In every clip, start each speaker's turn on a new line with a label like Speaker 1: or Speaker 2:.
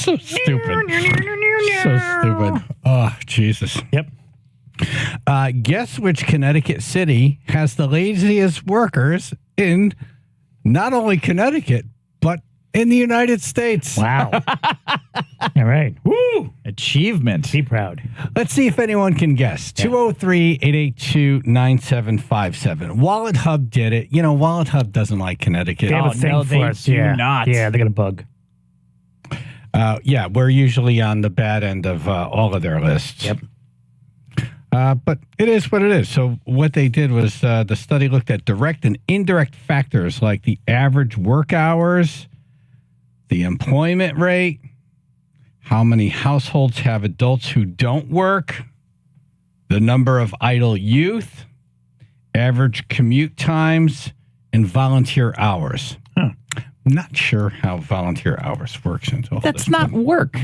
Speaker 1: So stupid. So stupid. Oh, Jesus.
Speaker 2: Yep.
Speaker 1: Guess which Connecticut city has the laziest workers in not only Connecticut, but in the United States?
Speaker 2: Wow. All right.
Speaker 3: Woo! Achievement.
Speaker 2: Be proud.
Speaker 1: Let's see if anyone can guess. 203-882-9757. Wallet Hub did it. You know, Wallet Hub doesn't like Connecticut.
Speaker 2: They have a thing
Speaker 3: no,
Speaker 2: for
Speaker 3: they
Speaker 2: us.
Speaker 3: do
Speaker 2: Yeah.
Speaker 3: not.
Speaker 2: Yeah, they got a bug.
Speaker 1: Yeah, we're usually on the bad end of all of their lists.
Speaker 2: Yep.
Speaker 1: But it is what it is. So what they did was the study looked at direct and indirect factors like the average work hours, the employment rate, how many households have adults who don't work, the number of idle youth, average commute times, and volunteer hours.
Speaker 2: Huh.
Speaker 1: Not sure how volunteer hours works until
Speaker 3: That's not work.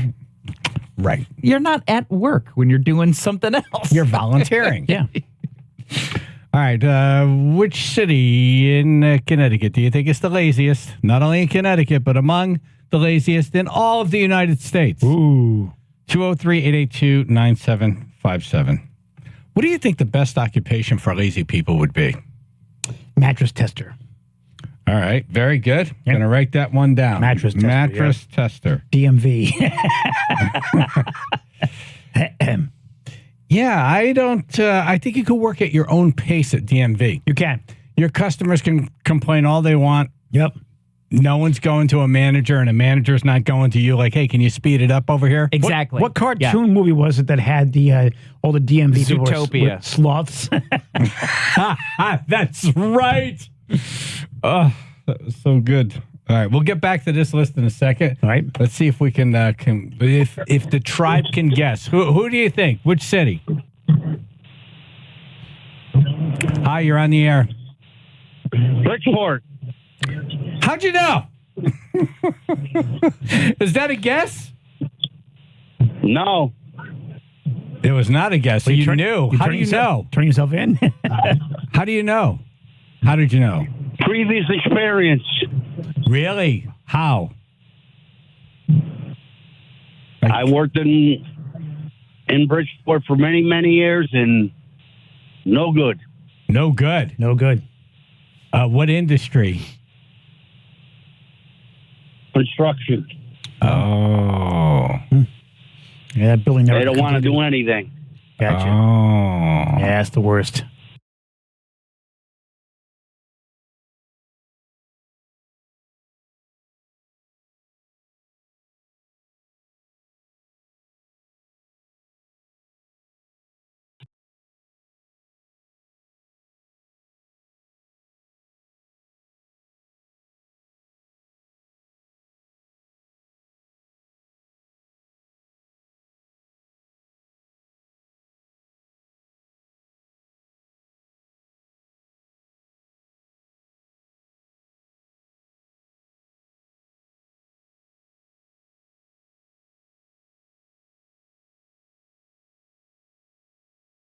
Speaker 1: right.
Speaker 3: You're not at work when you're doing something else.
Speaker 1: You're volunteering.
Speaker 2: Yeah.
Speaker 1: All right. Which city in Connecticut do you think is the laziest? Not only in Connecticut, but among the laziest in all of the United States.
Speaker 2: Ooh.
Speaker 1: 203-882-9757. What do you think the best occupation for lazy people would be?
Speaker 2: Mattress tester.
Speaker 1: All right. Very good.
Speaker 2: Yep.
Speaker 1: Going to write that one down.
Speaker 2: Mattress tester,
Speaker 1: Mattress tester.
Speaker 2: DMV.
Speaker 1: Yeah, I don't. I think you could work at your own pace at DMV.
Speaker 2: You can.
Speaker 1: Your customers can complain all they want.
Speaker 2: Yep.
Speaker 1: No one's going to a manager, and a manager's not going to you like, hey, can you speed it up over here?
Speaker 3: Exactly.
Speaker 2: What cartoon movie was it that had the all the DMV people
Speaker 3: Zootopia.
Speaker 2: with sloths?
Speaker 1: That's right. Oh, that was so good. All right, we'll get back to this list in a second.
Speaker 2: All right.
Speaker 1: Let's see if we can if the tribe can guess. Who do you think? Which city? Hi, you're on the air.
Speaker 4: Bridgeport.
Speaker 1: How'd you know? Is that a guess?
Speaker 4: No.
Speaker 1: It was not a guess. So you knew. How do you know?
Speaker 2: Turn yourself in.
Speaker 1: How do you know? How did you know?
Speaker 4: Previous experience.
Speaker 1: Really? How?
Speaker 4: I worked in Bridgeport for many, many years, and no good.
Speaker 1: No good.
Speaker 2: No good.
Speaker 1: What industry?
Speaker 4: Construction.
Speaker 1: Oh.
Speaker 2: Yeah, that building never
Speaker 4: They don't want to
Speaker 2: completed.
Speaker 4: do anything.
Speaker 2: Gotcha.
Speaker 1: Oh.
Speaker 2: Yeah, that's the worst.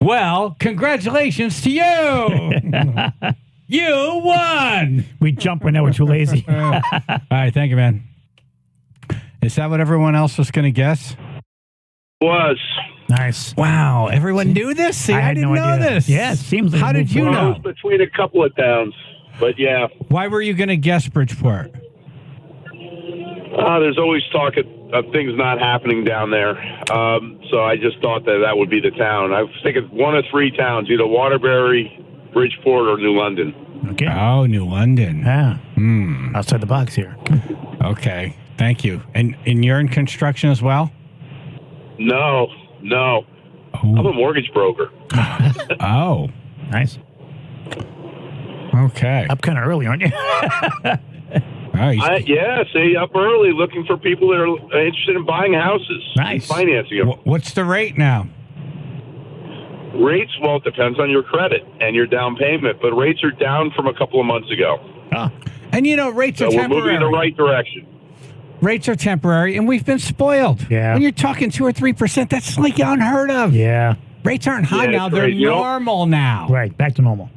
Speaker 1: Well, congratulations to you. You won.
Speaker 2: We jump when they were too lazy.
Speaker 1: All right, thank you, man. Is that what everyone else was going to guess?
Speaker 4: Was.
Speaker 2: Nice.
Speaker 1: Wow, everyone knew this? See, I
Speaker 2: had
Speaker 1: didn't
Speaker 2: no
Speaker 1: know
Speaker 2: idea.
Speaker 1: this.
Speaker 2: Yeah, it seems like
Speaker 1: How
Speaker 2: it
Speaker 1: did
Speaker 2: moved
Speaker 1: you
Speaker 2: forward.
Speaker 1: know?
Speaker 4: It was between a couple of towns, but yeah.
Speaker 1: Why were you going to guess Bridgeport?
Speaker 4: There's always talk of things not happening down there. So I just thought that would be the town. I was thinking one of three towns, either Waterbury, Bridgeport, or New London.
Speaker 2: Okay.
Speaker 1: Oh, New London.
Speaker 2: Yeah. Outside the box here.
Speaker 1: Okay, thank you. And you're in construction as well?
Speaker 4: No. I'm a mortgage broker.
Speaker 1: Oh,
Speaker 2: Nice.
Speaker 1: okay.
Speaker 2: Up kind of early, aren't you?
Speaker 1: Nice.
Speaker 4: See, up early looking for people that are interested in buying houses.
Speaker 2: Nice.
Speaker 4: And financing them.
Speaker 1: What's the rate now?
Speaker 4: Rates, well, it depends on your credit and your down payment, but rates are down from a couple of months ago.
Speaker 1: And you know, rates
Speaker 4: So
Speaker 1: are
Speaker 4: we're
Speaker 1: temporary.
Speaker 4: moving in the right direction.
Speaker 1: Rates are temporary, and we've been spoiled.
Speaker 2: Yeah.
Speaker 1: When you're talking 2 or 3%, that's like unheard of.
Speaker 2: Yeah.
Speaker 1: Rates aren't high
Speaker 4: Yeah,
Speaker 1: now;
Speaker 4: it's
Speaker 1: they're
Speaker 4: great. You know-
Speaker 1: normal now.
Speaker 2: Right. Back to normal.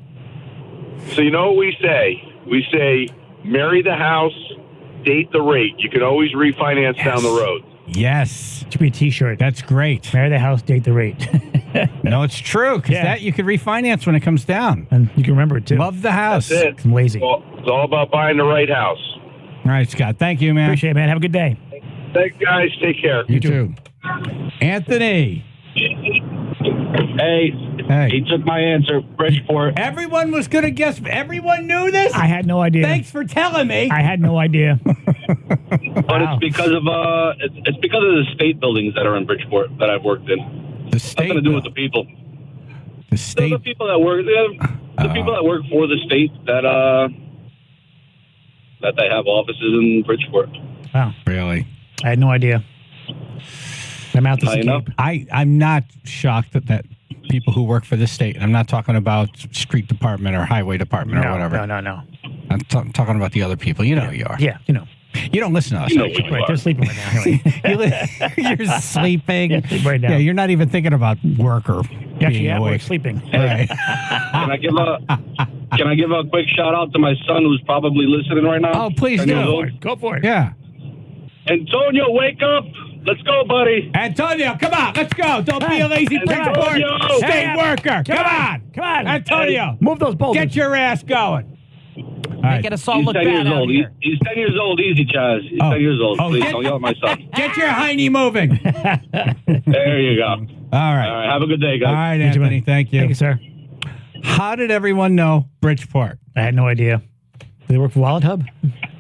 Speaker 4: So you know what we say? Marry the house, date the rate. You can always refinance down the road.
Speaker 1: Yes.
Speaker 2: Should be a T-shirt.
Speaker 1: That's great.
Speaker 2: Marry the house, date the rate.
Speaker 1: No, it's true, because
Speaker 2: Yeah.
Speaker 1: that you could refinance when it comes down.
Speaker 2: And you can remember it, too.
Speaker 1: Love the house.
Speaker 4: That's it.
Speaker 2: I'm lazy.
Speaker 4: It's all about buying the right house.
Speaker 1: All right, Scott. Thank you, man.
Speaker 2: Appreciate it, man. Have a good day.
Speaker 4: Thanks, guys. Take care.
Speaker 1: You too. Anthony.
Speaker 5: Hey,
Speaker 1: Hey.
Speaker 5: he took my answer. Bridgeport.
Speaker 1: Everyone was going to guess. Everyone knew this?
Speaker 2: I had no idea.
Speaker 1: Thanks for telling me.
Speaker 2: I had no idea.
Speaker 5: But
Speaker 2: Wow.
Speaker 5: it's because of it's because of the state buildings that are in Bridgeport that I've worked in.
Speaker 1: The state.
Speaker 5: Nothing to do with the people.
Speaker 1: The
Speaker 5: The
Speaker 1: state.
Speaker 5: people that work, the people that work for the state that they have offices in Bridgeport.
Speaker 2: Wow.
Speaker 1: Really?
Speaker 2: I had no idea. I'm out to
Speaker 5: How you know?
Speaker 2: escape.
Speaker 1: I'm not shocked that people who work for the state, I'm not talking about street department or highway department or whatever.
Speaker 2: No.
Speaker 1: I'm talking about the other people. You know who you are.
Speaker 2: Yeah, you know.
Speaker 1: You don't listen to us.
Speaker 5: You know
Speaker 1: actually.
Speaker 5: what you
Speaker 2: Right,
Speaker 5: are.
Speaker 2: they're sleeping right now. Anyway.
Speaker 1: You're sleeping.
Speaker 2: Yeah, sleep right now.
Speaker 1: Yeah, you're not even thinking about work or
Speaker 2: Actually,
Speaker 1: being
Speaker 2: yeah, we're
Speaker 1: awake.
Speaker 2: sleeping.
Speaker 1: Right.
Speaker 5: Can I give a quick shout out to my son who's probably listening right now?
Speaker 1: Oh, please
Speaker 5: 10 years
Speaker 1: do.
Speaker 5: old.
Speaker 2: Go for it.
Speaker 1: Yeah.
Speaker 5: Antonio, wake up! Let's go, buddy.
Speaker 1: Antonio, come on. Let's go. Don't be a lazy
Speaker 5: Antonio.
Speaker 1: Bridgeport state
Speaker 2: Hey,
Speaker 1: worker. Come on.
Speaker 2: Come on.
Speaker 1: Antonio,
Speaker 2: Move those boulders.
Speaker 1: get your ass going. All right.
Speaker 3: Making us all
Speaker 5: He's
Speaker 3: look
Speaker 5: 10
Speaker 3: bad
Speaker 5: years
Speaker 3: out
Speaker 5: old.
Speaker 3: here.
Speaker 5: He's 10 years old. Easy, Chaz. He's
Speaker 1: Oh.
Speaker 5: 10 years old.
Speaker 1: Oh,
Speaker 5: Please
Speaker 1: get-
Speaker 5: don't yell at my son.
Speaker 1: Get your hiney moving.
Speaker 5: There you go.
Speaker 1: All
Speaker 5: All
Speaker 1: right.
Speaker 5: right. Have a good day, guys.
Speaker 1: All right,
Speaker 2: You too,
Speaker 1: Anthony.
Speaker 2: man.
Speaker 1: Thank
Speaker 2: Thank
Speaker 1: you.
Speaker 2: you, sir.
Speaker 1: How did everyone know Bridgeport?
Speaker 2: I had no idea. Do they work for Wallet Hub?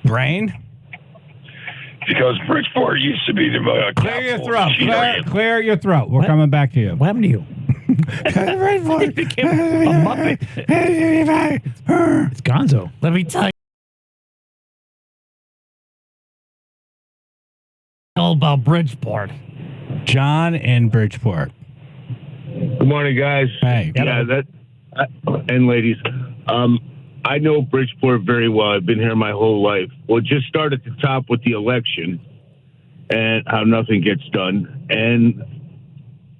Speaker 1: Brain?
Speaker 6: Because Bridgeport used to be the
Speaker 1: Clear your
Speaker 6: capital
Speaker 1: throat.
Speaker 6: of Cheater.
Speaker 1: Clear your throat. We're
Speaker 2: What?
Speaker 1: coming back to you.
Speaker 2: What happened to you?
Speaker 1: Bridgeport.
Speaker 2: became a Muppet. It's Gonzo.
Speaker 3: Let me tell you all about Bridgeport.
Speaker 1: John in Bridgeport.
Speaker 7: Good morning, guys.
Speaker 1: Hey.
Speaker 7: Yeah, and ladies. I know Bridgeport very well. I've been here my whole life. Well, just start at the top with the election and how nothing gets done, and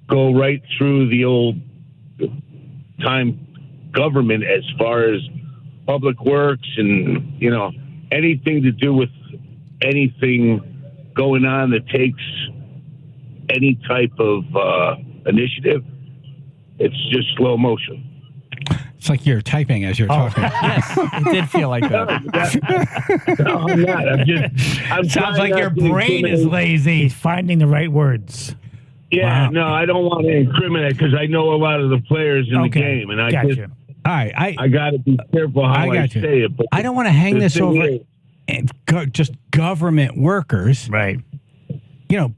Speaker 7: go right through the old time government as far as public works and, anything to do with anything going on that takes any type of initiative. It's just slow motion.
Speaker 1: It's like you're typing as you're talking.
Speaker 3: Yes, it did feel like that.
Speaker 7: No, I'm not. I'm
Speaker 1: Sounds
Speaker 7: trying
Speaker 1: like
Speaker 7: not
Speaker 1: your
Speaker 7: to
Speaker 1: brain is
Speaker 7: incriminate.
Speaker 1: lazy.
Speaker 2: He's finding the right words.
Speaker 7: Yeah,
Speaker 1: Wow.
Speaker 7: no, I don't want to incriminate because I know a lot of the players in the game, and I
Speaker 2: Gotcha.
Speaker 1: All right.
Speaker 7: I got to be careful how I
Speaker 1: got you.
Speaker 7: say it. But
Speaker 1: I don't want to hang
Speaker 7: the
Speaker 1: this
Speaker 7: thing
Speaker 1: over
Speaker 7: is-
Speaker 1: and just government workers.
Speaker 2: Right.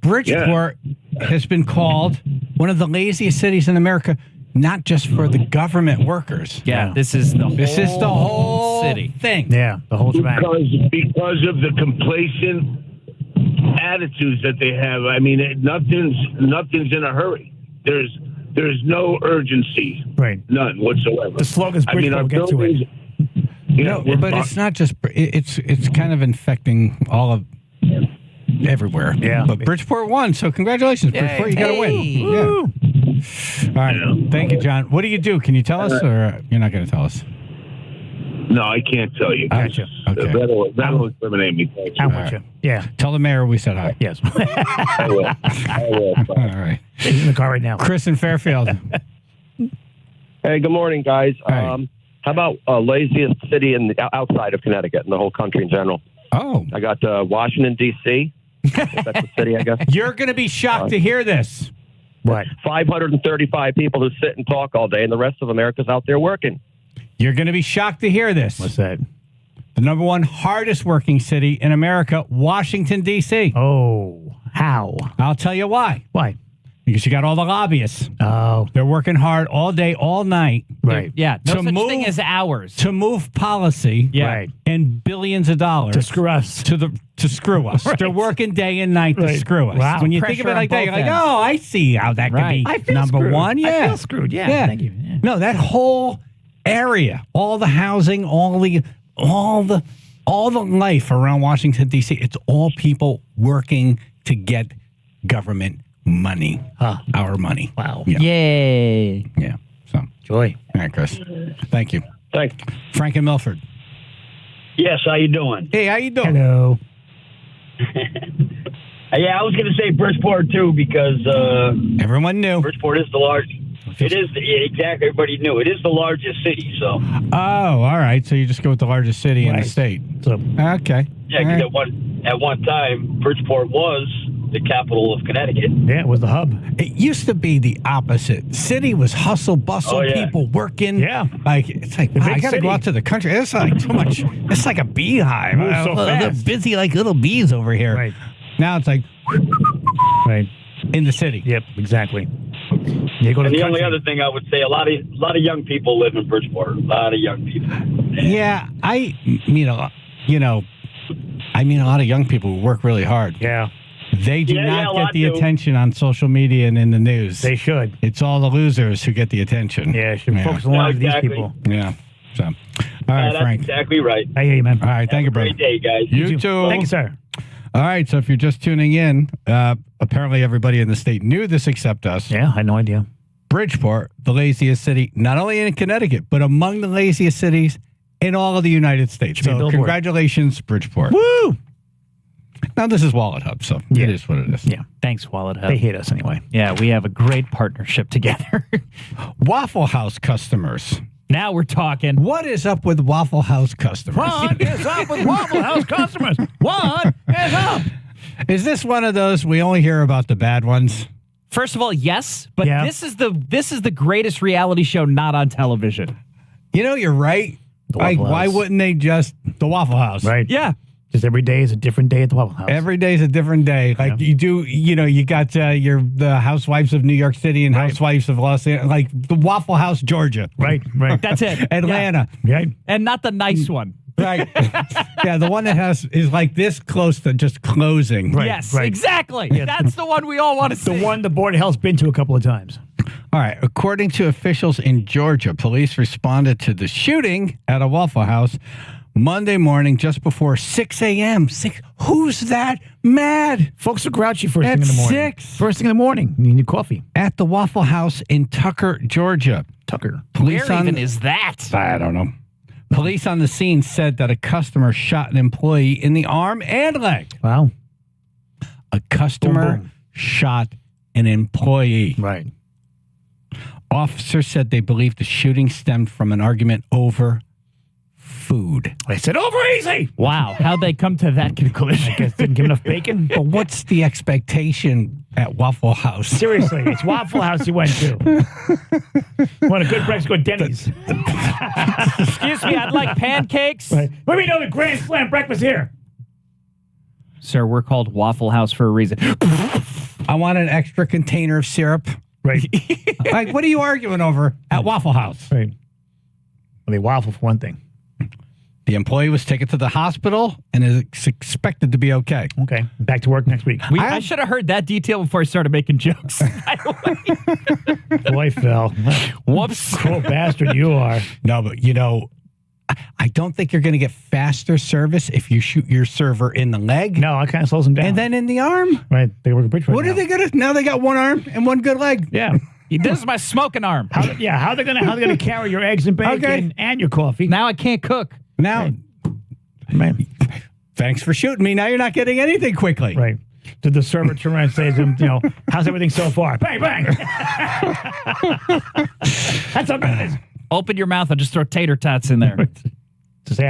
Speaker 1: Bridgeport has been called one of the laziest cities in America, not just for the government workers.
Speaker 3: Yeah, this is the whole city.
Speaker 1: thing.
Speaker 2: Yeah, the whole shebang.
Speaker 7: because of the complacent attitudes that they have. I mean, nothing's in a hurry. There's no urgency,
Speaker 2: Right.
Speaker 7: none whatsoever.
Speaker 2: The slogan's
Speaker 7: I mean, our
Speaker 2: Bridgeport, we'll get to it.
Speaker 7: buildings.
Speaker 1: No, but it's not just. It's kind of infecting all of everywhere.
Speaker 2: Yeah.
Speaker 1: But Bridgeport won, so congratulations, Bridgeport. You got to win. Yeah. All right. Thank you, John. What do you do? Can you tell us, or you're not going to tell us?
Speaker 7: No, I can't tell you.
Speaker 2: Gotcha.
Speaker 1: Okay.
Speaker 7: That'll incriminate me. Thank you.
Speaker 2: I'm with you. Yeah.
Speaker 1: Tell the mayor we said hi.
Speaker 2: Yes.
Speaker 7: I will. I will.
Speaker 1: All right.
Speaker 2: He's in the car right now.
Speaker 1: Chris in Fairfield.
Speaker 8: Hey, good morning, guys.
Speaker 1: Hey.
Speaker 8: How about laziest city outside of Connecticut and the whole country in general?
Speaker 1: Oh,
Speaker 8: I got Washington, D.C. That's the city, I guess.
Speaker 1: you're going to be shocked to hear this.
Speaker 2: What?
Speaker 8: 535 people who sit and talk all day, and the rest of America's out there working.
Speaker 1: You're going to be shocked to hear this.
Speaker 2: What's that?
Speaker 1: The number one hardest working city in America, Washington, D.C.
Speaker 2: Oh, how?
Speaker 1: I'll tell you why.
Speaker 2: Why?
Speaker 1: Because you got all the lobbyists.
Speaker 2: Oh,
Speaker 1: They're working hard all day, all night
Speaker 2: right.
Speaker 3: Yeah, no
Speaker 1: To
Speaker 3: such
Speaker 1: move-
Speaker 3: thing as hours.
Speaker 1: to move policy
Speaker 3: Yeah.
Speaker 2: Right.
Speaker 1: and billions of dollars
Speaker 2: To screw us.
Speaker 1: to screw us.
Speaker 2: Right.
Speaker 1: They're working day and night to
Speaker 2: Right.
Speaker 1: screw us.
Speaker 2: Wow.
Speaker 1: When you think of
Speaker 3: Pressure
Speaker 1: it
Speaker 3: on
Speaker 1: like that,
Speaker 3: both
Speaker 1: you're like,
Speaker 3: ends.
Speaker 1: oh, I see how that
Speaker 3: Right.
Speaker 1: could
Speaker 2: I
Speaker 1: be
Speaker 2: feel
Speaker 1: number
Speaker 2: screwed.
Speaker 1: one. Yeah.
Speaker 2: I feel screwed. Yeah. Thank you. Yeah.
Speaker 1: No, that whole area, all the housing, all the life around Washington, D.C., it's all people working to get government money.
Speaker 2: Huh.
Speaker 1: Our money.
Speaker 2: Wow.
Speaker 1: Yeah.
Speaker 3: Yay.
Speaker 1: Yeah. So, all
Speaker 2: Joy.
Speaker 1: right, Chris. Thank you.
Speaker 8: Thanks.
Speaker 1: Frank and Milford.
Speaker 5: Yes, how you doing?
Speaker 1: Hey, how you doing?
Speaker 2: Hello.
Speaker 9: Yeah, I was going to say Bridgeport too because
Speaker 1: everyone knew
Speaker 9: Bridgeport is the largest. It is exactly. Everybody knew it is the largest city. So.
Speaker 1: Oh, all right. So you just go with the largest city in the state.
Speaker 2: So,
Speaker 1: okay.
Speaker 9: Yeah, because at one time Bridgeport was the capital of Connecticut.
Speaker 2: Yeah, it was the hub.
Speaker 1: It used to be the opposite. City was hustle, bustle, people working.
Speaker 2: Yeah.
Speaker 1: Like, it's like, wow, I got to go out to the country. It's like too much. It's like a beehive.
Speaker 2: So
Speaker 1: They're
Speaker 2: fast.
Speaker 1: busy like little bees over here.
Speaker 2: Right.
Speaker 1: Now it's like
Speaker 2: Right.
Speaker 1: in the city.
Speaker 2: Yep, exactly. You go to
Speaker 9: And the
Speaker 2: country.
Speaker 9: only other thing I would say, a lot of young people live in Bridgeport. A lot of young people.
Speaker 1: Yeah, a lot of young people who work really hard.
Speaker 2: Yeah.
Speaker 1: They do
Speaker 9: Yeah, a
Speaker 1: not
Speaker 9: lot
Speaker 1: get the
Speaker 9: do.
Speaker 1: attention on social media and in the news.
Speaker 2: They should.
Speaker 1: It's all the losers who get the attention.
Speaker 2: Yeah, should focus on a lot of these people.
Speaker 1: Yeah. So, all right,
Speaker 9: That's
Speaker 1: Frank.
Speaker 9: exactly right.
Speaker 2: I hear you, man.
Speaker 1: All right, thank you, brother.
Speaker 9: Great day, guys.
Speaker 1: You too.
Speaker 2: Thank you, sir.
Speaker 1: All right, so if you're just tuning in, apparently everybody in the state knew this except us.
Speaker 2: Yeah, I had no idea.
Speaker 1: Bridgeport, the laziest city, not only in Connecticut, but among the laziest cities in all of the United States.
Speaker 2: Should be a
Speaker 1: So
Speaker 2: billboard.
Speaker 1: congratulations, Bridgeport.
Speaker 2: Woo!
Speaker 1: Now, this is Wallet Hub, so it is what it is.
Speaker 2: Yeah.
Speaker 3: Thanks, Wallet Hub.
Speaker 2: They hate us anyway.
Speaker 3: Yeah, we have a great partnership together.
Speaker 1: Waffle House customers.
Speaker 3: Now we're talking.
Speaker 1: What is up with Waffle House customers?
Speaker 2: What is up with Waffle House customers? What is up?
Speaker 1: Is this one of those we only hear about the bad ones?
Speaker 3: First of all, yes, but
Speaker 2: Yeah.
Speaker 3: this is the greatest reality show not on television.
Speaker 1: You know, you're right.
Speaker 2: The
Speaker 1: Like,
Speaker 2: Waffle
Speaker 1: why
Speaker 2: House.
Speaker 1: wouldn't they just the Waffle House?
Speaker 2: Right.
Speaker 3: Yeah.
Speaker 2: Just every day is a different day at the Waffle House.
Speaker 1: Every day's a different day. Like you do, you got the Housewives of New York City and Housewives of Los Angeles, like the Waffle House, Georgia,
Speaker 2: Right.
Speaker 3: That's it.
Speaker 1: Atlanta,
Speaker 2: Right.
Speaker 3: And not the nice one.
Speaker 1: right? Yeah, the one that is like this close to just closing.
Speaker 2: Right.
Speaker 3: Yes,
Speaker 2: right.
Speaker 3: exactly. That's the one we all want to see.
Speaker 2: The one the Board of Health's been to a couple of times.
Speaker 1: All right. According to officials in Georgia, police responded to the shooting at a Waffle House Monday morning just before 6 a.m. Who's that mad?
Speaker 2: Folks are grouchy first thing in
Speaker 1: At
Speaker 2: the morning.
Speaker 1: 6?
Speaker 2: First thing in the morning. You need coffee.
Speaker 1: At the Waffle House in Tucker, Georgia.
Speaker 2: Tucker.
Speaker 1: Police
Speaker 3: Where even is that?
Speaker 1: I don't know. Police on the scene said that a customer shot an employee in the arm and leg.
Speaker 2: Wow.
Speaker 1: A customer
Speaker 2: Boom, boom.
Speaker 1: shot an employee.
Speaker 2: Right.
Speaker 1: Officers said they believe the shooting stemmed from an argument over food.
Speaker 2: I said over easy.
Speaker 3: Wow, how'd they come to that conclusion?
Speaker 2: Guess didn't give enough bacon.
Speaker 1: But what's the expectation at Waffle House?
Speaker 2: Seriously, it's Waffle House you went to. Want a good breakfast? Go to Denny's.
Speaker 3: Excuse me, I'd like pancakes.
Speaker 2: Right. Let me know the Grand Slam breakfast here.
Speaker 3: Sir, we're called Waffle House for a reason.
Speaker 1: I want an extra container of syrup.
Speaker 2: Right.
Speaker 1: Like, what are you arguing over at Waffle House?
Speaker 2: Right. Well, they waffle for one thing.
Speaker 1: The employee was taken to the hospital and is expected to be okay.
Speaker 2: Okay. Back to work next week.
Speaker 3: I should have heard that detail before I started making jokes. By the way.
Speaker 2: Boy, Phil.
Speaker 3: Whoops.
Speaker 2: Cool bastard you are.
Speaker 1: No, but I don't think you're going to get faster service if you shoot your server in the leg.
Speaker 2: No, I kind of slows them down.
Speaker 1: And then in the arm.
Speaker 2: Right. They work a bridge right
Speaker 1: What
Speaker 2: now.
Speaker 1: are they going to? Now they got one arm and one good leg.
Speaker 2: Yeah.
Speaker 3: This is my smoking arm.
Speaker 2: How they gonna carry your eggs and bacon and your coffee?
Speaker 3: Now I can't cook.
Speaker 1: Now,
Speaker 2: Man.
Speaker 1: thanks for shooting me. Now you're not getting anything quickly.
Speaker 2: Right. Did the server turn around and say to him, how's everything so far? Bang, bang. That's how good it is.
Speaker 3: Open your mouth and just throw tater tots in there.
Speaker 2: To say,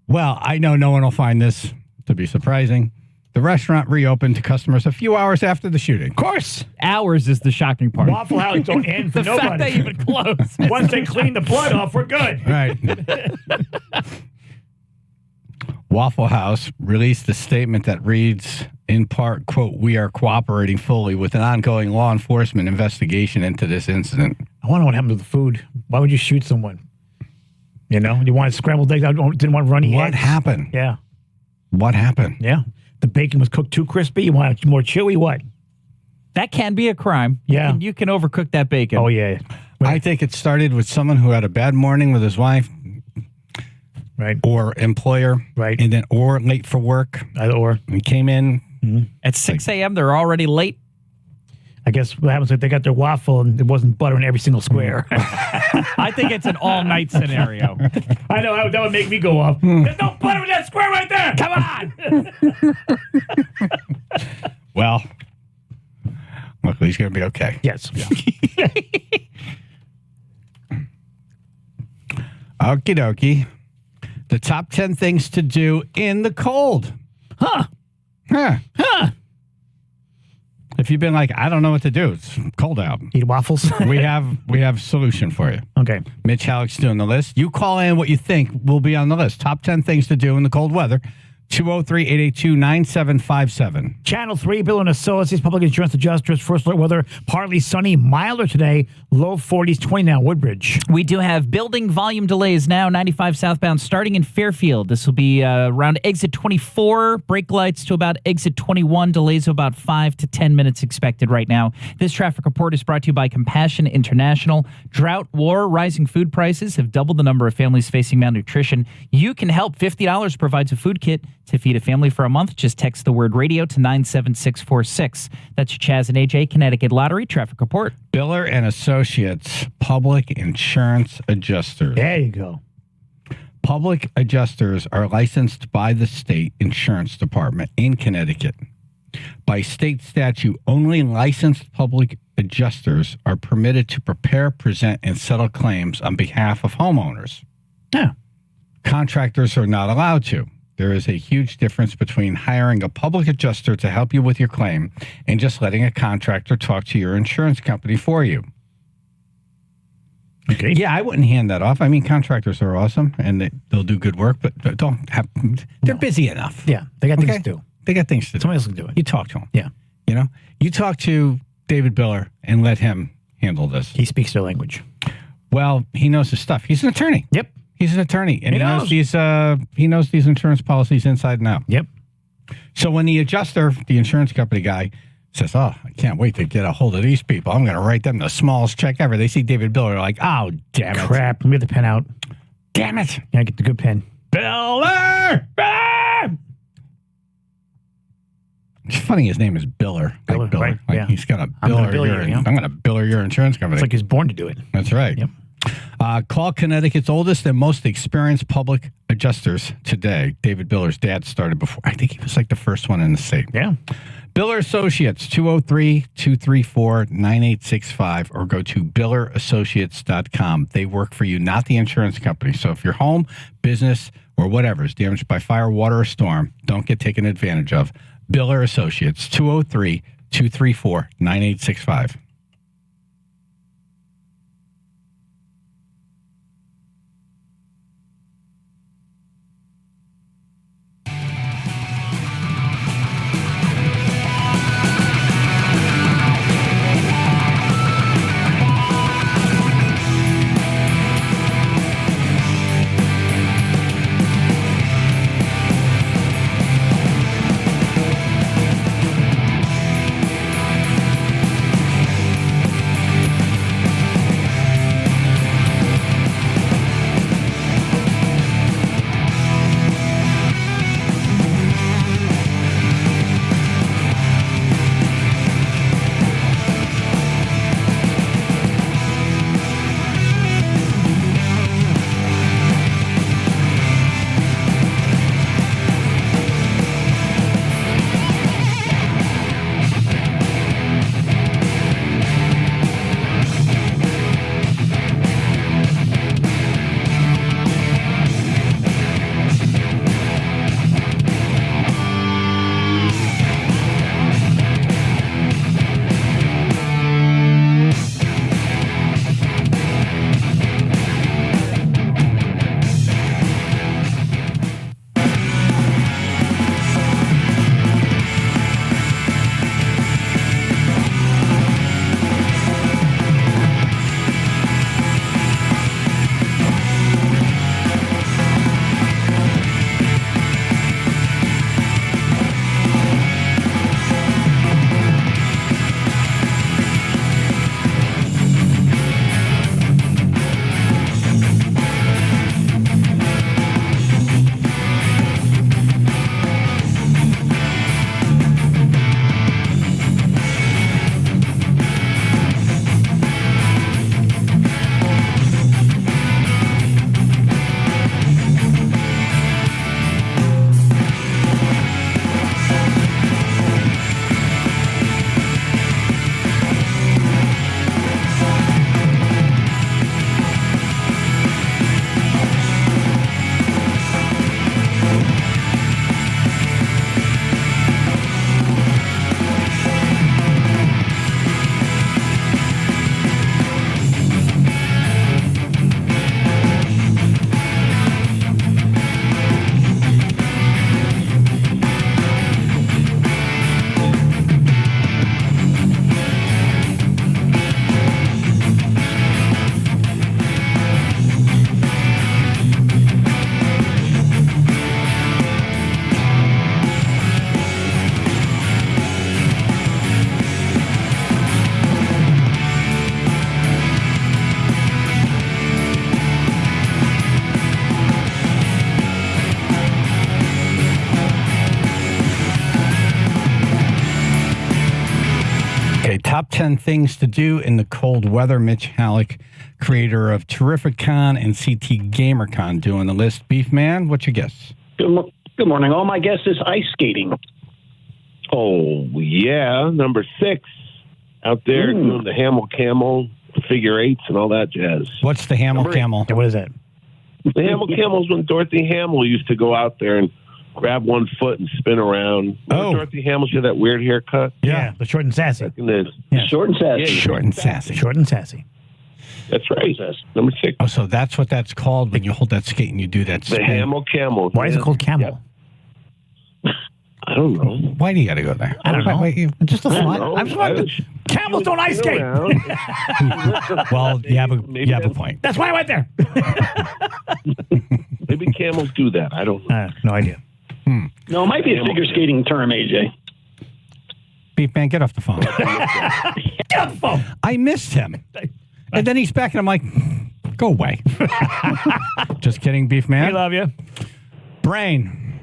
Speaker 1: Well, I know no one will find this to be surprising. The restaurant reopened to customers a few hours after the shooting.
Speaker 2: of course.
Speaker 3: Hours is the shocking part.
Speaker 2: Waffle House don't end for
Speaker 3: The fact
Speaker 2: nobody.
Speaker 3: they even close.
Speaker 2: Once they clean the blood off, we're good.
Speaker 1: Right. Waffle House released a statement that reads, in part, quote, "We are cooperating fully with an ongoing law enforcement investigation into this incident."
Speaker 2: I wonder what happened to the food. Why would you shoot someone? You wanted scrambled eggs. I didn't want runny eggs.
Speaker 1: What happened?
Speaker 2: Yeah.
Speaker 1: What happened?
Speaker 2: Yeah. The bacon was cooked too crispy. You want it more chewy? What?
Speaker 3: That can be a crime.
Speaker 2: Yeah.
Speaker 3: You can overcook that bacon.
Speaker 2: Oh, yeah.
Speaker 1: I think it started with someone who had a bad morning with his wife
Speaker 2: Right.
Speaker 1: or employer.
Speaker 2: Right.
Speaker 1: And then, or late for work.
Speaker 2: Either or.
Speaker 1: He came in.
Speaker 3: At 6 a.m., they're already late.
Speaker 2: I guess what happens if they got their waffle and it wasn't butter in every single square.
Speaker 3: I think it's an all-night scenario.
Speaker 2: I know, that would make me go off. There's no butter in that square right there. Come on.
Speaker 1: Well, luckily he's going to be okay.
Speaker 2: Yes.
Speaker 1: Okie dokie. The top 10 things to do in the cold.
Speaker 2: Huh.
Speaker 1: If you've been like, I don't know what to do, it's cold out.
Speaker 2: Eat waffles.
Speaker 1: we have a solution for you.
Speaker 2: Okay.
Speaker 1: Mitch Hallock's doing the list. You call in what you think will be on the list. Top 10 things to do in the cold weather. 203-882-9757.
Speaker 2: Channel 3, Bill and Associates, Public Insurance Adjusters, first alert weather, partly sunny, milder today, low 40s, 20 now, Woodbridge.
Speaker 3: We do have building volume delays now, 95 southbound starting in Fairfield. This will be around exit 24, brake lights to about exit 21, delays of about 5 to 10 minutes expected right now. This traffic report is brought to you by Compassion International. Drought, war, rising food prices have doubled the number of families facing malnutrition. You can help. $50 provides a food kit to feed a family for a month. Just text the word radio to 97646. That's your Chaz and AJ Connecticut Lottery traffic report.
Speaker 1: Biller and Associates, Public Insurance Adjusters.
Speaker 2: There you go.
Speaker 1: Public adjusters are licensed by the state insurance department in Connecticut. By state statute, only licensed public adjusters are permitted to prepare, present, and settle claims on behalf of homeowners.
Speaker 2: Yeah.
Speaker 1: Contractors are not allowed to. There is a huge difference between hiring a public adjuster to help you with your claim and just letting a contractor talk to your insurance company for you.
Speaker 2: Okay.
Speaker 1: Yeah, I wouldn't hand that off. I mean, contractors are awesome and they'll do good work, but they're busy enough.
Speaker 2: Yeah, they got things to do.
Speaker 1: They got things to do.
Speaker 2: Somebody else can do it.
Speaker 1: You talk to him.
Speaker 2: Yeah.
Speaker 1: You know, you talk to David Biller and let him handle this.
Speaker 2: He speaks their language.
Speaker 1: Well, he knows his stuff. He's an attorney.
Speaker 2: Yep.
Speaker 1: He's an attorney, and
Speaker 2: He
Speaker 1: he knows these insurance policies inside and out.
Speaker 2: Yep.
Speaker 1: So when the adjuster, the insurance company guy, says, "Oh, I can't wait to get a hold of these people. I'm going to write them the smallest check ever." They see David Biller, they're like, "Oh, damn it!
Speaker 2: Crap. Let me get the pen out.
Speaker 1: Damn it!
Speaker 2: Yeah, get the good pen.
Speaker 1: Biller! It's funny. His name is Biller. Like
Speaker 2: Biller,
Speaker 1: Biller.
Speaker 2: right,
Speaker 1: Like
Speaker 2: yeah.
Speaker 1: he's going to
Speaker 2: I'm gonna
Speaker 1: Biller
Speaker 2: bill
Speaker 1: your.
Speaker 2: you, yeah.
Speaker 1: I'm going to Biller your insurance company.
Speaker 2: It's like he's born to do it.
Speaker 1: That's right.
Speaker 2: Yep.
Speaker 1: Call Connecticut's oldest and most experienced public adjusters today. David Biller's dad started before. I think he was like the first one in the state.
Speaker 2: Yeah.
Speaker 1: Biller Associates, 203-234-9865, or go to billerassociates.com. They work for you, not the insurance company. So if your home, business, or whatever is damaged by fire, water, or storm, don't get taken advantage of. Biller Associates, 203-234-9865. top 10 things to do in the cold weather. Mitch Hallock, creator of Terrificon and CT GamerCon, doing the list. Beef Man, what's your guess?
Speaker 10: Good morning, all. My guess is ice skating.
Speaker 7: Oh, yeah. Number 6. Out there doing the Hamel Camel, figure eights, and all that jazz.
Speaker 1: What's the Hamel Camel?
Speaker 2: What is that?
Speaker 7: The Hamel Camel is when Dorothy Hamill used to go out there and grab one foot and spin around. Remember Dorothy Hamill, she had that weird haircut?
Speaker 2: Yeah, the short and sassy.
Speaker 10: Yeah. Short and sassy.
Speaker 7: Yeah,
Speaker 1: Short and sassy.
Speaker 2: Short and sassy.
Speaker 7: That's right. Number 6.
Speaker 1: Oh, so that's what that's called when you hold that skate and you do that
Speaker 7: The
Speaker 1: spin.
Speaker 7: Hamel Camel.
Speaker 2: Why is it called camel?
Speaker 7: Yep. I don't know.
Speaker 1: Why do you got to go there?
Speaker 2: I don't know. Just a thought.
Speaker 7: know.
Speaker 2: I'm just wondering. Camels don't ice skate.
Speaker 1: Well, you have a point.
Speaker 2: That's why I went there.
Speaker 7: Maybe camels do that. I don't know.
Speaker 2: No idea.
Speaker 10: No, it might be a figure skating term, AJ.
Speaker 1: Beef Man, get off the phone.
Speaker 2: Get off the phone.
Speaker 1: I missed him. And then he's back and I'm like, go away. Just kidding, Beef Man.
Speaker 2: We love you.
Speaker 1: Brain.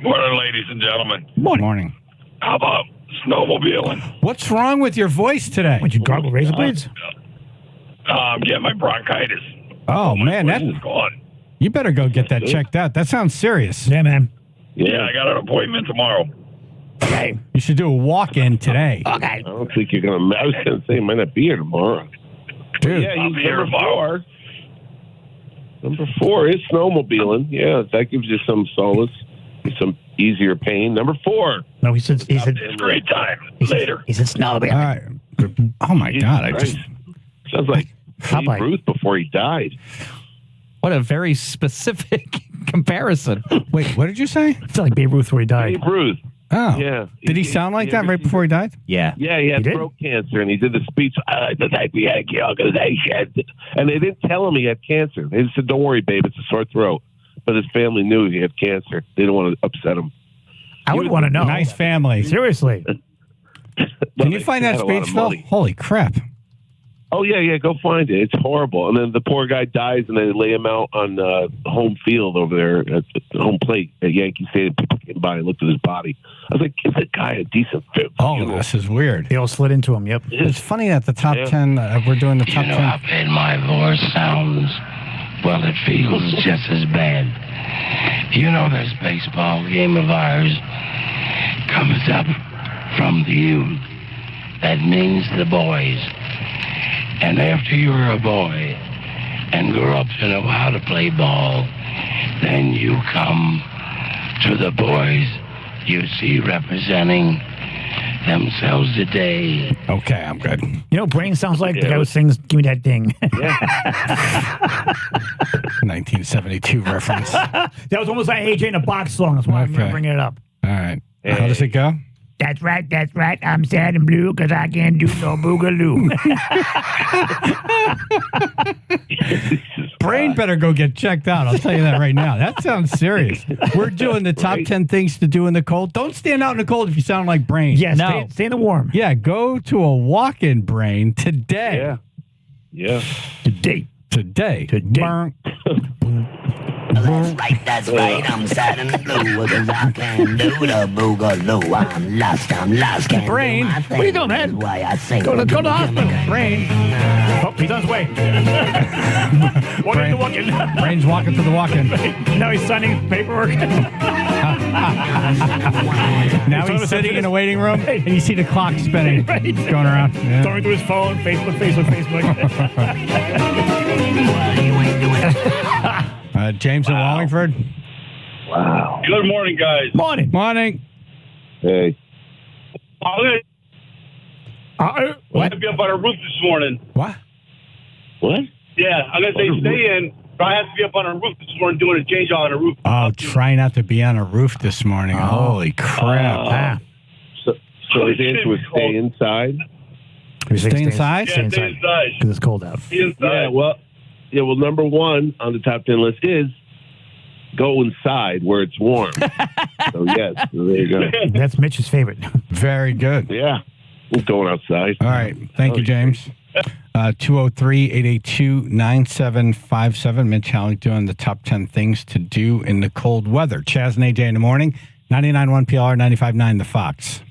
Speaker 6: Morning, ladies and gentlemen.
Speaker 1: Morning.
Speaker 6: How about snowmobiling?
Speaker 1: What's wrong with your voice today?
Speaker 2: Would you gargle razor blades?
Speaker 6: I'm getting my bronchitis.
Speaker 1: Oh, man,
Speaker 6: Voice is gone.
Speaker 1: you better go get that checked out. That sounds serious.
Speaker 2: Yeah, man.
Speaker 6: Yeah, I got an appointment tomorrow.
Speaker 2: Okay.
Speaker 1: You should do a walk-in today.
Speaker 2: Okay.
Speaker 7: I don't think you're going to. I was going to say, I might not be here tomorrow.
Speaker 1: Dude.
Speaker 7: Yeah,
Speaker 6: I'll be here tomorrow.
Speaker 7: Number 4 is snowmobiling. Yeah, that gives you some solace, some easier pain. Number 4.
Speaker 2: No, he said
Speaker 6: Great time. Later.
Speaker 2: He said snowmobile.
Speaker 1: All right. Oh, my God. I just...
Speaker 7: Sounds like
Speaker 2: Popeye.
Speaker 7: Babe Ruth before he died.
Speaker 3: What a very specific comparison.
Speaker 1: Wait, what did you say?
Speaker 2: It's like Babe Ruth where he died.
Speaker 7: Babe Ruth.
Speaker 1: Oh.
Speaker 7: Yeah.
Speaker 1: Did he sound like that right before he died?
Speaker 3: Yeah.
Speaker 7: Yeah, he had
Speaker 2: did?
Speaker 7: throat cancer, and he did the speech. I like the type we had organization, and they didn't tell him he had cancer. They just said, "Don't worry, babe, it's a sore throat." But his family knew he had cancer. They didn't want to upset him.
Speaker 2: I would want to know.
Speaker 1: Nice family.
Speaker 2: Seriously.
Speaker 1: Can you find that speech, Phil? Holy crap.
Speaker 7: Oh, yeah, go find it. It's horrible. And then the poor guy dies, and they lay him out on home field over there at the home plate at Yankee Stadium. People came by and looked at his body. I was like, give the guy a decent fit.
Speaker 1: Oh, this is weird.
Speaker 2: They all slid into him, yep.
Speaker 1: It's funny that the top 10, we're doing the top 10.
Speaker 11: How bad my voice sounds? Well, it feels just as bad. You know this baseball game of ours comes up from the youth. That means the boys. And after you're a boy and grow up to know how to play ball, then you come to the boys you see representing themselves today.
Speaker 1: Okay, I'm good.
Speaker 2: You know, Brain sounds like the guy who sings "Give Me That Ding."
Speaker 1: 1972 reference.
Speaker 2: That was almost like AJ in a box song. That's why I'm bringing it up.
Speaker 1: All right. How does it go?
Speaker 2: That's right. I'm sad and blue because I can't do no boogaloo.
Speaker 1: Brain better go get checked out. I'll tell you that right now. That sounds serious. We're doing the top 10 things to do in the cold. Don't stand out in the cold if you sound like Brain.
Speaker 2: Yeah, stay in the warm.
Speaker 1: Yeah, go to a walk-in, Brain, today.
Speaker 7: Yeah.
Speaker 2: Today.
Speaker 1: Burn.
Speaker 11: That's right, I'm sad and blue because I can't do the boogaloo. I'm lost, can't
Speaker 1: Brain,
Speaker 11: do my thing.
Speaker 2: What are you doing, man?
Speaker 11: Why I sing.
Speaker 2: Go to the hospital.
Speaker 1: Brain.
Speaker 2: Oh, he's on his way. Walking.
Speaker 1: Brain's walking to the walk-in.
Speaker 2: Now he's signing paperwork.
Speaker 1: Now he's sitting in a waiting room, and you see the clock spinning, going around. Yeah.
Speaker 2: Going through his phone, Facebook.
Speaker 1: James in Wallingford.
Speaker 7: Wow.
Speaker 9: Good morning, guys.
Speaker 1: Morning.
Speaker 7: Hey.
Speaker 9: I'm going to be up on a roof this morning.
Speaker 1: What?
Speaker 9: Yeah, I'm going to say stay in, but I have to be up on a roof this morning doing a change on a roof.
Speaker 1: Oh, try not to be on a roof this morning. Holy crap.
Speaker 7: So his answer was stay inside?
Speaker 1: Stay inside?
Speaker 9: Yeah, stay inside.
Speaker 2: Because it's cold out.
Speaker 9: Stay inside.
Speaker 7: Yeah, well, number 1 on the top 10 list is go inside where it's warm. So, yes, there you go.
Speaker 2: That's Mitch's favorite.
Speaker 1: Very good.
Speaker 7: Yeah, we're going outside.
Speaker 1: All right. Thank you, James. 203-882-9757. Mitch Hallock doing the top 10 things to do in the cold weather. Chaz and AJ in the morning. 99.1 PLR, 95.9 The Fox.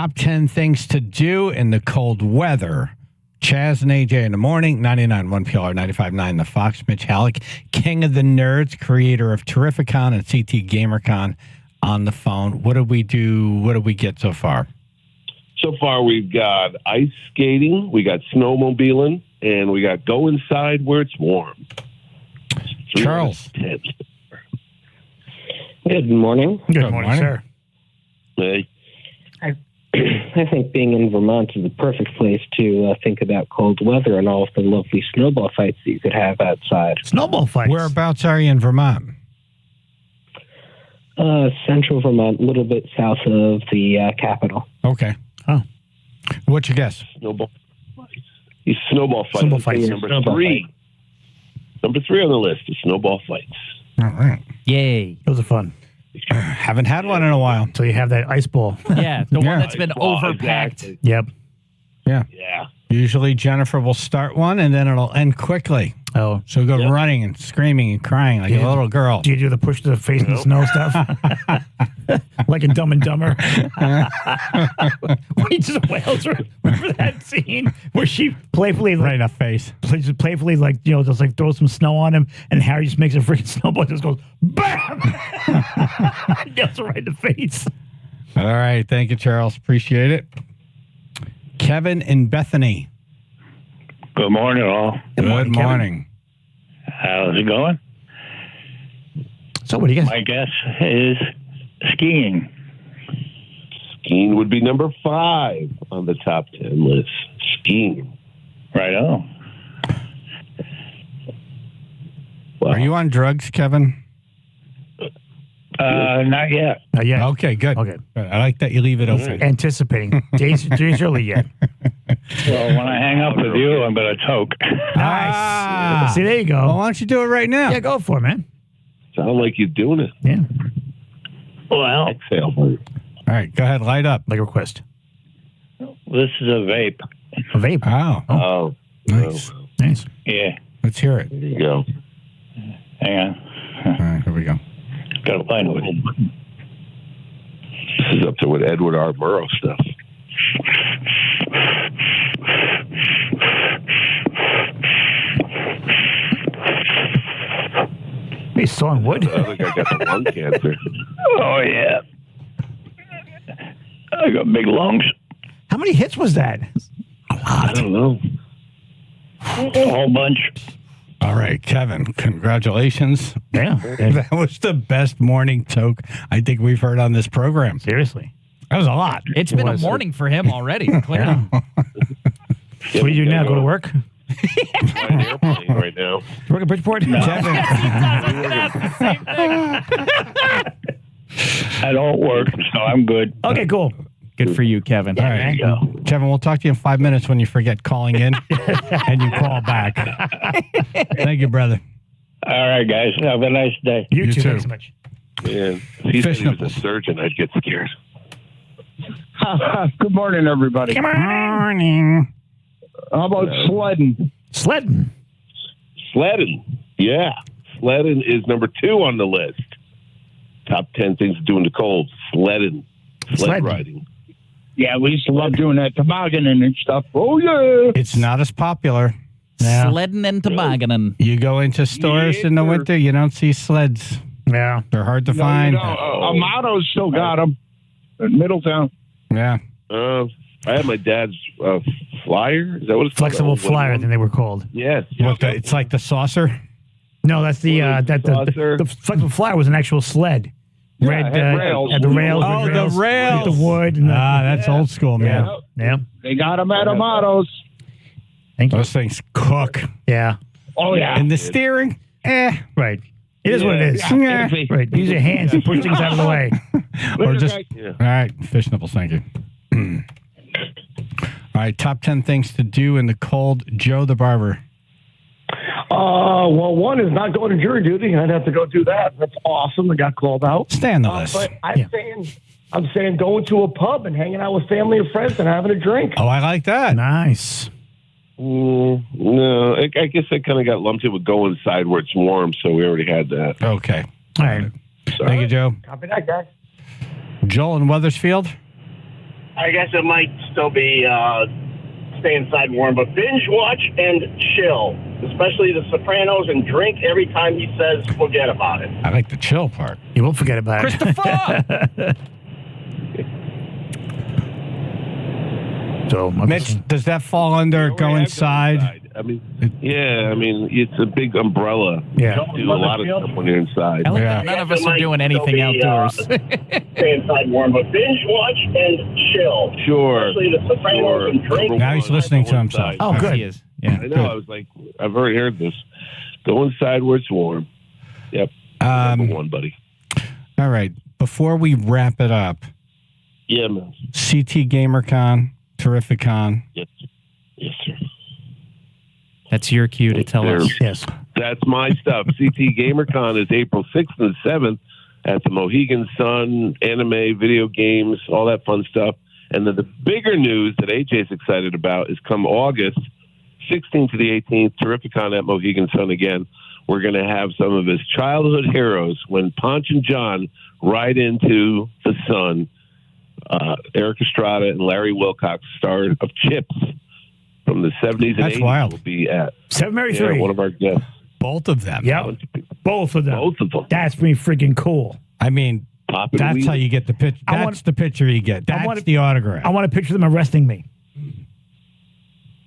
Speaker 1: top 10 things to do in the cold weather. Chaz and AJ in the morning, 99.1 PLR, 95.9 The Fox. Mitch Hallock, king of the nerds, creator of Terrificon and CT GamerCon on the phone. What did we do? What did we get so far?
Speaker 12: So far, we've got ice skating, we got snowmobiling, and we got go inside where it's warm.
Speaker 1: Charles.
Speaker 13: Good morning.
Speaker 2: Good morning, sir.
Speaker 12: Hey.
Speaker 13: I think being in Vermont is the perfect place to think about cold weather and all of the lovely snowball fights that you could have outside.
Speaker 2: Snowball fights?
Speaker 1: Whereabouts are you in Vermont?
Speaker 13: Central Vermont, a little bit south of the capital.
Speaker 1: Okay. Oh. What's your guess?
Speaker 12: Snowball fights. These snowball fights.
Speaker 2: Snowball fights.
Speaker 12: Number
Speaker 13: Snowball
Speaker 12: 3.
Speaker 13: fight.
Speaker 12: Number 3 on the list is snowball fights.
Speaker 1: All right.
Speaker 3: Yay.
Speaker 2: Those are fun.
Speaker 1: Haven't had one in a while.
Speaker 2: So you have that ice ball.
Speaker 3: Yeah, the one
Speaker 1: Yeah.
Speaker 3: that's been overpacked.
Speaker 12: Exactly.
Speaker 2: Yep.
Speaker 1: Yeah.
Speaker 12: Yeah.
Speaker 1: Usually Jennifer will start one and then it'll end quickly.
Speaker 2: Oh.
Speaker 1: So go running and screaming and crying like a little girl.
Speaker 2: Do you do the push to the face in the snow stuff? Like in Dumb and Dumber? When he just wails her. Remember that scene where she playfully,
Speaker 1: Right in the face.
Speaker 2: just playfully, just like throws some snow on him, and Harry just makes a freaking snowball, just goes, BAM! Gets her right in the face.
Speaker 1: All right. Thank you, Charles. Appreciate it. Kevin and Bethany.
Speaker 14: Good morning, all.
Speaker 1: Good morning.
Speaker 14: How's it going?
Speaker 2: So what do you guess?
Speaker 14: My guess is skiing.
Speaker 12: Skiing would be number 5 on the top 10 list. Skiing.
Speaker 14: Right on.
Speaker 1: Are you on drugs, Kevin?
Speaker 14: Not yet.
Speaker 2: Not yet.
Speaker 1: Okay, good.
Speaker 2: Okay.
Speaker 1: Good. I like that you leave it open.
Speaker 2: Anticipating. Days early yet.
Speaker 14: Well, when I hang up with you, I'm going to toke.
Speaker 2: Nice. See, there you go.
Speaker 1: Well, why don't you do it right now?
Speaker 2: Yeah, go for it, man.
Speaker 12: Sound like you're doing it.
Speaker 2: Yeah.
Speaker 14: Well,
Speaker 12: Exhale.
Speaker 1: All right, go ahead. Light up.
Speaker 2: Like a request.
Speaker 14: this is a vape.
Speaker 2: A vape?
Speaker 12: Oh.
Speaker 1: Nice.
Speaker 2: Nice.
Speaker 14: Yeah.
Speaker 1: Let's hear it.
Speaker 12: There you go.
Speaker 14: Hang on.
Speaker 1: All right, here we go.
Speaker 14: Got to find it.
Speaker 12: This is up to what Edward R. Murrow stuff.
Speaker 2: Hey, sawing wood.
Speaker 12: I think I got the lung cancer.
Speaker 14: Oh, yeah. I got big lungs.
Speaker 2: How many hits was that? A lot.
Speaker 12: I don't know.
Speaker 14: A whole bunch.
Speaker 1: All right, Kevin, congratulations.
Speaker 2: Yeah.
Speaker 1: That was the best morning toke I think we've heard on this program.
Speaker 2: Seriously.
Speaker 1: That was a lot.
Speaker 3: It's been a morning for him already, clearly.
Speaker 2: Yeah. So what do you do now? Go to work?
Speaker 12: Flying an airplane right now.
Speaker 2: Work at Bridgeport?
Speaker 1: Kevin.
Speaker 14: I don't work, so I'm good.
Speaker 2: Okay, cool.
Speaker 3: Good for you, Kevin.
Speaker 1: All right. Kevin, we'll talk to you in 5 minutes when you forget calling in and you call back. Thank you, brother.
Speaker 14: All right, guys. Have a nice day.
Speaker 2: You too.
Speaker 1: too.
Speaker 2: Thanks so much.
Speaker 12: Man, if he said he was a surgeon, I'd get scared.
Speaker 15: Good morning, everybody.
Speaker 2: Good morning.
Speaker 15: How about sledding?
Speaker 2: Sledding.
Speaker 12: Sledding. Yeah. Sledding is number 2 on the list. Top 10 things to do in the cold. Sledding. Sled riding.
Speaker 15: Yeah, we used to love doing that tobogganing and stuff. Oh, yeah.
Speaker 1: It's not as popular.
Speaker 2: Yeah.
Speaker 3: Sledding and tobogganing.
Speaker 1: You go into stores in the winter, you don't see sleds.
Speaker 2: Yeah.
Speaker 1: They're hard to find.
Speaker 15: Amato's still got them in Middletown.
Speaker 1: Yeah.
Speaker 12: I had my dad's flyer. Is that what it's called?
Speaker 2: Flexible flyer, I think they were called.
Speaker 12: Yes.
Speaker 1: It's like the saucer?
Speaker 2: No, that's the the flexible flyer was an actual sled.
Speaker 15: Red rails.
Speaker 2: Had the rails.
Speaker 1: Oh, the rails.
Speaker 2: With the wood. And
Speaker 1: that's old school, man.
Speaker 2: Yeah.
Speaker 15: They got them at Amato's.
Speaker 2: Thank you.
Speaker 1: Those things cook.
Speaker 2: Yeah.
Speaker 15: Oh, yeah.
Speaker 1: And the steering,
Speaker 2: Right. It is what it is.
Speaker 15: Yeah.
Speaker 2: Right. Use your hands and push things out of the way.
Speaker 1: Or just, all right, fish nipples, thank you. All right, top 10 things to do in the cold. Joe the barber.
Speaker 9: Well, one is not going to jury duty. I'd have to go do that. That's awesome. I got called out.
Speaker 1: Stay on the list.
Speaker 9: But I'm saying going to a pub and hanging out with family and friends and having a drink.
Speaker 1: Oh, I like that.
Speaker 2: Nice.
Speaker 12: No, I guess I kind of got lumped in with go inside where it's warm, so we already had that.
Speaker 1: Okay.
Speaker 2: All right.
Speaker 1: Thank you, Joe.
Speaker 9: Copy that, guys.
Speaker 1: Joel in Wethersfield.
Speaker 9: I guess it might still be stay inside warm, but binge watch and chill, especially The Sopranos, and drink every time he says forget about it.
Speaker 1: I like the chill part.
Speaker 2: You won't forget about it.
Speaker 3: Christopher!
Speaker 2: So,
Speaker 1: Mitch, does that fall under go inside?
Speaker 12: I mean, it's a big umbrella.
Speaker 2: Yeah.
Speaker 12: You do a lot of stuff when you're inside.
Speaker 3: I like that none of us are doing anything outdoors.
Speaker 9: Stay inside warm, but binge watch and chill.
Speaker 12: Sure.
Speaker 9: Especially The Sopranos and drink.
Speaker 1: Now he's listening to himself.
Speaker 2: Oh, good.
Speaker 3: He is.
Speaker 1: Yeah,
Speaker 12: I know.
Speaker 1: good.
Speaker 12: I was like, I've already heard this. Go inside where it's warm. Yep. Number one, buddy.
Speaker 1: All right. Before we wrap it up,
Speaker 12: Yeah, man.
Speaker 1: CT GamerCon, Terrificon.
Speaker 12: Yes, sir.
Speaker 3: That's your cue to tell us.
Speaker 2: Yes.
Speaker 12: That's my stuff. CT GamerCon is April 6th and 7th at the Mohegan Sun, anime, video games, all that fun stuff. And then the bigger news that AJ's excited about is come August 16th to the 18th, Terrificon at Mohegan Sun again. We're going to have some of his childhood heroes when Ponch and John ride into the sun. Eric Estrada and Larry Wilcox, star of Chips from the 70s and
Speaker 1: That's
Speaker 12: 80s,
Speaker 1: wild.
Speaker 12: will be at
Speaker 2: 783.
Speaker 12: one of our guests.
Speaker 1: Both of them.
Speaker 2: Yep. Both of them.
Speaker 12: Both of them.
Speaker 2: That's pretty freaking cool.
Speaker 1: I mean,
Speaker 12: Pop and
Speaker 1: that's
Speaker 12: weed.
Speaker 1: how you get the picture. That's the picture you get. That's the autograph.
Speaker 2: I want to picture them arresting me.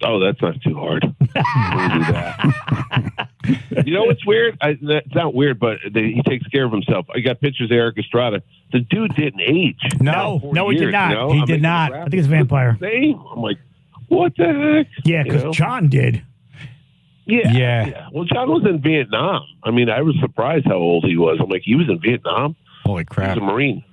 Speaker 12: Oh, that's not too hard. We'll do that. You know what's weird? It's not weird, but he takes care of himself. I got pictures of Eric Estrada. The dude didn't age.
Speaker 1: No,
Speaker 2: he did not.
Speaker 12: You know?
Speaker 1: He
Speaker 12: I'm
Speaker 1: did
Speaker 12: like,
Speaker 1: not.
Speaker 2: I think it's a vampire.
Speaker 12: Same. I'm like, what the heck?
Speaker 2: Yeah,
Speaker 12: You
Speaker 2: because
Speaker 12: know?
Speaker 2: John did.
Speaker 12: Yeah. Well, John was in Vietnam. I mean, I was surprised how old he was. I'm like, he was in Vietnam?
Speaker 1: Holy
Speaker 12: He
Speaker 1: crap.
Speaker 12: was a Marine.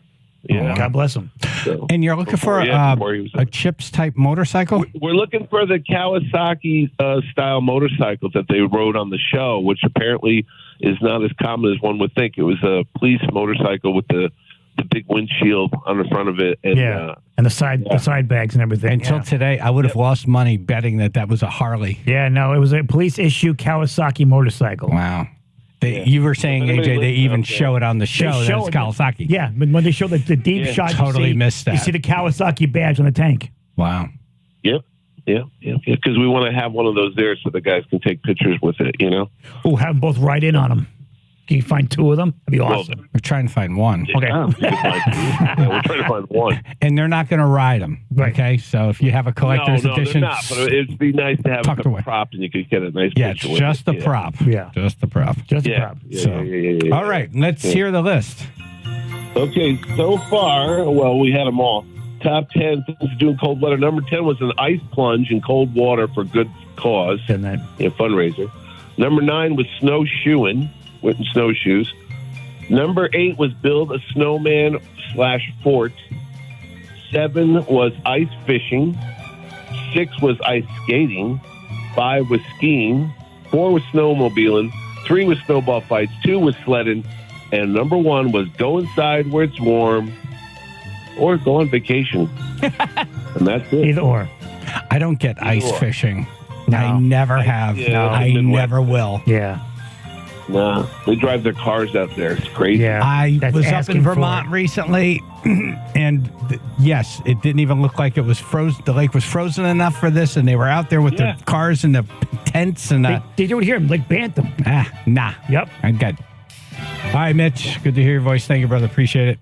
Speaker 12: Yeah.
Speaker 2: God bless him.
Speaker 12: So,
Speaker 1: And you're looking for
Speaker 12: before he was
Speaker 1: a Chips type motorcycle?
Speaker 12: We're looking for the Kawasaki style motorcycles that they rode on the show, which apparently is not as common as one would think. It was a police motorcycle with the big windshield on the front of it. And,
Speaker 2: and the side bags and everything.
Speaker 1: Until today, I would have lost money betting that was a Harley.
Speaker 2: Yeah, no, it was a police issue Kawasaki motorcycle.
Speaker 1: Wow. You were saying, AJ, they even show it on the show that it's Kawasaki.
Speaker 2: Yeah, when they show the deep shot,
Speaker 1: totally missed that.
Speaker 2: You see the Kawasaki badge on the tank.
Speaker 1: Wow.
Speaker 12: Yep. Because we want to have one of those there so the guys can take pictures with it, you know?
Speaker 2: Oh, have them both ride in on them. Can you find two of them? That'd be awesome.
Speaker 1: We're trying to find one.
Speaker 2: Okay.
Speaker 12: We're trying to find one.
Speaker 1: And they're not going to ride them.
Speaker 2: Right.
Speaker 1: Okay, so if you have a collector's edition,
Speaker 12: they're not, but it'd be nice to have
Speaker 1: tucked
Speaker 12: a
Speaker 1: away.
Speaker 12: prop and you could get a nice
Speaker 1: Yeah, it's
Speaker 12: picture with
Speaker 1: just
Speaker 12: it.
Speaker 1: the prop.
Speaker 2: Yeah.
Speaker 1: Just the prop.
Speaker 2: Just the prop.
Speaker 12: Yeah.
Speaker 1: All right, let's hear the list.
Speaker 12: Okay, so far, well, we had them all. Top 10 things to do in cold weather. Number 10 was an ice plunge in cold water for good cause. Fundraiser. Number 9 was snowshoeing, went in snowshoes. Number 8 was build a snowman / fort. 7 was ice fishing. 6 was ice skating. 5 was skiing. 4 was snowmobiling. 3 was snowball fights. 2 was sledding. And number 1 was go inside where it's warm or go on vacation. And that's it.
Speaker 2: Either or.
Speaker 1: I don't get ice
Speaker 12: or.
Speaker 1: fishing.
Speaker 2: No.
Speaker 1: I never have.
Speaker 12: Yeah,
Speaker 1: I never will.
Speaker 2: Yeah.
Speaker 12: Nah, they drive their cars out there. It's crazy.
Speaker 2: Yeah.
Speaker 1: I
Speaker 2: That's
Speaker 1: was up
Speaker 2: asking
Speaker 1: in
Speaker 2: for
Speaker 1: Vermont
Speaker 2: it.
Speaker 1: recently, and yes, it didn't even look like it was frozen. The lake was frozen enough for this, and they were out there with their cars and the tents and
Speaker 2: They do it here, like Bantam.
Speaker 1: nah.
Speaker 2: Yep.
Speaker 1: I'm good. All right, Mitch. Good to hear your voice. Thank you, brother. Appreciate it.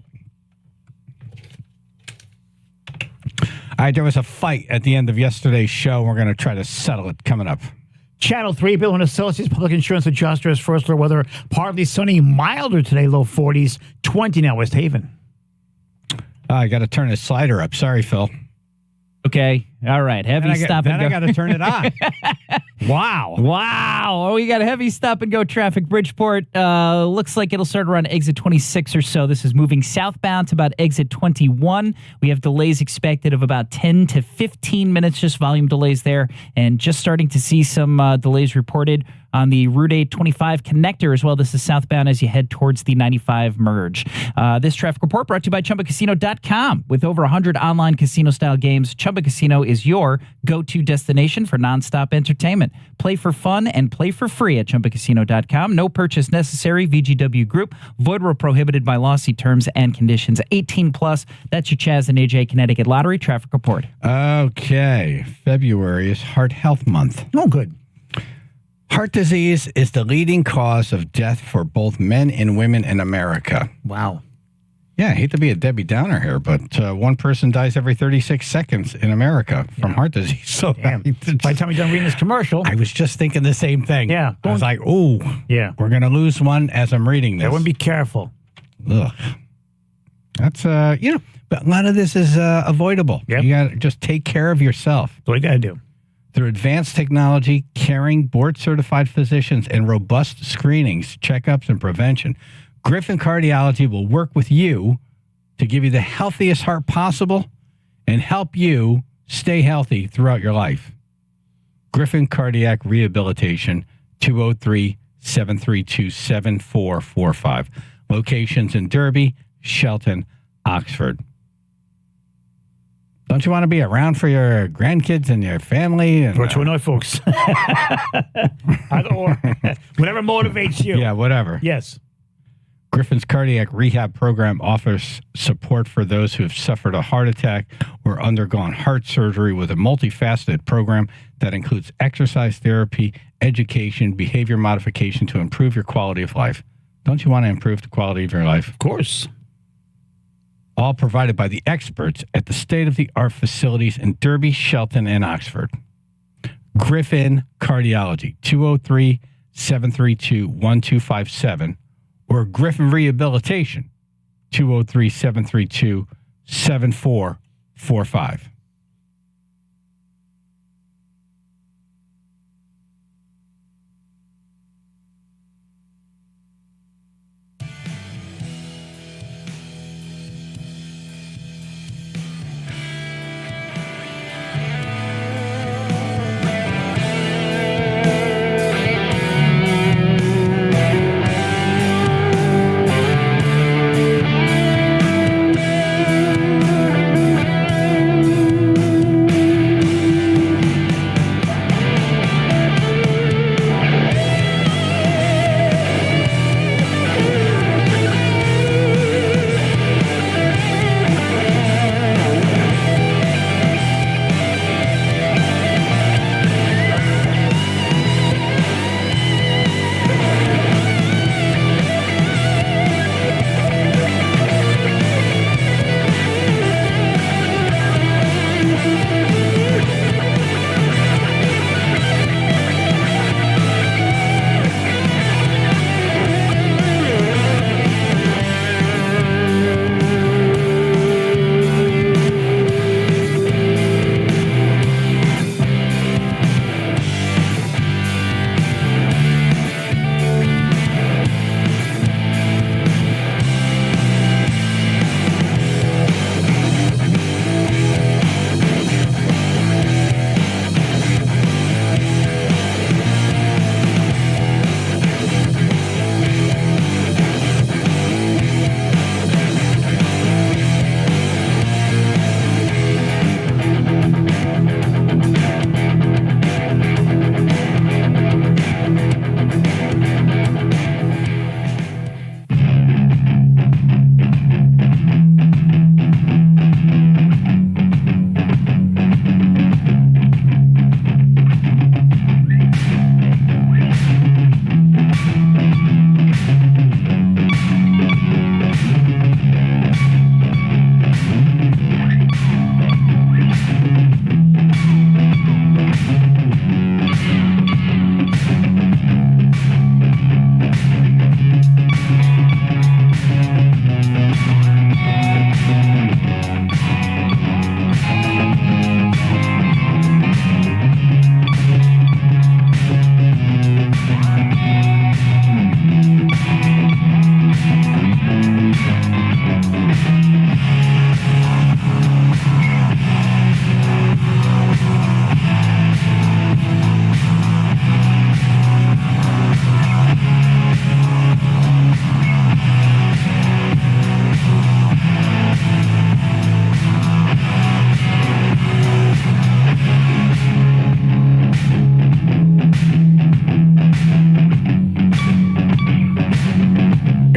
Speaker 1: All right, there was a fight at the end of yesterday's show. We're going to try to settle it coming up.
Speaker 2: Channel 3, Bill and Associates Public Insurance Adjuster is first floor weather. Partly sunny, milder today, low 40s, 20 now, West Haven.
Speaker 1: I got to turn the slider up. Sorry, Phil.
Speaker 3: Okay. All right. Heavy stop and go.
Speaker 1: I got to turn it on. Wow.
Speaker 3: Oh, we got a heavy stop and go traffic. Bridgeport looks like it'll start around exit 26 or so. This is moving southbound to about exit 21. We have delays expected of about 10 to 15 minutes, just volume delays there, and just starting to see some delays reported on the Route 825 connector as well. This is southbound as you head towards the 95 merge. This traffic report brought to you by ChumbaCasino.com. With over 100 online casino-style games, Chumba Casino is your go-to destination for nonstop entertainment. Play for fun and play for free at ChumbaCasino.com. No purchase necessary. VGW Group. Void where prohibited by law. See terms and conditions. 18 plus. That's your Chaz and AJ Connecticut Lottery traffic report.
Speaker 1: Okay. February is Heart Health Month.
Speaker 2: Oh, good.
Speaker 1: Heart disease is the leading cause of death for both men and women in America.
Speaker 2: Wow.
Speaker 1: Yeah, I hate to be a Debbie Downer here, but one person dies every 36 seconds in America from heart disease. So
Speaker 2: by the time you're done reading this commercial,
Speaker 1: I was just thinking the same thing.
Speaker 2: Yeah.
Speaker 1: I was like, oh,
Speaker 2: yeah,
Speaker 1: we're going to lose one as I'm reading this.
Speaker 2: Everyone be careful.
Speaker 1: Ugh. That's, but a lot of this is avoidable.
Speaker 2: Yep.
Speaker 1: You got to just take care of yourself.
Speaker 2: That's what you got to do.
Speaker 1: Through advanced technology, caring board-certified physicians, and robust screenings, checkups, and prevention, Griffin Cardiology will work with you to give you the healthiest heart possible and help you stay healthy throughout your life. Griffin Cardiac Rehabilitation, 203-732-7445. Locations in Derby, Shelton, Oxford. Don't you want to be around for your grandkids and your family? And,
Speaker 2: What you annoy folks. Either or. Whatever motivates you.
Speaker 1: Yeah, whatever.
Speaker 2: Yes.
Speaker 1: Griffin's Cardiac Rehab Program offers support for those who have suffered a heart attack or undergone heart surgery with a multifaceted program that includes exercise therapy, education, behavior modification to improve your quality of life. Don't you want to improve the quality of your life?
Speaker 2: Of course.
Speaker 1: All provided by the experts at the state-of-the-art facilities in Derby, Shelton, and Oxford. Griffin Cardiology, 203-732-1257, or Griffin Rehabilitation, 203-732-7445.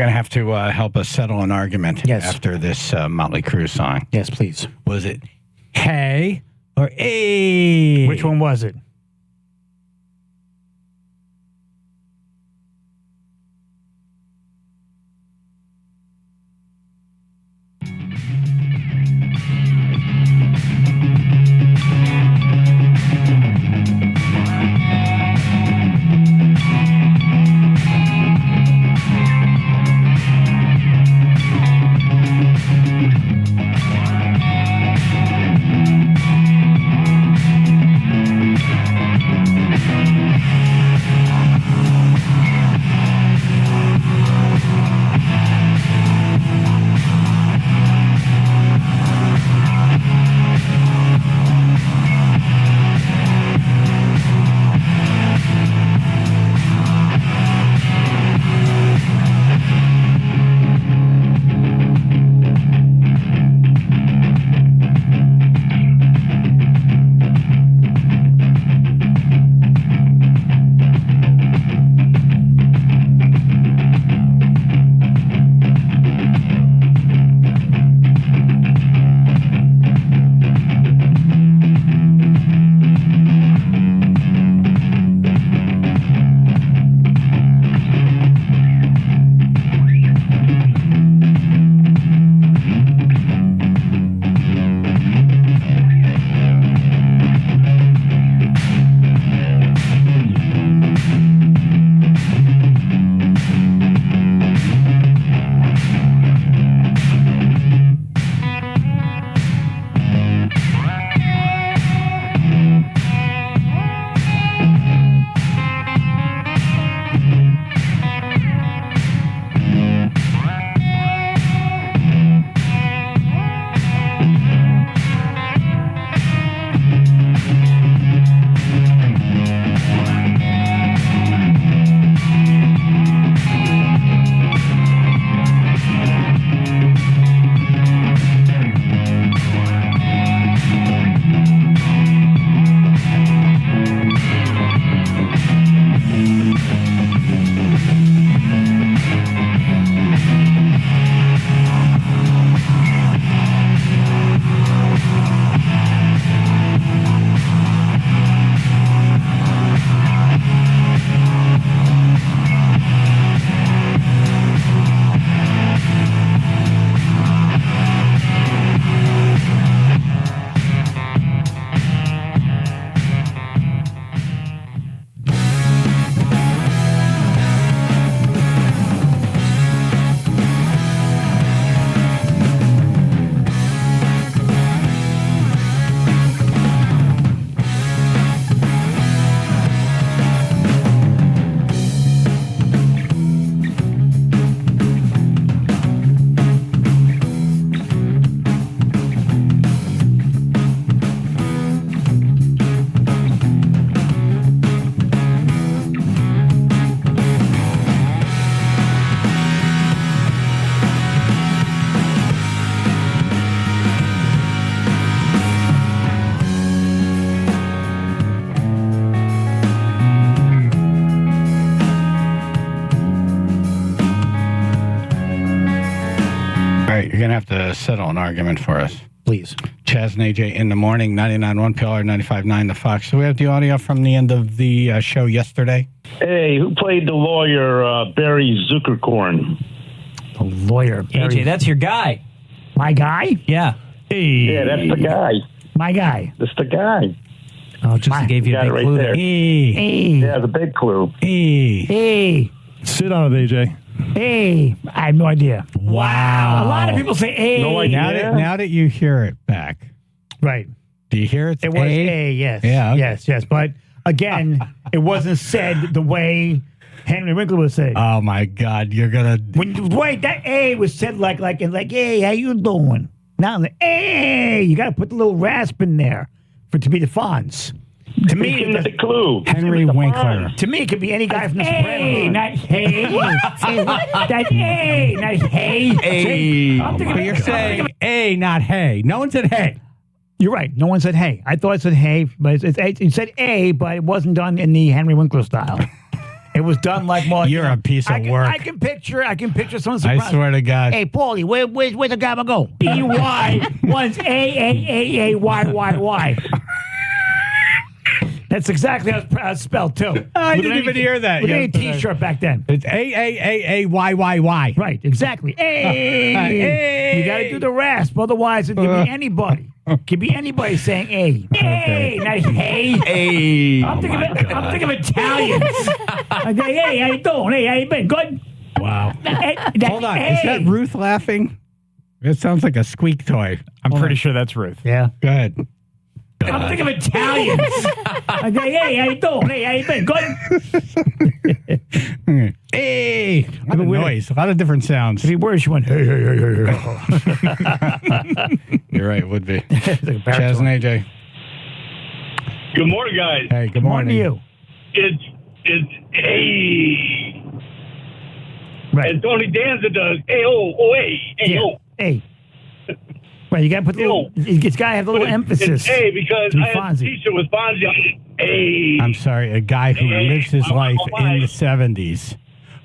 Speaker 1: going to have to help us settle an argument after this Motley Crue song.
Speaker 2: Yes, please.
Speaker 1: Was it hey or hey?
Speaker 2: Which one was it?
Speaker 1: All right, you're going to have to settle an argument for us.
Speaker 2: Please.
Speaker 1: Chaz and AJ in the morning, 99.1 PLR, 95.9 The Fox. So we have the audio from the end of the show yesterday.
Speaker 10: Hey, who played the lawyer, Barry Zuckerkorn?
Speaker 2: The lawyer, Barry.
Speaker 3: AJ, that's your guy.
Speaker 2: My guy?
Speaker 3: Yeah.
Speaker 10: Hey. Yeah, that's the guy.
Speaker 2: My guy.
Speaker 10: That's the guy.
Speaker 3: Oh, just gave you a big
Speaker 10: right
Speaker 3: clue
Speaker 10: there.
Speaker 3: there.
Speaker 2: Hey.
Speaker 10: Yeah, the big clue.
Speaker 1: Hey.
Speaker 2: Hey.
Speaker 16: Sit on it, AJ.
Speaker 2: Hey. I have no idea.
Speaker 1: Wow.
Speaker 2: A lot of people say hey.
Speaker 10: No idea.
Speaker 1: Now that you hear it back.
Speaker 2: Right.
Speaker 1: Do you hear it?
Speaker 2: It was A, yes.
Speaker 1: Yeah. Okay.
Speaker 2: Yes. But again, it wasn't said the way Henry Winkler was saying.
Speaker 1: Oh my God, you're gonna
Speaker 2: Wait, that A was said like, hey, how you doing? Not like, hey, you got to put the little rasp in there for it to be the Fonz. To me,
Speaker 10: the clue.
Speaker 1: Henry Winkler.
Speaker 2: To me, it could be any guy from the Sopranos. Not hey. That's hey, not hey.
Speaker 1: Hey. But you're saying A, not hey. No one said hey.
Speaker 2: You're right. No one said hey. I thought it said hey, but it said A, but it wasn't done in the Henry Winkler style. It was done like more.
Speaker 1: You're a piece of work.
Speaker 2: I can picture someone.
Speaker 1: I swear to God.
Speaker 2: Hey, Paulie, where's the gamma go? E-Y. One's A-A-A-A-Y-Y-Y. That's exactly how it's spelled, too.
Speaker 1: I didn't even hear that.
Speaker 2: With any T-shirt back then.
Speaker 1: It's A-A-A-A-Y-Y-Y.
Speaker 2: Right, exactly. Hey. You got to do the rasp, otherwise it could be anybody. Could be anybody saying A. Hey, not hey.
Speaker 1: Hey.
Speaker 2: I'm thinking of Italians. I go, hey, how you doing? Hey, how you been? Good?
Speaker 1: Wow. Hold on. Is that Ruth laughing? It sounds like a squeak toy.
Speaker 3: I'm pretty sure that's Ruth.
Speaker 2: Yeah.
Speaker 1: Go ahead.
Speaker 2: I'm thinking of Italians. I go, hey, how you doing? Hey, how you been? Good?
Speaker 1: Hey. A lot of noise. A lot of different sounds.
Speaker 2: If he worse, you went, hey.
Speaker 1: You're right. It would be. Chaz and AJ.
Speaker 10: Good morning, guys.
Speaker 1: Hey, good morning.
Speaker 2: to you.
Speaker 10: It's hey.
Speaker 2: Right.
Speaker 10: And Tony Danza does hey.
Speaker 2: Hey. Right, you got to put the little, it's got to have the little emphasis.
Speaker 10: It's A because I had a t-shirt with Fonzie. Hey.
Speaker 1: I'm sorry, a guy who lives his life in the 70s,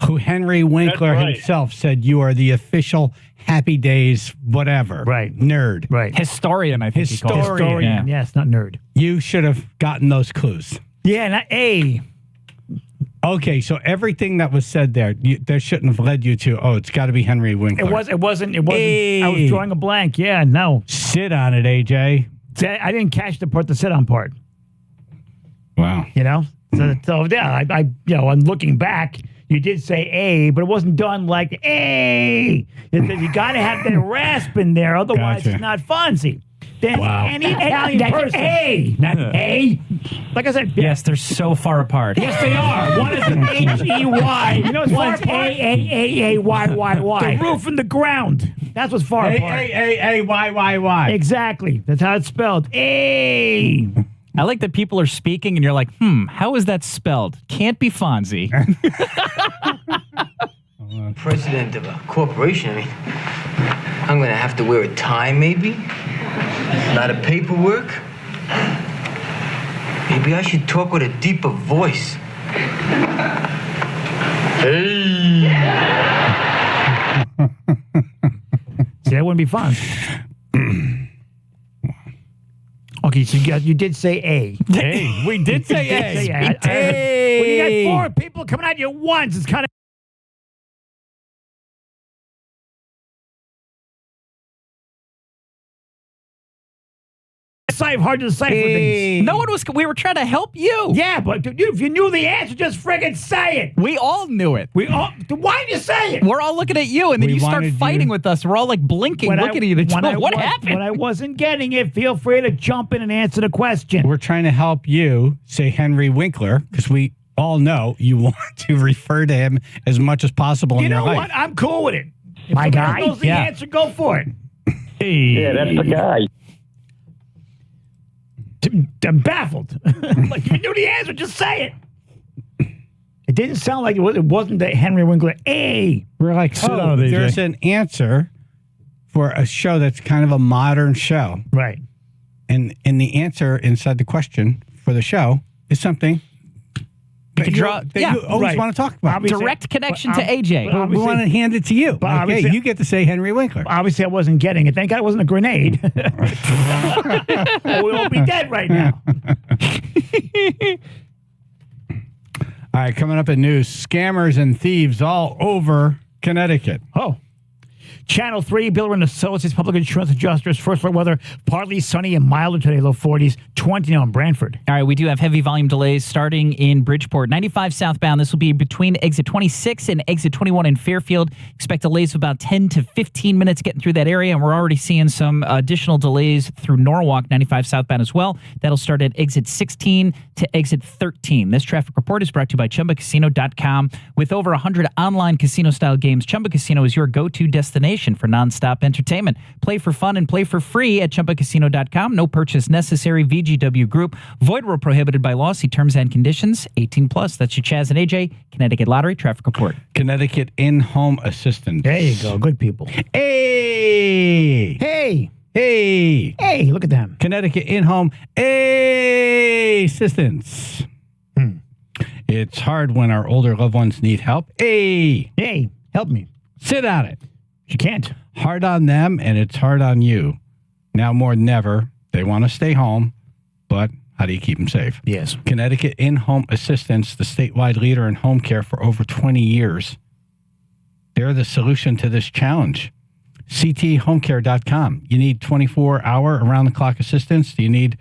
Speaker 1: who Henry Winkler himself said you are the official Happy Days whatever.
Speaker 2: Right.
Speaker 1: Nerd.
Speaker 2: Right.
Speaker 3: Historian, I think
Speaker 2: Historian.
Speaker 3: Yeah.
Speaker 2: Yes, not nerd.
Speaker 1: You should have gotten those clues.
Speaker 2: Yeah, not A.
Speaker 1: Okay, so everything that was said there, there shouldn't have led you to, it's got to be Henry Winkler.
Speaker 2: It wasn't.
Speaker 1: Hey.
Speaker 2: I was drawing a blank. Yeah, no.
Speaker 1: Sit on it, AJ.
Speaker 2: I didn't catch the sit on part.
Speaker 1: Wow.
Speaker 2: You know? So yeah, I'm looking back, you did say A, but it wasn't done like A. You got to have that rasp in there, otherwise it's not Fonzie. Then any Italian person. A, not A. Like I said.
Speaker 3: Yes, they're so far apart.
Speaker 2: Yes, they are. One is an H-E-Y. You know what's far apart? A-A-A-A-Y-Y-Y. The roof and the ground. That's what's far apart.
Speaker 1: A-A-A-Y-Y-Y.
Speaker 2: Exactly. That's how it's spelled. A.
Speaker 3: I like that people are speaking and you're like, how is that spelled? Can't be Fonzie.
Speaker 16: President of a corporation, I mean, I'm going to have to wear a tie, maybe? A lot of paperwork? Maybe I should talk with a deeper voice. Hey!
Speaker 2: See, that wouldn't be fun. Okay, so you did say A.
Speaker 1: Hey, we did say A.
Speaker 2: When you got four people coming at you at once, it's kind of. Hard to decipher things.
Speaker 3: No one was. We were trying to help you.
Speaker 2: Yeah, but if you knew the answer, just friggin' say it.
Speaker 3: We all knew it.
Speaker 2: Why did you say it?
Speaker 3: We're all looking at you, and then you start fighting with us. We're all like blinking, looking at each other. What happened?
Speaker 2: When I wasn't getting it, feel free to jump in and answer the question.
Speaker 1: We're trying to help you say Henry Winkler because we all know you want to refer to him as much as possible in your life.
Speaker 2: You know what? I'm cool with it. If my guy knows the answer, go for it.
Speaker 10: Hey. Yeah, that's the guy.
Speaker 2: I'm baffled. Like, if you knew the answer, just say it. It didn't sound like it wasn't the Henry Winkler. A.
Speaker 1: We're like, there's an answer for a show that's kind of a modern show.
Speaker 2: Right.
Speaker 1: And the answer inside the question for the show is something that you always want to talk about.
Speaker 3: Obviously, direct connection to AJ.
Speaker 1: We want to hand it to you. Like, hey, you get to say Henry Winkler.
Speaker 2: Obviously, I wasn't getting it. Thank God it wasn't a grenade. We'll all be dead right now.
Speaker 1: All right, coming up in news, scammers and thieves all over Connecticut.
Speaker 2: Oh. Channel 3, Bill and Associates, Public Insurance Adjusters, first floor weather, partly sunny and milder today, low 40s, 20 now in Brantford.
Speaker 3: All right, we do have heavy volume delays starting in Bridgeport. 95 southbound, this will be between exit 26 and exit 21 in Fairfield. Expect delays of about 10 to 15 minutes getting through that area, and we're already seeing some additional delays through Norwalk, 95 southbound as well. That'll start at exit 16 to exit 13. This traffic report is brought to you by ChumbaCasino.com. With over 100 online casino-style games, Chumba Casino is your go-to destination for nonstop entertainment. Play for fun and play for free at ChumbaCasino.com. No purchase necessary. VGW Group. Void where prohibited by law. See terms and conditions. 18+. That's your Chaz and AJ Connecticut Lottery Traffic Report.
Speaker 1: Connecticut in-home assistance.
Speaker 2: There you go. Good people.
Speaker 1: Hey!
Speaker 2: Hey!
Speaker 1: Hey!
Speaker 2: Hey! Look at them.
Speaker 1: Connecticut in-home assistance. It's hard when our older loved ones need help. Hey,
Speaker 2: help me.
Speaker 1: Sit on it.
Speaker 2: You can't.
Speaker 1: Hard on them, and it's hard on you. Now more than ever, they want to stay home, but how do you keep them safe?
Speaker 2: Yes.
Speaker 1: Connecticut In-Home Assistance, the statewide leader in home care for over 20 years. They're the solution to this challenge. CTHomecare.com. You need 24-hour around-the-clock assistance? Do you need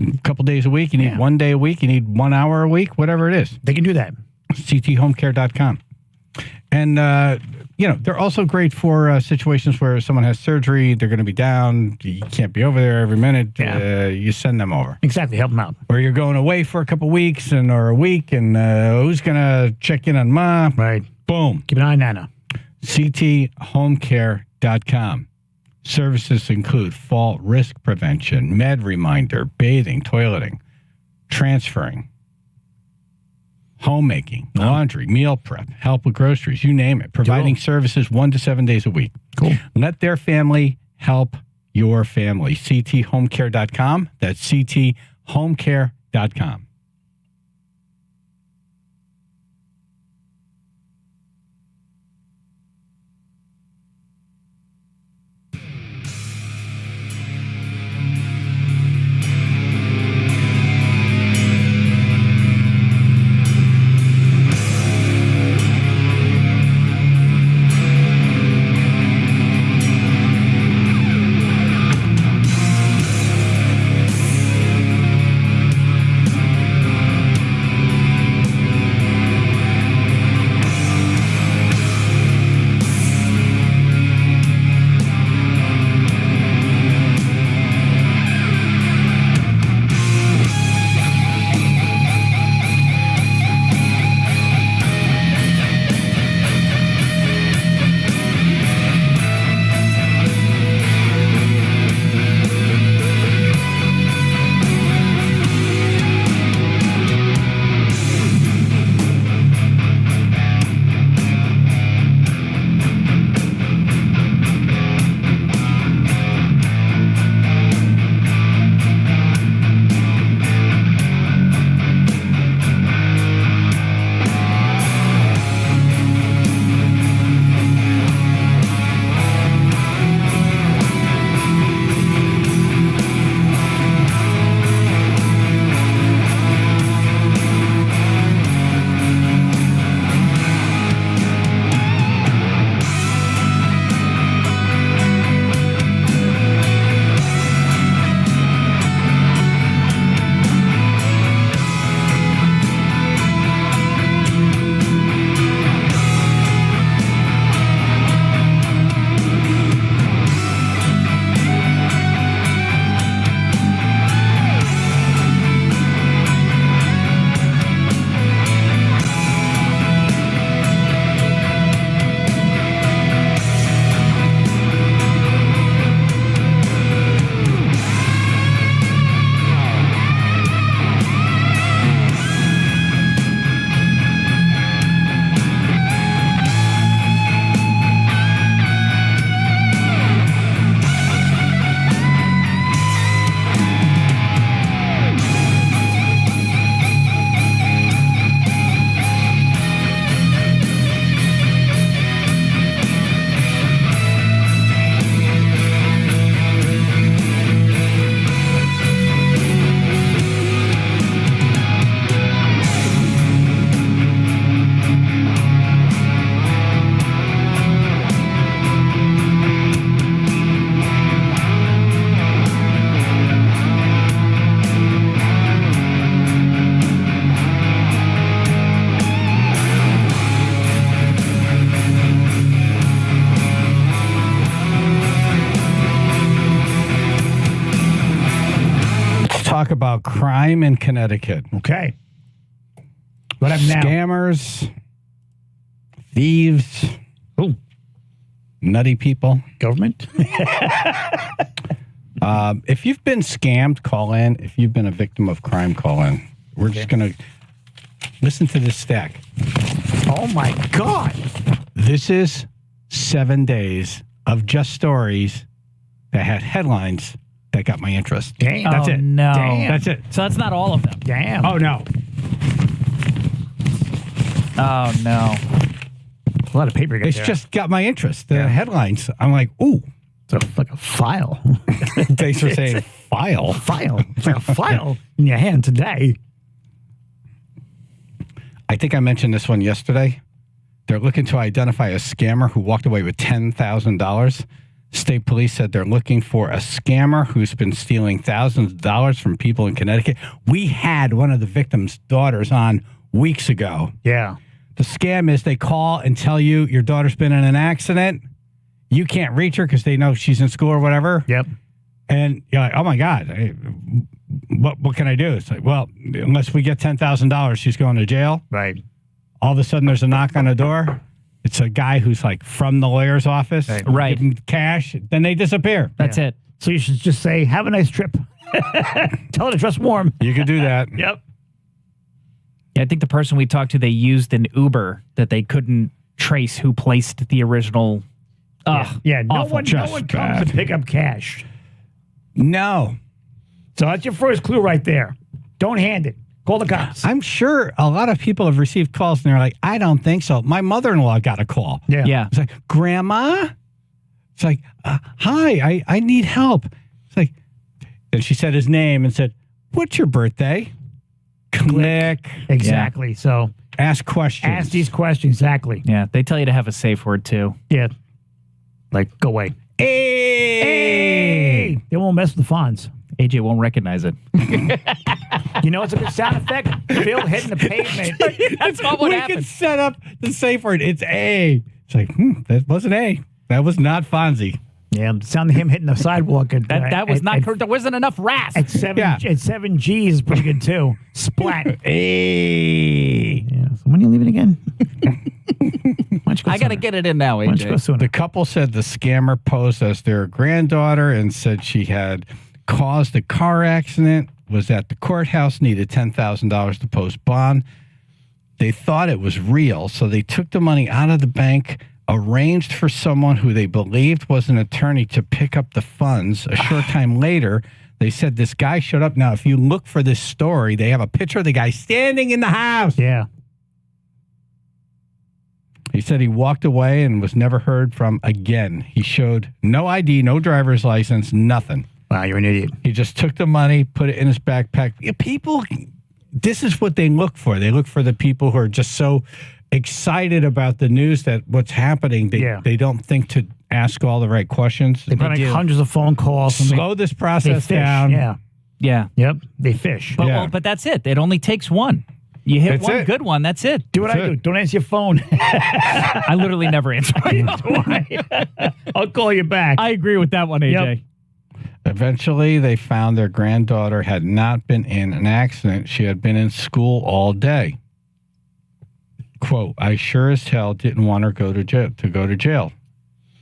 Speaker 1: a couple days a week? You need 1 day a week? You need 1 hour a week? Whatever it is.
Speaker 2: They can do that.
Speaker 1: CTHomecare.com. And, they're also great for situations where someone has surgery. They're going to be down. You can't be over there every minute. You send them over.
Speaker 2: Exactly. Help them out.
Speaker 1: Or you're going away for a couple weeks or a week, and who's going to check in on Ma?
Speaker 2: Right.
Speaker 1: Boom.
Speaker 2: Keep an eye on Nana.
Speaker 1: CTHomecare.com. Services include fall risk prevention, med reminder, bathing, toileting, transferring, homemaking, laundry, meal prep, help with groceries, you name it. Providing services 1 to 7 days a week.
Speaker 2: Cool.
Speaker 1: Let their family help your family. CTHomecare.com. That's CTHomecare.com. talk about crime in Connecticut.
Speaker 2: Okay. What happened now?
Speaker 1: Scammers, thieves, nutty people.
Speaker 2: Government?
Speaker 1: If you've been scammed, call in. If you've been a victim of crime, call in. We're just going to listen to this stack.
Speaker 2: Oh, my God.
Speaker 1: This is 7 days of just stories that had headlines that got my interest.
Speaker 2: Damn.
Speaker 1: That's it.
Speaker 3: No.
Speaker 1: Damn. That's it.
Speaker 3: So that's not all of them.
Speaker 2: Damn.
Speaker 1: Oh, no.
Speaker 3: Oh, no.
Speaker 2: A lot of paper.
Speaker 1: It's just got my interest. The headlines. I'm like, ooh.
Speaker 2: It's like a file.
Speaker 1: Thanks for saying file.
Speaker 2: File. It's like a file in your hand today.
Speaker 1: I think I mentioned this one yesterday. They're looking to identify a scammer who walked away with $10,000. State police said they're looking for a scammer who's been stealing thousands of dollars from people in Connecticut. We had one of the victim's daughters on weeks ago.
Speaker 2: Yeah.
Speaker 1: The scam is they call and tell you your daughter's been in an accident. You can't reach her because they know she's in school or whatever.
Speaker 2: Yep.
Speaker 1: And you're like, oh, my God, what can I do? It's like, well, unless we get $10,000, she's going to jail.
Speaker 2: Right.
Speaker 1: All of a sudden, there's a knock on the door. It's a guy who's like from the lawyer's office.
Speaker 3: Right.
Speaker 1: Give him cash. Then they disappear.
Speaker 3: That's it.
Speaker 2: So you should just say, have a nice trip. Tell her to dress warm.
Speaker 1: You could do that.
Speaker 2: Yep.
Speaker 3: Yeah, I think the person we talked to, they used an Uber that they couldn't trace who placed the original.
Speaker 2: Yeah, no
Speaker 3: awful.
Speaker 2: one comes to pick up cash.
Speaker 1: No.
Speaker 2: So that's your first clue right there. Don't hand it. Call the cops.
Speaker 1: I'm sure a lot of people have received calls and they're like, I don't think so. My mother-in-law got a call.
Speaker 2: Yeah.
Speaker 1: It's like, Grandma? It's like, hi, I need help. It's like, then she said his name and said, what's your birthday? Click.
Speaker 2: Exactly.
Speaker 1: Yeah.
Speaker 2: So
Speaker 1: ask questions.
Speaker 2: Ask these questions. Exactly.
Speaker 3: Yeah, they tell you to have a safe word, too.
Speaker 2: Yeah. Like, go away. Hey! They won't mess with the fonts.
Speaker 3: AJ won't recognize it.
Speaker 2: You know, it's a good sound effect. Phil hitting the pavement.
Speaker 3: That's not what
Speaker 1: we
Speaker 3: happened.
Speaker 1: We could set up the safe word. It's A. It's like, that wasn't A. That was not Fonzie.
Speaker 2: Yeah, the sound of him hitting the sidewalk.
Speaker 3: That was not correct. There wasn't enough rasp.
Speaker 2: At 7 G's is pretty good, too. Splat.
Speaker 1: A.
Speaker 2: Yeah, so when are you leaving again?
Speaker 3: I got to get it in now, AJ.
Speaker 1: The couple said the scammer posed as their granddaughter and said she had caused a car accident, was at the courthouse, needed $10,000 to post bond. They thought it was real, so they took the money out of the bank, arranged for someone who they believed was an attorney to pick up the funds. A short time later, they said this guy showed up. Now, if you look for this story, they have a picture of the guy standing in the house.
Speaker 2: Yeah.
Speaker 1: He said he walked away and was never heard from again. He showed no ID, no driver's license, nothing.
Speaker 2: Wow, you're an idiot.
Speaker 1: He just took the money, put it in his backpack. Yeah, people, this is what they look for. They look for the people who are just so excited about the news that what's happening, they don't think to ask all the right questions.
Speaker 2: They make hundreds of phone calls.
Speaker 1: Slow this process down.
Speaker 2: Yeah. Yep. They fish.
Speaker 3: But that's it. It only takes one. You hit one good one. That's it.
Speaker 2: Do what I do. Don't answer your phone.
Speaker 3: I literally never answer my phone.
Speaker 2: I'll call you back.
Speaker 3: I agree with that one, AJ.
Speaker 2: Yep.
Speaker 1: Eventually, they found their granddaughter had not been in an accident. She had been in school all day. Quote, I sure as hell didn't want her go to jail.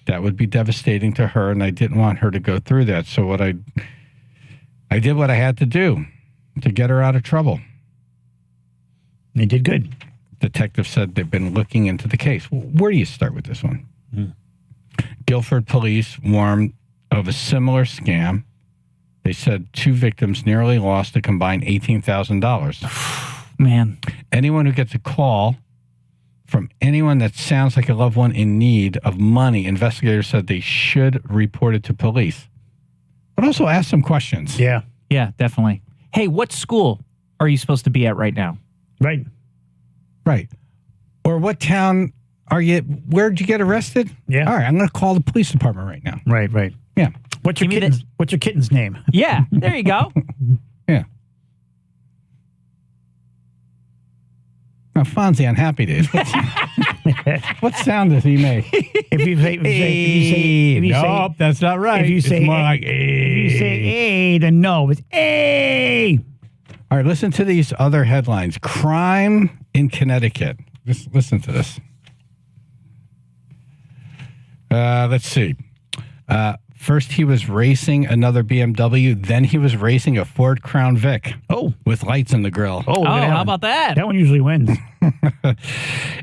Speaker 1: That would be devastating to her, and I didn't want her to go through that. So I did what I had to do to get her out of trouble.
Speaker 2: They did good.
Speaker 1: Detective said they've been looking into the case. Where do you start with this one? Guilford police warned of a similar scam. They said 2 victims nearly lost a combined $18,000.
Speaker 3: Man.
Speaker 1: Anyone who gets a call from anyone that sounds like a loved one in need of money, investigators said they should report it to police. But also ask some questions.
Speaker 2: Yeah.
Speaker 3: Yeah, definitely. Hey, what school are you supposed to be at right now?
Speaker 2: Right.
Speaker 1: Or what town are you? Where'd you get arrested?
Speaker 2: Yeah.
Speaker 1: All right, I'm going to call the police department right now.
Speaker 2: Right.
Speaker 1: Yeah.
Speaker 2: What's your kitten's name?
Speaker 3: Yeah, there you go.
Speaker 1: Yeah. Now, Fonzie on Happy Days. What sound does he make?
Speaker 2: If you say,
Speaker 1: nope, that's not right.
Speaker 2: If you say,
Speaker 1: it's more like,
Speaker 2: if you say A, then no, it's A.
Speaker 1: All right, listen to these other headlines. Crime in Connecticut. Just listen to this. Let's see. First, he was racing another BMW. Then he was racing a Ford Crown Vic.
Speaker 2: Oh.
Speaker 1: With lights in the grill.
Speaker 2: Oh,
Speaker 3: how about that?
Speaker 2: That one usually wins.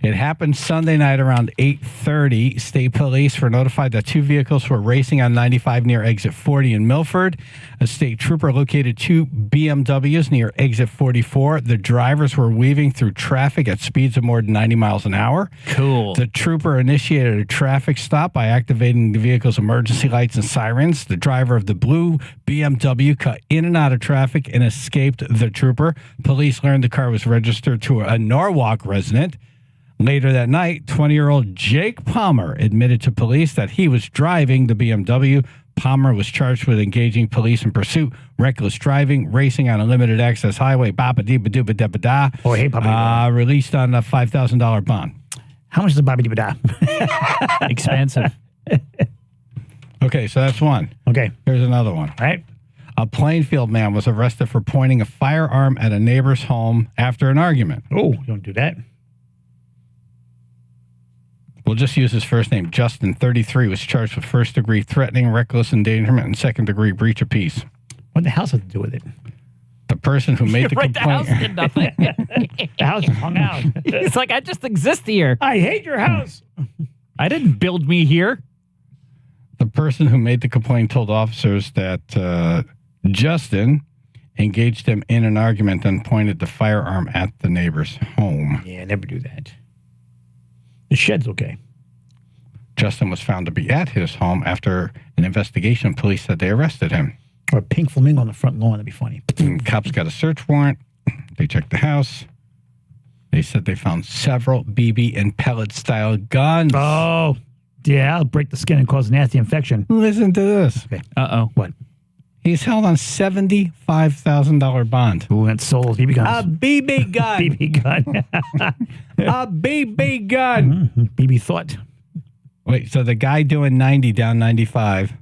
Speaker 1: It happened Sunday night around 8:30. State police were notified that two vehicles were racing on 95 near exit 40 in Milford. A state trooper located two BMWs near exit 44. The drivers were weaving through traffic at speeds of more than 90 miles an hour.
Speaker 3: Cool.
Speaker 1: The trooper initiated a traffic stop by activating the vehicle's emergency lights and sirens. The driver of the blue BMW cut in and out of traffic and escaped the trooper. Police learned the car was registered to a Norwalk resident. Later that night, 20-year-old Jake Palmer admitted to police that he was driving the BMW. Palmer was charged with engaging police in pursuit, reckless driving, racing on a limited access highway, ba-ba-dee-ba-doo-ba-da-ba-da.
Speaker 2: Oh, hey, Papa.
Speaker 1: Released on a $5,000 bond.
Speaker 2: How much is the ba-ba-dee-ba-da?
Speaker 3: Expensive.
Speaker 1: Okay, so that's one.
Speaker 2: Okay.
Speaker 1: Here's another one.
Speaker 2: All right.
Speaker 1: A Plainfield man was arrested for pointing a firearm at a neighbor's home after an argument.
Speaker 2: Oh, don't do that.
Speaker 1: We'll just use his first name. Justin, 33, was charged with first-degree threatening, reckless endangerment, and second-degree breach of peace.
Speaker 2: What the house has to do with it?
Speaker 1: The person who made the
Speaker 3: Right,
Speaker 1: complaint.
Speaker 3: the house did nothing.
Speaker 2: The house is hung out.
Speaker 3: It's like, I just exist here.
Speaker 2: I hate your house.
Speaker 3: I didn't build me here.
Speaker 1: The person who made the complaint told officers that Justin engaged him in an argument and pointed the firearm at the neighbor's home.
Speaker 2: Yeah, never do that. The shed's okay.
Speaker 1: Justin was found to be at his home after an investigation. Police said they arrested him.
Speaker 2: Or a pink flamingo on the front lawn. That'd be funny.
Speaker 1: And cops got a search warrant. They checked the house. They said they found several BB and pellet-style guns.
Speaker 2: Oh, yeah, I'll break the skin and cause nasty infection.
Speaker 1: Listen to this.
Speaker 2: Okay.
Speaker 3: Uh-oh.
Speaker 2: What?
Speaker 1: He's held on $75,000 bond.
Speaker 2: Ooh, that's sold BB guns.
Speaker 1: A BB gun.
Speaker 2: BB gun.
Speaker 1: A BB gun.
Speaker 2: BB thought.
Speaker 1: Wait, so the guy doing 90 down 95,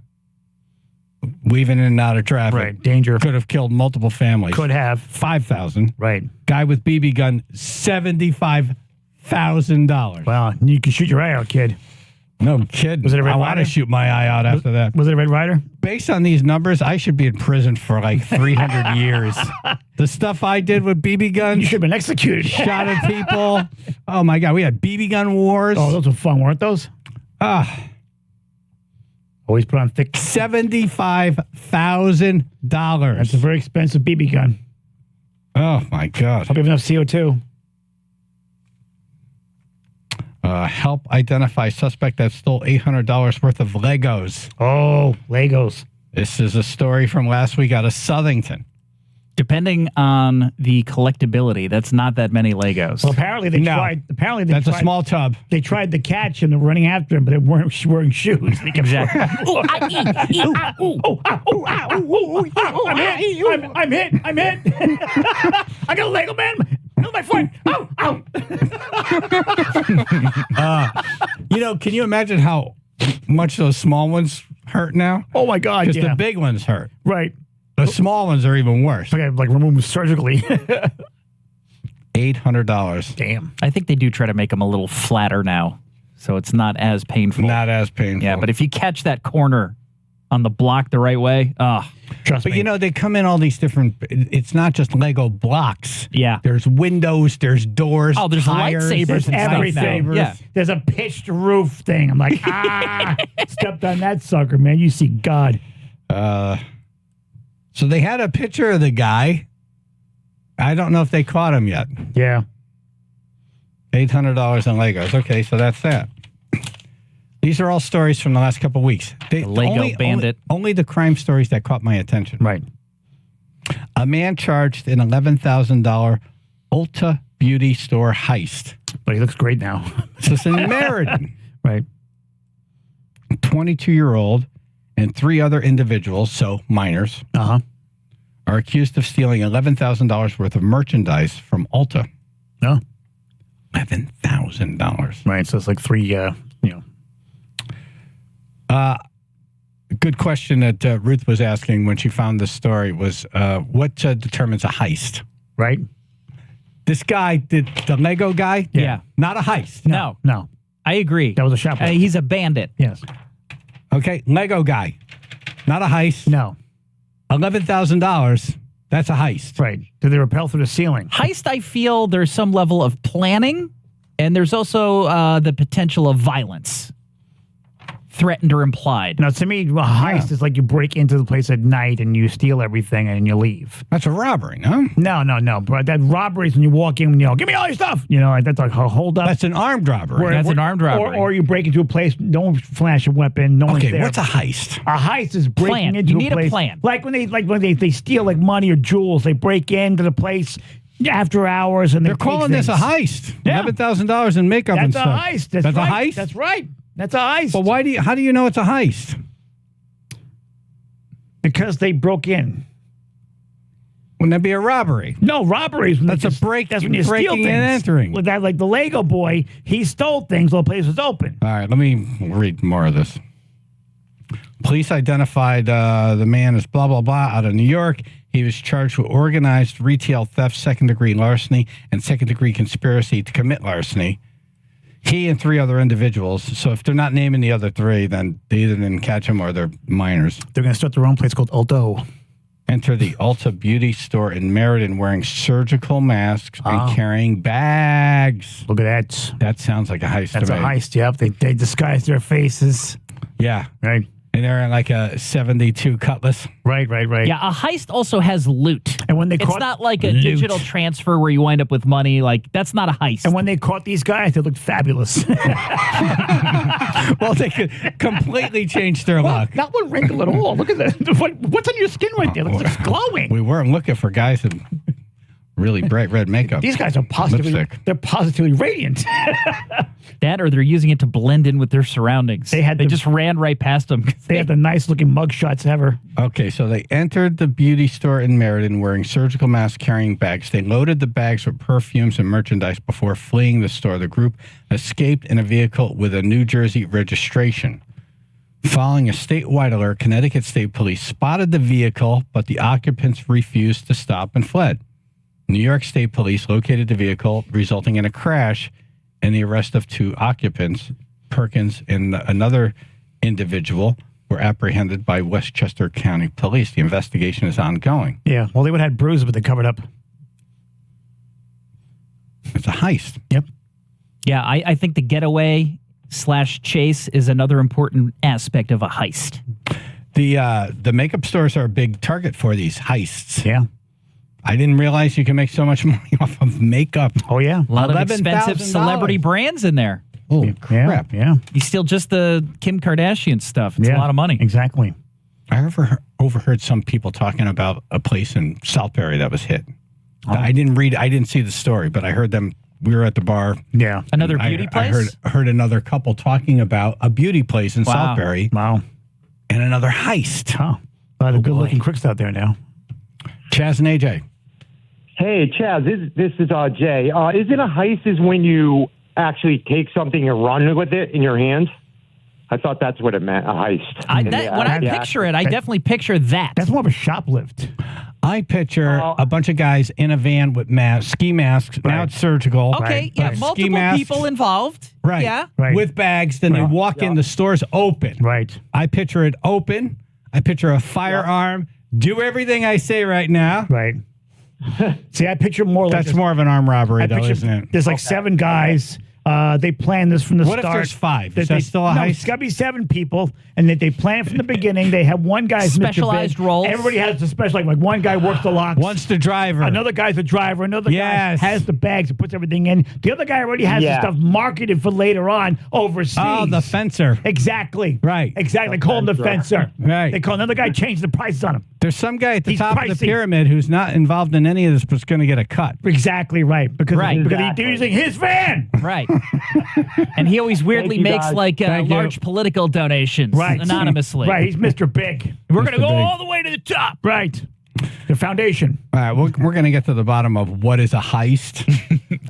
Speaker 1: weaving in and out of traffic.
Speaker 2: Right, danger.
Speaker 1: Could have killed multiple families.
Speaker 2: Could have.
Speaker 1: 5,000.
Speaker 2: Right.
Speaker 1: Guy with BB gun, $75,000.
Speaker 2: Well, you can shoot your eye out, kid.
Speaker 1: No kidding.
Speaker 2: Was it a Red
Speaker 1: I want
Speaker 2: Rider?
Speaker 1: to shoot my eye out after that.
Speaker 2: Was it a Red Rider?
Speaker 1: Based on these numbers, I should be in prison for like 300 years. The stuff I did with BB guns.
Speaker 2: You should have been executed.
Speaker 1: Shot at people. Oh, my God. We had BB gun wars.
Speaker 2: Oh, those were fun, weren't those? Always put on thick.
Speaker 1: $75,000.
Speaker 2: That's a very expensive BB gun.
Speaker 1: Oh, my God.
Speaker 2: Hope you have enough CO2.
Speaker 1: Help identify suspect that stole $800 worth of Legos.
Speaker 2: Oh, Legos.
Speaker 1: This is a story from last week out of Southington.
Speaker 3: Depending on the collectability, that's not that many Legos.
Speaker 2: Well, apparently they tried. Apparently they
Speaker 1: That's
Speaker 2: tried,
Speaker 1: a small tub.
Speaker 2: They tried to catch him. They're running after him, but they weren't wearing shoes.
Speaker 3: Exactly.
Speaker 2: I'm hit. I'm hit. I got a Lego man. Look at my foot. Ow.
Speaker 1: Can you imagine how much those small ones hurt now?
Speaker 2: Oh, my God.
Speaker 1: Because
Speaker 2: Yeah.
Speaker 1: the big ones hurt.
Speaker 2: Right.
Speaker 1: The small ones are even worse.
Speaker 2: Okay, like removed surgically.
Speaker 1: $800.
Speaker 2: Damn.
Speaker 3: I think they do try to make them a little flatter now, so it's not as painful.
Speaker 1: Not as painful.
Speaker 3: Yeah, but if you catch that corner on the block the right way,
Speaker 2: trust
Speaker 1: me.
Speaker 2: me.
Speaker 1: They come in all these different. It's not just Lego blocks.
Speaker 3: Yeah.
Speaker 1: There's windows. There's doors.
Speaker 3: Oh, there's
Speaker 1: tires,
Speaker 3: lightsabers
Speaker 2: There's
Speaker 3: and stuff
Speaker 2: everything.
Speaker 3: now. Yeah.
Speaker 2: There's a pitched roof thing. I'm like, stepped on that sucker, man. You see God.
Speaker 1: So they had a picture of the guy. I don't know if they caught him yet.
Speaker 2: Yeah.
Speaker 1: $800 in Legos. Okay, so that's that. These are all stories from the last couple of weeks.
Speaker 3: The Lego bandit.
Speaker 1: Only the crime stories that caught my attention.
Speaker 2: Right.
Speaker 1: A man charged an $11,000 Ulta beauty store heist.
Speaker 2: But he looks great now.
Speaker 1: This is in Meriden.
Speaker 2: Right.
Speaker 1: 22-year-old and three other individuals, so minors, are accused of stealing $11,000 worth of merchandise from Ulta.
Speaker 2: No.
Speaker 1: $11,000.
Speaker 2: Right. So it's like three,
Speaker 1: Good question that Ruth was asking when she found this story was, what determines a heist?
Speaker 2: Right.
Speaker 1: This guy, the Lego guy?
Speaker 3: Yeah.
Speaker 1: Not a heist.
Speaker 3: No. I agree.
Speaker 2: That was a shoplifter.
Speaker 3: He's a bandit.
Speaker 2: Yes.
Speaker 1: Okay, Lego guy. Not a heist.
Speaker 2: No.
Speaker 1: $11,000. That's a heist.
Speaker 2: Right. Do they rappel through the ceiling?
Speaker 3: Heist, I feel there's some level of planning, and there's also the potential of violence, threatened or implied.
Speaker 2: Now, to me, a heist is like you break into the place at night and you steal everything and you leave.
Speaker 1: That's a robbery, no?
Speaker 2: No. But that robbery is when you walk in and you give me all your stuff. That's like a hold up.
Speaker 1: That's an armed robbery.
Speaker 3: That's an armed robbery.
Speaker 2: Or you break into a place, don't flash a weapon, no one's there.
Speaker 1: Okay, what's a heist?
Speaker 2: A heist is breaking into
Speaker 3: You
Speaker 2: a
Speaker 3: need
Speaker 2: place.
Speaker 3: a plan.
Speaker 2: Like when they steal like money or jewels, they break into the place after hours and
Speaker 1: they're calling this a heist.
Speaker 2: Yeah.
Speaker 1: $11,000 in makeup and
Speaker 2: That's
Speaker 1: stuff.
Speaker 2: a heist.
Speaker 1: That's
Speaker 2: right.
Speaker 1: a heist?
Speaker 2: That's right. That's a heist.
Speaker 1: But how do you know it's a heist?
Speaker 2: Because they broke in.
Speaker 1: Wouldn't that be a robbery?
Speaker 2: No, robberies.
Speaker 1: That's a break.
Speaker 2: That's when you steal
Speaker 1: breaking
Speaker 2: things.
Speaker 1: and entering.
Speaker 2: With that, like the Lego boy, he stole things while the place was open.
Speaker 1: All right, let me read more of this. Police identified the man as blah, blah, blah out of New York. He was charged with organized retail theft, second-degree larceny, and second-degree conspiracy to commit larceny. He and 3 other individuals. So if they're not naming the other 3, then they either didn't catch them or they're minors.
Speaker 2: They're going to start their own place called Alto.
Speaker 1: Enter the Ulta Beauty store in Meriden wearing surgical masks and carrying bags.
Speaker 2: Look at that.
Speaker 1: That sounds like a heist.
Speaker 2: That's
Speaker 1: to
Speaker 2: a
Speaker 1: me.
Speaker 2: heist, yep. They disguise their faces.
Speaker 1: Yeah.
Speaker 2: Right.
Speaker 1: And they're in like a 72 Cutlass.
Speaker 2: Right.
Speaker 3: Yeah, a heist also has loot.
Speaker 2: And when
Speaker 3: it's not like a digital transfer where you wind up with money. Like, that's not a heist.
Speaker 2: And when they caught these guys, they looked fabulous.
Speaker 1: Well, they could completely change their luck.
Speaker 2: Not one wrinkle at all. Look at that. What's on your skin right there? It's glowing.
Speaker 1: We weren't looking for guys in really bright red makeup.
Speaker 2: These guys are positively radiant.
Speaker 3: That or they're using it to blend in with their surroundings. They just ran right past them.
Speaker 2: They had the nice looking mugshots ever.
Speaker 1: Okay, so they entered the beauty store in Meriden wearing surgical masks, carrying bags. They loaded the bags with perfumes and merchandise before fleeing the store. The group escaped in a vehicle with a New Jersey registration. Following a statewide alert, Connecticut State Police spotted the vehicle, but the occupants refused to stop and fled. New York State Police located the vehicle, resulting in a crash and the arrest of 2 occupants. Perkins and another individual were apprehended by Westchester County Police. The investigation is ongoing.
Speaker 2: Yeah, well, they would have had bruises, but they covered up.
Speaker 1: It's a heist.
Speaker 2: Yep.
Speaker 3: Yeah, I think the getaway / chase is another important aspect of a heist.
Speaker 1: The makeup stores are a big target for these heists.
Speaker 2: Yeah.
Speaker 1: I didn't realize you can make so much money off of makeup.
Speaker 2: Oh, yeah.
Speaker 3: A lot of expensive celebrity brands in there.
Speaker 1: Oh, crap.
Speaker 2: Yeah.
Speaker 3: You steal just the Kim Kardashian stuff. It's a lot of money.
Speaker 2: Exactly.
Speaker 1: I overheard some people talking about a place in Southbury that was hit.
Speaker 2: Oh.
Speaker 1: I didn't see the story, but I heard them. We were at the bar.
Speaker 2: Yeah.
Speaker 3: Another beauty place?
Speaker 1: I heard another couple talking about a beauty place in Southbury.
Speaker 2: Wow.
Speaker 1: And another heist.
Speaker 2: Huh. A lot of good-looking crooks out there now.
Speaker 1: Chaz and AJ.
Speaker 17: Hey, Chaz, this is Jay. Is it a heist is when you actually take something and run with it in your hands? I thought that's what it meant, a heist.
Speaker 3: When I picture it, I definitely picture that.
Speaker 2: That's more of a shoplift.
Speaker 1: I picture a bunch of guys in a van with ski masks. Right. Now it's surgical.
Speaker 3: Okay, yeah, multiple people involved.
Speaker 1: Right.
Speaker 3: Yeah.
Speaker 1: Right. With bags. Then they walk in, the store's open.
Speaker 2: Right.
Speaker 1: I picture it open. I picture a firearm. Do everything I say right now.
Speaker 2: Right. See, I picture more like
Speaker 1: that's more of an armed robbery, though, isn't it?
Speaker 2: There's like 7 guys. They planned this from the start.
Speaker 1: What if there's 5? Is that still a heist?
Speaker 2: It's got to be 7 people, and that they plan it from the beginning. They have one guy's
Speaker 3: specialized roles.
Speaker 2: Everybody has a special, like one guy works the locks.
Speaker 1: One's the driver.
Speaker 2: Another guy's the driver. Another guy has the bags and puts everything in. The other guy already has the stuff marketed for later on overseas.
Speaker 1: Oh, the fencer.
Speaker 2: Exactly.
Speaker 1: Right.
Speaker 2: Exactly. They call him the fencer.
Speaker 1: Right.
Speaker 2: They call another guy, change the prices on him.
Speaker 1: There's some guy at the top of the pyramid who's not involved in any of this, but's going to get a cut.
Speaker 2: Exactly right. Because he's using his van.
Speaker 3: Right. And he always weirdly makes like large political donations anonymously.
Speaker 2: Right, he's Mr. Big. We're going to go all the way to the top. Right. The foundation.
Speaker 1: All right, we're going to get to the bottom of what is a heist.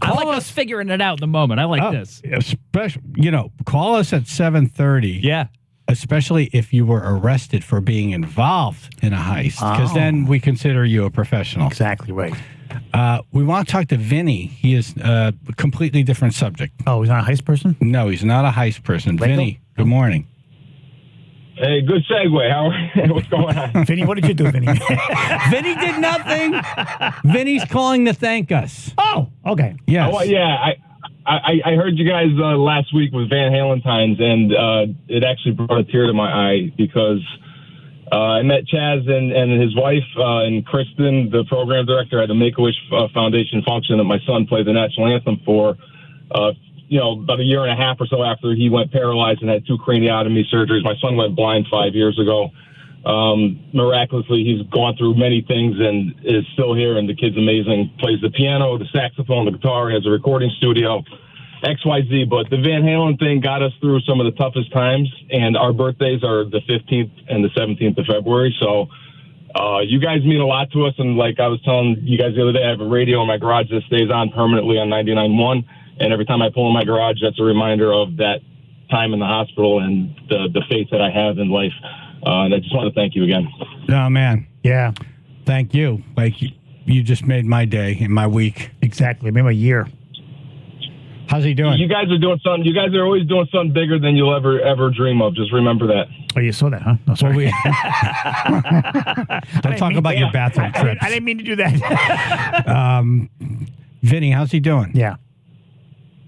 Speaker 3: I like us figuring it out in the moment. I like this.
Speaker 1: Call us at 7:30.
Speaker 3: Yeah.
Speaker 1: Especially if you were arrested for being involved in a heist, because then we consider you a professional.
Speaker 2: Exactly right.
Speaker 1: We want to talk to Vinny. He is a completely different subject.
Speaker 2: Oh, he's not a heist person?
Speaker 1: No, he's not a heist person. Vinny, good morning.
Speaker 18: Hey, good segue. What's going on?
Speaker 2: Vinny, what did you do, Vinny?
Speaker 1: Vinny did nothing. Vinny's calling to thank us.
Speaker 2: Oh, okay.
Speaker 1: Yes.
Speaker 18: Oh, yeah, I heard you guys last week with Van Halen's, and it actually brought a tear to my eye because I met Chaz and his wife and Kristen, the program director at the Make-A-Wish Foundation function that my son played the national anthem for, about a year and a half or so after he went paralyzed and had 2 craniotomy surgeries. My son went blind 5 years ago. Miraculously, he's gone through many things and is still here, and the kid's amazing. Plays the piano, the saxophone, the guitar, has a recording studio, XYZ. But the Van Halen thing got us through some of the toughest times, and our birthdays are the 15th and the 17th of February. So you guys mean a lot to us, and like I was telling you guys the other day, I have a radio in my garage that stays on permanently on 99.1, and every time I pull in my garage, that's a reminder of that time in the hospital and the faith that I have in life. And I just want to thank you again.
Speaker 1: Oh, man.
Speaker 2: Yeah.
Speaker 1: Thank you. Like, you just made my day and my week.
Speaker 2: Exactly. Maybe a year.
Speaker 1: How's he doing?
Speaker 18: You guys are doing something. You guys are always doing something bigger than you'll ever dream of. Just remember that.
Speaker 2: Oh, you saw that, huh? No, sorry.
Speaker 1: Don't talk about your bathroom trips.
Speaker 2: I didn't mean to do that.
Speaker 1: Vinny, how's he doing?
Speaker 2: Yeah.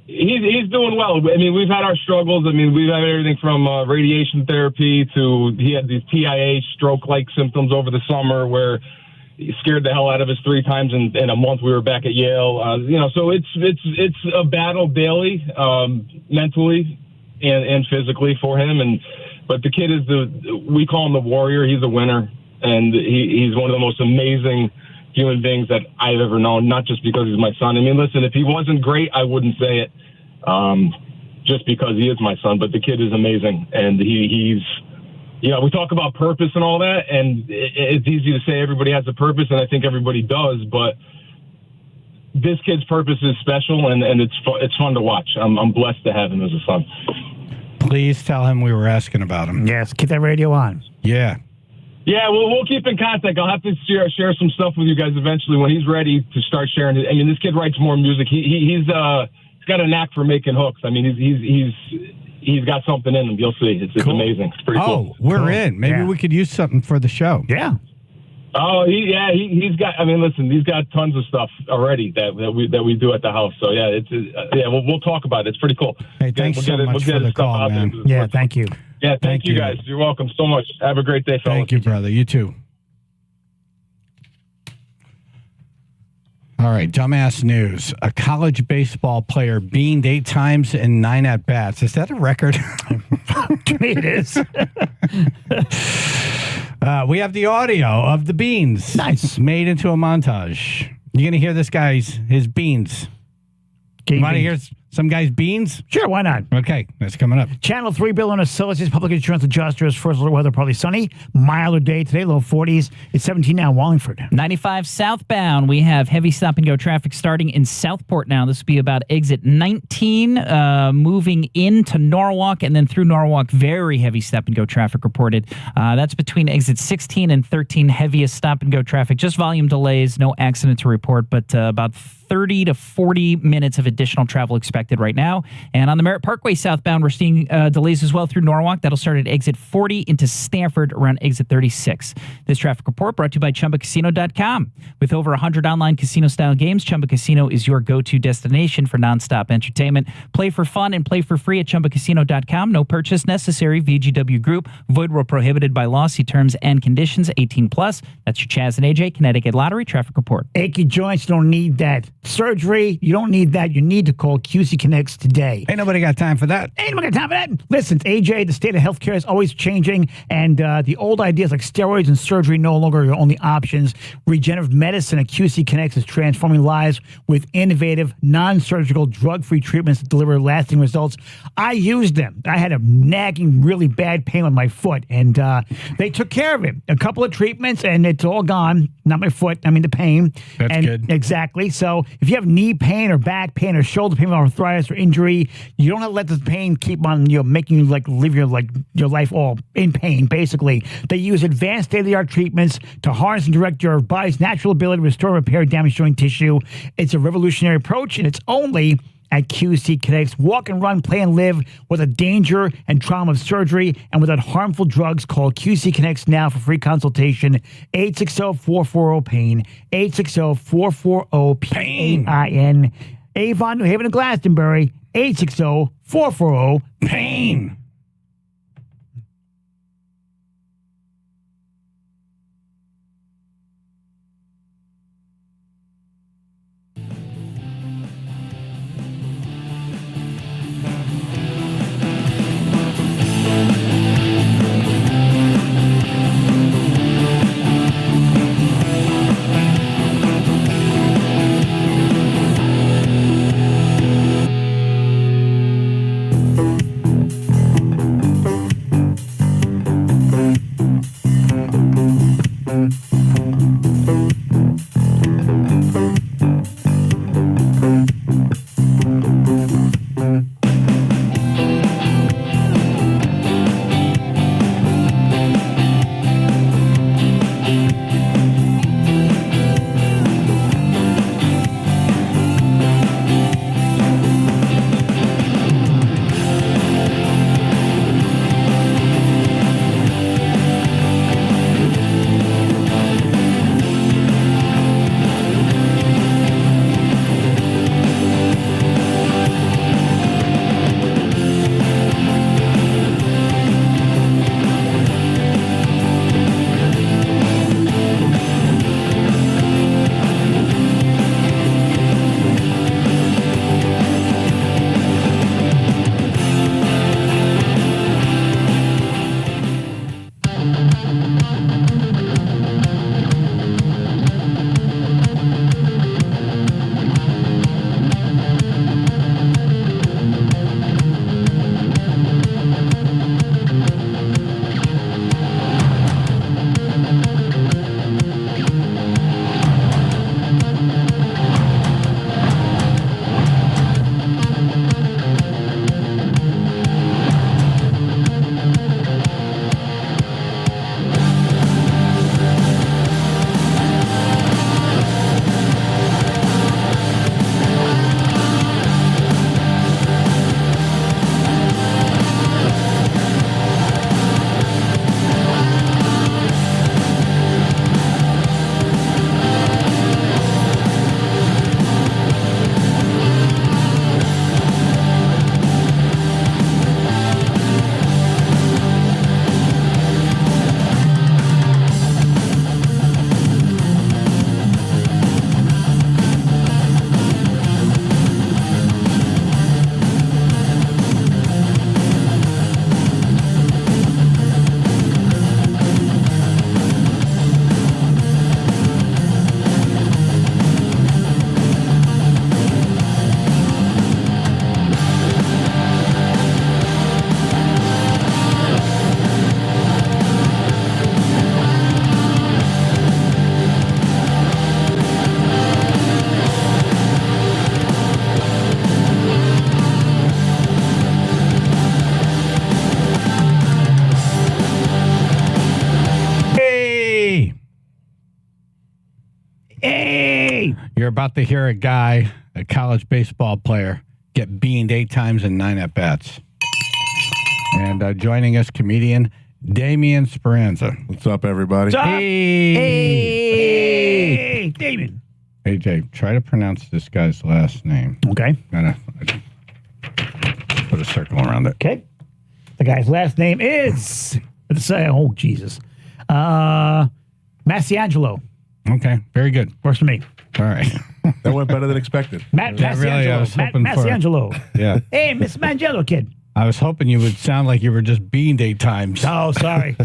Speaker 18: He's doing well. I mean, we've had our struggles. I mean, we've had everything from radiation therapy to he had these TIA stroke-like symptoms over the summer where he scared the hell out of us 3 times in a month. We were back at Yale. So it's a battle daily, mentally and physically for him. But the kid is we call him the warrior. He's a winner, and he's one of the most amazing human beings that I've ever known, not just because he's my son. I mean, listen, if he wasn't great, I wouldn't say it just because he is my son, but the kid is amazing. And he's we talk about purpose and all that, and it's easy to say everybody has a purpose, and I think everybody does, but this kid's purpose is special, and it's fun to watch. I'm blessed to have him as a son.
Speaker 1: Please tell him we were asking about him.
Speaker 2: Yes, keep that radio on.
Speaker 1: Yeah.
Speaker 18: Yeah, we'll keep in contact. I'll have to share some stuff with you guys eventually when he's ready to start sharing it. I mean, this kid writes more music. He's got a knack for making hooks. I mean, he's got something in him. You'll see. It's amazing. It's pretty cool.
Speaker 1: We're in. Maybe we could use something for the show.
Speaker 2: Yeah.
Speaker 18: Oh, he's got. I mean, listen, he's got tons of stuff already that we do at the house. So yeah, we'll talk about it. It's pretty cool.
Speaker 1: Hey, thanks so much for the call, man.
Speaker 2: Yeah, thank you.
Speaker 18: Yeah, thank you guys. You're welcome so much. Have a great day, fellas.
Speaker 1: Thank you, brother. You too. All right, dumbass news. A college baseball player beamed 8 times in 9 at-bats. Is that a record?
Speaker 2: To me, it is.
Speaker 1: We have the audio of the beans.
Speaker 2: Nice.
Speaker 1: Made into a montage. You're going to hear this guy's his beans. You want to hear some guy's beans?
Speaker 2: Sure, why not?
Speaker 1: Okay, that's coming up.
Speaker 2: Channel 3 Bill on Associates Public Insurance Adjusters. First little weather, partly sunny. Milder day today, low 40s. It's 17 now in Wallingford.
Speaker 3: 95 southbound. We have heavy stop-and-go traffic starting in Southport now. This will be about exit 19, moving into Norwalk, and then through Norwalk, very heavy stop-and-go traffic reported. That's between exit 16 and 13, heaviest stop-and-go traffic. Just volume delays, no accident to report, but about 30 to 40 minutes of additional travel expected right now. And on the Merritt Parkway southbound, we're seeing delays as well through Norwalk. That'll start at exit 40 into Stanford around exit 36. This traffic report brought to you by ChumbaCasino.com. With over 100 online casino-style games, Chumba Casino is your go-to destination for nonstop entertainment. Play for fun and play for free at ChumbaCasino.com. No purchase necessary. VGW Group. Void where prohibited by law. See terms and conditions. 18+. That's your Chaz and AJ Connecticut Lottery traffic report.
Speaker 2: Achy joints, don't need that. Surgery, you don't need that. You need to call QC Connects today.
Speaker 1: Ain't nobody got time for that.
Speaker 2: Ain't nobody got time for that. Listen, it's AJ, the state of healthcare is always changing, and the old ideas like steroids and surgery no longer are your only options. Regenerative medicine at QC Connects is transforming lives with innovative, non-surgical, drug-free treatments that deliver lasting results. I used them. I had a nagging, really bad pain on my foot, and they took care of it. A couple of treatments, and it's all gone. Not my foot, I mean the pain.
Speaker 1: That's good.
Speaker 2: Exactly. So if you have knee pain or back pain or shoulder pain or arthritis or injury, you don't have to let this pain keep on making you live your life all in pain, basically. They use advanced state-of-the-art treatments to harness and direct your body's natural ability to restore and repair damaged joint tissue. It's a revolutionary approach, and it's only at QC Connects. Walk and run, play and live with the danger and trauma of surgery and without harmful drugs. Call QC Connects now for free consultation. 860-440-PAIN. 860-440-PAIN. Avon, New Haven, and Glastonbury. 860-440-PAIN.
Speaker 1: You're about to hear a guy, a college baseball player, get beaned 8 times in 9 at-bats. And joining us, comedian Damien Speranza.
Speaker 19: What's up, everybody?
Speaker 2: What's up?
Speaker 1: Hey,
Speaker 2: Damien.
Speaker 1: AJ, try to pronounce this guy's last name.
Speaker 2: Okay.
Speaker 1: Gotta put a circle around it.
Speaker 2: Okay. The guy's last name is, let's say, oh, Jesus. Massiangelo.
Speaker 1: Okay, very good.
Speaker 2: Works for me.
Speaker 1: All right.
Speaker 19: That went better than expected.
Speaker 2: Matt
Speaker 1: Yeah, really, I was hoping for-
Speaker 2: Massiangelo.
Speaker 1: Yeah.
Speaker 2: Hey, Miss Mangelo kid.
Speaker 1: I was hoping you would sound like you were just beaned 8 times.
Speaker 2: Oh, sorry.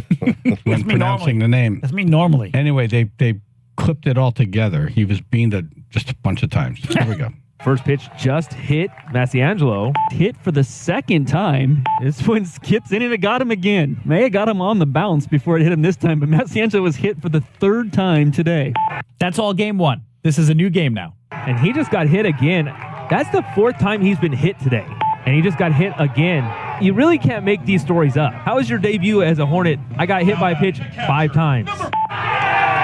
Speaker 1: when pronouncing the name.
Speaker 2: That's me normally.
Speaker 1: Anyway, they clipped it all together. He was beaned just a bunch of times. Here we go.
Speaker 20: First pitch just hit Massiangelo. Hit for the second time. This one skips in and it got him again. May have got him on the bounce before it hit him this time, but Massiangelo was hit for the 3rd time today.
Speaker 3: That's all game 1. This is a new game now.
Speaker 20: And he just got hit again. That's the 4th time he's been hit today. And he just got hit again. You really can't make these stories up. How was your debut as a Hornet? I got hit by a pitch 5 times.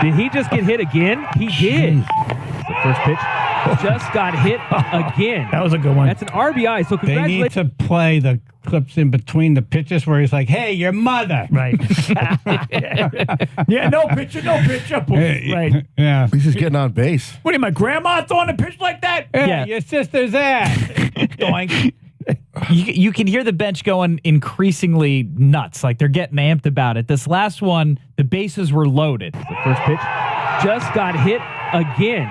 Speaker 20: Did he just get hit again? He did. The first pitch just got hit again.
Speaker 2: That was a good one.
Speaker 20: That's an RBI. So
Speaker 1: They need
Speaker 20: congratulations.
Speaker 1: to play the clips in between the pitches where he's like, "Hey, your mother."
Speaker 2: Right. Yeah, no pitcher. Right.
Speaker 1: Yeah.
Speaker 19: He's just getting on base.
Speaker 2: What are you, my grandma throwing a pitch like that?
Speaker 1: Yeah. Your sister's ass. Doink.
Speaker 3: You can hear the bench going increasingly nuts, like they're getting amped about it. This last one, the bases were loaded.
Speaker 20: The first pitch just got hit again.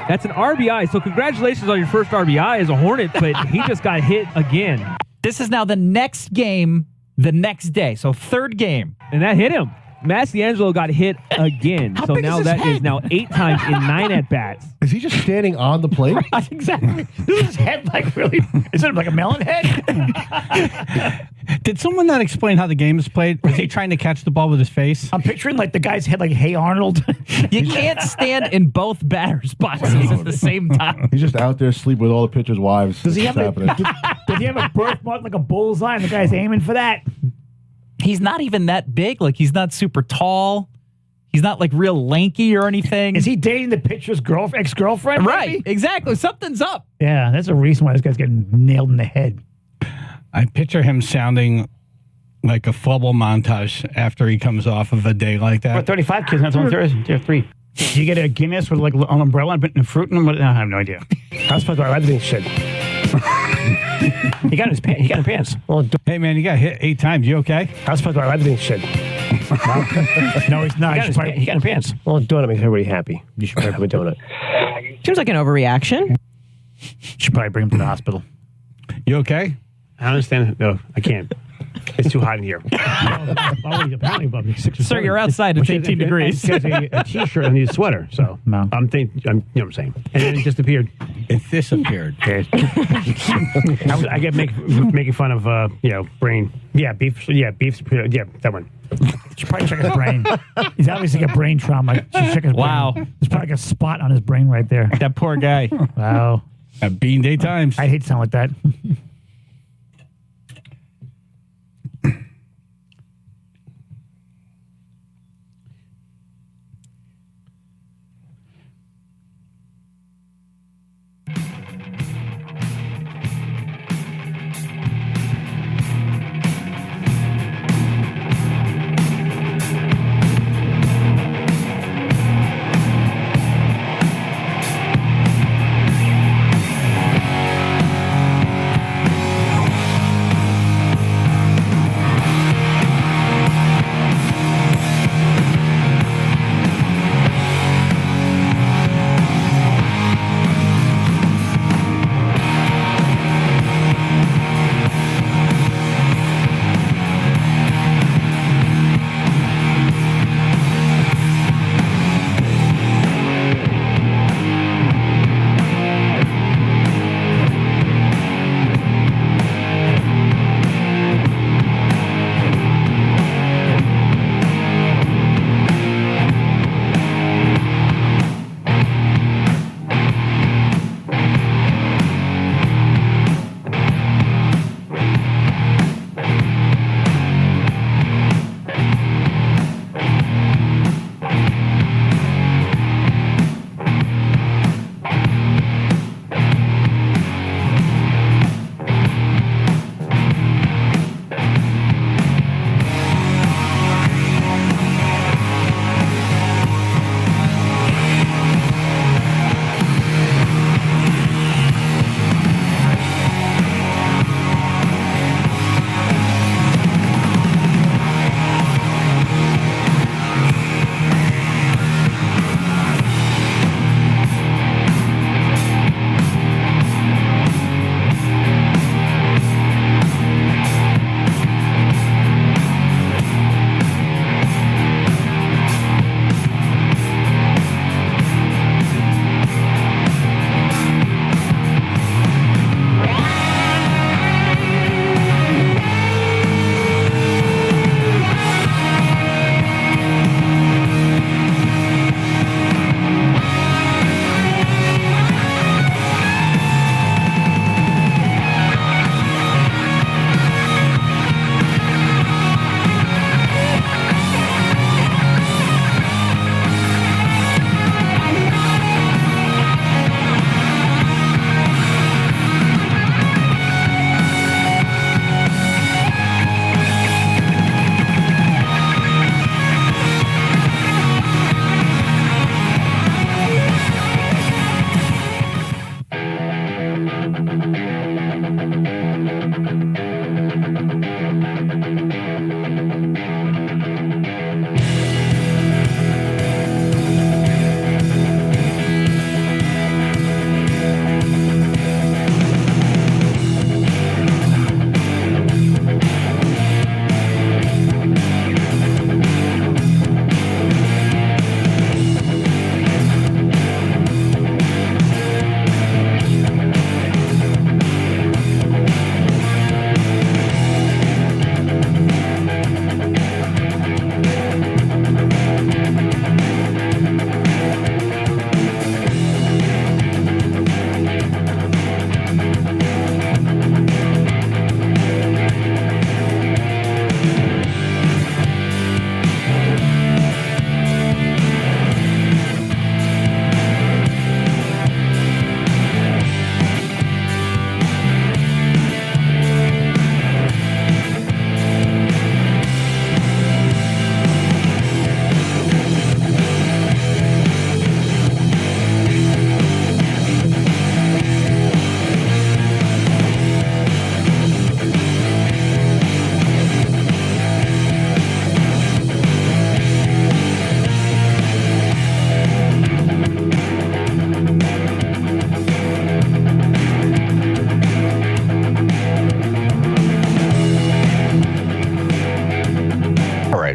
Speaker 20: That's an RBI. So congratulations on your first RBI as a Hornet, but he just got hit again.
Speaker 3: This is now the next game, the next day. So third game.
Speaker 20: And that hit him. Massiangelo got hit again. So now that is now 8 times in 9 at-bats.
Speaker 19: Is he just standing on the plate?
Speaker 2: Right, exactly. This is his head like really, is it like a melon head?
Speaker 1: Did someone not explain how the game is played? Was he trying to catch the ball with his face?
Speaker 2: I'm picturing like the guy's head like Hey Arnold.
Speaker 3: You can't stand in both batters' boxes at the same time.
Speaker 19: He's just out there sleeping with all the pitchers' wives.
Speaker 2: Does he have
Speaker 19: happening?
Speaker 2: Does he have a birthmark like a bullseye and the guy's aiming for that?
Speaker 3: He's not even that big. Like, he's not super tall. He's not like real lanky or anything.
Speaker 2: Is he dating the pitcher's ex-girlfriend?
Speaker 3: Right.
Speaker 2: Maybe?
Speaker 3: Exactly. Something's up.
Speaker 2: Yeah, that's a reason why this guy's getting nailed in the head.
Speaker 1: I picture him sounding like a flubble montage after he comes off of a day like
Speaker 2: We're
Speaker 1: that.
Speaker 2: 35 kids, that's on Thursday. There are 3. You get a Guinness with like an umbrella and fruit and what? I have no idea. How's supposed to everything shit? He got in his pants. He got in pants. Well,
Speaker 1: Hey, man, you got hit 8 times. You okay?
Speaker 2: how's supposed to everything shit? No, he's not. He got in pants.
Speaker 21: Well, donut makes everybody happy. You should probably have a donut.
Speaker 22: Seems like an overreaction.
Speaker 2: Should probably bring him to the hospital.
Speaker 1: You okay?
Speaker 21: I understand. No, I can't. It's too hot in here.
Speaker 2: Apparently above me. 6 or
Speaker 3: Sir,
Speaker 2: 7.
Speaker 3: you're outside. It's 18 degrees.
Speaker 21: He has a T-shirt and he's a sweater. So
Speaker 2: No.
Speaker 21: I'm thinking. You know what I'm saying? And then it disappeared.
Speaker 1: It disappeared.
Speaker 21: I get making fun of brain. Yeah, beef. Yeah, beef's. Yeah, that one.
Speaker 2: Should probably check his brain. He's obviously got brain trauma. Should check his
Speaker 3: Wow.
Speaker 2: brain. There's probably like a spot on his brain right there.
Speaker 3: That poor guy.
Speaker 2: Wow.
Speaker 1: At Bean Day times.
Speaker 2: I hate to sound like that.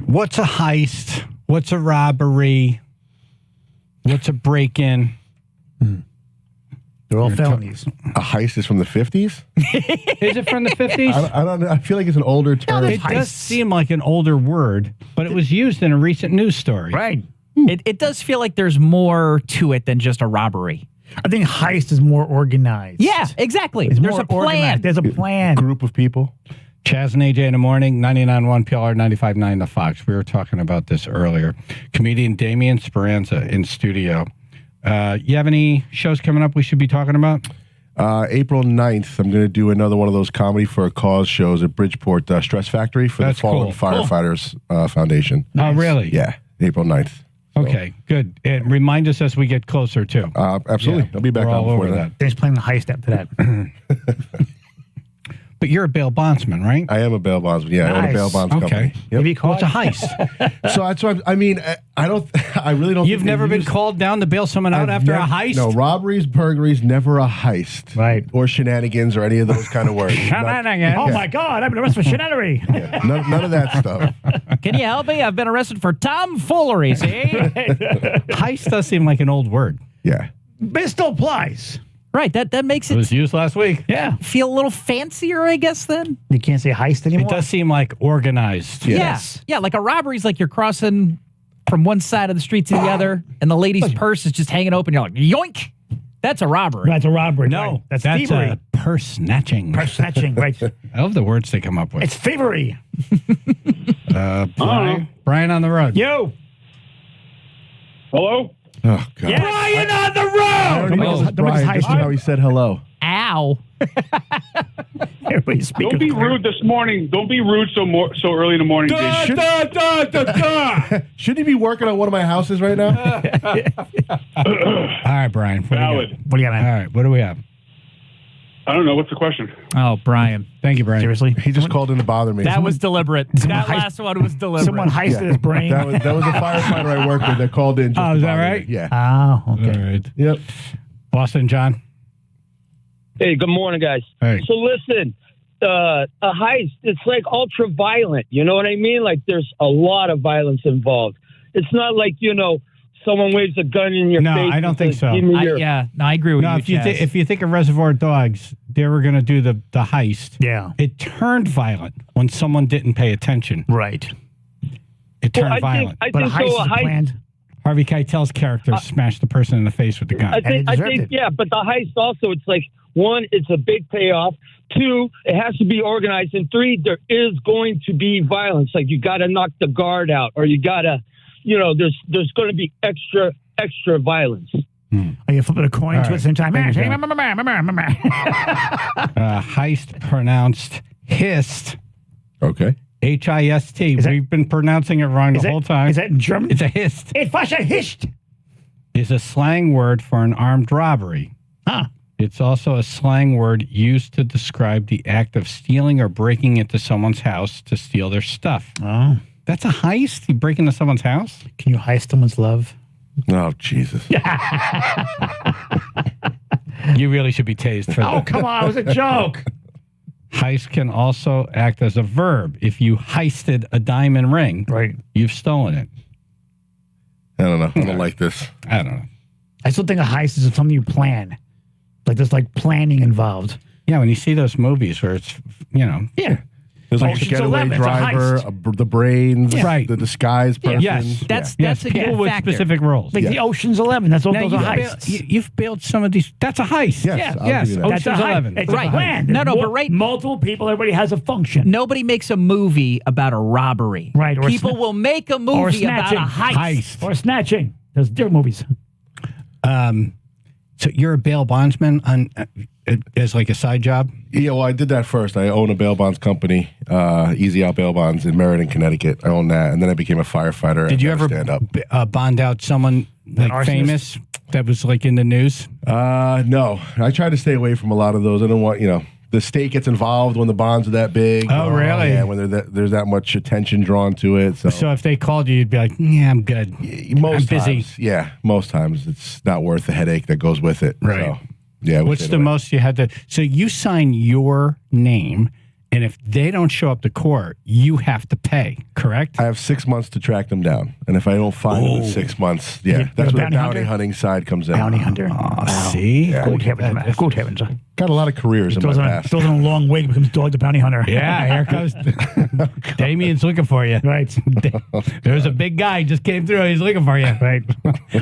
Speaker 1: What's a heist? What's a robbery? What's a break-in?
Speaker 2: They're all felonies.
Speaker 19: A heist is from the 50s?
Speaker 1: Is it from the 50s?
Speaker 19: I don't know. I feel like it's an older term.
Speaker 1: It does seem like an older word, but it was used in a recent news story.
Speaker 2: Right.
Speaker 3: It does feel like there's more to it than just a robbery.
Speaker 2: I think heist is more organized.
Speaker 3: Yeah, exactly.
Speaker 2: It's
Speaker 3: There's
Speaker 2: more
Speaker 3: a plan.
Speaker 2: organized. There's a plan.
Speaker 19: Group of people.
Speaker 1: Chaz and AJ in the morning, 99.1 PLR, 95.9 The Fox. We were talking about this earlier. Comedian Damien Speranza in studio. You have any shows coming up we should be talking about?
Speaker 19: April 9th, I'm going to do another one of those Comedy for a Cause shows at Bridgeport Stress Factory for the Fallen Firefighters Foundation.
Speaker 1: Oh, really?
Speaker 19: Yeah, April 9th.
Speaker 1: Okay, good. And remind us as we get closer, too.
Speaker 19: Absolutely.
Speaker 1: Yeah,
Speaker 19: I'll be back
Speaker 1: we're
Speaker 19: on
Speaker 1: all
Speaker 19: before
Speaker 1: over
Speaker 19: that.
Speaker 2: They're just playing the heist after that.
Speaker 1: But you're a bail bondsman, right?
Speaker 19: I am a bail bondsman. Yeah, I own a bail bonds company.
Speaker 1: Maybe what's a heist?
Speaker 19: So that's what I mean. I really don't.
Speaker 1: You've never been called down to bail someone out after a heist?
Speaker 19: No, robberies, burglaries, never a heist.
Speaker 2: Right.
Speaker 19: Or shenanigans or any of those kind of words.
Speaker 1: Shenanigans.
Speaker 2: Oh, my God. I've been arrested for shenanery.
Speaker 19: Yeah, none of that stuff.
Speaker 3: Can you help me? I've been arrested for tomfoolery, see?
Speaker 1: Heist does seem like an old word.
Speaker 19: Yeah.
Speaker 2: But it still applies.
Speaker 3: Right, that makes
Speaker 1: It
Speaker 3: it
Speaker 1: was used last week.
Speaker 2: Yeah.
Speaker 3: feel a little fancier, I guess, then.
Speaker 2: You can't say heist anymore.
Speaker 1: It does seem like organized.
Speaker 3: Yes. Yeah, like a robbery is like you're crossing from one side of the street to the other, and the lady's purse is just hanging open. You're like, yoink! That's a robbery.
Speaker 2: That's a robbery.
Speaker 1: No,
Speaker 2: right.
Speaker 1: that's
Speaker 2: thievery.
Speaker 1: a purse snatching.
Speaker 2: Purse snatching, right.
Speaker 1: I love the words they come up with.
Speaker 2: It's thievery.
Speaker 1: Brian on the road.
Speaker 2: Yo.
Speaker 6: Hello?
Speaker 19: Oh, God.
Speaker 2: Yes. Brian on the road.
Speaker 19: Brian, just how he said hello.
Speaker 3: Ow.
Speaker 2: Everybody's speaking.
Speaker 6: Don't be rude this morning. Don't be rude so early in the morning, Jason.
Speaker 19: Shouldn't he be working on one of my houses right now?
Speaker 1: All right, Brian.
Speaker 6: Valid.
Speaker 2: What do you got, man?
Speaker 1: All right, what do we have?
Speaker 6: I don't know. What's the question?
Speaker 3: Oh, Brian.
Speaker 1: Thank you, Brian.
Speaker 2: Seriously?
Speaker 19: He just called in to bother me.
Speaker 3: That was deliberate. That last one was deliberate.
Speaker 2: Someone heisted his brain.
Speaker 19: That was a firefighter I work with that called in. Just
Speaker 1: Is
Speaker 19: to
Speaker 1: that
Speaker 19: bother
Speaker 1: right?
Speaker 19: me. Yeah.
Speaker 2: Oh, okay.
Speaker 1: All right.
Speaker 19: Yep.
Speaker 1: Boston, John.
Speaker 10: Hey, good morning, guys.
Speaker 1: Hey.
Speaker 10: So listen, a heist, it's like ultra violent. You know what I mean? Like there's a lot of violence involved. It's not like, someone waves a gun in your face.
Speaker 1: No, I don't think so.
Speaker 3: I agree with you, Chaz.
Speaker 1: If you think of Reservoir Dogs, they were going to do the heist.
Speaker 2: Yeah.
Speaker 1: It turned violent when someone didn't pay attention.
Speaker 2: Right.
Speaker 1: It turned violent.
Speaker 10: I think so. A heist.
Speaker 1: Harvey Keitel's character smashed the person in the face with the gun.
Speaker 10: I think, yeah, but the heist also, it's like, one, it's a big payoff. Two, it has to be organized. And three, there is going to be violence. Like you got to knock the guard out, or you got to, there's going to be extra violence.
Speaker 2: Are you flipping a coin
Speaker 1: All
Speaker 2: to
Speaker 1: right.
Speaker 2: at the same time?
Speaker 1: Heist pronounced hist.
Speaker 19: Okay.
Speaker 1: H-I-S-T. We've been pronouncing it wrong the whole time.
Speaker 2: Is that in German?
Speaker 1: It's a hist.
Speaker 2: It's fast a hist.
Speaker 1: Is a slang word for an armed robbery.
Speaker 2: Huh.
Speaker 1: It's also a slang word used to describe the act of stealing or breaking into someone's house to steal their stuff.
Speaker 2: Oh.
Speaker 1: That's a heist? You break into someone's house?
Speaker 2: Can you heist someone's love?
Speaker 19: Oh, Jesus.
Speaker 1: You really should be tased for that.
Speaker 2: Oh, come on. It was a joke.
Speaker 1: Heist can also act as a verb. If you heisted a diamond ring,
Speaker 2: right,
Speaker 1: you've stolen it.
Speaker 19: I don't know. I don't like this.
Speaker 1: I don't know.
Speaker 2: I still think a heist is something you plan. Like there's like planning involved.
Speaker 1: Yeah, when you see those movies where it's,
Speaker 2: Yeah.
Speaker 19: There's like
Speaker 2: Ocean's
Speaker 19: the getaway
Speaker 2: 11, it's a
Speaker 19: driver, the brains,
Speaker 1: Right.
Speaker 19: the disguise person.
Speaker 1: Yes,
Speaker 3: That's
Speaker 1: people with
Speaker 3: factor.
Speaker 1: specific roles.
Speaker 2: Like the Ocean's 11. That's all
Speaker 1: Now,
Speaker 2: those are heists.
Speaker 1: you've bailed some of these. That's a heist.
Speaker 19: Yes, I'll
Speaker 1: yes.
Speaker 19: give you that.
Speaker 1: Ocean's
Speaker 2: That's a heist.
Speaker 1: 11.
Speaker 2: It's
Speaker 3: Right.
Speaker 2: a plan.
Speaker 3: No,
Speaker 2: There's
Speaker 3: but right-
Speaker 2: multiple people. Everybody has a function.
Speaker 3: Nobody makes a movie about a robbery.
Speaker 2: Right, or
Speaker 3: People will make a
Speaker 2: or
Speaker 3: movie about
Speaker 2: snatching.
Speaker 3: a heist.
Speaker 2: Or snatching. There's different movies.
Speaker 1: So you're a bail bondsman as like a side job?
Speaker 19: Yeah, well, I did that first. I own a bail bonds company, Easy Out Bail Bonds in Meriden, Connecticut. I own that, and then I became a firefighter.
Speaker 1: Did you ever
Speaker 19: stand up?
Speaker 1: bond out someone like
Speaker 2: arsonist?
Speaker 1: famous that was like in the news?
Speaker 19: No, I try to stay away from a lot of those. I don't want, the state gets involved when the bonds are that big.
Speaker 1: Oh, really?
Speaker 19: Yeah, when there's that much attention drawn to it.
Speaker 1: So if they called you, you'd be like, yeah, I'm good.
Speaker 19: Most
Speaker 1: I'm busy.
Speaker 19: times, yeah, most times it's not worth the headache that goes with it.
Speaker 1: Right.
Speaker 19: So, yeah.
Speaker 1: What's the most you had to? So you sign your name, and if they don't show up to court, you have to pay. Correct?
Speaker 19: I have 6 months to track them down, and if I don't find them in 6 months, that's where the bounty hunting side comes in.
Speaker 2: Bounty hunter.
Speaker 1: See?
Speaker 19: Yeah.
Speaker 2: Good heavens, man. Good heavens.
Speaker 19: Got a lot of careers in my past.
Speaker 2: Throws on a long wig, becomes Dog the Bounty Hunter.
Speaker 1: Yeah, here comes Damien's looking for you.
Speaker 2: Right.
Speaker 1: There's a big guy just came through. He's looking for you.
Speaker 2: Right.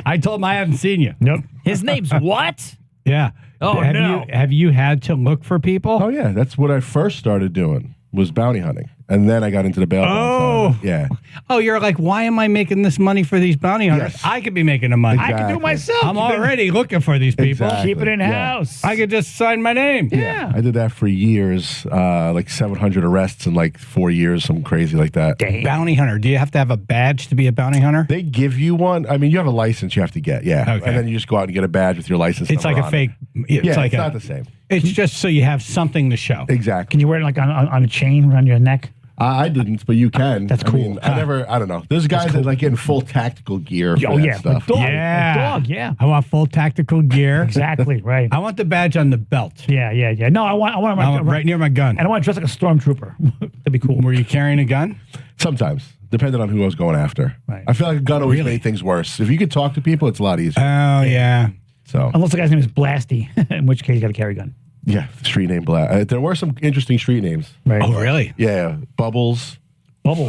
Speaker 1: I told him I haven't seen you.
Speaker 2: Nope.
Speaker 3: His name's what?
Speaker 1: Yeah.
Speaker 3: Oh, no.
Speaker 1: Have you had to look for people?
Speaker 19: Oh yeah, that's what I first started doing was bounty hunting, and then I got into the bail bonds. Yeah.
Speaker 1: Oh, you're like, why am I making this money for these bounty hunters?
Speaker 19: Yes.
Speaker 1: I could be making the money.
Speaker 2: I can do it myself.
Speaker 1: I'm already looking for these people.
Speaker 19: Exactly.
Speaker 2: Keep it in house.
Speaker 1: I could just sign my name.
Speaker 2: Yeah.
Speaker 19: I did that for years, like 700 arrests in like 4 years, something crazy like that.
Speaker 2: Damn.
Speaker 1: Bounty hunter. Do you have to have a badge to be a bounty hunter?
Speaker 19: They give you one. I mean, you have a license you have to get, yeah.
Speaker 1: Okay.
Speaker 19: And then you just go out and get a badge with your license
Speaker 1: It's like
Speaker 19: number
Speaker 1: a fake. It's
Speaker 19: Yeah,
Speaker 1: like
Speaker 19: it's not the same.
Speaker 1: It's just so you have something to show.
Speaker 19: Exactly.
Speaker 2: Can you wear it like on a chain around your neck?
Speaker 19: I didn't, but you can.
Speaker 2: That's
Speaker 19: I
Speaker 2: cool.
Speaker 19: mean, I don't know. There's guys that like get in full tactical gear for
Speaker 2: Oh,
Speaker 19: that
Speaker 2: yeah.
Speaker 19: stuff.
Speaker 2: Dog.
Speaker 1: Yeah.
Speaker 2: Dog, yeah.
Speaker 1: I want full tactical gear.
Speaker 2: Exactly, right.
Speaker 1: I want the badge on the belt.
Speaker 2: Yeah. No, I want
Speaker 1: Right near my gun.
Speaker 2: And I want to dress like a stormtrooper. That'd be cool.
Speaker 1: Were you carrying a gun?
Speaker 19: Sometimes, depending on who I was going after.
Speaker 2: Right.
Speaker 19: I feel like a gun always made things worse. If you could talk to people, it's a lot easier.
Speaker 1: Oh, yeah.
Speaker 19: So,
Speaker 2: Unless the guy's name is Blasty, in which case you got to carry a gun.
Speaker 19: yeah, street name Black. There were some interesting street names.
Speaker 2: Right.
Speaker 1: Oh, really?
Speaker 19: Yeah, Bubbles.
Speaker 2: Bubbles.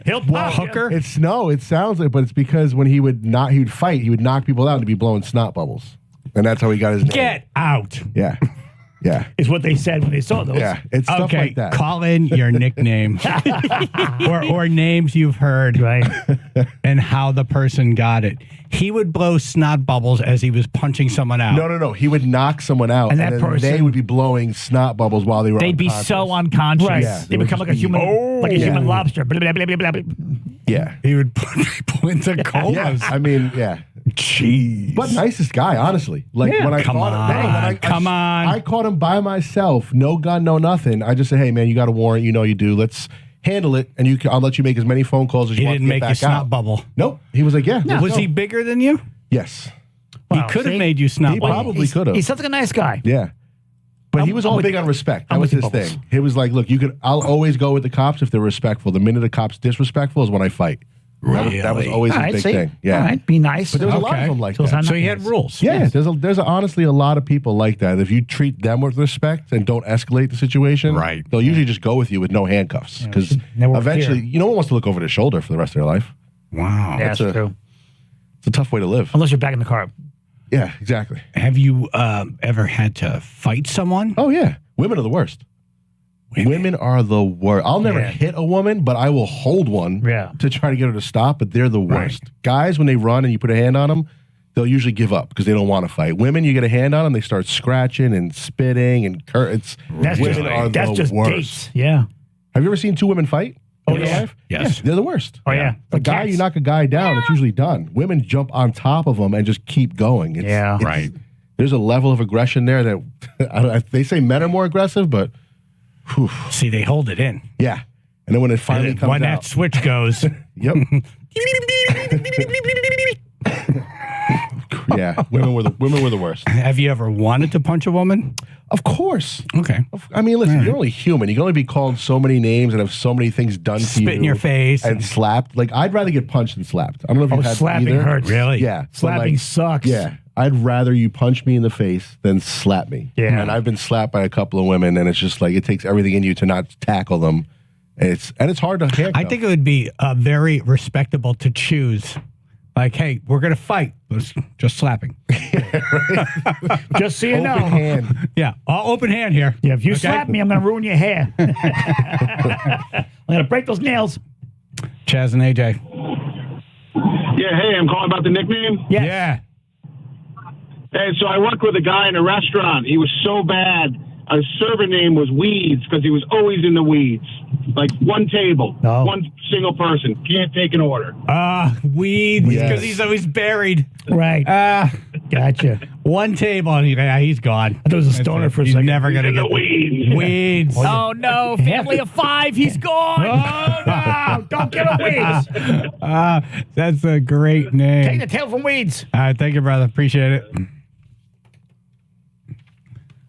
Speaker 2: He'll pop.
Speaker 1: Hooker?
Speaker 19: It sounds like, but it's because when he would fight, he would knock people out and be blowing snot bubbles, and that's how he got his name.
Speaker 1: Get out.
Speaker 19: Yeah, yeah,
Speaker 2: Is what they said when they saw those.
Speaker 19: yeah. It's stuff
Speaker 1: Okay,
Speaker 19: like that.
Speaker 1: call in your nickname or names you've heard
Speaker 2: Right.
Speaker 1: and how the person got it. He would blow snot bubbles as he was punching someone out.
Speaker 19: No. He would knock someone out,
Speaker 2: And
Speaker 19: and,
Speaker 2: that
Speaker 19: then
Speaker 2: person-
Speaker 19: they would be blowing snot bubbles while they were.
Speaker 3: They'd be
Speaker 19: unconscious.
Speaker 3: so unconscious.
Speaker 2: Right.
Speaker 19: Yeah,
Speaker 2: They become
Speaker 19: would
Speaker 2: like a
Speaker 19: just be-
Speaker 2: human, human lobster. Blah, blah, blah, blah, blah.
Speaker 19: Yeah,
Speaker 1: He would put people into comas.
Speaker 19: yeah. I mean, yeah.
Speaker 1: Jeez.
Speaker 19: But nicest guy, honestly. Like
Speaker 2: Yeah.
Speaker 19: when I
Speaker 1: Come
Speaker 19: caught
Speaker 1: on,
Speaker 19: him,
Speaker 1: come on.
Speaker 19: I caught him by myself, no gun, no nothing. I just say, hey man, you got a warrant, you know you do. Let's handle it, and I'll let you make as many phone calls as
Speaker 1: He
Speaker 19: you want
Speaker 1: didn't
Speaker 19: to get
Speaker 1: make you
Speaker 19: back
Speaker 1: snot
Speaker 19: out.
Speaker 1: bubble.
Speaker 19: Nope. He was like, yeah. let's
Speaker 1: Was
Speaker 19: go.
Speaker 1: he bigger than you?
Speaker 19: Yes.
Speaker 2: Wow,
Speaker 1: He could have
Speaker 2: see?
Speaker 1: made you snot
Speaker 19: He
Speaker 1: bubble.
Speaker 19: probably could have.
Speaker 2: He sounds like a nice guy.
Speaker 19: Yeah. But he was all
Speaker 2: with
Speaker 19: big
Speaker 2: you.
Speaker 19: on respect. That
Speaker 2: I'm
Speaker 19: was
Speaker 2: with
Speaker 19: his
Speaker 2: you,
Speaker 19: thing.
Speaker 2: Bubbles.
Speaker 19: It was like, look, I'll always go with the cops if they're respectful. The minute a cop's disrespectful is when I fight. That was always
Speaker 2: All
Speaker 19: his
Speaker 2: right,
Speaker 19: big
Speaker 2: see?
Speaker 19: thing. Yeah.
Speaker 2: All right, be nice.
Speaker 19: But there was a lot of them like that.
Speaker 1: So he had rules.
Speaker 19: Yeah, there's honestly a lot of people like that. If you treat them with respect and don't escalate the situation,
Speaker 1: Right.
Speaker 19: they'll usually just go with you with no handcuffs. Because
Speaker 2: never
Speaker 19: eventually,
Speaker 2: fear.
Speaker 19: no one wants to look over their shoulder for the rest of their life.
Speaker 1: Wow.
Speaker 2: Yeah, that's true.
Speaker 19: It's a tough way to live.
Speaker 2: Unless you're back in the car.
Speaker 19: Yeah, exactly.
Speaker 1: Have you ever had to fight someone?
Speaker 19: Oh, yeah. Women are the worst. Women are the worst. I'll never hit a woman, but I will hold one to try to get her to stop, but they're the worst. Guys, when they run and you put a hand on them, they'll usually give up because they don't want to fight. Women, you get a hand on them, they start scratching and spitting and women are
Speaker 2: That's
Speaker 19: the
Speaker 2: just
Speaker 19: worst.
Speaker 2: dates. Yeah.
Speaker 19: Have you ever seen two women fight in your life?
Speaker 1: Yes.
Speaker 19: Yeah, they're the worst.
Speaker 2: Oh, yeah.
Speaker 19: A guy, you knock a guy down, it's usually done. Women jump on top of them and just keep going. It's,
Speaker 1: Right.
Speaker 19: there's a level of aggression there that they say men are more aggressive, but
Speaker 1: see, they hold it in.
Speaker 19: Yeah, and then when it finally comes
Speaker 1: when
Speaker 19: out,
Speaker 1: that switch goes,
Speaker 19: yep. Yeah, women were the worst.
Speaker 1: Have you ever wanted to punch a woman?
Speaker 19: Of course.
Speaker 1: Okay.
Speaker 19: I mean, listen, you're only human. You can only be called so many names and have so many things done to you.
Speaker 1: Spit in your face.
Speaker 19: And slapped. Like, I'd rather get punched than slapped. I don't know if you've had
Speaker 2: slapping
Speaker 19: either.
Speaker 2: hurts.
Speaker 1: Really?
Speaker 19: Yeah.
Speaker 2: Slapping sucks.
Speaker 19: Yeah. I'd rather you punch me in the face than slap me.
Speaker 2: Yeah.
Speaker 19: And I've been slapped by a couple of women, and it's just like, it takes everything in you to not tackle them. It's hard to handcuff.
Speaker 1: I think it would be very respectable to choose. Like, hey, we're going to fight. It's just slapping.
Speaker 2: Just so you know.
Speaker 19: Open hand.
Speaker 1: Yeah, all open hand here.
Speaker 2: Yeah, if you slap me, I'm going to ruin your hair. I'm going to break those nails.
Speaker 1: Chaz and AJ.
Speaker 5: Yeah, hey, I'm calling about the nickname.
Speaker 2: Yes.
Speaker 1: Yeah.
Speaker 5: Hey, so I worked with a guy in a restaurant. He was so bad. His server name was Weeds because he was always in the weeds. Like one table, one single person, can't take an order.
Speaker 1: Weeds, because he's always buried.
Speaker 2: Right. Gotcha.
Speaker 1: One table, and he's gone.
Speaker 2: I thought it was a stoner for a
Speaker 1: He's
Speaker 2: second.
Speaker 1: never going to get
Speaker 5: weeds.
Speaker 1: Weeds.
Speaker 3: Oh, no. Family of 5. He's gone.
Speaker 2: Oh, no. Don't get a Weeds.
Speaker 1: That's a great name.
Speaker 2: Take the tail from Weeds.
Speaker 1: All right, thank you, brother. Appreciate it.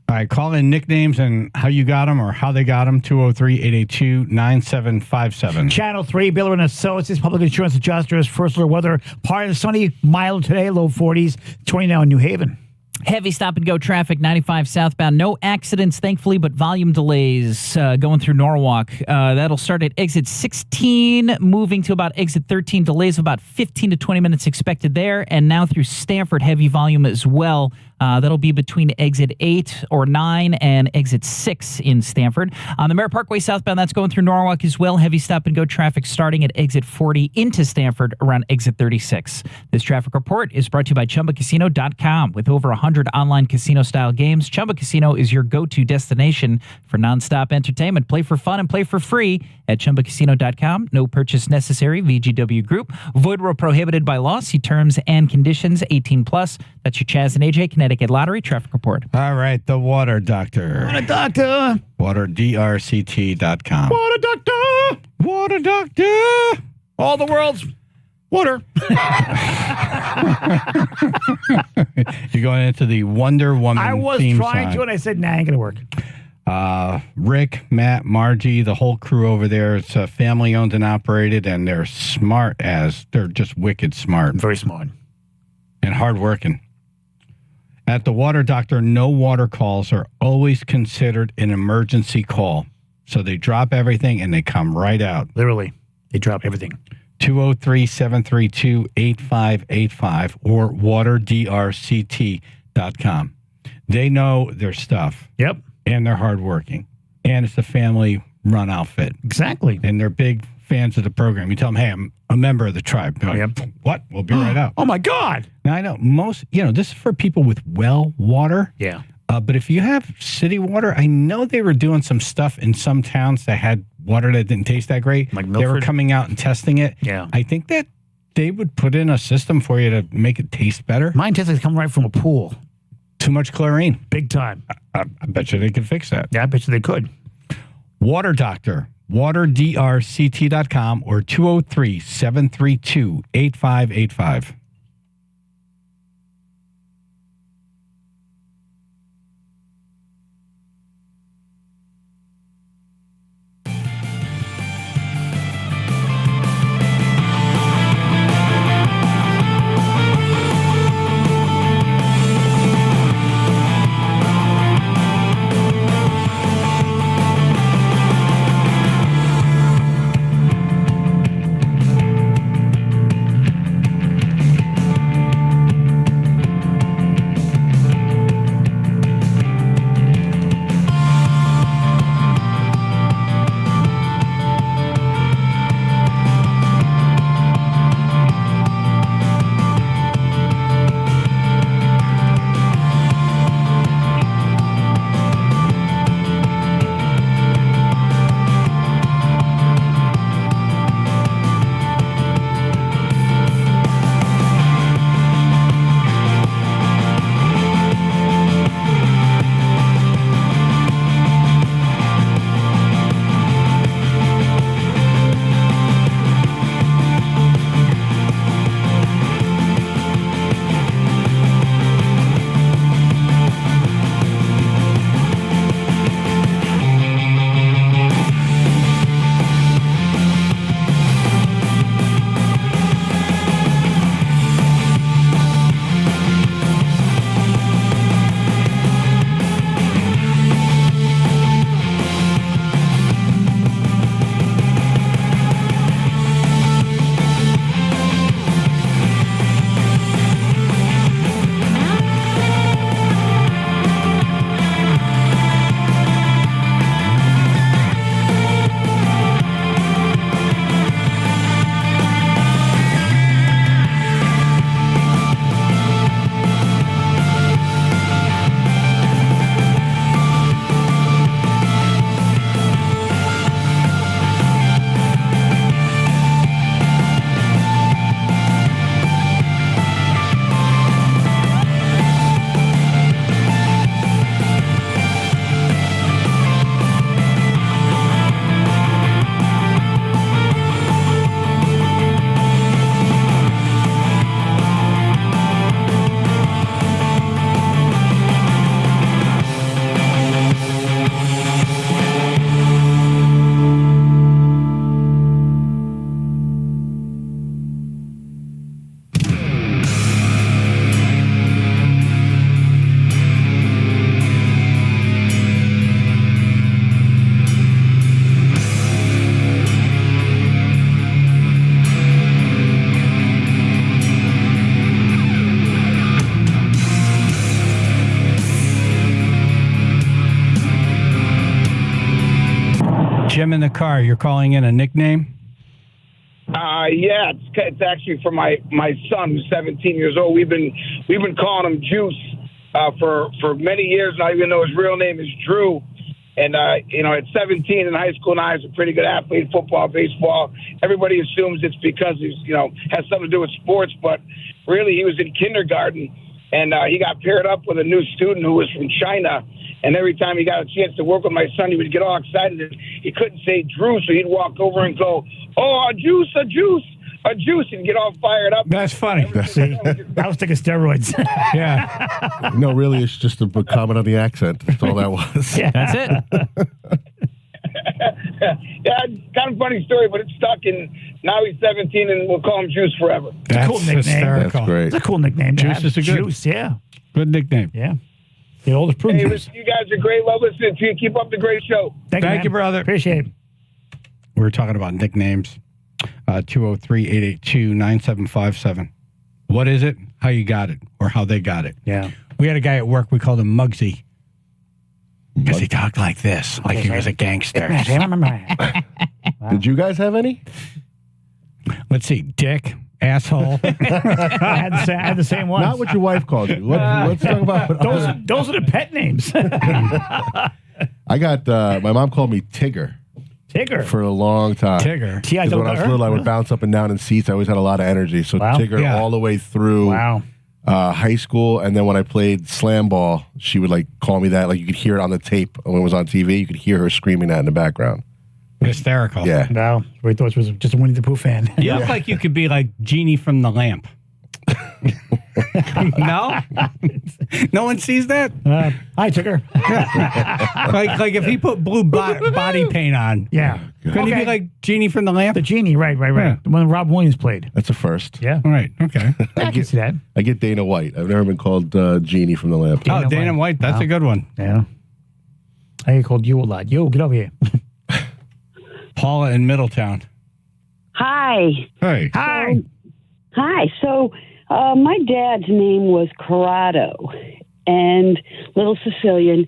Speaker 1: All right, call in nicknames and how you got them or how they got them, 203-882-9757.
Speaker 2: Channel 3, Biller and Associates, Public Insurance Adjusters, First Alert Weather. Part of sunny, mild today, low 40s, 20 now in New Haven.
Speaker 3: Heavy stop-and-go traffic, 95 southbound. No accidents, thankfully, but volume delays going through Norwalk. That'll start at exit 16, moving to about exit 13. Delays of about 15 to 20 minutes expected there. And now through Stamford, heavy volume as well. That'll be between exit 8 or 9 and exit 6 in Stamford. On the Merritt Parkway southbound, that's going through Norwalk as well. Heavy stop-and-go traffic starting at exit 40 into Stamford around exit 36. This traffic report is brought to you by ChumbaCasino.com. With over 100 online casino-style games, Chumba Casino is your go-to destination for nonstop entertainment. Play for fun and play for free at ChumbaCasino.com. No purchase necessary. VGW Group. Void where prohibited by law. See terms and conditions. 18+. That's your Chaz and AJ Connecticut Lottery traffic report.
Speaker 1: All right, the Water Doctor.
Speaker 2: Water Doctor.
Speaker 1: WaterDRCT.com.
Speaker 2: Water Doctor.
Speaker 1: Water Doctor.
Speaker 2: All the world's water.
Speaker 1: You're going into the Wonder Woman
Speaker 2: I was
Speaker 1: theme
Speaker 2: trying
Speaker 1: song.
Speaker 2: to, and I said, nah, ain't going to work.
Speaker 1: Rick, Matt, Margie, the whole crew over there. It's family owned and operated, and they're smart they're just wicked smart.
Speaker 2: Very smart.
Speaker 1: And hardworking. At the Water Doctor, no water calls are always considered an emergency call. So they drop everything and they come right out.
Speaker 2: Literally, they drop everything.
Speaker 1: 203-732-8585 or waterdrct.com. They know their stuff.
Speaker 2: Yep.
Speaker 1: And they're hardworking. And it's a family-run outfit.
Speaker 2: Exactly.
Speaker 1: And they're big fans of the program. You tell them, hey, I'm a member of the tribe. They're like, what? We'll be right out.
Speaker 2: Oh, my God.
Speaker 1: Now, I know most, this is for people with well water.
Speaker 2: Yeah.
Speaker 1: But if you have city water, I know they were doing some stuff in some towns that had water that didn't taste that great.
Speaker 2: Like
Speaker 1: they were
Speaker 2: Milford?
Speaker 1: coming out and testing it.
Speaker 2: Yeah.
Speaker 1: I think that they would put in a system for you to make it taste better.
Speaker 2: Mine tastes like coming right from a pool.
Speaker 1: Too much chlorine.
Speaker 2: Big time.
Speaker 1: I bet you they could fix that.
Speaker 2: Yeah, I bet you they could.
Speaker 1: Water Doctor, waterdrct.com or 203-732-8585. Jim in the car. You're calling in a nickname?
Speaker 4: Yeah, it's actually for my son, who's 17 years old. We've been calling him Juice for many years now, even though his real name is Drew. And at 17 in high school now, he's a pretty good athlete, football, baseball. Everybody assumes it's because he's has something to do with sports, but really he was in kindergarten and he got paired up with a new student who was from China. And every time he got a chance to work with my son, he would get all excited. And he couldn't say Drew, so he'd walk over and go, "Oh, a juice, and get all fired up."
Speaker 1: That's funny.
Speaker 2: See, I was taking steroids.
Speaker 1: Yeah.
Speaker 19: No, really, it's just a comment on the accent. That's all that was.
Speaker 2: Yeah.
Speaker 3: That's it.
Speaker 4: Yeah, kind of funny story, but it's stuck. And now he's 17, and we'll call him Juice forever.
Speaker 2: It's a cool nickname.
Speaker 1: hysterical.
Speaker 19: That's great.
Speaker 2: It's a cool nickname. to
Speaker 1: Juice
Speaker 2: have.
Speaker 1: is a good-
Speaker 2: Juice, yeah.
Speaker 1: Good nickname.
Speaker 2: Yeah. The oldest prune
Speaker 4: Hey,
Speaker 2: juice.
Speaker 4: listen, you guys are great. Love listening to you. Keep up the great show.
Speaker 1: Thank
Speaker 2: man.
Speaker 1: you, brother.
Speaker 2: Appreciate it.
Speaker 1: We were talking about nicknames. 203-882-9757. What is it? How you got it, or how they got it.
Speaker 2: Yeah.
Speaker 1: We had a guy at work. We called him Muggsy because he talked like this, like he was a gangster.
Speaker 19: Did you guys have any?
Speaker 1: Let's see, Dick, asshole.
Speaker 2: I had the same ones.
Speaker 19: Not what your wife called you. Let's talk about
Speaker 2: Those are the pet names.
Speaker 19: I got my mom called me Tigger.
Speaker 2: Tigger.
Speaker 19: For a long time.
Speaker 1: Tigger.
Speaker 19: 'Cause when I was little, I would bounce up and down in seats. I always had a lot of energy. So
Speaker 2: Wow.
Speaker 19: Tigger
Speaker 1: Yeah.
Speaker 19: all the way through high school. And then when I played slam ball, she would like call me that. Like you could hear it on the tape when it was on TV. You could hear her screaming that in the background.
Speaker 1: Hysterical.
Speaker 19: Yeah.
Speaker 2: No, we thought it was just a Winnie the Pooh fan.
Speaker 1: You look like you could be like Genie from the lamp. No? No one sees that?
Speaker 2: Hi, Tigger.
Speaker 1: like if he put blue body paint on.
Speaker 2: Yeah.
Speaker 1: Couldn't he be like Genie from the lamp?
Speaker 2: The Genie, right.
Speaker 1: Yeah.
Speaker 2: The one Rob Williams played.
Speaker 19: That's a first.
Speaker 2: Yeah.
Speaker 1: All right. Okay.
Speaker 2: I can see that.
Speaker 19: I get Dana White. I've never been called Genie from the lamp.
Speaker 1: Dana White. That's a good one.
Speaker 2: Yeah. I get called you a lot. Yo, get over here.
Speaker 1: Paula in Middletown.
Speaker 22: Hi.
Speaker 1: Hey.
Speaker 2: Hi.
Speaker 22: Hi. So my dad's name was Corrado and Little Sicilian,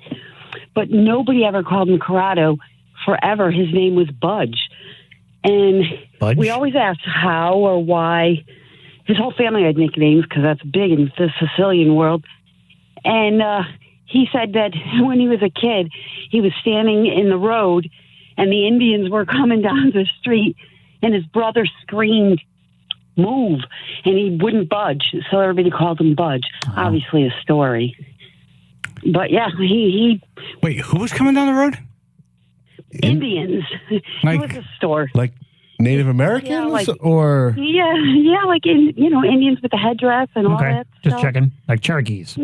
Speaker 22: but nobody ever called him Corrado. Forever, his name was Budge. And we always asked how or why. His whole family had nicknames because that's big in the Sicilian world. And he said that when he was a kid, he was standing in the road and the Indians were coming down the street and his brother screamed, "Move," and he wouldn't budge. So everybody called him Budge. Obviously a story. But yeah, he
Speaker 1: Wait, who was coming down the road?
Speaker 22: Indians.
Speaker 1: Like-
Speaker 22: it was a store.
Speaker 19: Like Native Americans
Speaker 22: Yeah, like-
Speaker 19: or
Speaker 22: Yeah, like Indians with the headdress and all
Speaker 2: Okay.
Speaker 22: that
Speaker 2: Just
Speaker 22: stuff.
Speaker 2: checking. Like Cherokees.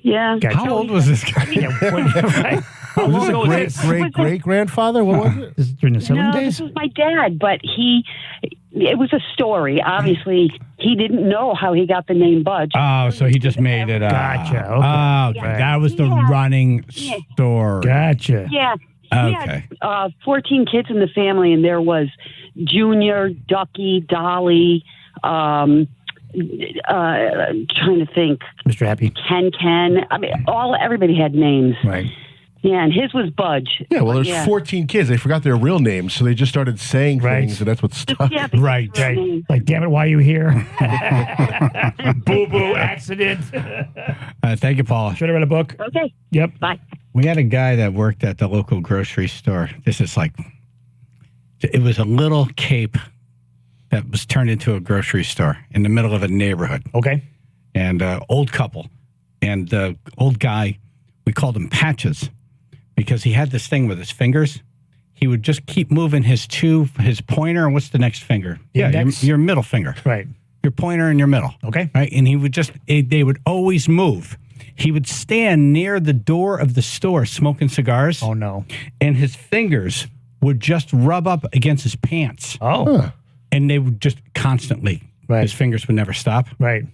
Speaker 22: Yeah.
Speaker 2: Gotcha.
Speaker 1: How old was this guy?
Speaker 2: Right. How
Speaker 19: was
Speaker 2: long
Speaker 19: this
Speaker 2: ago
Speaker 19: a
Speaker 2: was this?
Speaker 19: great grandfather? What was it?
Speaker 2: This is during the Sicilian
Speaker 22: No,
Speaker 2: days?
Speaker 22: this was my dad, but it was a story. Obviously, he didn't know how he got the name Budge.
Speaker 1: Oh, so he just made it up.
Speaker 2: Gotcha. Okay.
Speaker 1: Oh, okay. That was the running story.
Speaker 2: Gotcha.
Speaker 22: Yeah.
Speaker 1: Okay.
Speaker 22: He had 14 kids in the family, and there was Junior, Ducky, Dolly, trying to think.
Speaker 2: Mr. Happy.
Speaker 22: Ken. I mean, everybody had names.
Speaker 2: Right.
Speaker 22: Yeah, and his was Budge.
Speaker 19: Yeah, well, there's 14 kids. They forgot their real names, so they just started saying things, and that's what stuck.
Speaker 22: Yeah,
Speaker 1: Right.
Speaker 2: Like, damn it, why are you here? Boo-boo, accident.
Speaker 1: Thank you, Paula.
Speaker 2: Should have read a book.
Speaker 22: Okay.
Speaker 2: Yep.
Speaker 22: Bye.
Speaker 1: We had a guy that worked at the local grocery store. This is like, it was a little cape that was turned into a grocery store in the middle of a neighborhood.
Speaker 2: Okay.
Speaker 1: And old couple. And the old guy, we called him Patches because he had this thing with his fingers. He would just keep moving his pointer, and what's the next finger?
Speaker 2: Index?
Speaker 1: Your middle finger.
Speaker 2: Right.
Speaker 1: Your pointer and your middle.
Speaker 2: Okay.
Speaker 1: Right. And he would they would always move. He would stand near the door of the store smoking cigars.
Speaker 2: Oh, no.
Speaker 1: And his fingers would just rub up against his pants.
Speaker 2: Oh.
Speaker 19: Huh.
Speaker 1: And they would just constantly.
Speaker 2: Right.
Speaker 1: His fingers would never stop.
Speaker 2: Right.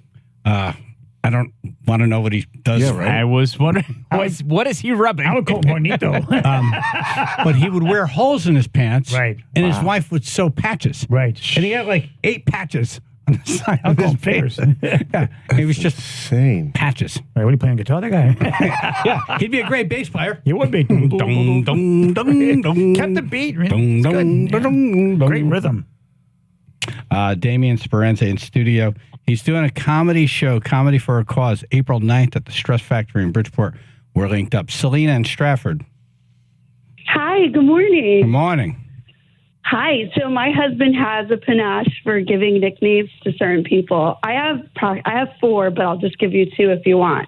Speaker 1: I don't want to know what he does.
Speaker 19: Yeah, right.
Speaker 3: I was wondering, what is he rubbing?
Speaker 2: I would call him Juanito.
Speaker 1: But he would wear holes in his pants.
Speaker 2: Right.
Speaker 1: And his wife would sew patches.
Speaker 2: Right.
Speaker 1: And he had like 8 patches on the side of his face. Yeah, he was just
Speaker 19: insane.
Speaker 1: Patches.
Speaker 2: Wait, what are you playing guitar? That guy?
Speaker 1: Yeah, he'd be a great bass player.
Speaker 2: He would be.
Speaker 1: Dum, dum, dum, dum.
Speaker 2: Kept the beat. It's
Speaker 1: Dum,
Speaker 2: good.
Speaker 1: dum,
Speaker 2: Yeah.
Speaker 1: dum, dum.
Speaker 2: Great rhythm.
Speaker 1: Damien Speranza in studio. He's doing a comedy show, Comedy for a Cause, April 9th at the Stress Factory in Bridgeport. We're linked up. Selena in Stratford.
Speaker 8: Hi, good morning.
Speaker 1: Good morning.
Speaker 8: Hi. So my husband has a panache for giving nicknames to certain people. I have 4, but I'll just give you 2 if you want.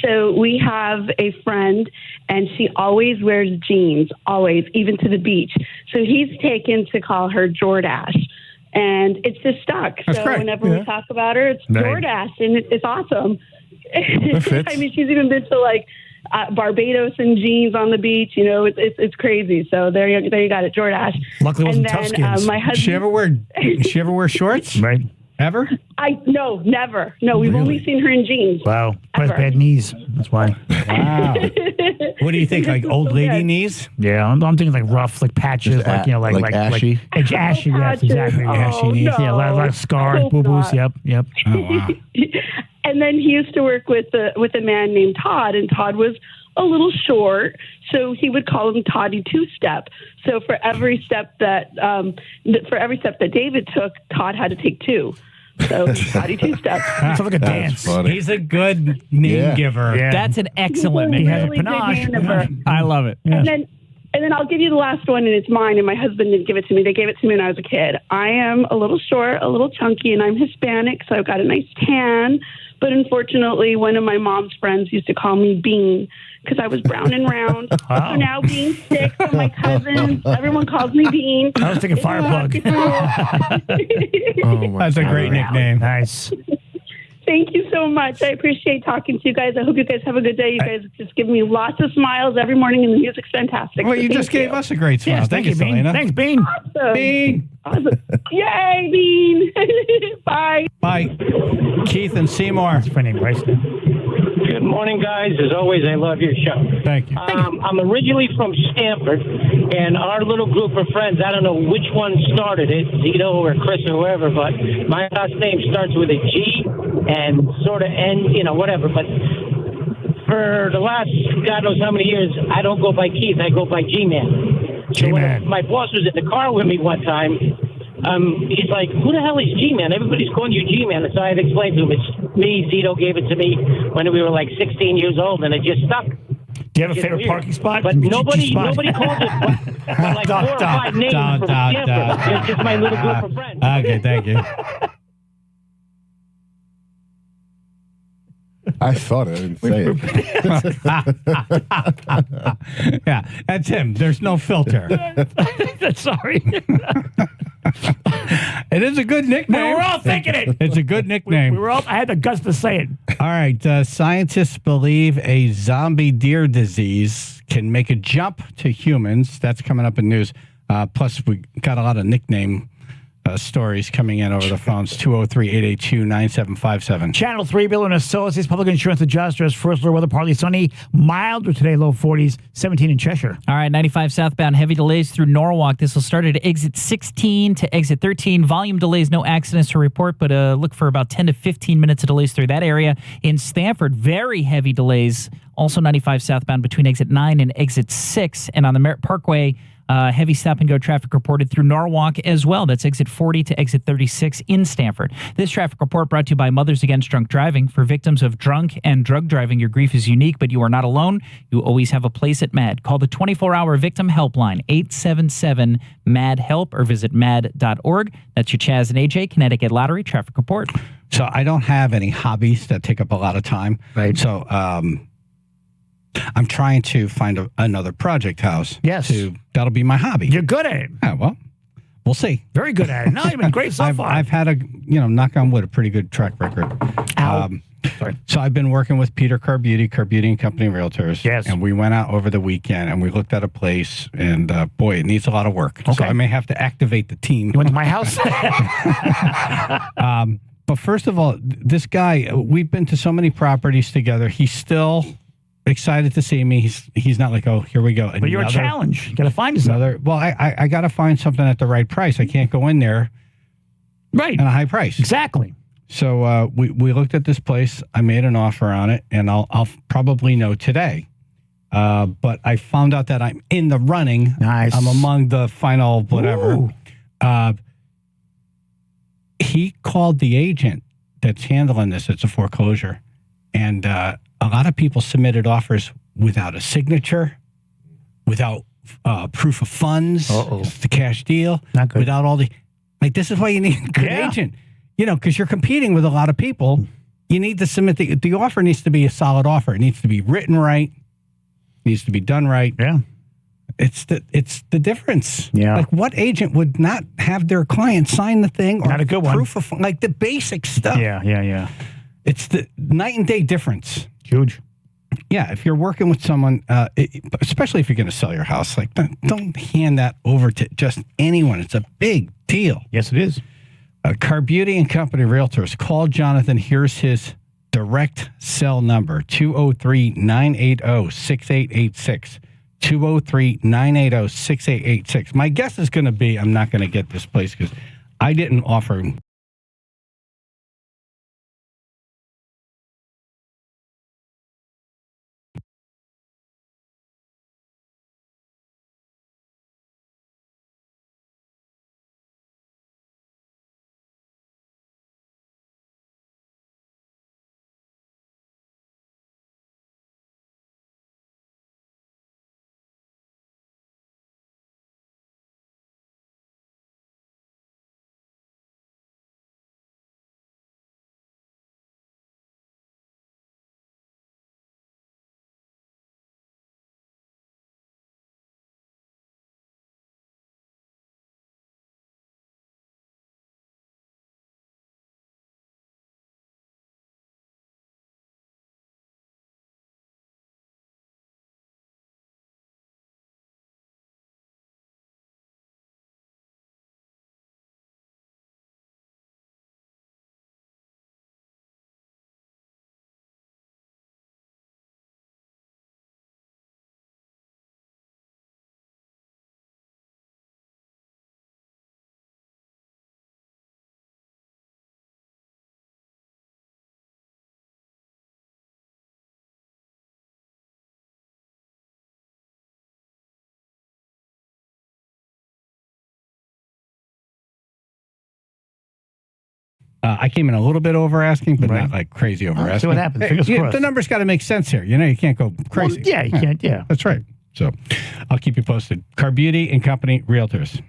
Speaker 8: So we have a friend, and she always wears jeans, always, even to the beach. So he's taken to call her Jordache. And it's just stuck.
Speaker 1: That's
Speaker 8: so
Speaker 1: great.
Speaker 8: whenever we talk about her, it's
Speaker 1: Right.
Speaker 8: Jordache, and it's awesome.
Speaker 1: That fits.
Speaker 8: I mean, she's even been to like Barbados in jeans on the beach. You know, it's crazy. So there you got it, Jordache.
Speaker 2: Luckily, it wasn't
Speaker 8: and
Speaker 2: tough
Speaker 8: then
Speaker 2: skins.
Speaker 8: my husband.
Speaker 1: She ever wear shorts?
Speaker 2: Right.
Speaker 1: Ever?
Speaker 8: No, never. No, we've only seen her in jeans.
Speaker 2: Wow. Has
Speaker 8: Ever.
Speaker 2: bad knees. That's why.
Speaker 1: Wow. What do you think? Like old lady knees?
Speaker 2: Yeah, I'm thinking like rough, like patches,
Speaker 19: Just
Speaker 2: like, you know, like
Speaker 19: ashy?
Speaker 2: Like ashy, yes,
Speaker 8: Patches.
Speaker 2: exactly.
Speaker 8: Oh,
Speaker 2: Ashy knees. Yeah, a lot of scars,
Speaker 8: Hope
Speaker 2: boo-boos.
Speaker 8: not.
Speaker 2: Yep.
Speaker 1: Oh, wow.
Speaker 8: And then he used to work with a man named Todd, and Todd was a little short, so he would call him Toddy Two-Step. So for every step that David took, Todd had to take 2. So Toddy Two-Step.
Speaker 2: Sounds like a dance.
Speaker 19: funny.
Speaker 1: He's a good name giver.
Speaker 2: Yeah.
Speaker 3: That's an excellent
Speaker 8: He's
Speaker 3: name.
Speaker 8: a really good name giver.
Speaker 3: I love it.
Speaker 8: And then I'll give you the last one, and it's mine, and my husband didn't give it to me. They gave it to me when I was a kid. I am a little short, a little chunky, and I'm Hispanic, so I've got a nice tan. But unfortunately, one of my mom's friends used to call me Bean because I was brown and round.
Speaker 2: Wow.
Speaker 8: So now Bean sticks from my cousins. Everyone calls me Bean.
Speaker 2: I was thinking Fireplug.
Speaker 19: Oh my
Speaker 1: That's a
Speaker 19: God.
Speaker 1: great nickname.
Speaker 2: Nice.
Speaker 8: Thank you so much. I appreciate talking to you guys. I hope you guys have a good day. You guys just give me lots of smiles every morning, and the music's fantastic.
Speaker 1: Well,
Speaker 8: So
Speaker 1: you
Speaker 8: thank
Speaker 1: just gave us a great smile.
Speaker 2: Yes,
Speaker 1: Thank
Speaker 2: thank
Speaker 1: you,
Speaker 2: Bean.
Speaker 1: Selena.
Speaker 2: Thanks, Bean.
Speaker 8: Awesome.
Speaker 1: Bean.
Speaker 8: Awesome. Yay, Bean. Bye.
Speaker 1: Bye. Keith and Seymour.
Speaker 2: That's my name, Bryce.
Speaker 11: Good morning, guys. As always, I love your show.
Speaker 1: Thank you.
Speaker 11: I'm originally from Stanford, and our little group of friends, I don't know which one started it, Zito or Chris or whoever, but my last name starts with a G and sort of N, whatever. But for the last, God knows how many years, I don't go by Keith, I go by G-Man. So when my boss was in the car with me one time, he's like, who the hell is G-Man? Everybody's calling you G-Man. And so I had explained to him, it's me. Zito gave it to me when we were like 16 years old, and it just stuck.
Speaker 2: Do you have a favorite parking spot?
Speaker 11: But nobody calls it but like 4 or 5 names from Stanford. It's just my little group of friends.
Speaker 1: Okay, thank you.
Speaker 19: I thought I didn't say it.
Speaker 1: Yeah, that's him. There's no filter.
Speaker 2: Sorry.
Speaker 1: It is a good nickname.
Speaker 2: We were all thinking it.
Speaker 1: It's a good nickname.
Speaker 2: I had the guts to say it.
Speaker 1: All right. Scientists believe a zombie deer disease can make a jump to humans. That's coming up in news. Plus, we got a lot of nickname stories coming in over the phones. 203-882-9757.
Speaker 2: Channel 3, Bill and Associates, public insurance adjusters. First floor weather, partly sunny. Milder today, low 40s, 17 in Cheshire.
Speaker 3: All right, 95 southbound, heavy delays through Norwalk. This will start at exit 16 to exit 13. Volume delays, no accidents to report, but look for about 10 to 15 minutes of delays through that area. In Stamford, very heavy delays. Also 95 southbound between exit 9 and exit 6. And on the Merritt Parkway, heavy stop-and-go traffic reported through Norwalk as well. That's exit 40 to exit 36 in Stamford. This traffic report brought to you by Mothers Against Drunk Driving. For victims of drunk and drug driving, your grief is unique, but you are not alone. You always have a place at MAD. Call the 24-hour victim helpline, 877-MAD-HELP, or visit mad.org. That's your Chaz and AJ Connecticut Lottery traffic report.
Speaker 1: So I don't have any hobbies that take up a lot of time.
Speaker 2: Right.
Speaker 1: So I'm trying to find another project house.
Speaker 2: Yes.
Speaker 1: That'll be my hobby.
Speaker 2: You're good at it.
Speaker 1: Yeah, well, we'll see.
Speaker 2: Very good at it. No, you've been great so far.
Speaker 1: I've had knock on wood, a pretty good track record.
Speaker 2: Sorry.
Speaker 1: So I've been working with Peter Carbuti and Company Realtors.
Speaker 2: Yes.
Speaker 1: And we went out over the weekend and we looked at a place and boy, it needs a lot of work.
Speaker 2: Okay.
Speaker 1: So I may have to activate the team.
Speaker 2: You went to my house?
Speaker 1: But first of all, this guy, we've been to so many properties together. He's still excited to see me. He's not like, oh, here we go.
Speaker 2: But you're a challenge. You got to find something.
Speaker 1: Well, I got to find something at the right price. I can't go in there
Speaker 2: Right.
Speaker 1: And a high price.
Speaker 2: Exactly.
Speaker 1: So we looked at this place. I made an offer on it, and I'll probably know today. But I found out that I'm in the running.
Speaker 2: Nice.
Speaker 1: I'm among the final whatever. He called the agent that's handling this. It's a foreclosure. And a lot of people submitted offers without a signature, without proof of funds, the cash deal,
Speaker 2: not good.
Speaker 1: without all the... Like, this is why you need a good agent. You know, because you're competing with a lot of people. You need to submit the offer needs to be a solid offer. It needs to be written right. Needs to be done right.
Speaker 2: Yeah.
Speaker 1: It's the difference.
Speaker 2: Yeah.
Speaker 1: Like, what agent would not have their client sign the thing or
Speaker 2: not a good one.
Speaker 1: proof of, like, the basic stuff.
Speaker 2: Yeah.
Speaker 1: It's the night and day difference.
Speaker 2: Huge.
Speaker 1: Yeah, if you're working with someone, especially if you're going to sell your house, like, don't hand that over to just anyone. It's a big deal.
Speaker 2: Yes, it is.
Speaker 1: Car Beauty and Company Realtors. Call Jonathan. Here's his direct cell number, 203-980-6886. 203-980-6886. My guess is going to be I'm not going to get this place because I didn't offer... I came in a little bit over asking, but not like crazy over asking.
Speaker 2: See what happens. Fingers crossed.
Speaker 1: The number's got to make sense here. You know, you can't go crazy.
Speaker 2: Well, yeah, you can't. Yeah.
Speaker 1: That's right. So I'll keep you posted. Car Beauty and Company Realtors.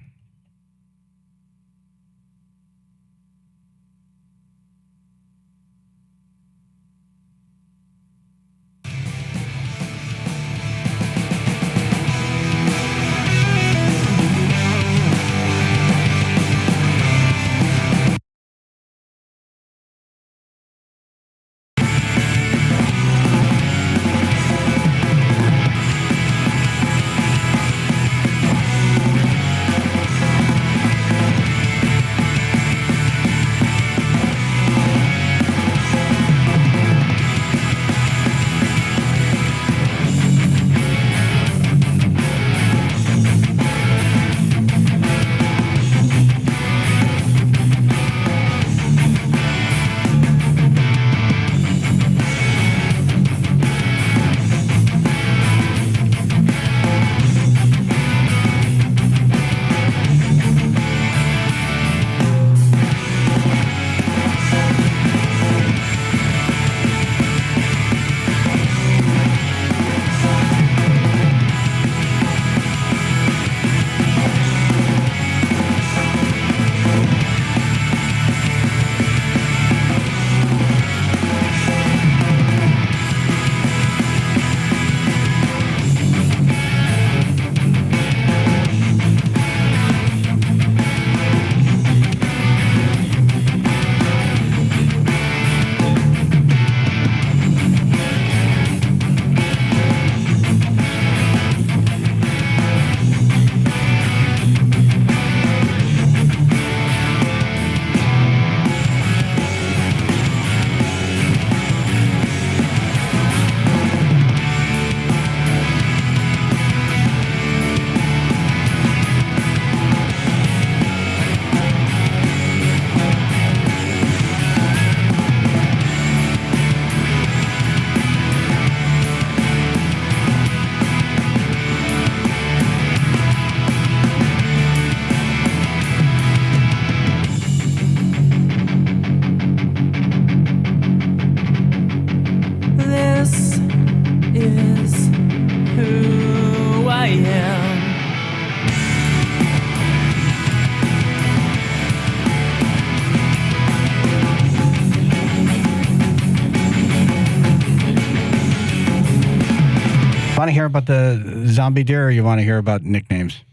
Speaker 1: want to hear about the zombie deer, or you want to hear about nicknames?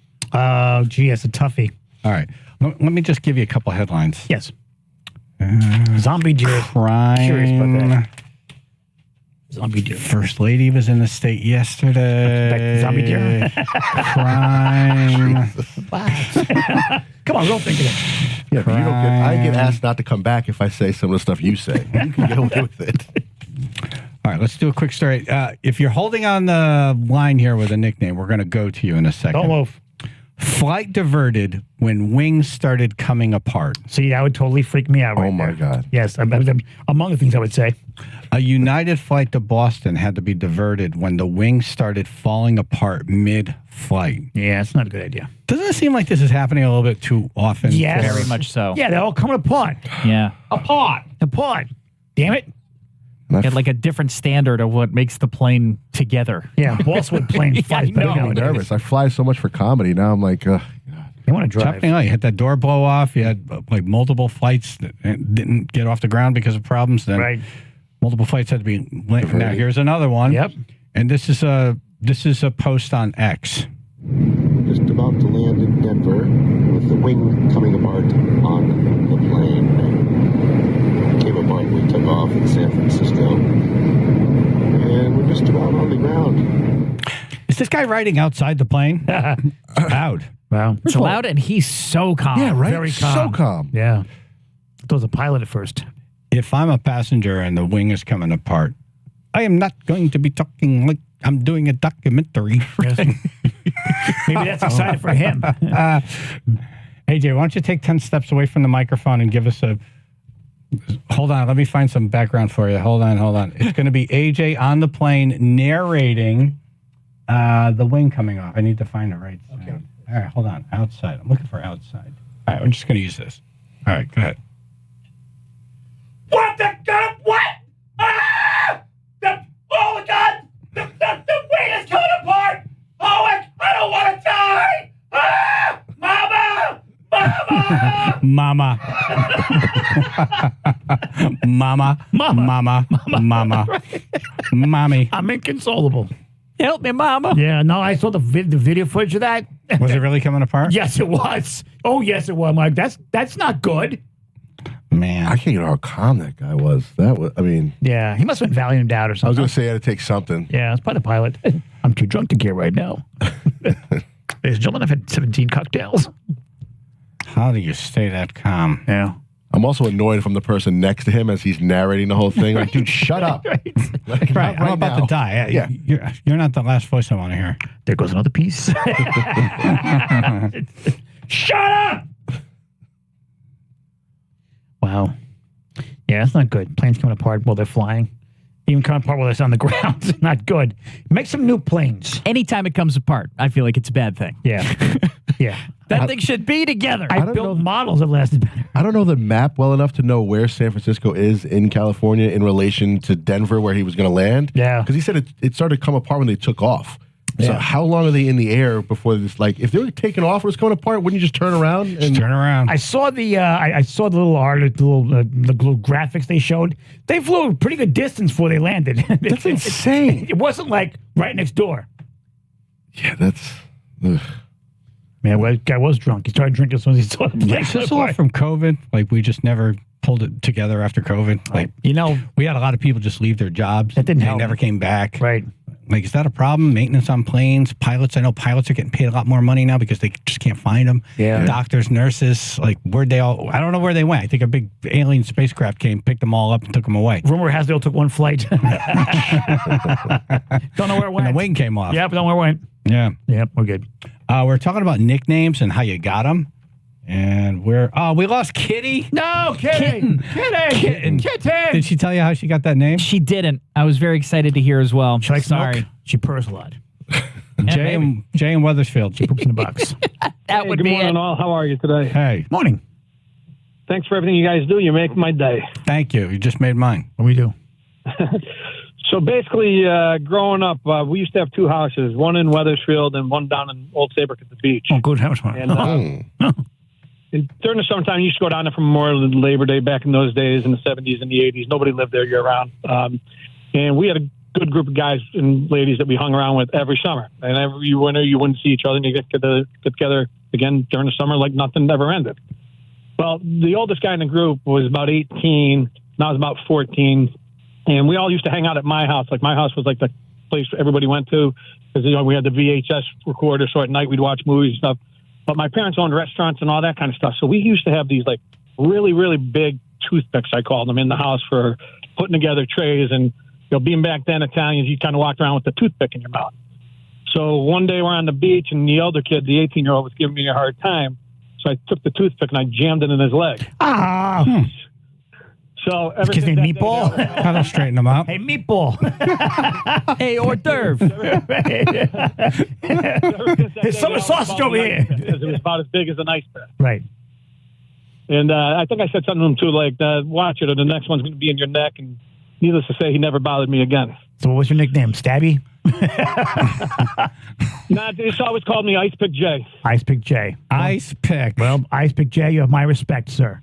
Speaker 2: Gee, that's a toughie.
Speaker 1: All right. Let me just give you a couple headlines.
Speaker 2: Yes. Zombie deer.
Speaker 1: Crime.
Speaker 2: Curious about that. Zombie deer.
Speaker 1: First lady was in the state yesterday.
Speaker 2: Zombie deer.
Speaker 1: Crime.
Speaker 2: Come on, don't think of it.
Speaker 19: Yeah, but I get asked not to come back if I say some of the stuff you say. You can get away with it.
Speaker 1: All right, let's do a quick story. If you're holding on the line here with a nickname, we're going to go to you in a second.
Speaker 2: Don't move.
Speaker 1: Flight diverted when wings started coming apart.
Speaker 2: See, that would totally freak me out right
Speaker 19: my
Speaker 2: there.
Speaker 19: God.
Speaker 2: Yes, among the things I would say.
Speaker 1: A United flight to Boston had to be diverted when the wings started falling apart mid-flight.
Speaker 2: Yeah, it's not a good idea.
Speaker 1: Doesn't it seem like this is happening a little bit too often?
Speaker 2: Yes.
Speaker 3: Very much so.
Speaker 2: Yeah, they're all coming apart.
Speaker 3: Yeah.
Speaker 2: Apart. Damn it.
Speaker 3: Get like a different standard of what makes the plane together.
Speaker 2: Yeah, Boltzwood plane flies better
Speaker 19: I'm
Speaker 2: nowadays.
Speaker 19: nervous. I fly so much for comedy. Now I'm like,
Speaker 2: You want to drive.
Speaker 1: Something like you had that door blow off. You had like multiple flights that didn't get off the ground because of problems. Then
Speaker 2: Right.
Speaker 1: multiple flights had to be. Now here's another one.
Speaker 2: Yep.
Speaker 1: And this is a post on X.
Speaker 7: Just about to land in Denver with the wing coming apart on the plane. Came apart. We took off in San Francisco. And we're just about on the ground.
Speaker 1: Is this guy riding outside the plane? Loud.
Speaker 2: Wow.
Speaker 3: It's loud and he's so calm.
Speaker 19: yeah, right?
Speaker 2: Very calm.
Speaker 19: So calm.
Speaker 2: Yeah. Thought it was a pilot at first.
Speaker 1: If I'm a passenger and the wing is coming apart, I am not going to be talking like I'm doing a documentary.
Speaker 2: Maybe that's exciting for him.
Speaker 1: AJ, why don't you take 10 steps away from the microphone and give us a... Hold on, let me find some background for you. Hold on. It's going to be AJ on the plane narrating the wing coming off. I need to find it right. Okay. All right, hold on. Outside. I'm looking for outside. All right, we're just going to use this. All right, go ahead.
Speaker 13: What the God? What? Ah! Oh my God! The wing is coming apart! Oh, I don't want to die! Ah! Mama!
Speaker 1: Mommy.
Speaker 2: I'm inconsolable.
Speaker 3: Help me, Mama.
Speaker 2: Yeah, no, I saw the video footage of that.
Speaker 1: Was it really coming apart?
Speaker 2: Yes, it was. Oh, yes, it was. I'm like, that's not good.
Speaker 1: Man.
Speaker 19: I can't get how calm that guy was.
Speaker 2: Yeah, he must have been Valiumed out or something.
Speaker 19: I was going to say I had to take something.
Speaker 2: Yeah, it's probably the pilot. I'm too drunk to care right now. Ladies and gentlemen, I've had 17 cocktails.
Speaker 1: How do you stay that calm?
Speaker 2: Yeah.
Speaker 19: I'm also annoyed from the person next to him as he's narrating the whole thing. Like, dude, shut up.
Speaker 1: Right, I'm about to die.
Speaker 19: Yeah.
Speaker 1: You're not the last voice I want to hear.
Speaker 2: There goes another piece. Shut up! Wow. Yeah, that's not good. Planes coming apart while they're flying. Even coming apart while they're on the ground. It's not good. Make some new planes.
Speaker 3: Anytime it comes apart, I feel like it's a bad thing.
Speaker 2: Yeah. Yeah.
Speaker 3: That thing should be together.
Speaker 2: I built models that lasted better.
Speaker 19: I don't know the map well enough to know where San Francisco is in California in relation to Denver, where he was going to land.
Speaker 2: Yeah.
Speaker 19: Because he said it started to come apart when they took off. So how long are they in the air before this? Like, if they were taking off and it was coming apart, wouldn't you just turn around? And
Speaker 1: turn around.
Speaker 2: I saw the I saw the little article, the little graphics they showed. They flew a pretty good distance before they landed.
Speaker 19: That's insane.
Speaker 2: It wasn't like right next door.
Speaker 19: Yeah, that's. Ugh.
Speaker 2: Man, well, that guy was drunk. He started drinking as soon as he saw the plane.
Speaker 1: Is this all from COVID? Like, we just never pulled it together after COVID? Like, we had a lot of people just leave their jobs.
Speaker 2: That didn't
Speaker 1: they
Speaker 2: help.
Speaker 1: never came back.
Speaker 2: Right.
Speaker 1: Like, is that a problem? Maintenance on planes, pilots. I know pilots are getting paid a lot more money now because they just can't find them.
Speaker 2: Yeah.
Speaker 1: Doctors, nurses, like, where'd they all? I don't know where they went. I think a big alien spacecraft came, picked them all up, and took them away.
Speaker 2: Rumor has they all took one flight. Don't know where it went.
Speaker 1: And the wing came off.
Speaker 2: Yep, don't know where it went.
Speaker 1: Yeah.
Speaker 2: Yep, we're good.
Speaker 1: We're talking about nicknames and how you got them. And we lost Kitty.
Speaker 2: No, Kitty. Kitty.
Speaker 1: Did she tell you how she got that name?
Speaker 3: She didn't. I was very excited to hear as well.
Speaker 2: She likes
Speaker 3: Sorry.
Speaker 2: milk. She purrs a lot.
Speaker 1: Jay and Weathersfield.
Speaker 2: She poops in a box.
Speaker 3: That would
Speaker 10: good
Speaker 3: be
Speaker 10: morning,
Speaker 3: it.
Speaker 10: all. How are you today?
Speaker 1: Hey.
Speaker 2: Morning.
Speaker 10: Thanks for everything you guys do. You make my day.
Speaker 1: Thank you. You just made mine.
Speaker 2: What do we do?
Speaker 10: So basically, growing up, we used to have two houses, one in Weathersfield and one down in Old Saybrook at the beach.
Speaker 2: Oh, good house.
Speaker 10: And, and during the summertime, you used to go down there for Memorial and Labor Day back in those days in the 70s and the 80s. Nobody lived there year round. And we had
Speaker 14: good group of guys and ladies that we hung around with every summer. And every winter, you wouldn't see each other, and you get together again during the summer like nothing ever ended. Well, the oldest guy in the group was about 18. And I was about 14. And we all used to hang out at my house. Like, my house was like the place everybody went to because, we had the VHS recorder. So at night we'd watch movies and stuff. But my parents owned restaurants and all that kind of stuff. So we used to have these like really, really big toothpicks, I called them, in the house for putting together trays. And, being back then Italians, you kind of walked around with the toothpick in your mouth. So one day we're on the beach and the elder kid, the 18-year-old, was giving me a hard time. So I took the toothpick and I jammed it in his leg.
Speaker 2: Ah.
Speaker 14: So ever
Speaker 2: his
Speaker 14: since
Speaker 2: name
Speaker 14: that
Speaker 2: Meatball?
Speaker 14: day,
Speaker 1: That'll straighten him up.
Speaker 2: Hey, Meatball.
Speaker 3: Hey, hors d'oeuvre.
Speaker 2: There's summer sausage over here.
Speaker 14: Because it was about as big as an ice pack.
Speaker 2: Right.
Speaker 14: And I think I said something to him too, like, watch it, or the next one's going to be in your neck. And needless to say, he never bothered me again.
Speaker 2: So what was your nickname? Stabby?
Speaker 14: Nah, they just always called me Ice Pick J.
Speaker 2: Ice Pick J.
Speaker 1: Ice Pick.
Speaker 2: Well, Ice Pick J, you have my respect, sir.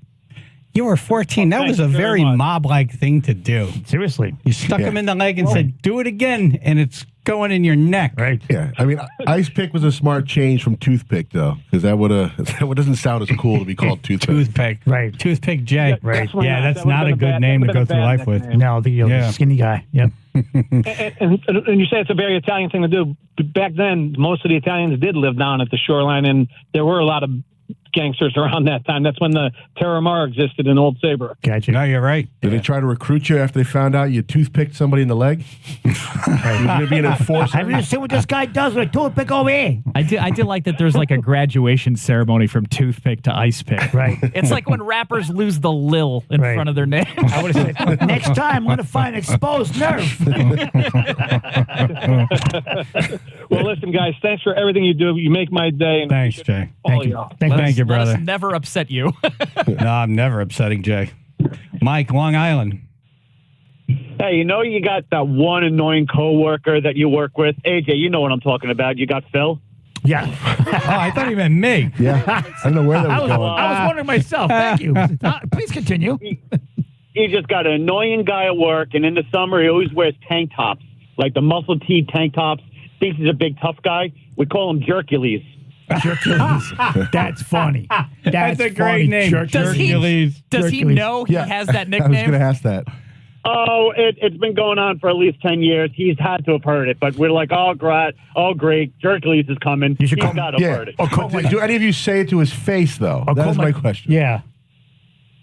Speaker 1: You were 14. That was a very mob-like thing to do.
Speaker 2: Seriously.
Speaker 1: You stuck him in the leg and said, do it again, and it's going in your neck.
Speaker 2: Right.
Speaker 19: Yeah. I mean, Ice Pick was a smart change from Toothpick, though, because that doesn't sound as cool to be called Toothpick.
Speaker 1: Toothpick.
Speaker 2: Right.
Speaker 1: Toothpick J.
Speaker 2: Right.
Speaker 1: Yeah, that's not a good name to go through life with.
Speaker 2: No, the skinny guy. Yep.
Speaker 14: and you say it's a very Italian thing to do. Back then, most of the Italians did live down at the shoreline, and there were a lot of gangsters around that time. That's when the Terra Mar existed in Old Saybrook.
Speaker 2: Gotcha.
Speaker 1: No, you're right.
Speaker 19: Did they try to recruit you after they found out you toothpicked somebody in the leg? You're going to be an enforcer?
Speaker 2: I'm going to see what this guy does with a toothpick over here.
Speaker 3: I did like that there's like a graduation ceremony from toothpick to ice pick.
Speaker 2: Right.
Speaker 3: It's like when rappers lose the lil in front of their name.
Speaker 2: I would have said, next time I'm going to find exposed nerve.
Speaker 14: Well, listen, guys, thanks for everything you do. You make my day. And
Speaker 1: Thanks, Jay.
Speaker 14: Thank you.
Speaker 1: Thank you, brother.
Speaker 3: Let us never upset you.
Speaker 1: No, I'm never upsetting Jay. Mike, Long Island.
Speaker 15: Hey, you got that one annoying coworker that you work with. AJ, you know what I'm talking about. You got Phil?
Speaker 2: Yeah.
Speaker 1: Oh, I thought he meant me.
Speaker 19: Yeah. I don't know where that was going.
Speaker 2: I was wondering myself. Thank you. Please continue.
Speaker 15: He just got an annoying guy at work, and in the summer, he always wears tank tops, like the muscle tee tank tops. Thinks he's a big, tough guy. We call him Jerkules.
Speaker 2: Jerkules. That's funny. That's
Speaker 1: a great name.
Speaker 3: Does he know he has that nickname?
Speaker 19: I was going to ask that.
Speaker 15: Oh, it's been going on for at least 10 years. He's had to have heard it, but we're like, oh, great, Jerkules is coming. He's got to have heard it.
Speaker 19: But do any of you say it to his face, though? That's my question.
Speaker 2: Yeah.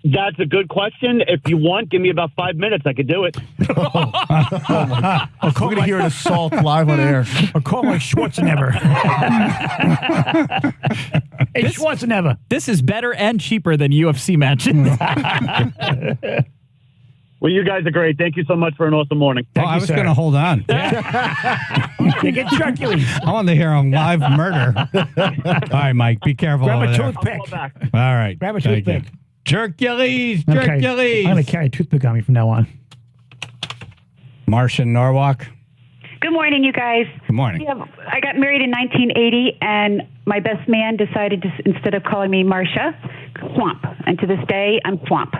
Speaker 15: That's a good question. If you want, give me about 5 minutes. I could do it.
Speaker 19: We're going to hear an assault live on air.
Speaker 2: Or call like Schwarzenegger. Hey, Schwarzenegger.
Speaker 3: This is better and cheaper than UFC matches.
Speaker 15: Well, you guys are great. Thank you so much for an awesome morning.
Speaker 1: I was going to hold on.
Speaker 2: You get Jerkules.
Speaker 1: I wanted to hear him live murder. All right, Mike, be careful.
Speaker 2: Grab
Speaker 1: over
Speaker 2: a
Speaker 1: there.
Speaker 2: toothpick.
Speaker 1: All right.
Speaker 2: Grab a
Speaker 1: Thank you.
Speaker 2: toothpick.
Speaker 1: Jerkules.
Speaker 2: Okay. I'm going to carry a toothpick on me from now on.
Speaker 1: Marcia Norwalk.
Speaker 23: Good morning, you guys.
Speaker 1: Good morning.
Speaker 23: Yeah, I got married in 1980, and my best man decided to, instead of calling me Marcia, Swamp. And to this day, I'm Swamp.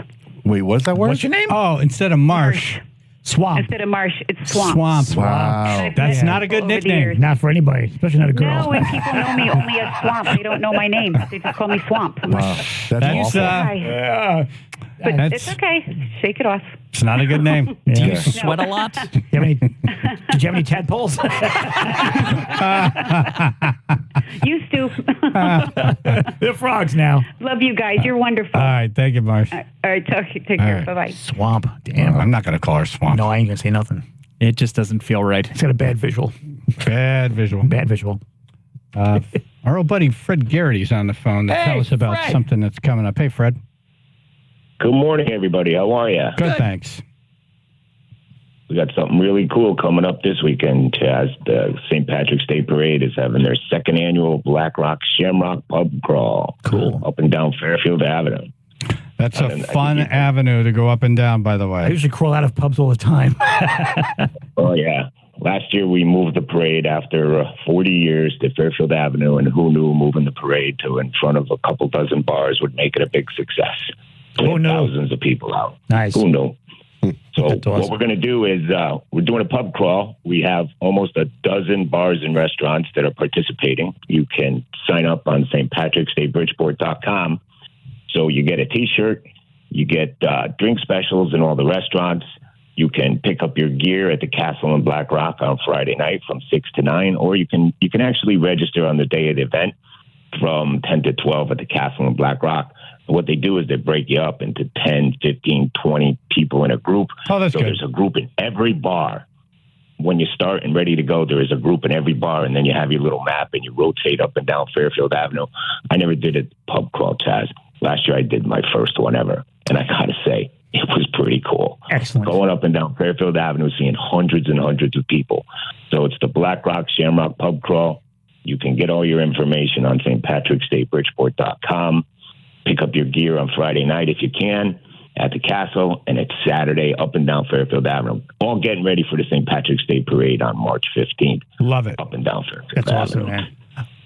Speaker 19: Wait, what's that word?
Speaker 2: What's your name?
Speaker 1: Oh, instead of Marsh.
Speaker 2: Swamp.
Speaker 23: Instead of Marsh, it's Swamp.
Speaker 1: Swamp.
Speaker 19: Wow.
Speaker 1: That's not a good nickname.
Speaker 2: Not for anybody, especially not a girl.
Speaker 23: No, and people know me only as Swamp. They don't know my name. They just call me Swamp.
Speaker 19: Wow. That's awful.
Speaker 23: But it's okay. Shake it off.
Speaker 1: It's not a good name.
Speaker 3: Do you sweat a lot?
Speaker 2: Did you have any tadpoles?
Speaker 23: Used to.
Speaker 2: They're frogs now.
Speaker 23: Love you guys. You're wonderful.
Speaker 1: All right. Thank you, Marsh.
Speaker 23: All right. Take care.
Speaker 1: right.
Speaker 23: Bye-bye.
Speaker 2: Swamp. Damn.
Speaker 1: I'm not going to call her Swamp.
Speaker 2: No, I ain't going to say nothing.
Speaker 3: It just doesn't feel right.
Speaker 2: It's got a bad visual.
Speaker 1: Bad visual.
Speaker 2: Bad visual.
Speaker 1: Our old buddy Fred Garrity's on the phone to tell us about something that's coming up. Hey, Fred.
Speaker 24: Good morning, everybody. How are you?
Speaker 1: Good, thanks.
Speaker 24: We got something really cool coming up this weekend, Chaz. The St. Patrick's Day Parade is having their second annual Black Rock Shamrock Pub Crawl.
Speaker 2: Cool.
Speaker 24: Up and down Fairfield Avenue.
Speaker 1: That's a fun avenue to go up and down, by the way.
Speaker 2: I usually crawl out of pubs all the time.
Speaker 24: Oh, yeah. Last year, we moved the parade after 40 years to Fairfield Avenue, and who knew moving the parade to in front of a couple dozen bars would make it a big success.
Speaker 2: Who knew?
Speaker 24: Thousands of people out.
Speaker 2: Nice.
Speaker 24: Who knew? So what we're going to do is we're doing a pub crawl. We have almost a dozen bars and restaurants that are participating. You can sign up on stpatricksdaybridgeport.com. So you get a T-shirt, you get drink specials in all the restaurants. You can pick up your gear at the Castle in Black Rock on Friday night from 6 to 9, or you can actually register on the day of the event from 10 to 12 at the Castle in Black Rock. What they do is they break you up into 10, 15, 20 people in a group.
Speaker 1: Oh, that's good.
Speaker 24: There's a group in every bar. When you start and ready to go, there is a group in every bar, and then you have your little map, and you rotate up and down Fairfield Avenue. I never did a pub crawl, Chaz. Last year I did my first one ever, and I got to say, it was pretty cool.
Speaker 2: Excellent.
Speaker 24: Going up and down Fairfield Avenue, seeing hundreds and hundreds of people. So it's the Black Rock Shamrock Pub Crawl. You can get all your information on stpatricksdaybridgeport.com. Pick up your gear on Friday night if you can at the Castle, and it's Saturday up and down Fairfield Avenue. All getting ready for the St. Patrick's Day Parade on March 15th.
Speaker 1: Love it.
Speaker 24: Up and down Fairfield
Speaker 2: That's
Speaker 24: Avenue.
Speaker 2: awesome, man.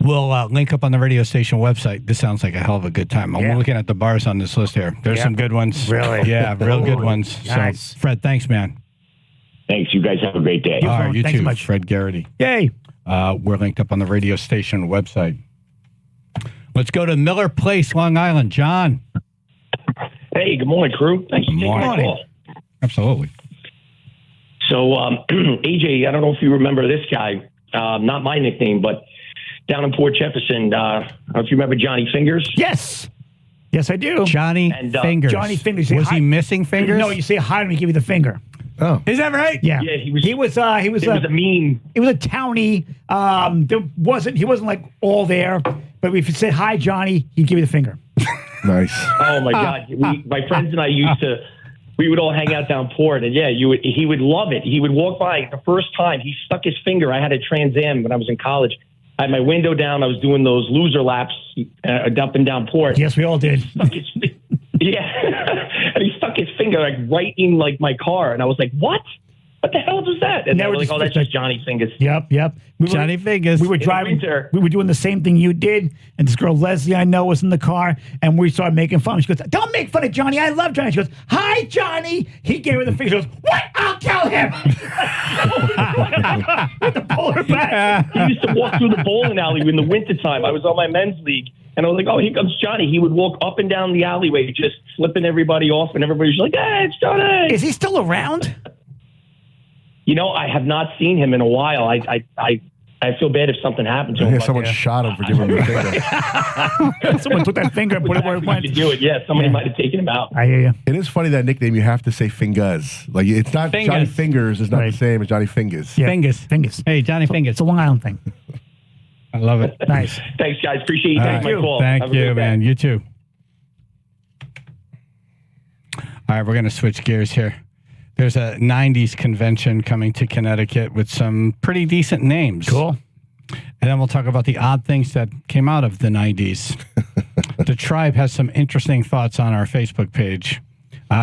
Speaker 1: We'll link up on the radio station website. This sounds like a hell of a good time. I'm looking at the bars on this list here. There's some good ones.
Speaker 2: Really?
Speaker 1: Yeah, real good ones.
Speaker 2: Nice.
Speaker 1: So, Fred, thanks, man.
Speaker 24: Thanks. You guys have a great day.
Speaker 1: All right, you
Speaker 2: Thanks
Speaker 1: too,
Speaker 2: so much.
Speaker 1: Fred Garrity.
Speaker 2: Yay.
Speaker 1: We're linked up on the radio station website. Let's go to Miller Place, Long Island. John.
Speaker 9: Hey, good morning, crew. Thanks for taking my call.
Speaker 1: Absolutely.
Speaker 9: So, AJ, I don't know if you remember this guy. Not my nickname, but down in Port Jefferson. I don't know if you remember Johnny Fingers.
Speaker 2: Yes. Yes, I do.
Speaker 1: Johnny Fingers.
Speaker 2: Johnny Fingers.
Speaker 1: Was he missing fingers?
Speaker 2: No, you say hi to me, give you the finger.
Speaker 19: Oh.
Speaker 1: Is that right?
Speaker 2: Yeah.
Speaker 9: Yeah, he was
Speaker 2: He was
Speaker 9: a meme.
Speaker 2: He was a townie. He wasn't like all there, but if you said hi, Johnny, he'd give you the finger.
Speaker 19: Nice.
Speaker 9: Oh my God. My friends and I we would all hang out down Port, and he would love it. He would walk by the first time he stuck his finger. I had a Trans Am when I was in college. I had my window down. I was doing those loser laps up and down Port.
Speaker 2: Yes, we all did.
Speaker 9: And he stuck his finger right in my car, and I was like, "What? What the hell was that?" And they were like, "Oh, that's just Johnny Fingers."
Speaker 2: Yep.
Speaker 1: Johnny Fingers.
Speaker 2: We were driving. We were doing the same thing you did, and this girl Leslie I know was in the car, and we started making fun. She goes, "Don't make fun of Johnny. I love Johnny." She goes, "Hi, Johnny." He gave her the finger. She goes, "What? I'll tell him." To pull her back.
Speaker 9: He used to walk through the bowling alley in the wintertime. I was on my men's league, and I was like, "Oh, here comes Johnny." He would walk up and down the alleyway, just flipping everybody off, and everybody's like, "Hey, it's Johnny."
Speaker 2: Is he still around?
Speaker 9: I have not seen him in a while. I feel bad if something happened to him.
Speaker 19: Someone shot him for giving him the finger.
Speaker 2: Someone took that finger and put it where it went.
Speaker 9: To do it, yeah. Somebody might have taken him out.
Speaker 2: I hear you.
Speaker 19: It is funny that nickname you have to say Fingers. Like it's not
Speaker 1: Fingers.
Speaker 19: Johnny Fingers is not the same as Johnny Fingers.
Speaker 2: Yeah.
Speaker 1: Fingers. Hey, Johnny Fingers.
Speaker 2: It's a Long Island thing.
Speaker 1: I love it.
Speaker 2: Nice.
Speaker 9: Thanks, guys. Appreciate you taking my call.
Speaker 1: Thank
Speaker 9: Have a
Speaker 1: you,
Speaker 9: good day.
Speaker 1: man. You too. All right, we're going to switch gears here. There's a 90s convention coming to Connecticut with some pretty decent names.
Speaker 2: Cool.
Speaker 1: And then we'll talk about the odd things that came out of the 90s. The Tribe has some interesting thoughts on our Facebook page.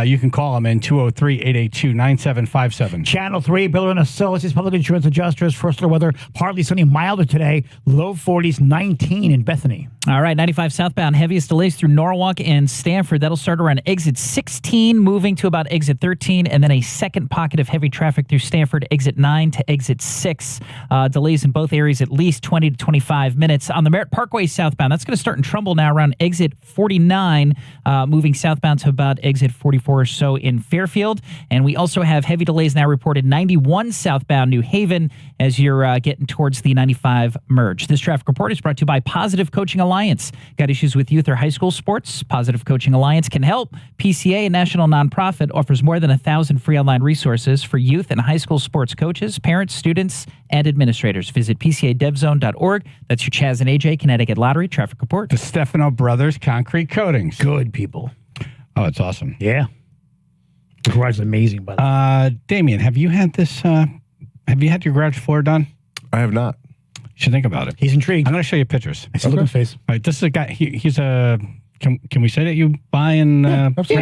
Speaker 1: You can call them in 203-882-9757.
Speaker 2: Channel 3, Bill and Associates, Public Insurance Adjusters, first order weather, partly sunny, milder today, low 40s, 19 in Bethany.
Speaker 3: All right, 95 southbound, heaviest delays through Norwalk and Stamford. That'll start around exit 16, moving to about exit 13, and then a second pocket of heavy traffic through Stamford, exit 9 to exit 6. Delays in both areas at least 20 to 25 minutes. On the Merritt Parkway southbound, that's going to start in Trumbull now around exit 49, moving southbound to about exit 44 or so in Fairfield. And we also have heavy delays now reported 91 southbound New Haven as you're getting towards the 95 merge. This traffic report is brought to you by Positive Coaching Alliance. Got issues with youth or high school sports? Positive Coaching Alliance can help. PCA, a national nonprofit, offers more than 1,000 free online resources for youth and high school sports coaches, parents, students, and administrators. Visit PCADevZone.org. That's your Chaz and AJ Connecticut Lottery traffic report.
Speaker 1: The Stefano Brothers Concrete Coatings.
Speaker 2: Good people.
Speaker 1: Oh, it's awesome.
Speaker 2: Yeah. The garage is amazing, by the way.
Speaker 1: Damien, have you had this? Have you had your garage floor done?
Speaker 19: I have not.
Speaker 1: You should think about it.
Speaker 2: He's intrigued.
Speaker 1: I'm going to show you pictures.
Speaker 2: I see look at his face.
Speaker 1: All right, this is a guy. He's a. Can we say that you buy in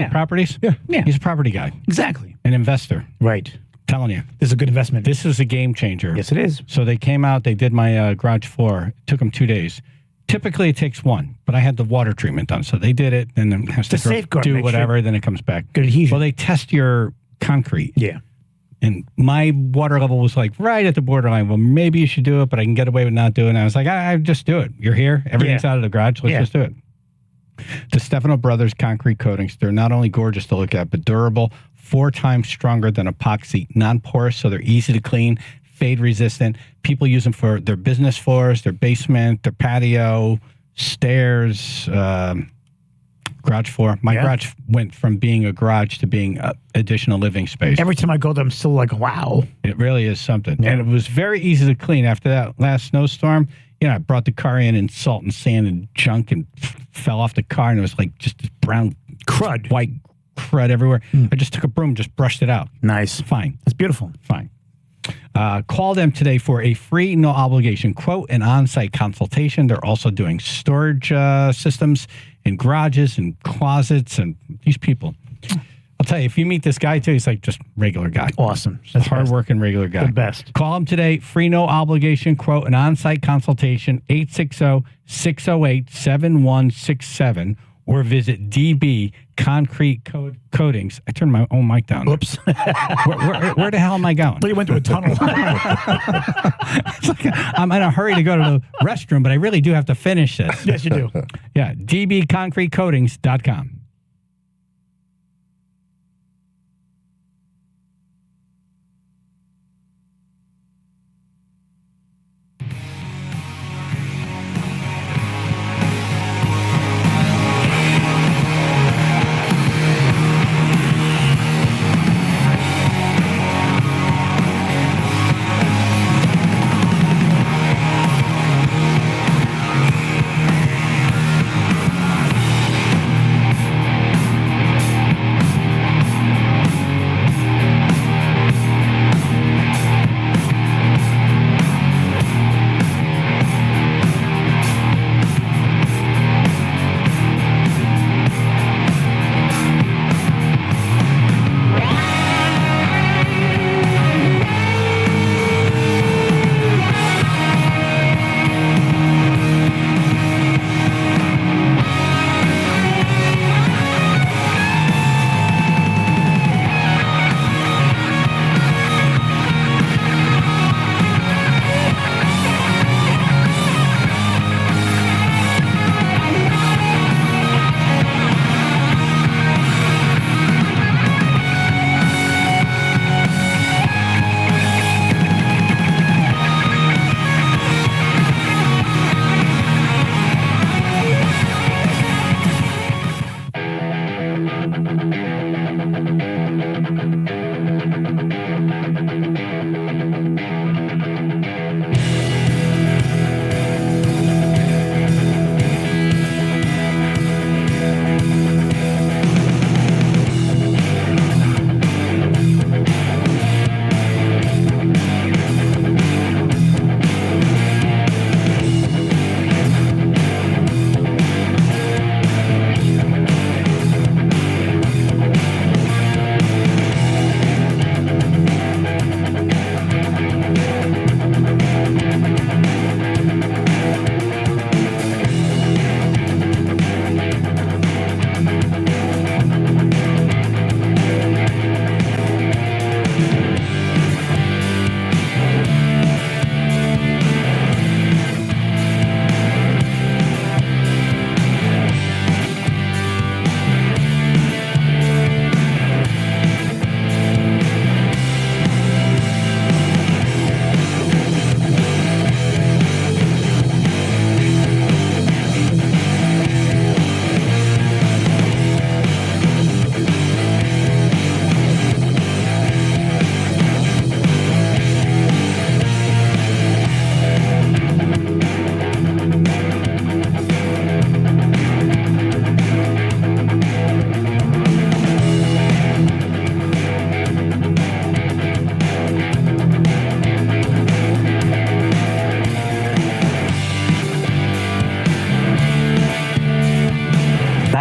Speaker 1: properties?
Speaker 2: Yeah.
Speaker 1: He's a property guy.
Speaker 2: Exactly.
Speaker 1: An investor.
Speaker 2: Right.
Speaker 1: Telling you.
Speaker 2: This is a good investment.
Speaker 1: This is a game changer.
Speaker 2: Yes, it is.
Speaker 1: So they came out. They did my garage floor. It took them 2 days. Typically, it takes one, but I had the water treatment done. So they did it, and then has to
Speaker 2: safeguard,
Speaker 1: do
Speaker 2: make
Speaker 1: whatever,
Speaker 2: sure.
Speaker 1: then it comes back.
Speaker 2: Good adhesion.
Speaker 1: Well, they test your concrete.
Speaker 2: Yeah.
Speaker 1: And my water level was like right at the borderline. Well, maybe you should do it, but I can get away with not doing it. I was like, I just do it. You're here. Everything's out of the garage. Let's just do it. The Stefano Brothers concrete coatings, they're not only gorgeous to look at, but durable, 4 times stronger than epoxy, non-porous, so they're easy to clean, fade resistant. People use them for their business floors, their basement, their patio, stairs, garage floor. My garage went from being a garage to being additional living space.
Speaker 2: Every time I go there, I'm still like, wow.
Speaker 1: It really is something. And it was very easy to clean. After that last snowstorm, I brought the car in and salt and sand and junk and fell off the car, and it was like just this brown
Speaker 2: crud,
Speaker 1: white crud everywhere. I just took a broom, just brushed it out.
Speaker 2: Nice.
Speaker 1: Fine.
Speaker 2: That's beautiful.
Speaker 1: Fine. Call them today for a free, no obligation quote and on-site consultation. They're also doing storage systems in garages and closets, and these people. I'll tell you, if you meet this guy too, he's like just regular guy.
Speaker 2: Awesome.
Speaker 1: That's hard-working regular guy.
Speaker 2: The best.
Speaker 1: Call him today, free, no obligation quote and on-site consultation, 860-608-7167, or visit DB Concrete Coatings. I turned my own mic down.
Speaker 2: Oops.
Speaker 1: Where the hell am I going?
Speaker 2: But you went through a tunnel.
Speaker 1: It's like I'm in a hurry to go to the restroom, but I really do have to finish this.
Speaker 2: Yes, you do.
Speaker 1: Yeah, dbconcretecoatings.com.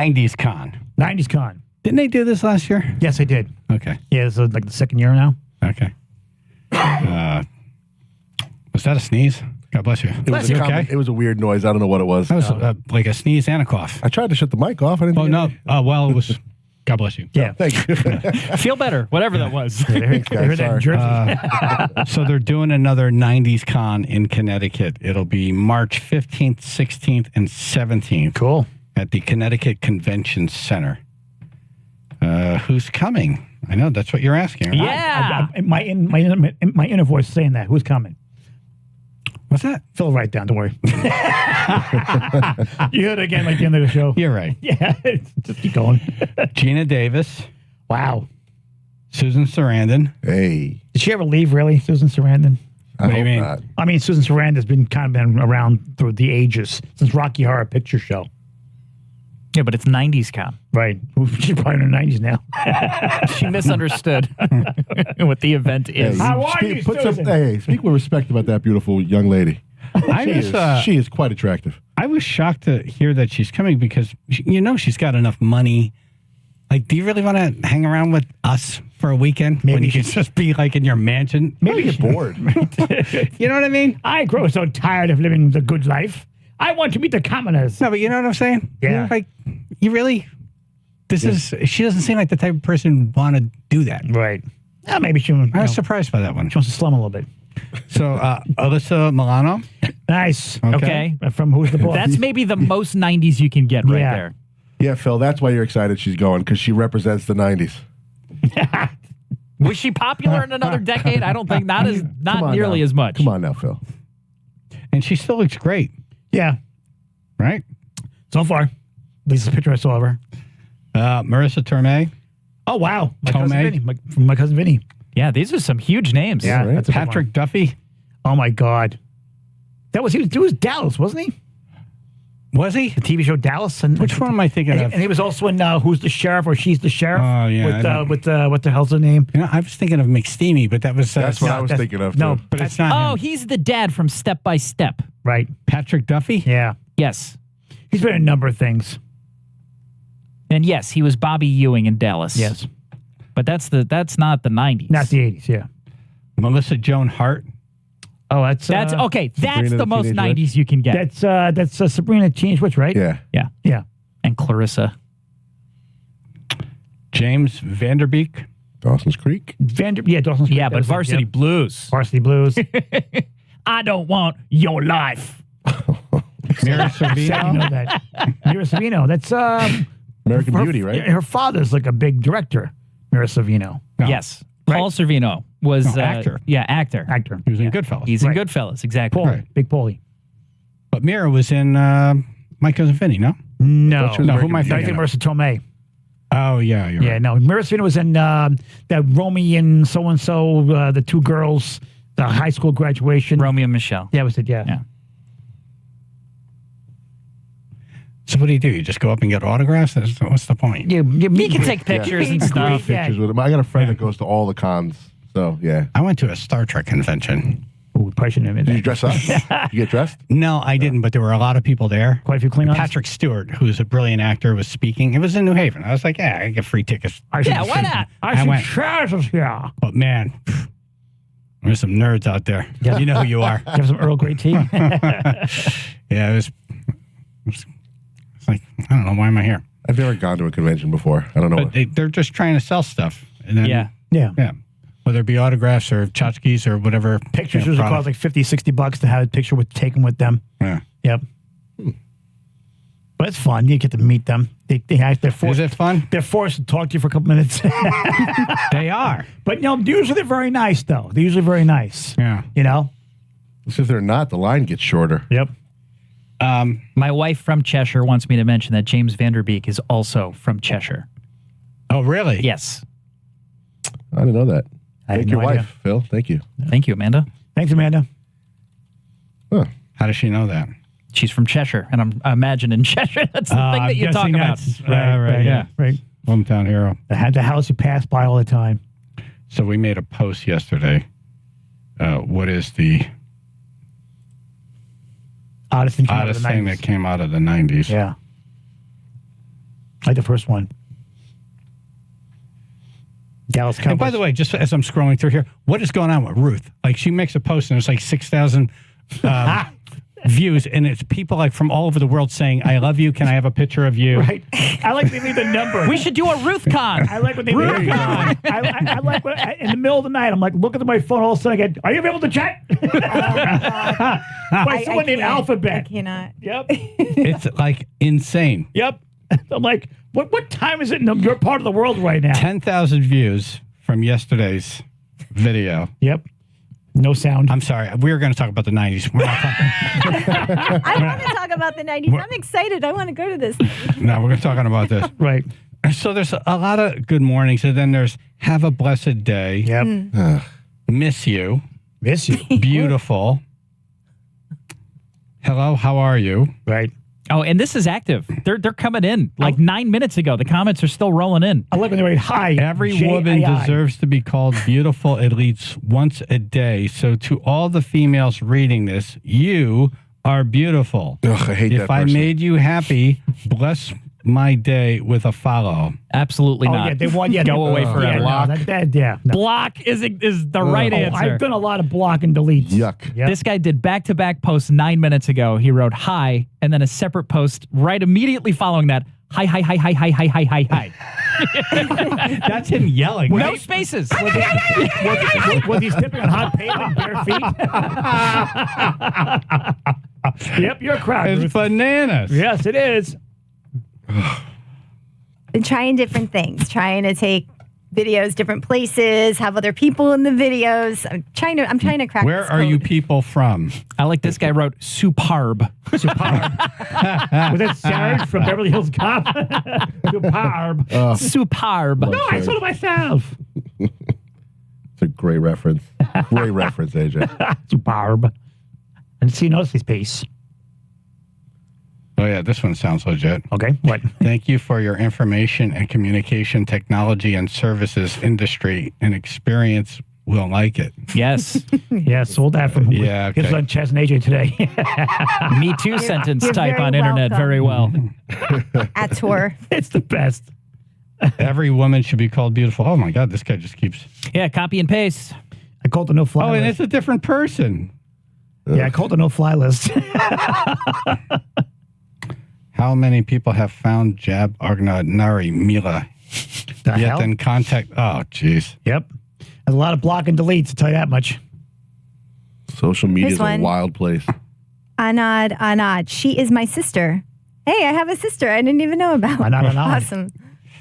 Speaker 1: '90s Con.
Speaker 2: 90s Con.
Speaker 1: Didn't they do this last year?
Speaker 2: Yes, they did.
Speaker 1: Okay.
Speaker 2: Yeah, this is like the second year now.
Speaker 1: Okay. Was that a sneeze? God bless you.
Speaker 19: It was, it was a weird noise. I don't know what it was.
Speaker 1: That was like a sneeze and a cough.
Speaker 19: I tried to shut the mic off. I didn't.
Speaker 1: Oh, no. Well, it was God bless you.
Speaker 2: Yeah.
Speaker 19: Thank you.
Speaker 3: Feel better, whatever that was.
Speaker 2: They heard that in Jersey.
Speaker 1: So they're doing another 90s con in Connecticut. It'll be March 15th, 16th, and 17th.
Speaker 2: Cool.
Speaker 1: At the Connecticut Convention Center. Who's coming? I know that's what you're asking. Right?
Speaker 3: Yeah.
Speaker 2: My inner voice is saying that. Who's coming?
Speaker 1: What's that?
Speaker 2: Phil, write down. Don't worry. You heard it again like the end of the show.
Speaker 1: You're right.
Speaker 2: Yeah. Just keep going.
Speaker 1: Gina Davis.
Speaker 2: Wow.
Speaker 1: Susan Sarandon.
Speaker 19: Hey.
Speaker 2: Did she ever leave, really, Susan Sarandon?
Speaker 1: What do you mean?
Speaker 19: Not.
Speaker 2: I mean, Susan Sarandon's been around through the ages, since Rocky Horror Picture Show.
Speaker 3: Yeah, but it's 90s con.
Speaker 2: Right. She's probably in her 90s now.
Speaker 3: She misunderstood what the event is.
Speaker 2: How are you, Susan?
Speaker 19: Hey, speak with respect about that beautiful young lady. She is quite attractive.
Speaker 1: I was shocked to hear that she's coming because, she's got enough money. Like, do you really want to hang around with us for a weekend?
Speaker 2: Maybe
Speaker 1: when you can just be like in your mansion?
Speaker 2: Maybe
Speaker 19: get bored.
Speaker 1: You know what I mean?
Speaker 2: I grow so tired of living the good life. I want to meet the commoners.
Speaker 1: No, but you know what I'm saying?
Speaker 2: Yeah.
Speaker 1: Like, you really... She doesn't seem like the type of person who want to do that.
Speaker 2: Right. Maybe she...
Speaker 1: I was surprised by that one.
Speaker 2: She wants to slum a little bit.
Speaker 1: So, Alyssa Milano.
Speaker 2: Nice.
Speaker 3: Okay.
Speaker 2: From Who's the Boss?
Speaker 3: That's maybe the most 90s you can get right
Speaker 2: Yeah.
Speaker 3: there.
Speaker 19: Yeah, Phil, that's why you're excited she's going, because she represents the 90s.
Speaker 3: Was she popular in another decade? I don't think. Not nearly
Speaker 19: now.
Speaker 3: as much.
Speaker 19: Come on now, Phil.
Speaker 1: And she still looks great.
Speaker 2: Yeah.
Speaker 1: Right?
Speaker 2: So far. At least the picture I saw of her.
Speaker 1: Marissa Tomei.
Speaker 2: Oh, wow. My
Speaker 1: Tomei.
Speaker 2: cousin Vinny. From my cousin Vinny.
Speaker 3: Yeah, these are some huge names.
Speaker 2: Yeah,
Speaker 19: right.
Speaker 2: that's a good one.
Speaker 1: Patrick Duffy.
Speaker 2: Oh, my God. He was Dallas, wasn't he?
Speaker 1: Was he?
Speaker 2: The TV show Dallas. And
Speaker 1: Which one am I thinking of?
Speaker 2: And he was also in Who's the Sheriff or She's the Sheriff.
Speaker 1: Oh, yeah.
Speaker 2: With what the hell's her name?
Speaker 1: I was thinking of McSteamy, but that was...
Speaker 19: That's what I was thinking of,
Speaker 2: No,
Speaker 19: too.
Speaker 1: But it's not him.
Speaker 3: He's the dad from Step by Step.
Speaker 2: Right.
Speaker 1: Patrick Duffy?
Speaker 2: Yeah.
Speaker 3: Yes.
Speaker 2: He's been in a number of things.
Speaker 3: And yes, he was Bobby Ewing in Dallas.
Speaker 2: Yes.
Speaker 3: But that's not the 90s.
Speaker 2: Not the 80s, yeah.
Speaker 1: Melissa Joan Hart.
Speaker 2: Oh, that's
Speaker 3: okay. That's
Speaker 19: Sabrina
Speaker 3: the
Speaker 19: the
Speaker 3: most
Speaker 19: Teenage
Speaker 3: 90s you can get.
Speaker 2: That's Sabrina Teenage Witch, right?
Speaker 19: Yeah.
Speaker 3: Yeah. And Clarissa.
Speaker 1: James Vanderbeek.
Speaker 19: Dawson's Creek.
Speaker 2: Dawson's Creek.
Speaker 3: Yeah, but Varsity Blues.
Speaker 2: Varsity Blues.
Speaker 3: I don't want your life.
Speaker 1: Mira
Speaker 2: Sad you
Speaker 1: Sorvino.
Speaker 2: know that. Mira Sorvino. That's
Speaker 19: American Beauty, right?
Speaker 2: Her father's like a big director, Mira Sorvino.
Speaker 1: No.
Speaker 3: Yes. Paul Sorvino was
Speaker 1: actor.
Speaker 3: Yeah, actor.
Speaker 2: He
Speaker 1: was in Goodfellas.
Speaker 3: He's in Goodfellas, exactly.
Speaker 2: Paulie. Big Paulie.
Speaker 1: But Mira was in My Cousin Vinny, no?
Speaker 2: No.
Speaker 19: That's who's
Speaker 1: No, who am I
Speaker 2: I
Speaker 1: thinking
Speaker 2: think
Speaker 1: of?
Speaker 2: Marissa Tomei.
Speaker 1: Oh, yeah, you're
Speaker 2: Yeah,
Speaker 1: right.
Speaker 2: no. Mira Sorvino was in that Romy and so-and-so, the two girls, the high school graduation.
Speaker 3: Romeo and Michelle.
Speaker 2: Yeah, was it? Yeah.
Speaker 3: Yeah.
Speaker 1: So what do? You just go up and get autographs? What's the point?
Speaker 2: You
Speaker 3: can take pictures and stuff.
Speaker 19: Pictures with him. I got a friend that goes to all the cons. So, yeah.
Speaker 1: I went to a Star Trek convention.
Speaker 2: Ooh, probably shouldn't have been
Speaker 19: Did you dress up? You get dressed?
Speaker 1: No, I didn't, but there were a lot of people there.
Speaker 2: Quite a few Klingons.
Speaker 1: Patrick Stewart, who's a brilliant actor, was speaking. It was in New Haven. I was like, yeah, I get free tickets.
Speaker 3: Yeah, why not?
Speaker 1: I went.
Speaker 2: Chaz is here.
Speaker 1: But man, there's some nerds out there. You know who you are.
Speaker 2: You have some Earl Grey tea?
Speaker 1: Yeah, it was like, I don't know, why am I here?
Speaker 19: I've never gone to a convention before. I don't know.
Speaker 1: But they're just trying to sell stuff. And then,
Speaker 2: Yeah.
Speaker 1: Whether it be autographs or tchotchkes or whatever.
Speaker 2: Pictures usually cost like $50, $60 to have a picture taken with them.
Speaker 1: Yeah.
Speaker 2: Yep. But it's fun. You get to meet them. They're forced.
Speaker 1: Is it fun?
Speaker 2: They're forced to talk to you for a couple minutes.
Speaker 1: They are.
Speaker 2: But usually they're very nice, though. They're usually very nice.
Speaker 1: Yeah.
Speaker 2: You know?
Speaker 19: Because if they're not, the line gets shorter.
Speaker 2: Yep.
Speaker 3: My wife from Cheshire wants me to mention that James Vanderbeek is also from Cheshire.
Speaker 1: Oh, really?
Speaker 3: Yes.
Speaker 19: I didn't know that. Thank your
Speaker 2: idea.
Speaker 19: wife, Phil. Thank you.
Speaker 3: Thank you, Amanda.
Speaker 2: Thanks, Amanda.
Speaker 19: Huh.
Speaker 1: How does she know that?
Speaker 3: She's from Cheshire, and I'm imagining Cheshire. That's the thing that you talk about.
Speaker 1: Right.
Speaker 2: Yeah. Right.
Speaker 1: Hometown hero.
Speaker 2: The house you pass by all the time.
Speaker 1: So we made a post yesterday. What is the
Speaker 2: oddest thing
Speaker 1: that came out of the 90s?
Speaker 2: Yeah. Like the first one. Dallas Cowboys.
Speaker 1: And by the way, just as I'm scrolling through here, what is going on with Ruth? Like, she makes a post and it's like 6,000 views, and it's people like from all over the world saying, "I love you. Can I have a picture of you?"
Speaker 2: Right. I like they leave the number.
Speaker 3: We should do a RuthCon.
Speaker 2: I like when they leave. I like when, in the middle of the night. I'm like looking at my phone. All of a sudden, I get, "Are you available to chat?" By someone named Alphabet.
Speaker 12: I cannot.
Speaker 2: Yep.
Speaker 1: It's like insane.
Speaker 2: Yep. I'm like, what time is it in your part of the world right now?
Speaker 1: 10,000 views from yesterday's video.
Speaker 2: Yep. No sound.
Speaker 1: I'm sorry. We were going to talk about the 90s. We're not talking.
Speaker 12: I want to talk about the 90s. I'm excited. I want to go to this.
Speaker 1: No, we're talking about this.
Speaker 2: Right.
Speaker 1: So there's a lot of good mornings, and then there's have a blessed day.
Speaker 2: Yep.
Speaker 1: Miss you.
Speaker 2: Miss you.
Speaker 1: Beautiful. Hello, how are you?
Speaker 2: Right.
Speaker 3: Oh, and this is active. They're coming in. Like 9 minutes ago, the comments are still rolling in.
Speaker 2: I like when they write, "Hi."
Speaker 1: Every
Speaker 2: J-A-I.
Speaker 1: woman deserves to be called beautiful at least once a day. So to all the females reading this, you are beautiful.
Speaker 19: Ugh, I hate that
Speaker 1: If I
Speaker 19: person.
Speaker 1: made you happy, bless my day with a follow.
Speaker 3: Absolutely
Speaker 2: Oh,
Speaker 3: not.
Speaker 2: yeah, they want
Speaker 3: Go away
Speaker 2: Yeah,
Speaker 3: forever.
Speaker 2: no, no.
Speaker 3: Block is the right answer.
Speaker 2: I've done a lot of block and deletes.
Speaker 19: Yuck.
Speaker 2: Yep.
Speaker 3: This guy did back-to-back posts 9 minutes ago. He wrote hi, and then a separate post right immediately following that. Hi, hi, hi, hi, hi, hi, hi, hi, hi.
Speaker 1: That's him yelling.
Speaker 3: No spaces.
Speaker 2: Was he stepping on hot pavement bare feet? Yep, you're a crowd.
Speaker 1: It's
Speaker 2: Ruth.
Speaker 1: bananas.
Speaker 2: Yes, it is.
Speaker 12: And trying different things, trying to take videos different places, have other people in the videos. I'm trying to crack
Speaker 1: Where
Speaker 12: this
Speaker 1: are
Speaker 12: code.
Speaker 1: you people from?
Speaker 3: I like this guy wrote superb.
Speaker 2: Was that Sarge from Beverly Hills Cop? Superb.
Speaker 3: Superb.
Speaker 2: No, I saw it myself.
Speaker 19: It's a great reference. Great reference, AJ.
Speaker 2: Superb. And see, notice his piece.
Speaker 1: Oh, yeah, this one sounds legit.
Speaker 2: Okay, what?
Speaker 1: Thank you for your information and communication technology and services industry and experience. We'll like it.
Speaker 3: Yes.
Speaker 2: Yeah, sold that from
Speaker 1: Yeah, okay.
Speaker 2: his on Chaz and AJ today.
Speaker 3: Me too sentence
Speaker 12: you're
Speaker 3: type
Speaker 12: very
Speaker 3: on internet
Speaker 12: welcome.
Speaker 3: very well.
Speaker 12: At tour?
Speaker 2: It's the best.
Speaker 1: Every woman should be called beautiful. Oh, my God, this guy just keeps...
Speaker 3: Yeah, copy and paste.
Speaker 2: I called the no-fly
Speaker 1: Oh, and
Speaker 2: list.
Speaker 1: it's a different person.
Speaker 2: Yeah, I called the no-fly list.
Speaker 1: How many people have found Jab Argnad Nari Mila?
Speaker 2: The
Speaker 1: Yet
Speaker 2: hell?
Speaker 1: then contact... Oh, jeez.
Speaker 2: Yep. There's a lot of block and deletes, I'll tell you that much.
Speaker 19: Social media
Speaker 12: This
Speaker 19: is a
Speaker 12: one.
Speaker 19: wild place.
Speaker 12: Anad. She is my sister. Hey, I have a sister I didn't even know about.
Speaker 2: Anad.
Speaker 12: Awesome.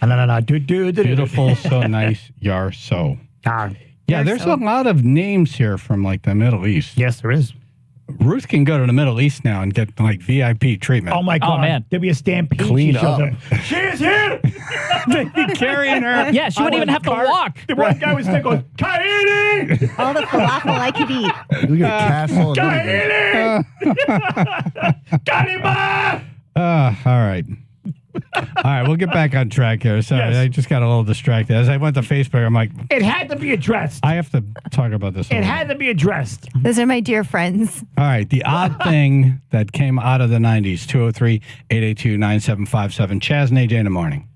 Speaker 2: No.
Speaker 1: Beautiful, so nice, yar so.
Speaker 2: Ah,
Speaker 1: Yeah, there's a lot of names here from like the Middle East.
Speaker 2: yes, there is.
Speaker 1: Ruth can go to the Middle East now and get like VIP treatment.
Speaker 2: Oh, my God.
Speaker 3: man.
Speaker 2: There'll be a stampede.
Speaker 19: Clean
Speaker 2: She shows
Speaker 19: up.
Speaker 2: She is here!
Speaker 1: They'd be carrying her.
Speaker 3: Yeah, she wouldn't even have to walk.
Speaker 2: The one guy was there going, Kaini!
Speaker 12: All the falafel I could eat.
Speaker 19: Look at castle and everything.
Speaker 2: Kaini! Kanima!
Speaker 1: All right. All right, we'll get back on track here. Sorry,
Speaker 2: Yes.
Speaker 1: I just got a little distracted. As I went to Facebook, I'm like,
Speaker 2: It had to be addressed.
Speaker 1: I have to talk about this. a
Speaker 2: It
Speaker 1: little
Speaker 2: had to be addressed.
Speaker 12: Those are my dear friends.
Speaker 1: All right. The odd thing that came out of the 90s, 203-882-9757. Chaz and AJ in the morning.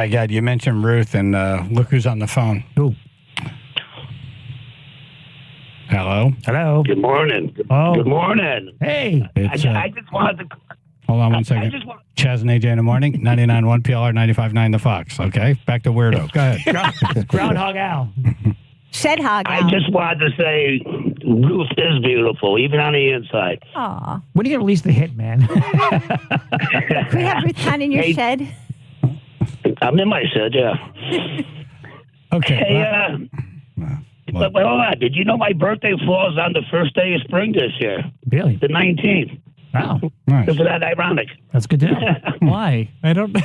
Speaker 1: my God, you mentioned Ruth, and look who's on the phone.
Speaker 2: Who?
Speaker 1: Hello?
Speaker 2: Hello.
Speaker 16: Good morning.
Speaker 2: Oh.
Speaker 16: Good morning.
Speaker 2: Hey.
Speaker 16: I just wanted to.
Speaker 1: Hold on one second. Chaz and AJ in the morning, 99.1 PLR, 95.9 The Fox. Okay, back to Weirdo. Go ahead.
Speaker 2: Groundhog Al.
Speaker 12: Shed hog
Speaker 16: I
Speaker 12: Al.
Speaker 16: just wanted to say Ruth is beautiful, even on the inside.
Speaker 12: Aw.
Speaker 2: When are you going to release the hit, man?
Speaker 12: Can we have Ruth Khan in your
Speaker 16: Hey.
Speaker 12: shed?
Speaker 16: I'm in my shed, yeah.
Speaker 1: Okay.
Speaker 16: Hey, but hold on. Did you know my birthday falls on the first day of spring this year?
Speaker 2: Really?
Speaker 16: The 19th.
Speaker 2: Wow.
Speaker 1: Nice.
Speaker 16: Isn't that ironic?
Speaker 2: That's good to know.
Speaker 3: Why? I don't.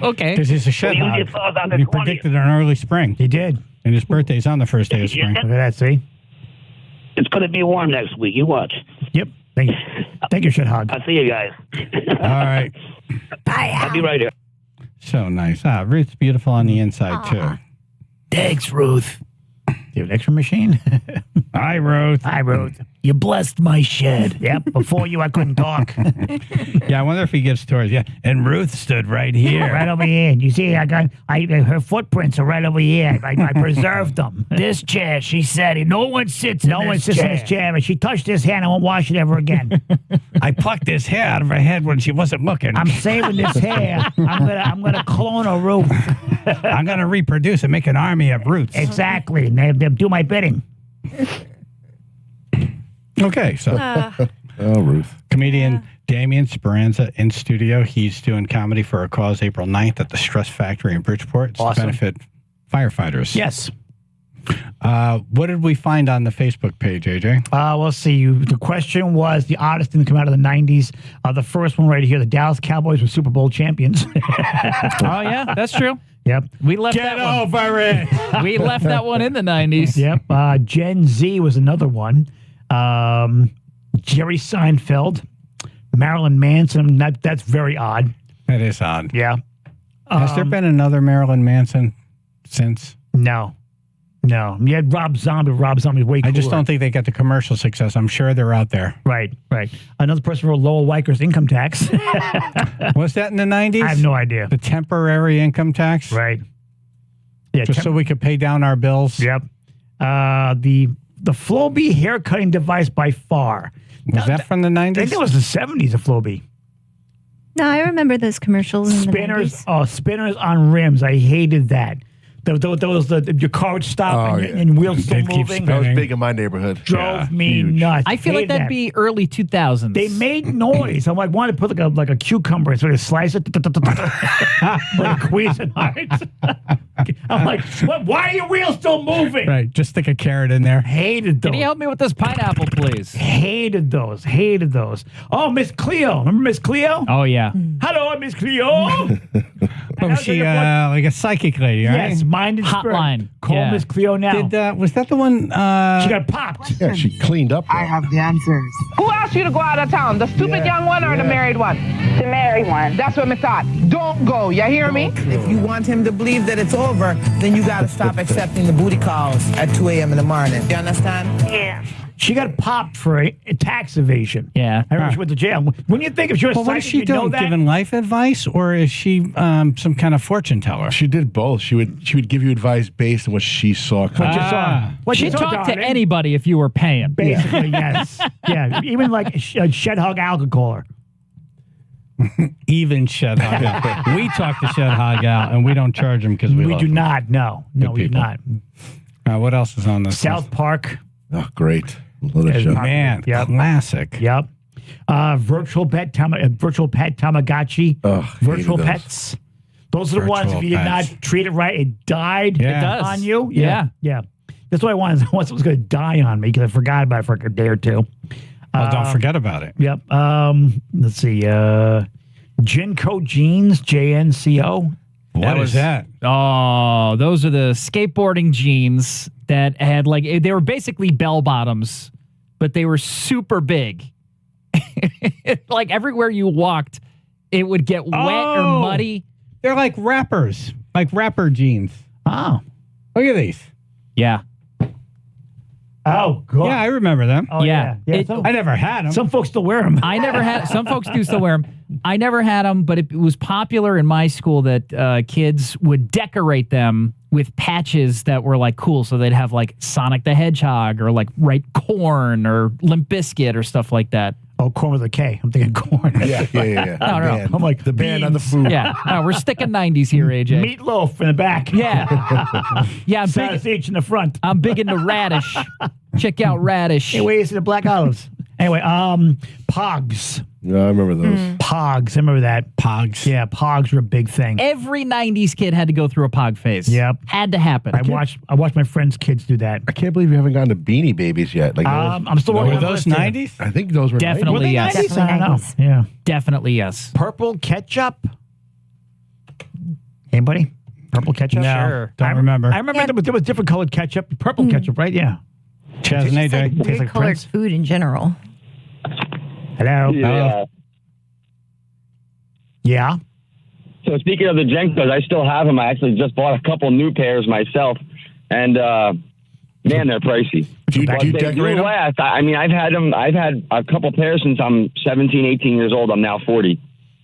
Speaker 3: Okay.
Speaker 1: Because he's a shed
Speaker 16: Well,
Speaker 1: hog.
Speaker 16: usually it falls on the
Speaker 1: He
Speaker 16: 20th.
Speaker 1: predicted an early spring.
Speaker 2: He did.
Speaker 1: And his birthday's on the first day of spring.
Speaker 2: Look at that, see?
Speaker 16: It's going to be warm next week. You watch.
Speaker 2: Yep. Thank you. Thank you, Shed Hog.
Speaker 16: I'll see you guys.
Speaker 1: All right.
Speaker 12: Bye,
Speaker 16: I'll be right here.
Speaker 1: So nice. Ruth's beautiful on the inside, too.
Speaker 2: Thanks, Ruth. Do you have an extra machine?
Speaker 1: Hi, Ruth.
Speaker 2: Hi, Ruth. You blessed my shed. Yep. Before you, I couldn't talk.
Speaker 1: Yeah, I wonder if he gives tours. Yeah. And Ruth stood right here.
Speaker 2: Right over here. You see, her footprints are right over here. I preserved them.
Speaker 13: This chair, she said, no one sits in
Speaker 2: No one
Speaker 13: this
Speaker 2: sits in
Speaker 13: chair.
Speaker 2: this chair. If she touched this hand, I won't wash it ever again.
Speaker 1: I plucked this hair out of her head when she wasn't looking.
Speaker 2: I'm saving this hair. I'm gonna clone a Ruth.
Speaker 1: I'm going to reproduce and make an army of Ruths.
Speaker 2: Exactly. And they do my bidding.
Speaker 1: Okay, so
Speaker 19: Oh, Ruth.
Speaker 1: comedian Damien Speranza in studio. He's doing comedy for a cause April 9th at the Stress Factory in Bridgeport. It's to
Speaker 2: Awesome.
Speaker 1: benefit firefighters.
Speaker 2: Yes.
Speaker 1: What did we find on the Facebook page, AJ?
Speaker 2: We'll see. The question was the oddest thing to come out of the 90s. The first one right here, the Dallas Cowboys were Super Bowl champions.
Speaker 3: Oh, yeah, that's true.
Speaker 2: Yep.
Speaker 3: We left
Speaker 1: Get
Speaker 3: that one.
Speaker 1: over it.
Speaker 3: We left that one in the 90s.
Speaker 2: Yep. Gen Z was another one. Jerry Seinfeld, Marilyn Manson. That's very odd.
Speaker 1: That is odd.
Speaker 2: Yeah.
Speaker 1: Has there been another Marilyn Manson since?
Speaker 2: No. You had Rob Zombie. Rob Zombie's way cooler.
Speaker 1: I just don't think they got the commercial success. I'm sure they're out there.
Speaker 2: Right. Another person wrote Lowell Weiker's income tax.
Speaker 1: Was that in the 90s?
Speaker 2: I have no idea.
Speaker 1: The temporary income tax?
Speaker 2: Right. Yeah.
Speaker 1: Just so we could pay down our bills?
Speaker 2: Yep. The Flowbee hair cutting device by far.
Speaker 1: Was that from the 90s?
Speaker 2: I think it was the 70s, a Flowbee.
Speaker 12: No, I remember those commercials in the 90s.
Speaker 2: Spinners on rims. I hated that. Your car would stop and wheels still moving.
Speaker 19: That was big in my neighborhood.
Speaker 2: Drove me nuts.
Speaker 3: I feel like
Speaker 2: Hated
Speaker 3: that'd
Speaker 2: that.
Speaker 3: be early 2000s.
Speaker 2: They made noise. I'm like, wanted to put like a cucumber and sort of slice it. Like a Cuisinart. I'm like, what? Why are your wheels still moving?
Speaker 1: Right. Just stick a carrot in there.
Speaker 2: Hated those.
Speaker 3: Can you help me with this pineapple, please?
Speaker 2: Hated those. Oh, Miss Cleo. Remember Miss Cleo?
Speaker 3: Oh, yeah.
Speaker 2: Hello, Miss Cleo.
Speaker 1: Was she like a psychic lady, right?
Speaker 2: Yes, mind and spirit.
Speaker 3: Hotline.
Speaker 2: Call
Speaker 3: Yeah.
Speaker 2: Miss Cleo now.
Speaker 1: Was that the one?
Speaker 2: She got popped.
Speaker 19: Yeah, she cleaned up.
Speaker 17: I have the answers. Who asked you to go out of town? The stupid young one or the married one? The married one. That's what I thought. Don't go. You hear me? If you want him to believe that it's over, then you got to stop accepting the booty calls at 2 a.m. in the morning. You understand? Yeah.
Speaker 2: She got popped for a tax evasion.
Speaker 3: Yeah.
Speaker 2: I remember she went to jail. When you think if you're a
Speaker 1: Well, what is
Speaker 2: psychic,
Speaker 1: she
Speaker 2: you know
Speaker 1: doing?
Speaker 2: that.
Speaker 1: Giving life advice, or is she some kind of fortune teller?
Speaker 19: She did both. She would give you advice based on what she saw.
Speaker 2: What you saw. What
Speaker 3: She'd
Speaker 2: you saw,
Speaker 3: talk to
Speaker 2: darling.
Speaker 3: anybody if you were paying.
Speaker 2: Basically, yes. Yeah, even like a shed hog Al could call her.
Speaker 1: Even Shed Hog Al. We talk to Shed Hog Al, and we don't charge him because we
Speaker 2: We
Speaker 1: love
Speaker 2: do
Speaker 1: him.
Speaker 2: not. No, we do
Speaker 1: people.
Speaker 2: not.
Speaker 1: What else is on this
Speaker 2: South Park.
Speaker 19: Oh, great. Love that
Speaker 2: Yes,
Speaker 19: show.
Speaker 1: Man,
Speaker 2: Yep.
Speaker 1: classic.
Speaker 2: Yep. Virtual pet Tamagotchi.
Speaker 19: Ugh,
Speaker 2: Virtual
Speaker 19: hated those.
Speaker 2: pets. Those are the ones, if
Speaker 1: Virtual
Speaker 2: you did
Speaker 1: pets.
Speaker 2: not treat it right, it died
Speaker 1: Yeah. It
Speaker 3: does.
Speaker 2: on you.
Speaker 3: Yeah.
Speaker 2: Yeah. That's what I wanted. I was going to die on me because I forgot about it for a day or two.
Speaker 1: Well, don't forget about it.
Speaker 2: Yep. Let's see. Jinko Jeans, JNCO.
Speaker 1: What is that?
Speaker 3: Oh, those are the skateboarding jeans that had they were basically bell bottoms, but they were super big. Like everywhere you walked, it would get wet or muddy.
Speaker 1: They're like rappers, like rapper jeans.
Speaker 2: Oh.
Speaker 1: Look at these.
Speaker 3: Yeah.
Speaker 2: Oh, God.
Speaker 1: Yeah, I remember them.
Speaker 2: Oh, yeah.
Speaker 1: I never had them.
Speaker 2: Some folks still wear them.
Speaker 3: I never had. Some folks do still wear them. I never had them, but it was popular in my school that kids would decorate them with patches that were like cool. So they'd have like Sonic the Hedgehog or like Corn or Limp Bizkit or stuff like that.
Speaker 2: Oh, Corn with a K. I'm thinking Corn.
Speaker 19: Yeah.
Speaker 3: No.
Speaker 2: I'm like
Speaker 19: the band on the food.
Speaker 3: Yeah. No, we're sticking 90s here, AJ.
Speaker 2: Meatloaf in the back.
Speaker 3: Yeah. Yeah, I'm big.
Speaker 2: Sausage in the front.
Speaker 3: I'm big into Radish. Check out Radish.
Speaker 2: Hey, wait, it's the Black Olives. Anyway, Pogs.
Speaker 19: Yeah, I remember those.
Speaker 2: Pogs. I remember that.
Speaker 1: Pogs.
Speaker 2: Yeah, Pogs were a big thing.
Speaker 3: Every 90s kid had to go through a Pog phase.
Speaker 2: Yep.
Speaker 3: Had to happen.
Speaker 2: I watched my friends' kids do that.
Speaker 19: I can't believe you haven't gotten to Beanie Babies yet. Like
Speaker 2: I'm still working on
Speaker 1: those
Speaker 2: the list
Speaker 1: 90s?
Speaker 19: I think those were
Speaker 3: Definitely
Speaker 19: 90s.
Speaker 2: Were they
Speaker 3: yes.
Speaker 2: 90s? I don't know. Yeah.
Speaker 3: Definitely yes.
Speaker 2: Purple ketchup. Anybody? Purple ketchup?
Speaker 1: No,
Speaker 3: Sure.
Speaker 1: don't remember.
Speaker 2: I remember there was different colored ketchup. Purple ketchup, right? Yeah.
Speaker 1: Chaz and AJ.
Speaker 2: Tastes
Speaker 12: Weird
Speaker 2: like
Speaker 12: colored
Speaker 2: Prince.
Speaker 12: food in general.
Speaker 2: Hello.
Speaker 6: Yeah.
Speaker 2: Yeah.
Speaker 6: So speaking of the Jenkos, I still have them. I actually just bought a couple new pairs myself, and man, they're pricey.
Speaker 19: Do you
Speaker 6: But they
Speaker 19: decorate
Speaker 6: do
Speaker 19: them?
Speaker 6: last. I mean, I've had them. I've had a couple pairs since I'm 17, 18 years old. I'm now 40.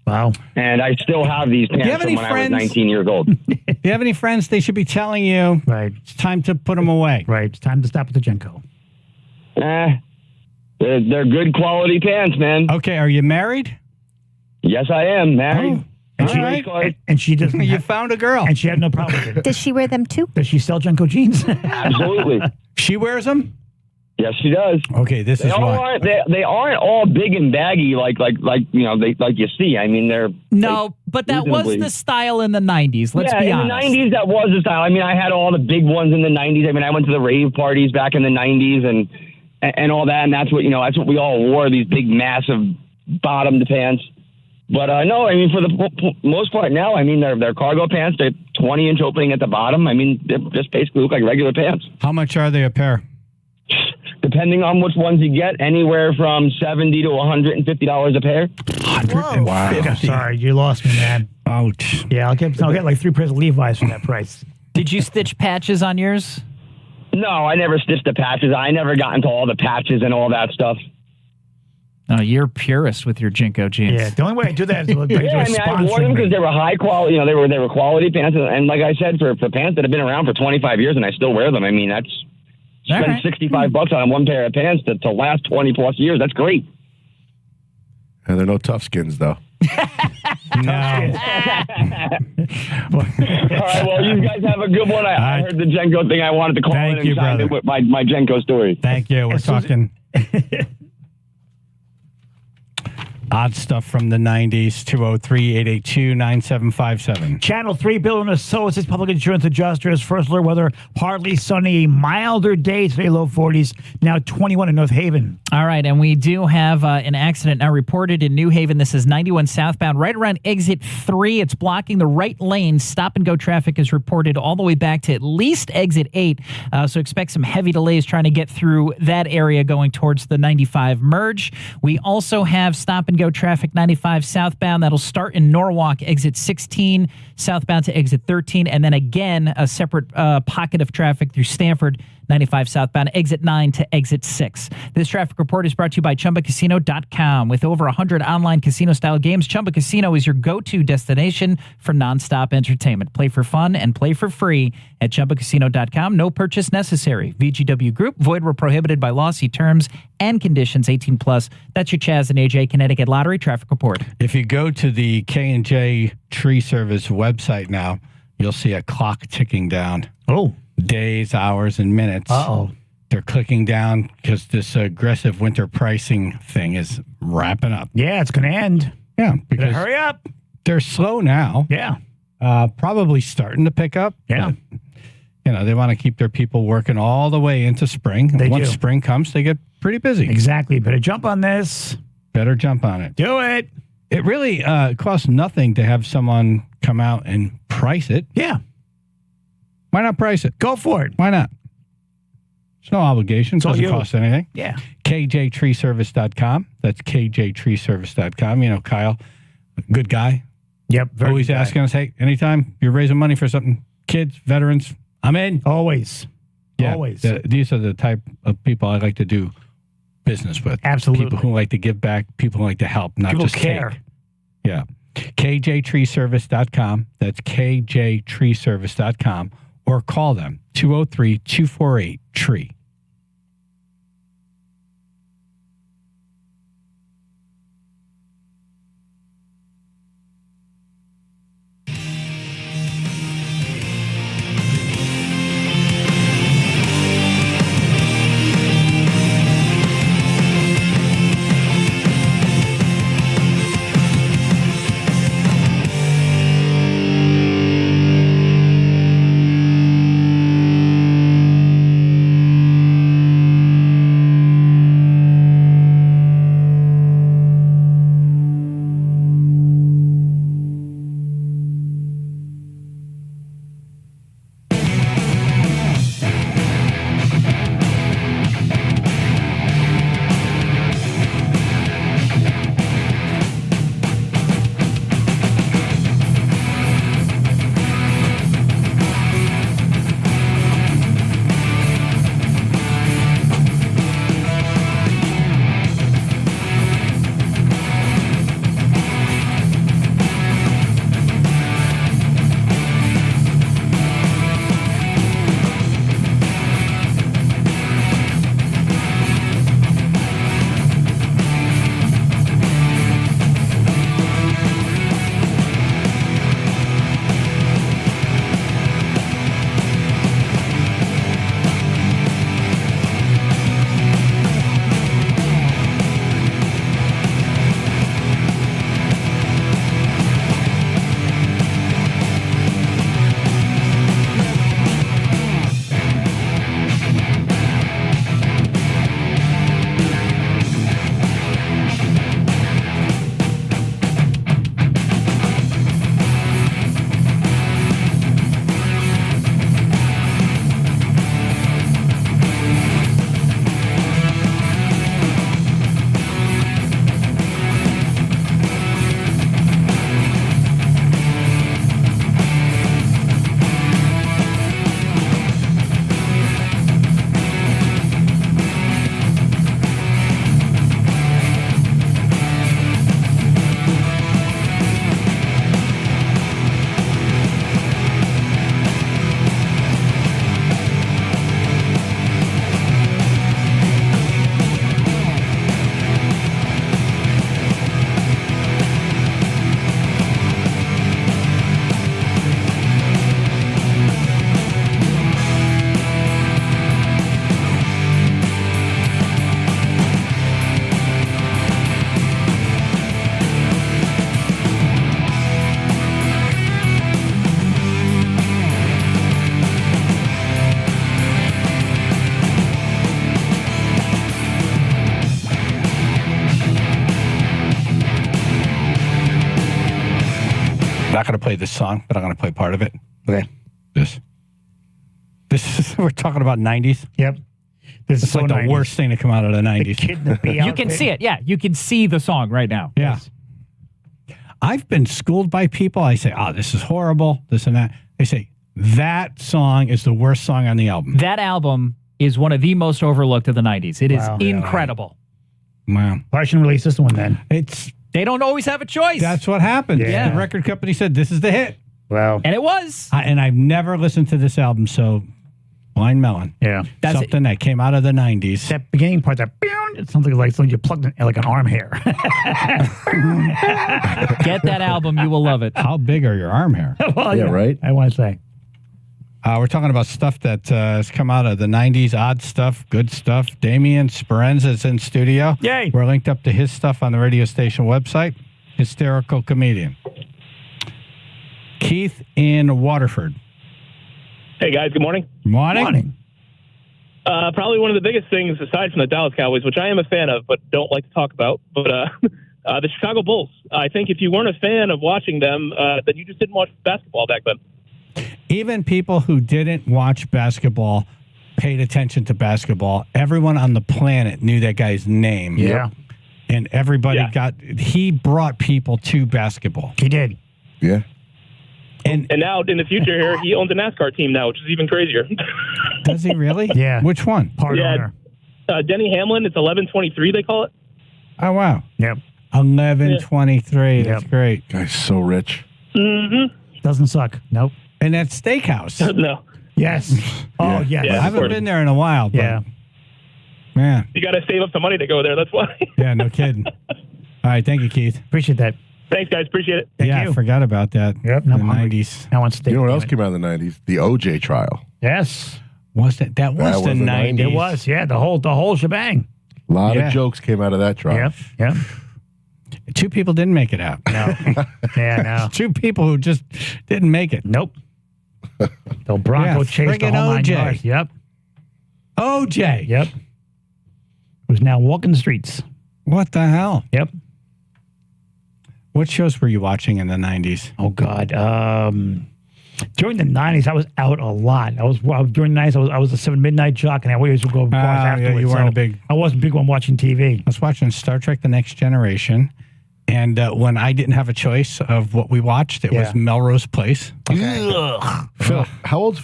Speaker 2: Wow.
Speaker 6: And I still have these pants
Speaker 1: have
Speaker 6: from
Speaker 1: any
Speaker 6: when I
Speaker 1: friends?
Speaker 6: was 19 years old.
Speaker 1: Do you have any friends? They should be telling you it's time to put them away.
Speaker 2: Right. It's time to stop with the Jenko.
Speaker 6: They're good quality pants, man.
Speaker 1: Okay, are you married?
Speaker 6: Yes, I am married.
Speaker 2: And she, and she doesn't.
Speaker 1: You found a girl.
Speaker 2: And she had no problem with it.
Speaker 12: Does she wear them too?
Speaker 2: Does she sell Jenko jeans?
Speaker 6: Absolutely.
Speaker 1: She wears them?
Speaker 6: Yes, she does.
Speaker 1: Okay, this
Speaker 6: They
Speaker 1: is
Speaker 6: all
Speaker 1: why.
Speaker 6: aren't. They aren't all big and baggy like you know like you see. I mean, they're
Speaker 3: No, but that was
Speaker 6: reasonably-
Speaker 3: the style in the 90s. Let's be
Speaker 6: in
Speaker 3: honest.
Speaker 6: the 90s, that was the style. I mean, I had all the big ones in the 90s. I mean, I went to the rave parties back in the 90s and all that, and that's what we all wore, these big, massive bottomed pants. But no, I mean, for the most part now, I mean, they're cargo pants. They're 20-inch opening at the bottom. I mean, they just basically look like regular pants.
Speaker 1: How much are they a pair?
Speaker 6: Depending on which ones you get, anywhere from $70 to $150 a pair.
Speaker 2: Wow. Sorry, you lost me, man.
Speaker 1: Ouch.
Speaker 2: Yeah, I'll get like 3 pairs of Levi's for that price.
Speaker 3: Did you stitch patches on yours?
Speaker 6: No, I never stitched the patches. I never got into all the patches and all that stuff.
Speaker 3: Oh, you're purist with your Jinko jeans.
Speaker 2: Yeah, the only way I do that is like
Speaker 6: Yeah, I mean, I wore them because they were high quality. You know, they were quality pants, and like I said, for pants that have been around for 25 years, and I still wear them. I mean, that's spend $65 on one pair of pants to last 20 plus years. That's great.
Speaker 19: And they're no tough skins though.
Speaker 6: All right, well, you guys have a good one. I heard the Jenko thing. I wanted to call in and chime in with my Jenko story.
Speaker 1: Thank you. We're talking odd stuff from the 90s. 203-882-9757.
Speaker 2: Channel 3 Building Associates Public Insurance Adjusters. First alert weather, partly sunny, milder day today, low 40s. Now 21 in North Haven.
Speaker 3: All right, and we do have an accident now reported in New Haven. This is 91 southbound, right around exit 3. It's blocking the right lane. Stop and go traffic is reported all the way back to at least exit 8. So expect some heavy delays trying to get through that area going towards the 95 merge. We also have stop and go traffic 95 southbound. That'll start in Norwalk, exit 16, southbound to exit 13. And then again, a separate pocket of traffic through Stanford, 95 southbound, exit 9 to exit 6. This traffic report is brought to you by ChumbaCasino.com. With over 100 online casino-style games, Chumba Casino is your go-to destination for nonstop entertainment. Play for fun and play for free at ChumbaCasino.com. No purchase necessary. VGW Group. Void where prohibited by law. See terms and conditions. 18 plus. That's your Chaz and AJ Connecticut Lottery traffic report.
Speaker 1: If you go to the K&J Tree Service website now, you'll see a clock ticking down.
Speaker 2: Oh.
Speaker 1: Days, hours, and minutes.
Speaker 2: Uh-oh.
Speaker 1: They're clicking down because this aggressive winter pricing thing is wrapping up.
Speaker 2: Yeah, it's going to end.
Speaker 1: Yeah. Because
Speaker 2: hurry up.
Speaker 1: They're slow now.
Speaker 2: Yeah.
Speaker 1: Probably starting to pick up.
Speaker 2: Yeah.
Speaker 1: But, they want to keep their people working all the way into spring.
Speaker 2: They
Speaker 1: Once
Speaker 2: do.
Speaker 1: spring comes, they get pretty busy.
Speaker 2: Exactly. Better jump on this.
Speaker 1: Better jump on it.
Speaker 2: Do it.
Speaker 1: It really costs nothing to have someone come out and price it.
Speaker 2: Yeah.
Speaker 1: Why not price it?
Speaker 2: Go for it.
Speaker 1: Why not? It's no obligation. It
Speaker 2: all
Speaker 1: doesn't
Speaker 2: you.
Speaker 1: cost anything.
Speaker 2: Yeah.
Speaker 1: KJTreeservice.com. That's KJTreeservice.com. You know, Kyle, good guy.
Speaker 2: Yep. Very
Speaker 1: Always
Speaker 2: good guy.
Speaker 1: asking us, hey, anytime you're raising money for something, kids, veterans, I'm in.
Speaker 2: Always.
Speaker 1: Yeah,
Speaker 2: Always.
Speaker 1: These are the type of people I like to do business with.
Speaker 2: Absolutely.
Speaker 1: People who like to give back, people who like to help, not
Speaker 2: People
Speaker 1: just
Speaker 2: care.
Speaker 1: take. Yeah. KJTreeservice.com. That's KJTreeservice.com. Or call them 203-248-TREE. Not going to play this song, but I'm going to play part of it.
Speaker 2: Okay.
Speaker 1: This is, we're talking about 90s.
Speaker 2: Yep. This
Speaker 1: It's
Speaker 2: is so
Speaker 1: like the
Speaker 2: 90s.
Speaker 1: worst thing to come out of the 90s.
Speaker 2: Kid in the bee
Speaker 3: You can
Speaker 2: outfit.
Speaker 3: see it. Yeah, you can see the song right now.
Speaker 1: Yeah. I've been schooled by people. I say, oh, this is horrible, this and that. They say, that song is the worst song on the album.
Speaker 3: That album is one of the most overlooked of the 90s. It is
Speaker 2: Wow.
Speaker 3: incredible.
Speaker 1: Wow.
Speaker 2: I shouldn't release this one then.
Speaker 3: They don't always have a choice.
Speaker 1: That's what happened.
Speaker 2: Yeah.
Speaker 1: The record company said, this is the hit.
Speaker 2: Wow.
Speaker 3: And it was.
Speaker 1: And I've never listened to this album, so Blind Melon.
Speaker 2: Yeah.
Speaker 3: That's
Speaker 1: something that came out of the 90s.
Speaker 2: That beginning part, that it's something like something you plugged in like an arm hair.
Speaker 3: Get that album. You will love it.
Speaker 1: How big are your arm hair?
Speaker 2: Well,
Speaker 19: Yeah, right?
Speaker 2: I want to say.
Speaker 1: We're talking about stuff that has come out of the 90s, odd stuff, good stuff. Damien Speranza is in studio.
Speaker 2: Yay.
Speaker 1: We're linked up to his stuff on the radio station website. Hysterical comedian. Keith in Waterford.
Speaker 5: Hey, guys. Good morning.
Speaker 1: Morning.
Speaker 5: Probably one of the biggest things, aside from the Dallas Cowboys, which I am a fan of but don't like to talk about, but the Chicago Bulls. I think if you weren't a fan of watching them, then you just didn't watch basketball back then.
Speaker 1: Even people who didn't watch basketball paid attention to basketball. Everyone on the planet knew that guy's name.
Speaker 2: Yeah.
Speaker 1: And everybody he brought people to basketball.
Speaker 2: He did.
Speaker 19: Yeah.
Speaker 5: And now in the future here, he owns a NASCAR team now, which is even crazier.
Speaker 1: Does he really?
Speaker 2: Yeah.
Speaker 1: Which one?
Speaker 2: Part owner.
Speaker 5: Denny Hamlin. It's 1123. They call it.
Speaker 1: Oh wow.
Speaker 2: Yep.
Speaker 1: 1123. That's great.
Speaker 19: Guy's so rich.
Speaker 5: Mm-hmm.
Speaker 2: Doesn't suck. Nope.
Speaker 1: And that steakhouse.
Speaker 5: No.
Speaker 2: Yes. Oh, yes.
Speaker 5: Yeah,
Speaker 1: I haven't been there in a while. But
Speaker 2: Yeah.
Speaker 1: Man.
Speaker 5: You got to save up some money to go there. That's why.
Speaker 1: Yeah, no kidding. All right. Thank you, Keith.
Speaker 2: Appreciate that.
Speaker 5: Thanks, guys. Appreciate it.
Speaker 1: I forgot about that.
Speaker 2: Yep.
Speaker 1: The 90s.
Speaker 2: I want steak.
Speaker 19: You know what else came out in the 90s? The OJ trial.
Speaker 2: Yes.
Speaker 1: Was that? That was the 90s.
Speaker 2: It was. Yeah. The whole shebang.
Speaker 19: A lot of jokes came out of that trial.
Speaker 2: Yep. Yep.
Speaker 1: 2 people didn't make it out.
Speaker 2: No. Yeah. No.
Speaker 1: 2 people who just didn't make it.
Speaker 2: Nope. The Bronco chased the
Speaker 1: friggin'
Speaker 2: whole 9
Speaker 1: OJ.
Speaker 2: yards. Yep.
Speaker 1: OJ.
Speaker 2: Yep. Who's now walking the streets.
Speaker 1: What the hell?
Speaker 2: Yep.
Speaker 1: What shows were you watching in the 90s?
Speaker 2: Oh, God. During the 90s, I was out a lot. During the 90s, I was a 7 midnight jock, and I always would go watch afterwards.
Speaker 1: You weren't
Speaker 2: I wasn't big on watching TV.
Speaker 1: I was watching Star Trek The Next Generation, and when I didn't have a choice of what we watched, it was Melrose Place.
Speaker 19: Phil, how old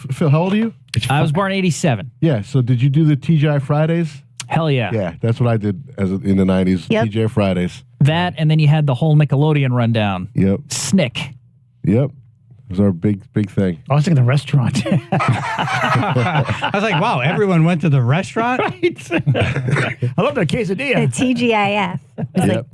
Speaker 19: are you?
Speaker 3: I was born 87.
Speaker 19: Yeah, so did you do the TGI Fridays?
Speaker 3: Hell yeah.
Speaker 19: Yeah, that's what I did in the 90s,
Speaker 3: Yep.
Speaker 19: TGI Fridays.
Speaker 3: That, and then you had the whole Nickelodeon rundown.
Speaker 19: Yep.
Speaker 3: Snick.
Speaker 19: Yep. It was our big thing.
Speaker 2: I was thinking the restaurant.
Speaker 1: I was like, wow, everyone went to the restaurant?
Speaker 2: Right. I love the quesadilla.
Speaker 12: The TGIF. It was like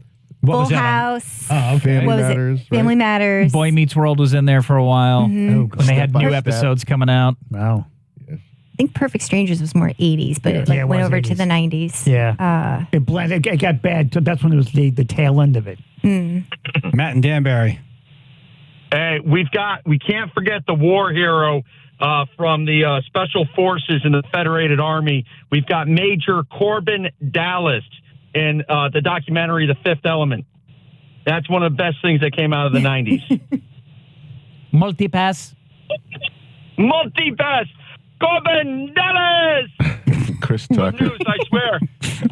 Speaker 12: Full
Speaker 1: was that on?
Speaker 12: House.
Speaker 1: Oh, okay.
Speaker 19: Family
Speaker 12: What was
Speaker 19: Matters.
Speaker 12: it? Family Matters.
Speaker 3: Boy Meets World was in there for a while.
Speaker 12: Mhm.
Speaker 3: When they had
Speaker 19: Step by
Speaker 3: new
Speaker 19: Step.
Speaker 3: episodes coming out.
Speaker 2: Wow.
Speaker 12: I think Perfect Strangers was more 80s, but it
Speaker 2: Yeah, it
Speaker 12: went
Speaker 2: was
Speaker 12: over to
Speaker 2: 80s.
Speaker 12: the 90s.
Speaker 2: Yeah. It blended. It got bad. So that's when it was the tail end of it.
Speaker 1: Matt and Danbury.
Speaker 4: Hey, we can't forget the war hero from the Special Forces in the Federated Army. We've got Major Corbin Dallas in the documentary The Fifth Element. That's one of the best things that came out of the 90s.
Speaker 3: Multipass.
Speaker 4: Multipass! Corbin Dallas!
Speaker 19: Chris Tucker.
Speaker 4: News, I swear.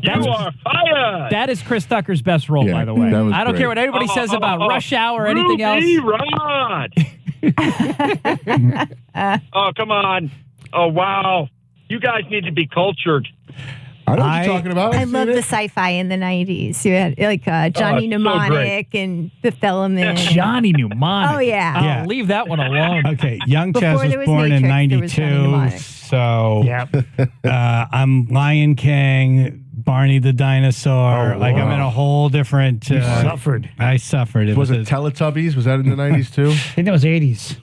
Speaker 4: You are fired!
Speaker 3: That is Chris Tucker's best role,
Speaker 19: Yeah,
Speaker 3: by the way.
Speaker 19: that was
Speaker 3: I don't
Speaker 19: great.
Speaker 3: care what anybody says about Rush Hour or anything else.
Speaker 4: Ruby Rod! Oh, come on. Oh, wow. You guys need to be cultured.
Speaker 19: I know what you're talking about.
Speaker 12: I
Speaker 19: I've
Speaker 12: love
Speaker 19: seen
Speaker 12: the
Speaker 19: it.
Speaker 12: sci-fi in the 90s. You had like Johnny
Speaker 4: it's so
Speaker 12: Mnemonic and Fifth Element.
Speaker 3: Johnny Mnemonic.
Speaker 12: Oh, yeah.
Speaker 3: I'll leave that one alone.
Speaker 1: Okay, Young
Speaker 12: Before
Speaker 1: Chaz
Speaker 12: there
Speaker 1: was
Speaker 12: was
Speaker 1: born in
Speaker 12: Matrix, there was Johnny
Speaker 1: 92,
Speaker 12: Mnemonic.
Speaker 1: so
Speaker 2: Yep.
Speaker 1: I'm Lion King, Barney the Dinosaur.
Speaker 2: Oh,
Speaker 1: like I'm
Speaker 2: wow.
Speaker 1: in a whole different.
Speaker 2: You suffered.
Speaker 1: I suffered.
Speaker 19: Was it Teletubbies? Was that in the 90s too?
Speaker 2: I think that was 80s.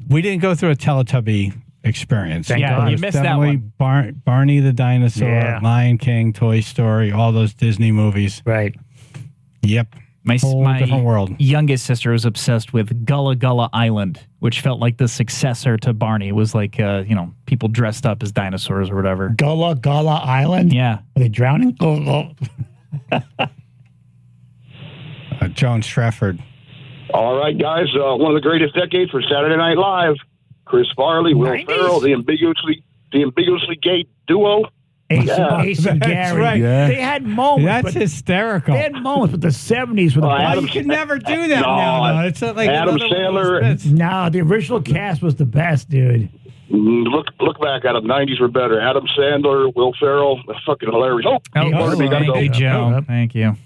Speaker 1: We didn't go through a Teletubby experience.
Speaker 2: Thank
Speaker 3: Yeah,
Speaker 2: God.
Speaker 3: you
Speaker 1: It was
Speaker 3: missed that
Speaker 1: definitely
Speaker 3: one.
Speaker 1: Barney the Dinosaur,
Speaker 2: Yeah.
Speaker 1: Lion King, Toy Story, all those Disney movies.
Speaker 2: Right.
Speaker 1: Yep.
Speaker 3: My
Speaker 1: different world.
Speaker 3: youngest sister was obsessed with Gullah Gullah Island, which felt like the successor to Barney. It was like, people dressed up as dinosaurs or whatever.
Speaker 2: Gullah Gullah Island?
Speaker 3: Yeah.
Speaker 2: Are they drowning?
Speaker 1: Joan Strafford.
Speaker 18: All right, guys. One of the greatest decades for Saturday Night Live. Chris Farley, Will
Speaker 2: 90s?
Speaker 18: Ferrell, the ambiguously gay duo.
Speaker 2: Ace and Gary.
Speaker 1: right.
Speaker 19: Yeah.
Speaker 2: They had moments.
Speaker 1: That's
Speaker 2: but
Speaker 1: hysterical.
Speaker 2: They had moments, but the 70s were the best.
Speaker 18: Adam-
Speaker 1: you can never do that
Speaker 18: No,
Speaker 1: now, though. It's not like
Speaker 18: Adam
Speaker 1: another one of those
Speaker 18: Sandler-
Speaker 1: bits.
Speaker 2: No, the original cast was the best, dude.
Speaker 18: Look back at them. 90s were better. Adam Sandler, Will Ferrell, fucking hilarious. Oh, Barnaby got
Speaker 3: thank you,
Speaker 18: to
Speaker 3: Joe.
Speaker 2: Yep.
Speaker 3: Thank you.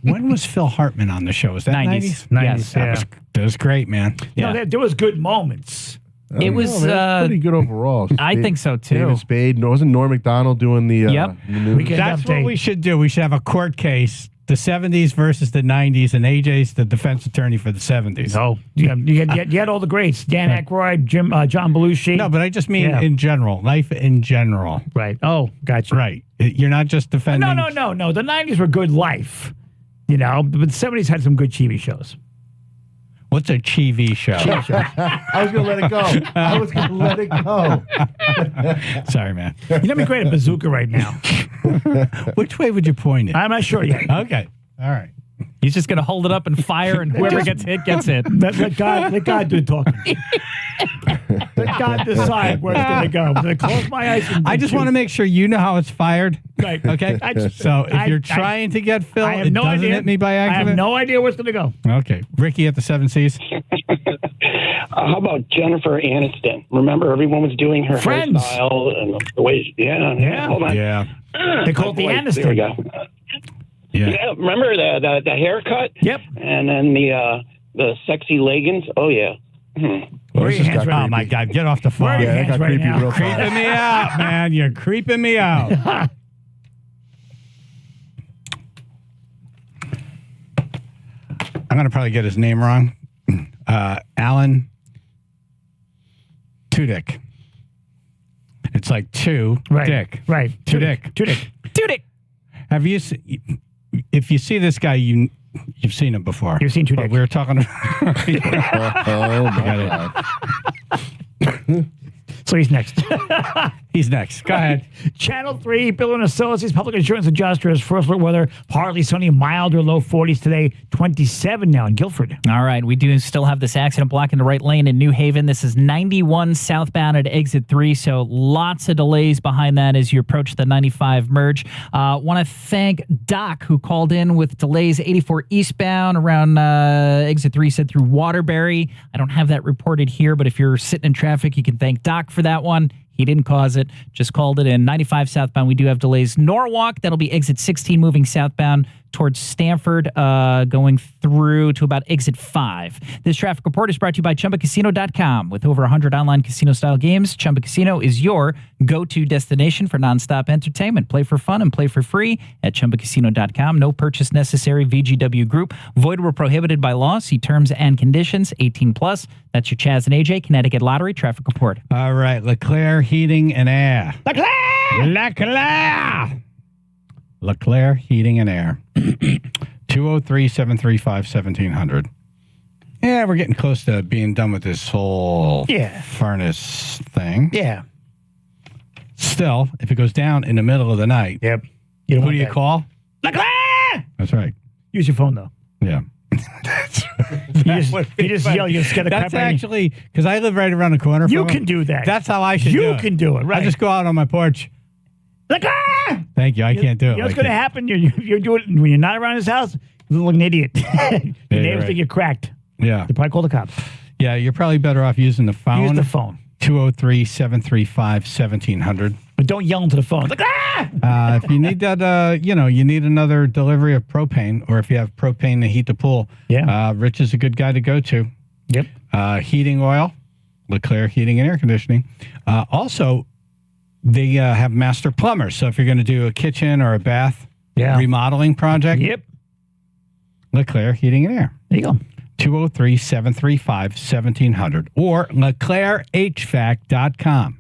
Speaker 1: When was Phil Hartman on the show? Was that
Speaker 3: 90s?
Speaker 1: 90s?
Speaker 3: Yes.
Speaker 1: That was great, man.
Speaker 2: You know, there was good moments.
Speaker 3: It was
Speaker 19: pretty good overall.
Speaker 3: I think so, too.
Speaker 19: David Spade. Wasn't Norm Macdonald doing the?
Speaker 3: Yep.
Speaker 19: the news?
Speaker 2: We can
Speaker 1: That's what
Speaker 2: update.
Speaker 1: we should do. We should have a court case, the 70s versus the 90s, and AJ's the defense attorney for the 70s.
Speaker 2: No, you had all the greats: Dan Aykroyd, John Belushi.
Speaker 1: No, but I just mean
Speaker 2: Yeah.
Speaker 1: in general, life in general.
Speaker 2: Right. Oh, gotcha.
Speaker 1: Right. You're not just defending.
Speaker 2: No. The 90s were good life, but the 70s had some good TV shows.
Speaker 1: What's a TV show?
Speaker 19: I was gonna let it go.
Speaker 1: Sorry, man.
Speaker 2: You know, be great at bazooka right now.
Speaker 1: Which way would you point it?
Speaker 2: I'm not sure yet.
Speaker 1: Okay. All right.
Speaker 3: He's just going to hold it up and fire, and whoever gets hit, gets hit.
Speaker 2: Let God do the talking. Let God decide where it's going to go. I'm going to close my eyes. And
Speaker 1: I just want to make sure you know how it's fired.
Speaker 2: Right.
Speaker 1: Okay. So if you're trying to get Phil,
Speaker 2: I have
Speaker 1: it
Speaker 2: no
Speaker 1: doesn't
Speaker 2: idea.
Speaker 1: hit me by
Speaker 2: I
Speaker 1: accident.
Speaker 2: have no idea where it's going to go.
Speaker 1: Okay. Ricky at the 7 Cs.
Speaker 8: How about Jennifer Aniston? Remember, everyone was doing her
Speaker 2: Friends.
Speaker 8: hairstyle and the way. Yeah. Hold on.
Speaker 1: Yeah.
Speaker 2: They call it the Aniston.
Speaker 8: There we go.
Speaker 1: Yeah.
Speaker 8: Remember the haircut?
Speaker 2: Yep.
Speaker 8: And then the sexy leggings. Oh yeah.
Speaker 2: Where are your hands right
Speaker 1: Oh my God! Get off the phone.
Speaker 2: Where are your
Speaker 19: that
Speaker 2: hands
Speaker 19: got
Speaker 2: right
Speaker 19: creepy
Speaker 2: now?
Speaker 19: real fast.
Speaker 1: Creeping me out, man. You're creeping me out. I'm gonna probably get his name wrong. Alan Tudyk. It's like Dick.
Speaker 2: Right.
Speaker 1: Tudyk. Have you? If you see this guy, you've seen him before.
Speaker 2: You've seen Tudyk.
Speaker 1: But we were talking.
Speaker 19: Oh my God.
Speaker 2: So he's next.
Speaker 1: He's next. Go ahead.
Speaker 2: Channel 3, Bill and Associates, public insurance adjusters, first alert weather, partly sunny, mild or low 40s today, 27 now in Guilford.
Speaker 3: All right, we do still have this accident blocking the right lane in New Haven. This is 91 southbound at exit 3, so lots of delays behind that as you approach the 95 merge. Want to thank Doc, who called in with delays 84 eastbound around exit 3, said through Waterbury. I don't have that reported here, but if you're sitting in traffic, you can thank Doc for that one. He didn't cause it, just called it in. 95 southbound, we do have delays. Norwalk, that'll be exit 16 moving southbound towards Stanford, going through to about exit 5. This traffic report is brought to you by ChumbaCasino.com. With over 100 online casino-style games, Chumba Casino is your go-to destination for nonstop entertainment. Play for fun and play for free at ChumbaCasino.com. No purchase necessary. VGW Group. Void where prohibited by law. See terms and conditions. 18+. That's your Chaz and AJ Connecticut Lottery traffic report.
Speaker 1: All right. LeClaire Heating and Air. LeClaire Heating and Air. 203-735-1700. Yeah, we're getting close to being done with this whole furnace thing.
Speaker 2: Yeah.
Speaker 1: Still, if it goes down in the middle of the night,
Speaker 2: who
Speaker 1: do you call?
Speaker 2: LeClaire!
Speaker 1: That's right.
Speaker 2: Use your phone, though.
Speaker 1: Yeah.
Speaker 2: You just yell, you scare the crap
Speaker 1: That's
Speaker 2: out of me.
Speaker 1: actually, because I live right around the corner from
Speaker 2: You
Speaker 1: him.
Speaker 2: can do that.
Speaker 1: That's how I should do it.
Speaker 2: You can do it, right.
Speaker 1: I just go out on my porch.
Speaker 2: LeClaire!
Speaker 1: Thank you. I can't do it.
Speaker 2: You know what's
Speaker 1: like
Speaker 2: going to
Speaker 1: that.
Speaker 2: happen? You do it when you're not around his house, you look like an idiot. Your neighbors
Speaker 1: right.
Speaker 2: think you're cracked.
Speaker 1: Yeah.
Speaker 2: They probably call the cops.
Speaker 1: Yeah, you're probably better off using the phone.
Speaker 2: Use the phone.
Speaker 1: 203-735-1700.
Speaker 2: But don't yell into the phone. LeClaire!
Speaker 1: If you need that, you need another delivery of propane, or if you have propane to heat the pool, Rich is a good guy to go to.
Speaker 2: Yep.
Speaker 1: Heating oil, LeClaire Heating and Air Conditioning. Also, they have master plumbers. So if you're going to do a kitchen or a bath remodeling project, LeClaire Heating and Air.
Speaker 2: There you go.
Speaker 1: 203-735-1700 or LeClaireHVAC.com.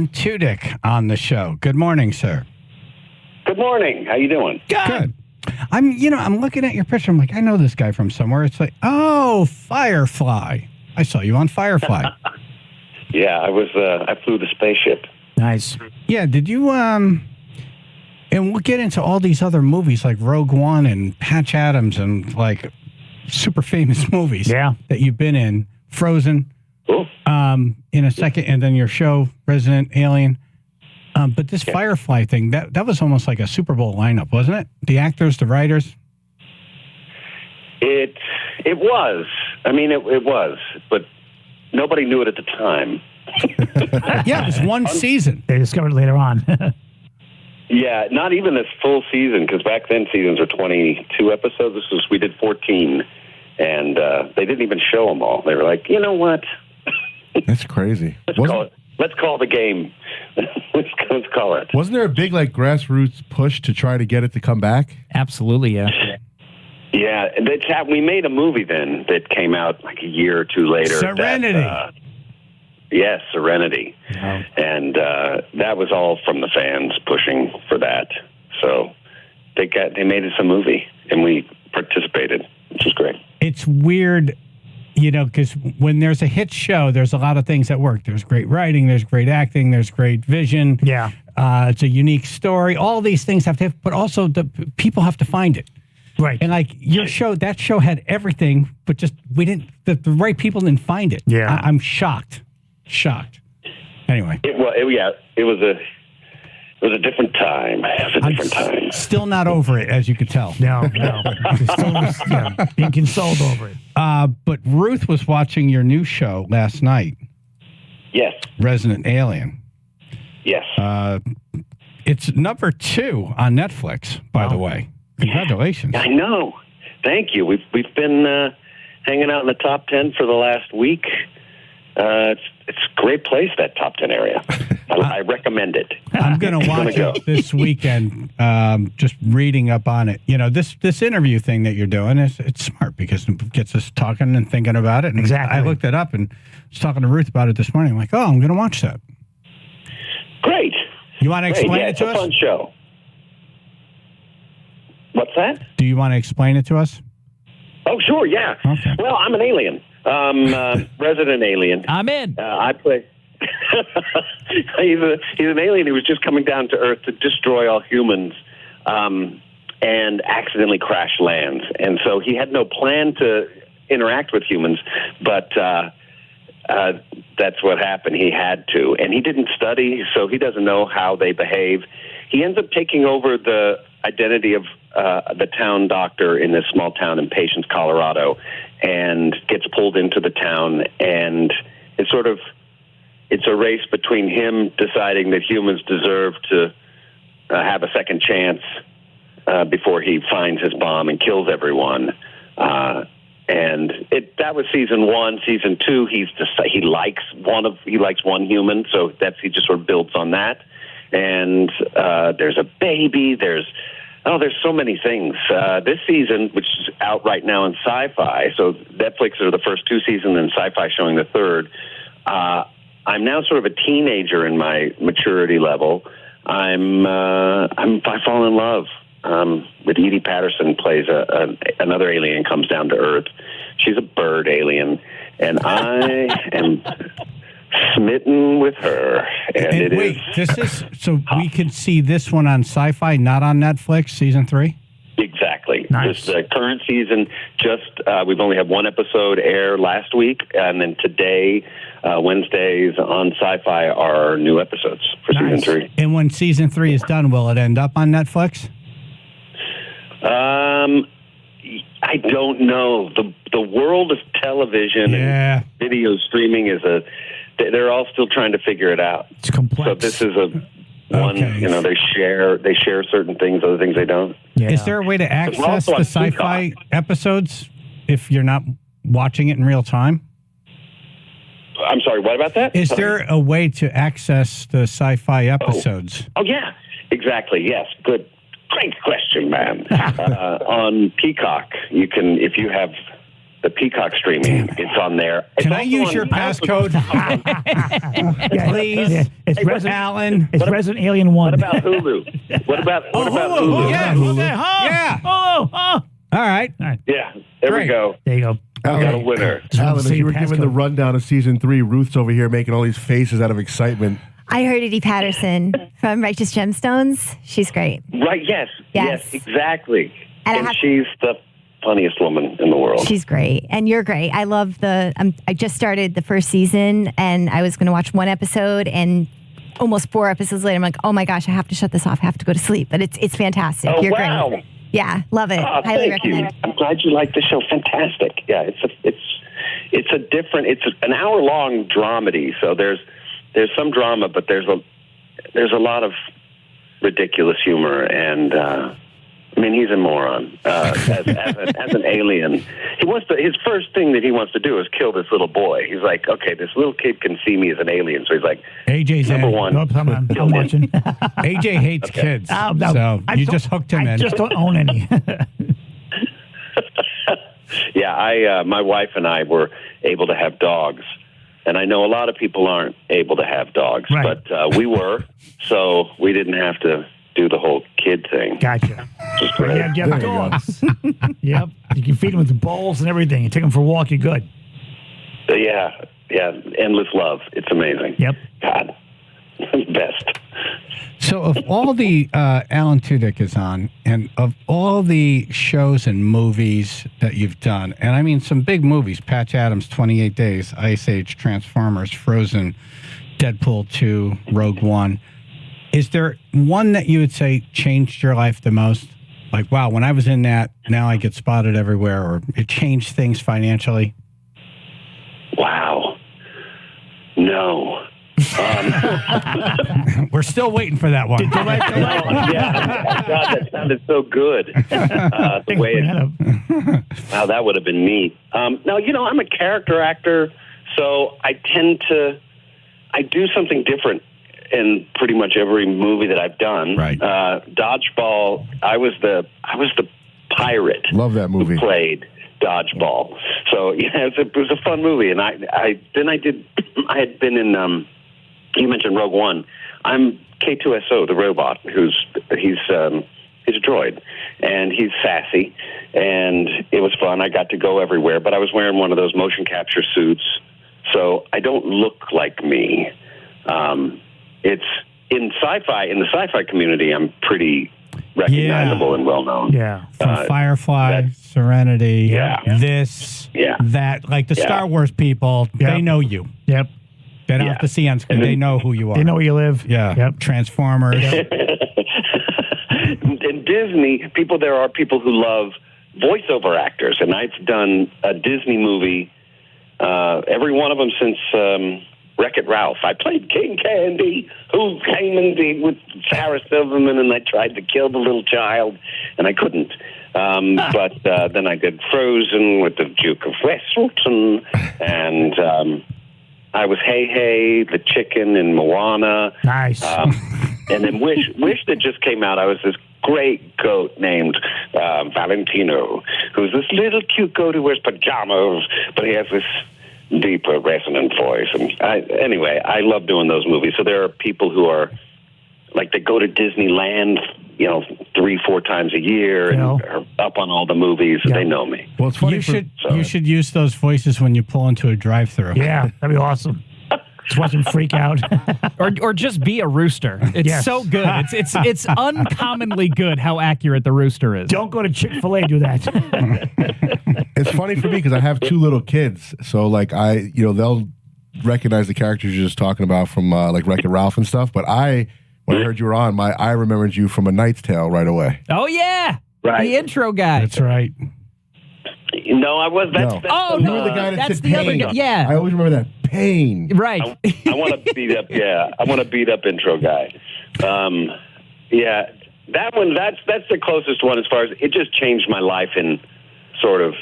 Speaker 1: Glenn Tudyk on the show. Good morning, sir.
Speaker 11: Good morning. How you doing?
Speaker 1: Good. I'm looking at your picture. I'm like, I know this guy from somewhere. It's like, oh, Firefly. I saw you on Firefly.
Speaker 11: Yeah, I flew the spaceship.
Speaker 2: Nice.
Speaker 1: Yeah, did you, and we'll get into all these other movies like Rogue One and Patch Adams and like super famous movies that you've been in. Frozen, in a second, and then your show, Resident Alien. But this Firefly thing, that was almost like a Super Bowl lineup, wasn't it? The actors, the writers?
Speaker 11: It was. I mean, it was, but nobody knew it at the time.
Speaker 1: Yeah, it was one season.
Speaker 2: They discovered it later on.
Speaker 11: Yeah, not even this full season, because back then seasons were 22 episodes. We did 14, and they didn't even show them all. They were like, you know what?
Speaker 19: That's crazy.
Speaker 11: Let's call the game. let's call it.
Speaker 19: Wasn't there a big grassroots push to try to get it to come back?
Speaker 3: Absolutely, yeah.
Speaker 11: Yeah, we made a movie then that came out like a year or two later.
Speaker 1: Serenity.
Speaker 11: Yes, Serenity.
Speaker 2: Oh.
Speaker 11: And that was all from the fans pushing for that. So they made us a movie, and we participated, which was great.
Speaker 1: It's weird, because when there's a hit show, there's a lot of things that work. There's great writing, there's great acting, there's great vision.
Speaker 2: Yeah.
Speaker 1: It's a unique story. All these things have to, but also the people have to find it.
Speaker 2: Right.
Speaker 1: And like your show, that show had everything, but just the right people didn't find it.
Speaker 2: Yeah.
Speaker 1: I'm shocked. Anyway.
Speaker 11: It was a different time. It was a different time.
Speaker 1: Still not over it, as you could tell.
Speaker 2: No. Still being consoled over it.
Speaker 1: But Ruth was watching your new show last night.
Speaker 11: Yes.
Speaker 1: Resident Alien.
Speaker 11: Yes.
Speaker 1: It's number 2 on Netflix, by the way. Congratulations.
Speaker 11: I know. Thank you. We've been hanging out in the top 10 for the last week. It's a great place, that top 10 area. I recommend it.
Speaker 1: I'm going to watch it this weekend, just reading up on it. This interview thing that you're doing, it's smart because it gets us talking and thinking about it. And
Speaker 2: exactly.
Speaker 1: I looked it up and was talking to Ruth about it this morning. I'm like, I'm going to watch that.
Speaker 11: Great.
Speaker 1: You want to explain it to us?
Speaker 11: It's a fun show. What's that?
Speaker 1: Do you want to explain it to us?
Speaker 11: Oh, sure, yeah.
Speaker 1: Okay.
Speaker 11: Well, I'm an alien. Resident Alien.
Speaker 3: I'm in.
Speaker 11: I play. He's an alien who was just coming down to Earth to destroy all humans, and accidentally crash lands. And so he had no plan to interact with humans, but that's what happened. He had to, and he didn't study, so he doesn't know how they behave. He ends up taking over the identity of the town doctor in this small town in Patience, Colorado, and gets pulled into the town. And it's a race between him deciding that humans deserve to have a second chance before he finds his bomb and kills everyone. And that was season 1. Season 2, he likes one human, so he just sort of builds on that. And there's a baby. There's so many things. This season, which is out right now in Sci-Fi, so Netflix are the first 2 seasons and Sci-Fi showing the third. I'm now sort of a teenager in my maturity level. I fall in love with Edie Patterson. Plays another alien comes down to Earth. She's a bird alien, and I am smitten with her. And
Speaker 1: this is so we can see this one on Sci-Fi, not on Netflix, season 3?
Speaker 11: Exactly.
Speaker 2: Nice.
Speaker 11: This current season, we've only had one episode air last week, and then today, Wednesdays on Sci-Fi are new episodes for season 3.
Speaker 1: And when season 3 is done, will it end up on Netflix?
Speaker 11: I don't know. The world of television and video streaming they're all still trying to figure it out.
Speaker 2: It's complex.
Speaker 11: So this is one. They share certain things, other things they don't.
Speaker 1: Yeah. Is there a way to access the Sci-Fi episodes if you're not watching it in real time?
Speaker 11: I'm sorry, what about that?
Speaker 1: Is there a way to access the Sci-Fi episodes?
Speaker 11: Oh yeah, exactly. Yes, good. Great question, man. On Peacock, you can, if you have the Peacock streaming. It's on there.
Speaker 1: Can I use your passcode? Please.
Speaker 2: Yeah. It's Resident Alien 1.
Speaker 11: What about Hulu? What about Hulu?
Speaker 1: Yeah. Yeah.
Speaker 2: Oh.
Speaker 1: All right.
Speaker 11: Yeah. There we go.
Speaker 2: There you go.
Speaker 11: Got a winner.
Speaker 19: Alan, as you were giving the rundown of season 3, Ruth's over here making all these faces out of excitement.
Speaker 12: I heard Eddie Patterson from Righteous Gemstones. She's great.
Speaker 11: Right, yes, exactly. And she's the funniest woman in the world.
Speaker 12: She's great. And you're great. I love I just started the first season, and I was going to watch one episode, and almost 4 episodes later, I'm like, oh my gosh, I have to shut this off. I have to go to sleep. But it's fantastic.
Speaker 11: Oh,
Speaker 12: You're
Speaker 11: wow.
Speaker 12: great. Yeah, love it.
Speaker 11: Oh,
Speaker 12: Highly
Speaker 11: thank you.
Speaker 12: recommend.
Speaker 11: I'm glad you like the show. Fantastic. Yeah, it's an hour-long dramedy, so there's some drama, but there's a lot of ridiculous humor, and I mean, he's a moron. As an alien, his first thing that he wants to do is kill this little boy. He's like, okay, this little kid can see me as an alien, so he's like,
Speaker 1: AJ's
Speaker 11: number one.
Speaker 2: Nope, I'm watching.
Speaker 1: AJ hates kids,
Speaker 2: no,
Speaker 1: so you just hooked him in.
Speaker 2: I just don't own any.
Speaker 11: Yeah, my wife and I were able to have dogs. And I know a lot of people aren't able to have dogs,
Speaker 2: right.
Speaker 11: but we were, so we didn't have to do the whole kid thing.
Speaker 2: Gotcha.
Speaker 11: Just great.
Speaker 2: You have dogs. Yep. You can feed them with bowls and everything. You take them for a walk, you're good.
Speaker 11: Yeah. Endless love. It's amazing.
Speaker 2: Yep.
Speaker 11: God, best.
Speaker 1: So of all the Alan Tudyk is on, and of all the shows and movies that you've done, and I mean some big movies, Patch Adams, 28 Days, Ice Age, Transformers, Frozen, Deadpool 2, Rogue One, is there one that you would say changed your life the most? Like, wow, when I was in that, now I get spotted everywhere, or it changed things financially?
Speaker 11: Wow. No.
Speaker 1: We're still waiting for that one.
Speaker 11: Yeah, God, that sounded so good. The way wow, that would have been neat. Now, I'm a character actor, so I do something different in pretty much every movie that I've done.
Speaker 19: Right.
Speaker 11: Dodgeball, I was the pirate.
Speaker 19: Love that movie.
Speaker 11: Who played Dodgeball. So yeah, it was a fun movie, and I had been in. You mentioned Rogue One. I'm K2SO, the robot. He's a droid, and he's sassy, and it was fun. I got to go everywhere, but I was wearing one of those motion capture suits, so I don't look like me. It's in the sci-fi community, I'm pretty recognizable and well known.
Speaker 2: Yeah,
Speaker 1: from Firefly, Serenity, that, like the Star Wars people, they know you.
Speaker 2: Yep.
Speaker 1: They don't have to see on screen. They know who you are.
Speaker 2: They know where you live.
Speaker 1: Yeah.
Speaker 2: Yep.
Speaker 1: Transformers.
Speaker 11: In Disney, there are people who love voiceover actors, and I've done a Disney movie, every one of them since Wreck-It Ralph. I played King Candy, who came in with Sarah Silverman, and I tried to kill the little child, and I couldn't. But then I did Frozen with the Duke of Resident Alien, and I was Hey, the chicken in Moana.
Speaker 2: Nice.
Speaker 11: And then Wish that just came out, I was this great goat named Valentino, who's this little cute goat who wears pajamas, but he has this deeper resonant voice. And I love doing those movies. So there are people who are, like, they go to Disneyland, 3-4 times a year and are up on all the movies. They know me.
Speaker 19: Well, it's funny.
Speaker 1: You should use those voices when you pull into a drive-thru.
Speaker 2: Yeah, that'd be awesome. Just watch him freak out,
Speaker 3: or just be a rooster. It's so good. It's uncommonly good how accurate the rooster is.
Speaker 2: Don't go to Chick-fil-A. Do that.
Speaker 19: It's funny for me because I have 2 little kids, so like they'll recognize the characters you're just talking about from like Wreck-It Ralph and stuff. But when I heard you were on, I remembered you from A Knight's Tale right away.
Speaker 3: Oh yeah,
Speaker 11: right.
Speaker 3: The intro guy.
Speaker 1: That's right.
Speaker 11: No, I was. That's
Speaker 19: you were the guy that said
Speaker 3: the
Speaker 19: pain.
Speaker 3: other guy. Yeah,
Speaker 19: I always remember that pain.
Speaker 3: Right.
Speaker 11: I want to beat up. Yeah, I want to beat up intro guy. Yeah, that one. That's the closest one as far as it just changed my life in sort of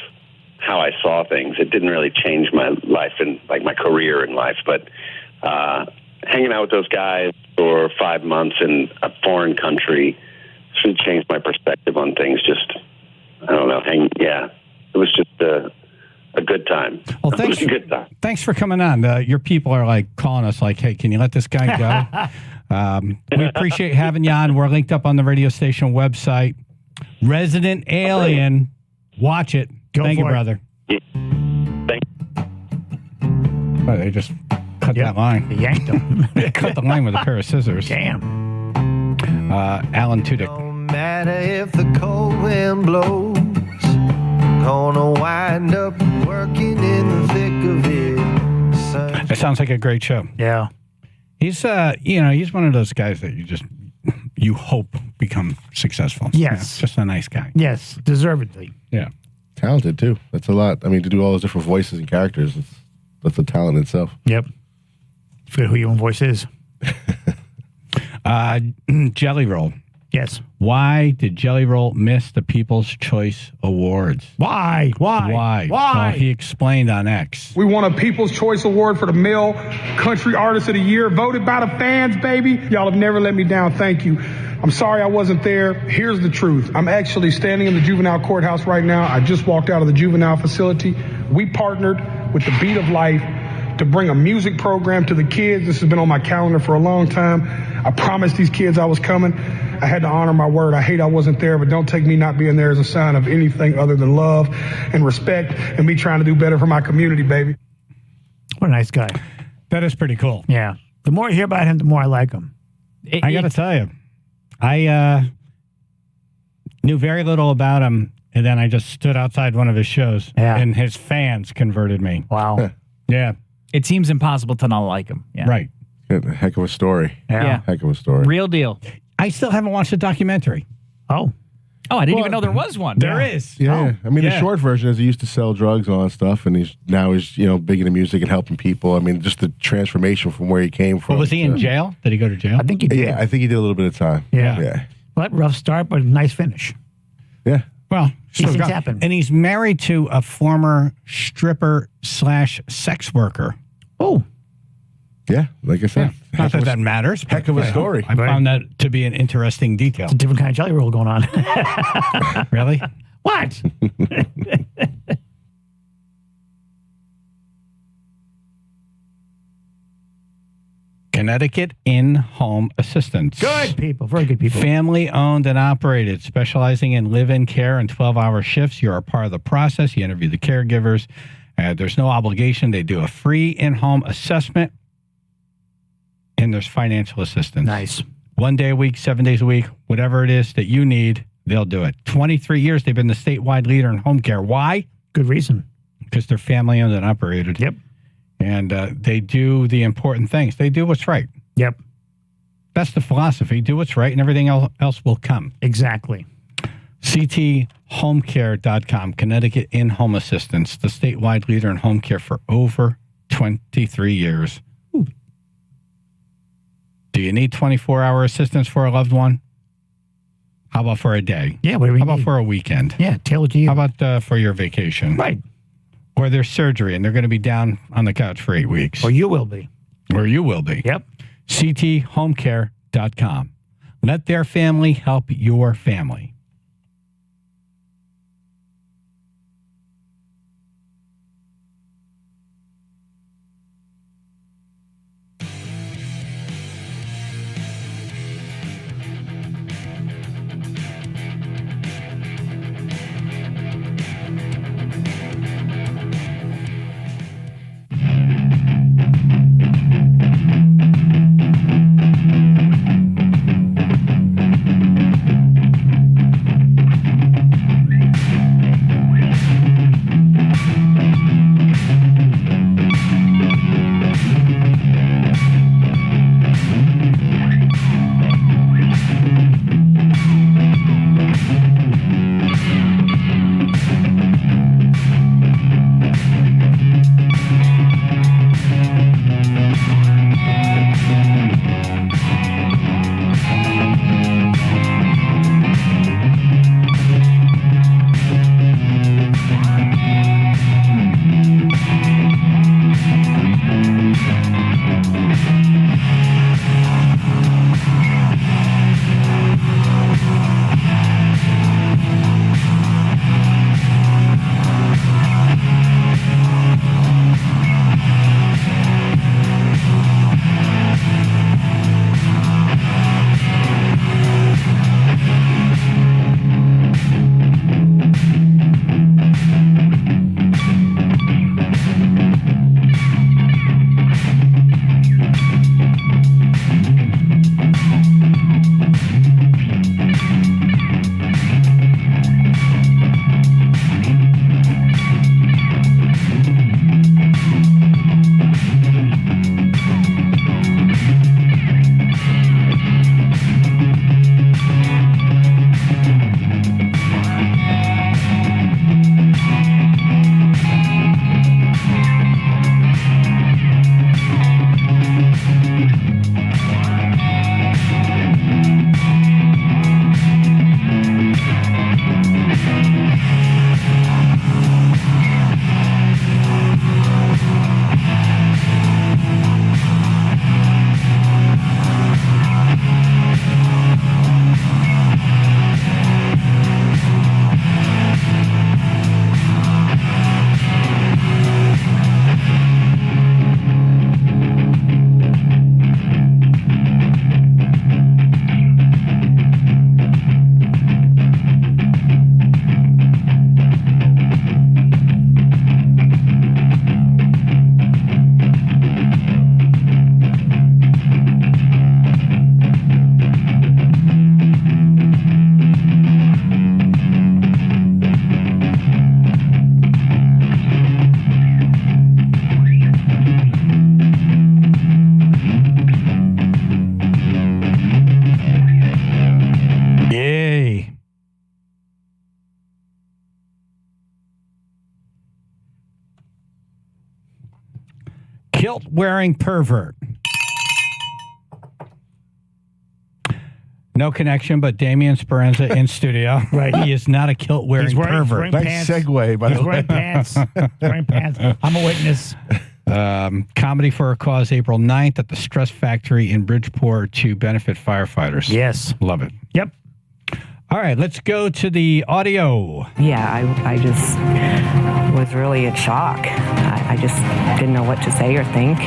Speaker 11: how I saw things. It didn't really change my life in like my career in life, but hanging out with those guys for 5 months in a foreign country should change my perspective on things. Just I don't know. It was just a good time.
Speaker 1: Well,
Speaker 11: It was a good time.
Speaker 1: Thanks for coming on. Your people are like calling us like, hey, can you let this guy go? We appreciate having you on. We're linked up on the radio station website. Resident Alien. Watch it. Thank you, brother.
Speaker 11: Yeah. Thank
Speaker 1: Oh, they just cut that line.
Speaker 2: They yanked him.
Speaker 1: They cut the line with a pair of scissors.
Speaker 2: Damn.
Speaker 1: Alan Tudyk.
Speaker 7: No matter if the cold wind blows, gonna wind up working in the thick of it.
Speaker 1: It sounds like a great show.
Speaker 2: Yeah.
Speaker 1: He's he's one of those guys that you hope become successful.
Speaker 2: Yes.
Speaker 1: Just a nice guy.
Speaker 2: Yes, deservedly.
Speaker 1: Yeah.
Speaker 19: Talented, too. That's a lot. I mean, to do all those different voices and characters, that's a talent in itself.
Speaker 2: Yep. Forget who your own voice is.
Speaker 1: Jelly Roll.
Speaker 2: Yes.
Speaker 1: Why did Jelly Roll miss the People's Choice Awards?
Speaker 2: Why?
Speaker 1: Well, he explained on X.
Speaker 20: We won a People's Choice Award for the Male Country Artist of the Year, voted by the fans, baby. Y'all have never let me down. Thank you. I'm sorry I wasn't there. Here's the truth. I'm actually standing in the juvenile courthouse right now. I just walked out of the juvenile facility. We partnered with the Beat of Life to bring a music program to the kids. This has been on my calendar for a long time. I promised these kids I was coming. I had to honor my word. I hate I wasn't there, but don't take me not being there as a sign of anything other than love and respect and me trying to do better for my community, baby.
Speaker 2: What a nice guy.
Speaker 1: That is pretty cool.
Speaker 2: Yeah. The more you hear about him, the more I like him.
Speaker 1: I got to tell you, I knew very little about him, and then I just stood outside one of his shows, and his fans converted me.
Speaker 2: Wow.
Speaker 1: Yeah.
Speaker 3: It seems impossible to not like him. Yeah.
Speaker 1: Right.
Speaker 19: A heck of a story.
Speaker 3: Yeah.
Speaker 19: Heck of a story.
Speaker 3: Real deal.
Speaker 1: I still haven't watched the documentary.
Speaker 2: Oh.
Speaker 3: Oh, I didn't even know there was one.
Speaker 1: There is.
Speaker 19: Yeah. I mean,
Speaker 1: Yeah.
Speaker 19: the short version is he used to sell drugs and all that stuff, and he's big into music and helping people. I mean, just the transformation from where he came from.
Speaker 1: Well, was he in jail? Did he go to jail?
Speaker 2: I think he did.
Speaker 19: Yeah, I think he did a little bit of time.
Speaker 2: Yeah. But rough start, but nice finish.
Speaker 19: Yeah.
Speaker 1: Well,
Speaker 2: These things happen.
Speaker 1: And he's married to a former stripper/sex worker.
Speaker 2: Oh.
Speaker 19: Yeah, like I said.
Speaker 1: Not that that matters.
Speaker 19: Heck of a story.
Speaker 1: I found that to be an interesting detail.
Speaker 2: It's a different kind of jelly roll going on.
Speaker 1: Really?
Speaker 2: What?
Speaker 1: Connecticut in-home assistance.
Speaker 2: Good people. Very good people.
Speaker 1: Family owned and operated, specializing in live-in care and 12-hour shifts. You're a part of the process. You interview the caregivers. There's no obligation. They do a free in-home assessment. And there's financial assistance.
Speaker 2: Nice.
Speaker 1: 1 day a week, 7 days a week, whatever it is that you need, they'll do it. 23 years, they've been the statewide leader in home care. Why?
Speaker 2: Good reason.
Speaker 1: Because they're family owned and operated.
Speaker 2: Yep.
Speaker 1: And they do the important things. They do what's right.
Speaker 2: Yep.
Speaker 1: That's the philosophy. Do what's right and everything else will come.
Speaker 2: Exactly.
Speaker 1: cthomecare.com, Connecticut in-home assistance, the statewide leader in home care for over 23 years. Ooh. Do you need 24-hour assistance for a loved one? How about for a day?
Speaker 2: Yeah, whatever you
Speaker 1: How about
Speaker 2: need.
Speaker 1: for a weekend?
Speaker 2: Yeah, tailored to you.
Speaker 1: How about for your vacation?
Speaker 2: Right.
Speaker 1: Or their surgery, and they're going to be down on the couch for 8 weeks.
Speaker 2: Or you will be.
Speaker 1: Or you will be.
Speaker 2: Yep.
Speaker 1: cthomecare.com. Let their family help your family. kilt-wearing pervert. No connection, but Damien Speranza in studio.
Speaker 2: Right.
Speaker 1: He is not a kilt-wearing pervert.
Speaker 19: Nice segue, by the way.
Speaker 2: Wearing pants. Wearing pants. I'm a witness.
Speaker 1: Comedy for a Cause, April 9th at the Stress Factory in Bridgeport to benefit firefighters.
Speaker 2: Yes.
Speaker 1: Love it.
Speaker 2: Yep.
Speaker 1: All right, let's go to the audio.
Speaker 10: Yeah, I just was really in shock. I just didn't know what to say or think.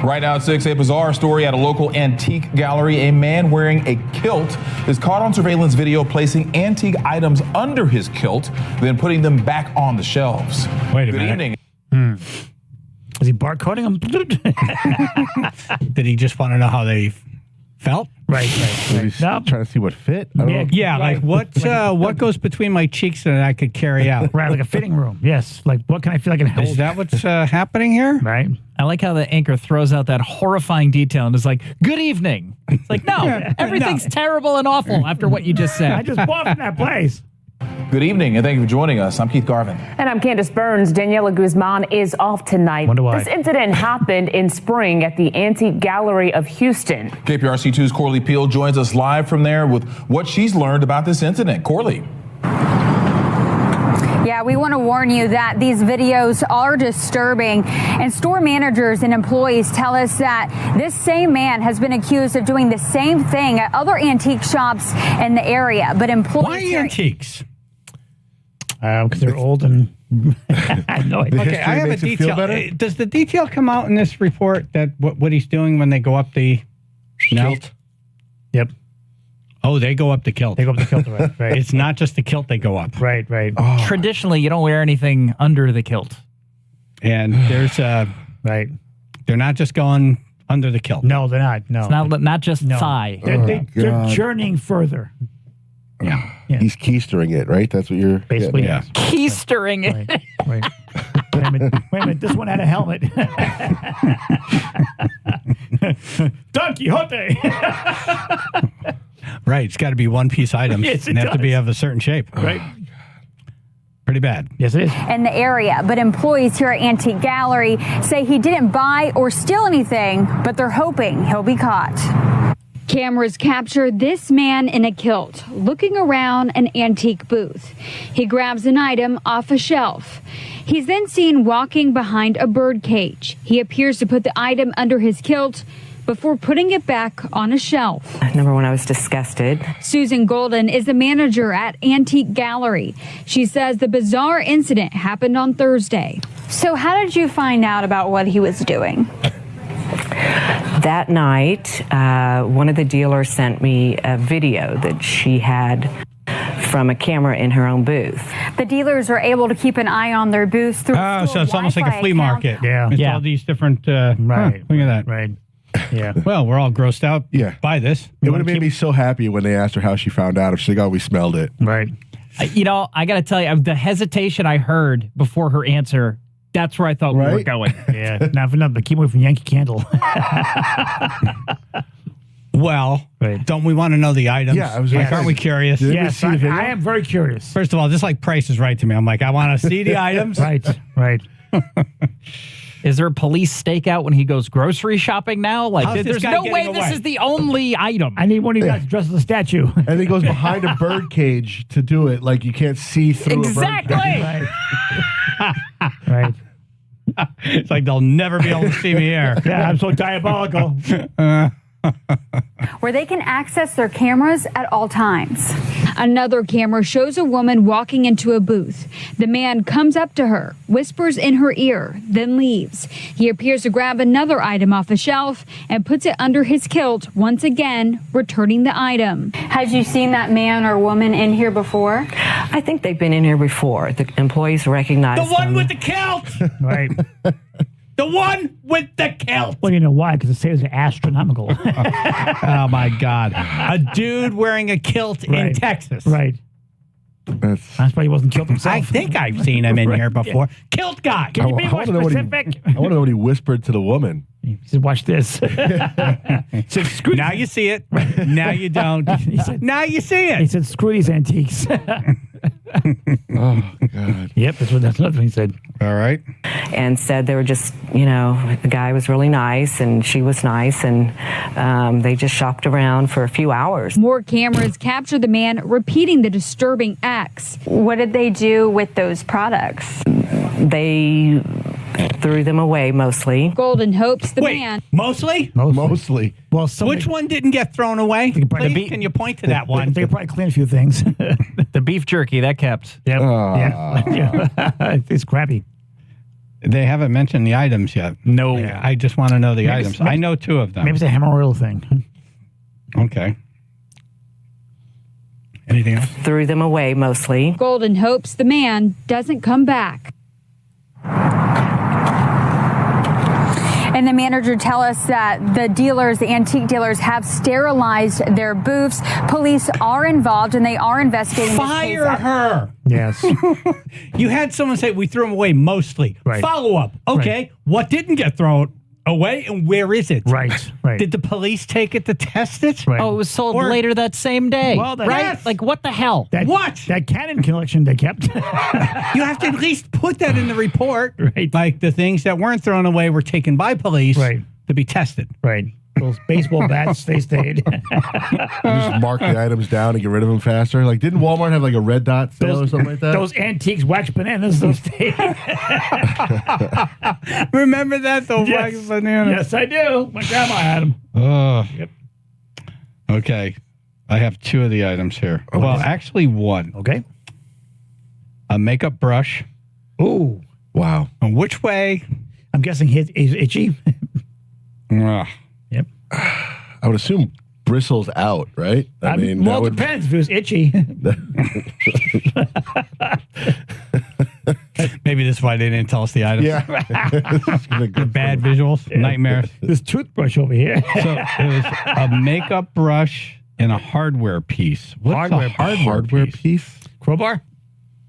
Speaker 14: Right now at 6, a bizarre story at a local antique gallery. A man wearing a kilt is caught on surveillance video placing antique items under his kilt, then putting them back on the shelves.
Speaker 1: Wait a
Speaker 14: Good
Speaker 1: minute.
Speaker 2: evening. Is he barcoding them?
Speaker 1: Did he just want to know how they felt?
Speaker 2: Right.
Speaker 19: He's trying to see what fit. I don't know.
Speaker 1: Yeah, like what goes between my cheeks that I could carry out?
Speaker 2: Right, like a fitting room. Yes. Like, what can I feel like I can hold?
Speaker 1: Is that what's happening here?
Speaker 2: Right.
Speaker 3: I like how the anchor throws out that horrifying detail and is like, good evening. It's like, no, everything's terrible and awful after what you just said.
Speaker 2: I just bought from that place.
Speaker 14: Good evening, and thank you for joining us. I'm Keith Garvin.
Speaker 21: And I'm Candace Burns. Daniela Guzman is off tonight.
Speaker 2: Wonder why.
Speaker 21: This incident happened in spring at the Antique Gallery of Houston.
Speaker 14: KPRC2's Corley Peel joins us live from there with what she's learned about this incident. Corley.
Speaker 22: Yeah, we want to warn you that these videos are disturbing, and store managers and employees tell us that this same man has been accused of doing the same thing at other antique shops in the area. But employees...
Speaker 1: Why antiques?
Speaker 2: Because they're old and... I know.
Speaker 1: Okay, I have a detail. Does the detail come out in this report that what he's doing when they go up the kilt?
Speaker 2: Yep.
Speaker 1: Oh, they go up the kilt.
Speaker 2: They go up the kilt, right.
Speaker 1: It's not just the kilt they go up.
Speaker 2: Right.
Speaker 1: Oh.
Speaker 3: Traditionally, you don't wear anything under the kilt.
Speaker 1: And there's
Speaker 2: right.
Speaker 1: They're not just going under the kilt.
Speaker 2: No, they're not. No.
Speaker 3: It's not just thigh.
Speaker 2: They're journeying further.
Speaker 1: Yeah.
Speaker 19: He's keystering it, right? That's what you're...
Speaker 2: Basically,
Speaker 19: yeah.
Speaker 3: Keystering it.
Speaker 2: Right. Wait a minute. This one had a helmet. Don Quixote.
Speaker 1: Right. It's got to be one-piece items.
Speaker 2: Yes, it
Speaker 1: and have to
Speaker 2: does.
Speaker 1: be of a certain shape.
Speaker 2: Right.
Speaker 1: Pretty bad.
Speaker 2: Yes, it is.
Speaker 22: in the area. But employees here at Antique Gallery say he didn't buy or steal anything, but they're hoping he'll be caught. Cameras capture this man in a kilt looking around an antique booth. He grabs an item off a shelf. He's then seen walking behind a bird cage. He appears to put the item under his kilt before putting it back on a shelf.
Speaker 10: Number one, I was disgusted.
Speaker 22: Susan Golden is the manager at Antique Gallery. She says the bizarre incident happened on Thursday. So how did you find out about what he was doing?
Speaker 10: That night, one of the dealers sent me a video that she had from a camera in her own booth.
Speaker 22: The dealers are able to keep an eye on their booths through
Speaker 1: Oh, so it's almost like a flea
Speaker 22: Wi-Fi
Speaker 1: market.
Speaker 2: Yeah.
Speaker 1: It's all these different...
Speaker 2: Right.
Speaker 1: Look at that.
Speaker 2: Right. Yeah.
Speaker 1: Well, we're all grossed out by this.
Speaker 19: It would have made me so happy when they asked her how she found out. If she's like, oh, we smelled it.
Speaker 2: Right.
Speaker 3: You know, I got to tell you, the hesitation I heard before her answer, that's where I thought we were going.
Speaker 2: Yeah. Not for nothing, but keep away from Yankee Candle.
Speaker 1: Well, don't we want to know the items?
Speaker 19: Yeah, I was
Speaker 1: aren't we curious?
Speaker 2: Yes, I am very curious.
Speaker 1: First of all, this like Price is Right to me. I'm like, I want to see the items.
Speaker 2: Right.
Speaker 3: Is there a police stakeout when he goes grocery shopping now? Like,
Speaker 1: How's this
Speaker 3: there's
Speaker 1: guy
Speaker 3: no
Speaker 1: getting
Speaker 3: way
Speaker 1: away?
Speaker 3: this is the only item.
Speaker 2: I need one of you guys dressed as a statue.
Speaker 19: And he goes behind a bird cage to do it. Like you can't see through
Speaker 3: Exactly.
Speaker 19: a bird cage.
Speaker 2: Right.
Speaker 1: It's like they'll never be able to see me here.
Speaker 2: Yeah, I'm so diabolical.
Speaker 22: where they can access their cameras at all times. Another camera shows a woman walking into a booth. The man comes up to her, whispers in her ear, then leaves. He appears to grab another item off a shelf and puts it under his kilt, once again returning the item. Had you seen that man or woman in here before?
Speaker 10: I think they've been in here before. The employees recognize
Speaker 1: The one
Speaker 10: them.
Speaker 1: with the kilt!
Speaker 2: Right.
Speaker 1: The one with the kilt!
Speaker 2: Well, you know why? Because it says astronomical.
Speaker 1: Oh, my God. A dude wearing a kilt in Texas.
Speaker 2: Right. That's why he wasn't killed himself.
Speaker 1: I think I've seen him in here before. Kilt guy.
Speaker 2: Can you be more specific?
Speaker 19: I want to know what he whispered to the woman.
Speaker 2: He said, watch this.
Speaker 1: So, now you see it. Now you don't. Now you see it.
Speaker 2: He said, screw these antiques.
Speaker 19: Oh, God.
Speaker 2: Yep, that's another thing he said.
Speaker 1: All right.
Speaker 10: And said they were just, the guy was really nice and she was nice, and they just shopped around for a few hours.
Speaker 22: More cameras capture the man repeating the disturbing acts. What did they do with those products?
Speaker 10: They threw them away mostly.
Speaker 22: Golden hopes the man.
Speaker 1: Mostly?
Speaker 19: Mostly.
Speaker 2: Well,
Speaker 1: Which one didn't get thrown away? Please, can you point to that one?
Speaker 2: They could probably clean a few things.
Speaker 3: The beef jerky, that kept.
Speaker 2: Yep. Yeah. It's crappy.
Speaker 1: They haven't mentioned the items yet.
Speaker 3: No.
Speaker 1: Yeah, I just want to know the items. I know two of them.
Speaker 2: Maybe it's a hemorrhoidal thing.
Speaker 1: Okay. Anything else?
Speaker 10: Threw them away mostly.
Speaker 22: Golden hopes the man doesn't come back. And the manager tell us that the antique dealers have sterilized their booths. Police are involved and they are investigating
Speaker 1: Fire
Speaker 22: this case.
Speaker 1: her.
Speaker 2: Yes.
Speaker 1: You had someone say we threw them away mostly.
Speaker 2: Right.
Speaker 1: Follow up. Okay.
Speaker 2: Right.
Speaker 1: What didn't get thrown away and where is it?
Speaker 2: Right.
Speaker 1: Did the police take it to test it?
Speaker 2: Right.
Speaker 3: Oh, it was sold later that same day.
Speaker 2: Well,
Speaker 3: right?
Speaker 1: Yes.
Speaker 3: Like, what the hell?
Speaker 2: That Canon collection they kept.
Speaker 1: You have to at least put that in the report.
Speaker 2: Right.
Speaker 1: Like the things that weren't thrown away were taken by police to be tested.
Speaker 2: Right. Those baseball bats, they stayed.
Speaker 19: Just mark the items down and get rid of them faster. Like, didn't Walmart have like a red dot sale or something like that?
Speaker 2: Those antiques wax bananas, those stayed.
Speaker 1: Remember that? Those wax bananas?
Speaker 2: Yes, I do. My grandma had them.
Speaker 1: Oh.
Speaker 2: Yep.
Speaker 1: Okay. I have two of the items here.
Speaker 2: Okay.
Speaker 1: Well, actually one.
Speaker 2: Okay.
Speaker 1: A makeup brush.
Speaker 2: Ooh.
Speaker 19: Wow.
Speaker 1: And which way?
Speaker 2: I'm guessing he's itchy.
Speaker 1: Ugh.
Speaker 2: Yep.
Speaker 19: I would assume bristles out, right?
Speaker 2: I mean, well, it depends if it was itchy.
Speaker 1: Maybe that's why they didn't tell us the items.
Speaker 19: Yeah.
Speaker 1: The bad visuals, nightmares.
Speaker 2: This toothbrush over here.
Speaker 1: So it was a makeup brush and a hardware piece. What's a hardware piece?
Speaker 2: Crowbar?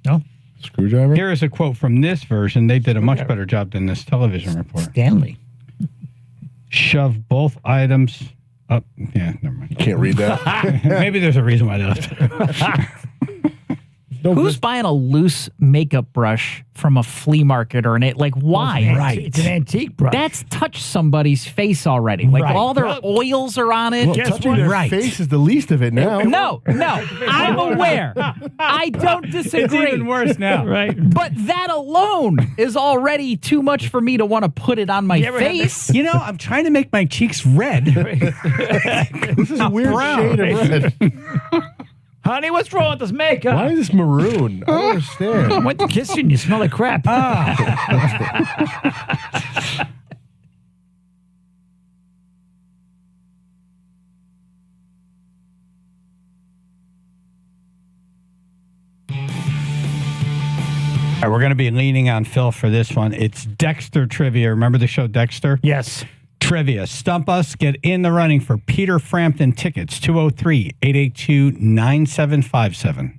Speaker 2: No.
Speaker 19: Screwdriver?
Speaker 1: Here is a quote from this version. They did a much better job than this television report.
Speaker 2: Stanley.
Speaker 1: Shove both items up. Yeah, never mind.
Speaker 19: You can't read that.
Speaker 1: Maybe there's a reason why they left it.
Speaker 3: Who's buying a loose makeup brush from a flea market or why?
Speaker 2: Right. It's an antique brush.
Speaker 3: That's touched somebody's face already. Like all their oils are on it.
Speaker 19: Well, touching their face is the least of it now.
Speaker 3: No. I'm aware. I don't disagree.
Speaker 1: It's even worse now.
Speaker 2: Right.
Speaker 3: But that alone is already too much for me to want to put it on my face.
Speaker 1: You know, I'm trying to make my cheeks red.
Speaker 19: This is a weird shade of red.
Speaker 2: Honey, what's wrong with this makeup?
Speaker 19: Why is this maroon? I don't understand.
Speaker 2: I went to kiss you and you smell like crap.
Speaker 1: All right, we're going to be leaning on Phil for this one. It's Dexter trivia. Remember the show Dexter?
Speaker 2: Yes.
Speaker 1: Trivia. Stump us. Get in the running for Peter Frampton tickets. 203-882-9757.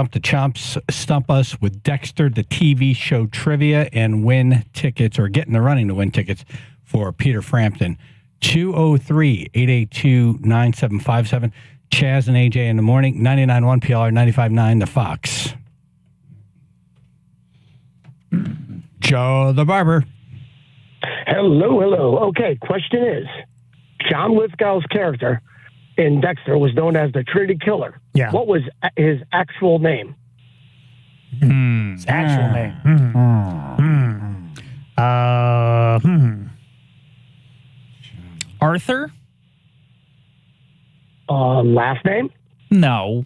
Speaker 1: Stump the Chumps. Stump us with Dexter, the TV show trivia, and win tickets, or get in the running to win tickets for Peter Frampton. 203-882-9757. Chaz and AJ in the morning. 99.1 PLR, 95.9 The Fox. Joe the Barber.
Speaker 9: Hello. Okay, question is, John Lithgow's character in Dexter was known as the Trinity Killer.
Speaker 2: Yeah.
Speaker 9: What was his actual name?
Speaker 2: His actual name.
Speaker 3: Arthur?
Speaker 9: Last name?
Speaker 3: No.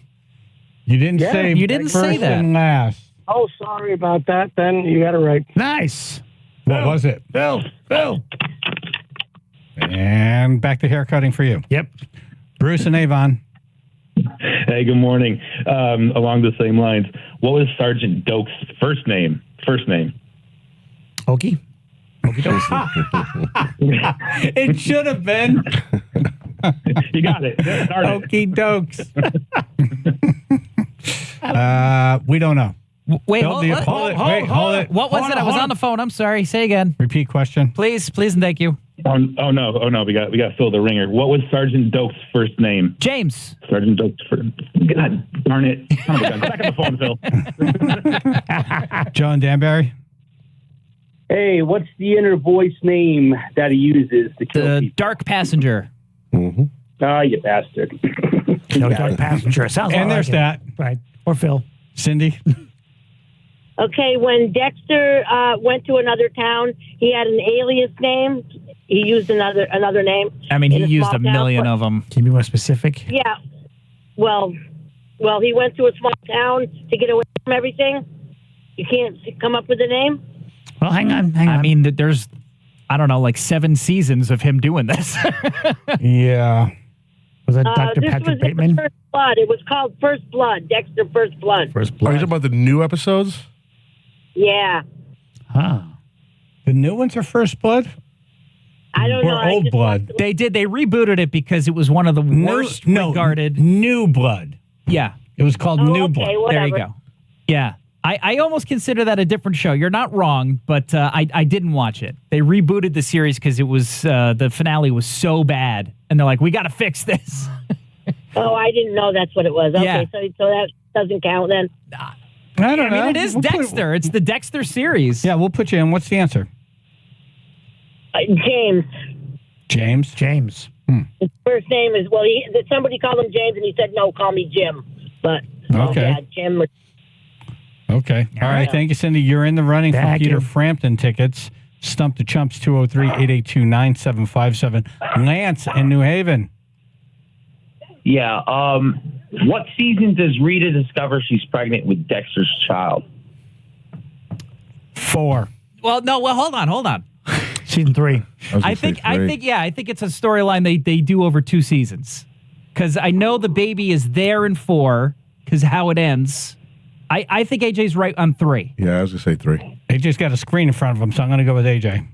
Speaker 1: You didn't say
Speaker 3: You didn't say
Speaker 1: first
Speaker 3: that.
Speaker 1: and last.
Speaker 9: Oh, sorry about that. Then you got it right.
Speaker 2: Nice.
Speaker 1: What was it?
Speaker 2: Bill.
Speaker 1: And back to haircutting for you.
Speaker 2: Yep.
Speaker 1: Bruce and Avon.
Speaker 15: Hey, good morning. Along the same lines, what was Sergeant Doak's first name?
Speaker 2: Okie.
Speaker 1: It should have been.
Speaker 15: You got it.
Speaker 1: Okie dokes. We don't know.
Speaker 3: Wait,
Speaker 1: Hold it.
Speaker 3: What was it? I was on the phone. I'm sorry. Say again.
Speaker 1: Repeat question.
Speaker 3: Please, and thank you.
Speaker 15: Oh no. We got to fill the ringer. What was Sergeant Doak's first name?
Speaker 3: James.
Speaker 15: Sergeant Doak's first. God darn it! Son of a gun. Get back on the phone, Phil.
Speaker 1: Joe and Danbury.
Speaker 23: Hey, what's the inner voice name that he uses to kill
Speaker 3: The
Speaker 23: people?
Speaker 3: Dark Passenger.
Speaker 23: Ah, you bastard.
Speaker 2: No, Dark Passenger. Sounds
Speaker 1: And
Speaker 2: like
Speaker 1: there's
Speaker 2: it.
Speaker 1: that.
Speaker 2: Right. Or Phil.
Speaker 1: Cindy.
Speaker 24: Okay, when Dexter went to another town, he had an alias name. He used another name.
Speaker 3: I mean, he
Speaker 24: in
Speaker 3: used
Speaker 24: small
Speaker 3: a million
Speaker 24: town.
Speaker 3: of them.
Speaker 2: Can you be more specific?
Speaker 24: Yeah. Well, he went to a small town to get away from everything. You can't come up with a name?
Speaker 2: Well, hang on.
Speaker 3: I mean, there's, I don't know, like 7 seasons of him doing this.
Speaker 1: Yeah.
Speaker 2: Was that Dr.
Speaker 24: This
Speaker 2: Patrick
Speaker 24: was
Speaker 2: Bateman?
Speaker 24: First Blood. It was called First Blood. Dexter First Blood.
Speaker 19: Are you talking about the new episodes?
Speaker 24: Yeah.
Speaker 1: The new ones are First Blood?
Speaker 24: I don't know.
Speaker 1: Or Old Blood?
Speaker 3: They rebooted it because it was one of the worst regarded.
Speaker 1: New Blood.
Speaker 3: Yeah.
Speaker 1: It was called New Blood.
Speaker 3: There you go. Yeah. I almost consider that a different show. You're not wrong, but I didn't watch it. They rebooted the series because it was the finale was so bad, and they're like, we got to fix this.
Speaker 24: Oh, I didn't know that's what it was. Okay,
Speaker 3: Yeah.
Speaker 24: so that doesn't count then.
Speaker 1: I don't know.
Speaker 3: I mean, it is Dexter. It's the Dexter series.
Speaker 1: Yeah, we'll put you in. What's the answer?
Speaker 24: James.
Speaker 1: James?
Speaker 24: His first name is, somebody called him James, and he said, no, call me Jim. But,
Speaker 1: Okay.
Speaker 24: yeah, Jim.
Speaker 1: Okay. All right. Thank you, Cindy. You're in the running for
Speaker 2: Thank
Speaker 1: Peter
Speaker 2: you.
Speaker 1: Frampton tickets. Stump the Chumps, 203-882-9757. Lance in New Haven.
Speaker 25: Yeah. What season does Rita discover she's pregnant with Dexter's child?
Speaker 1: 4.
Speaker 3: Well, no. Well, hold on.
Speaker 2: Season 3.
Speaker 3: I think it's a storyline they do over 2 seasons. Because I know the baby is there in 4, because how it ends. I think AJ's right on 3.
Speaker 19: Yeah, I was going to say 3.
Speaker 1: AJ's got a screen in front of him, so I'm going to go with AJ.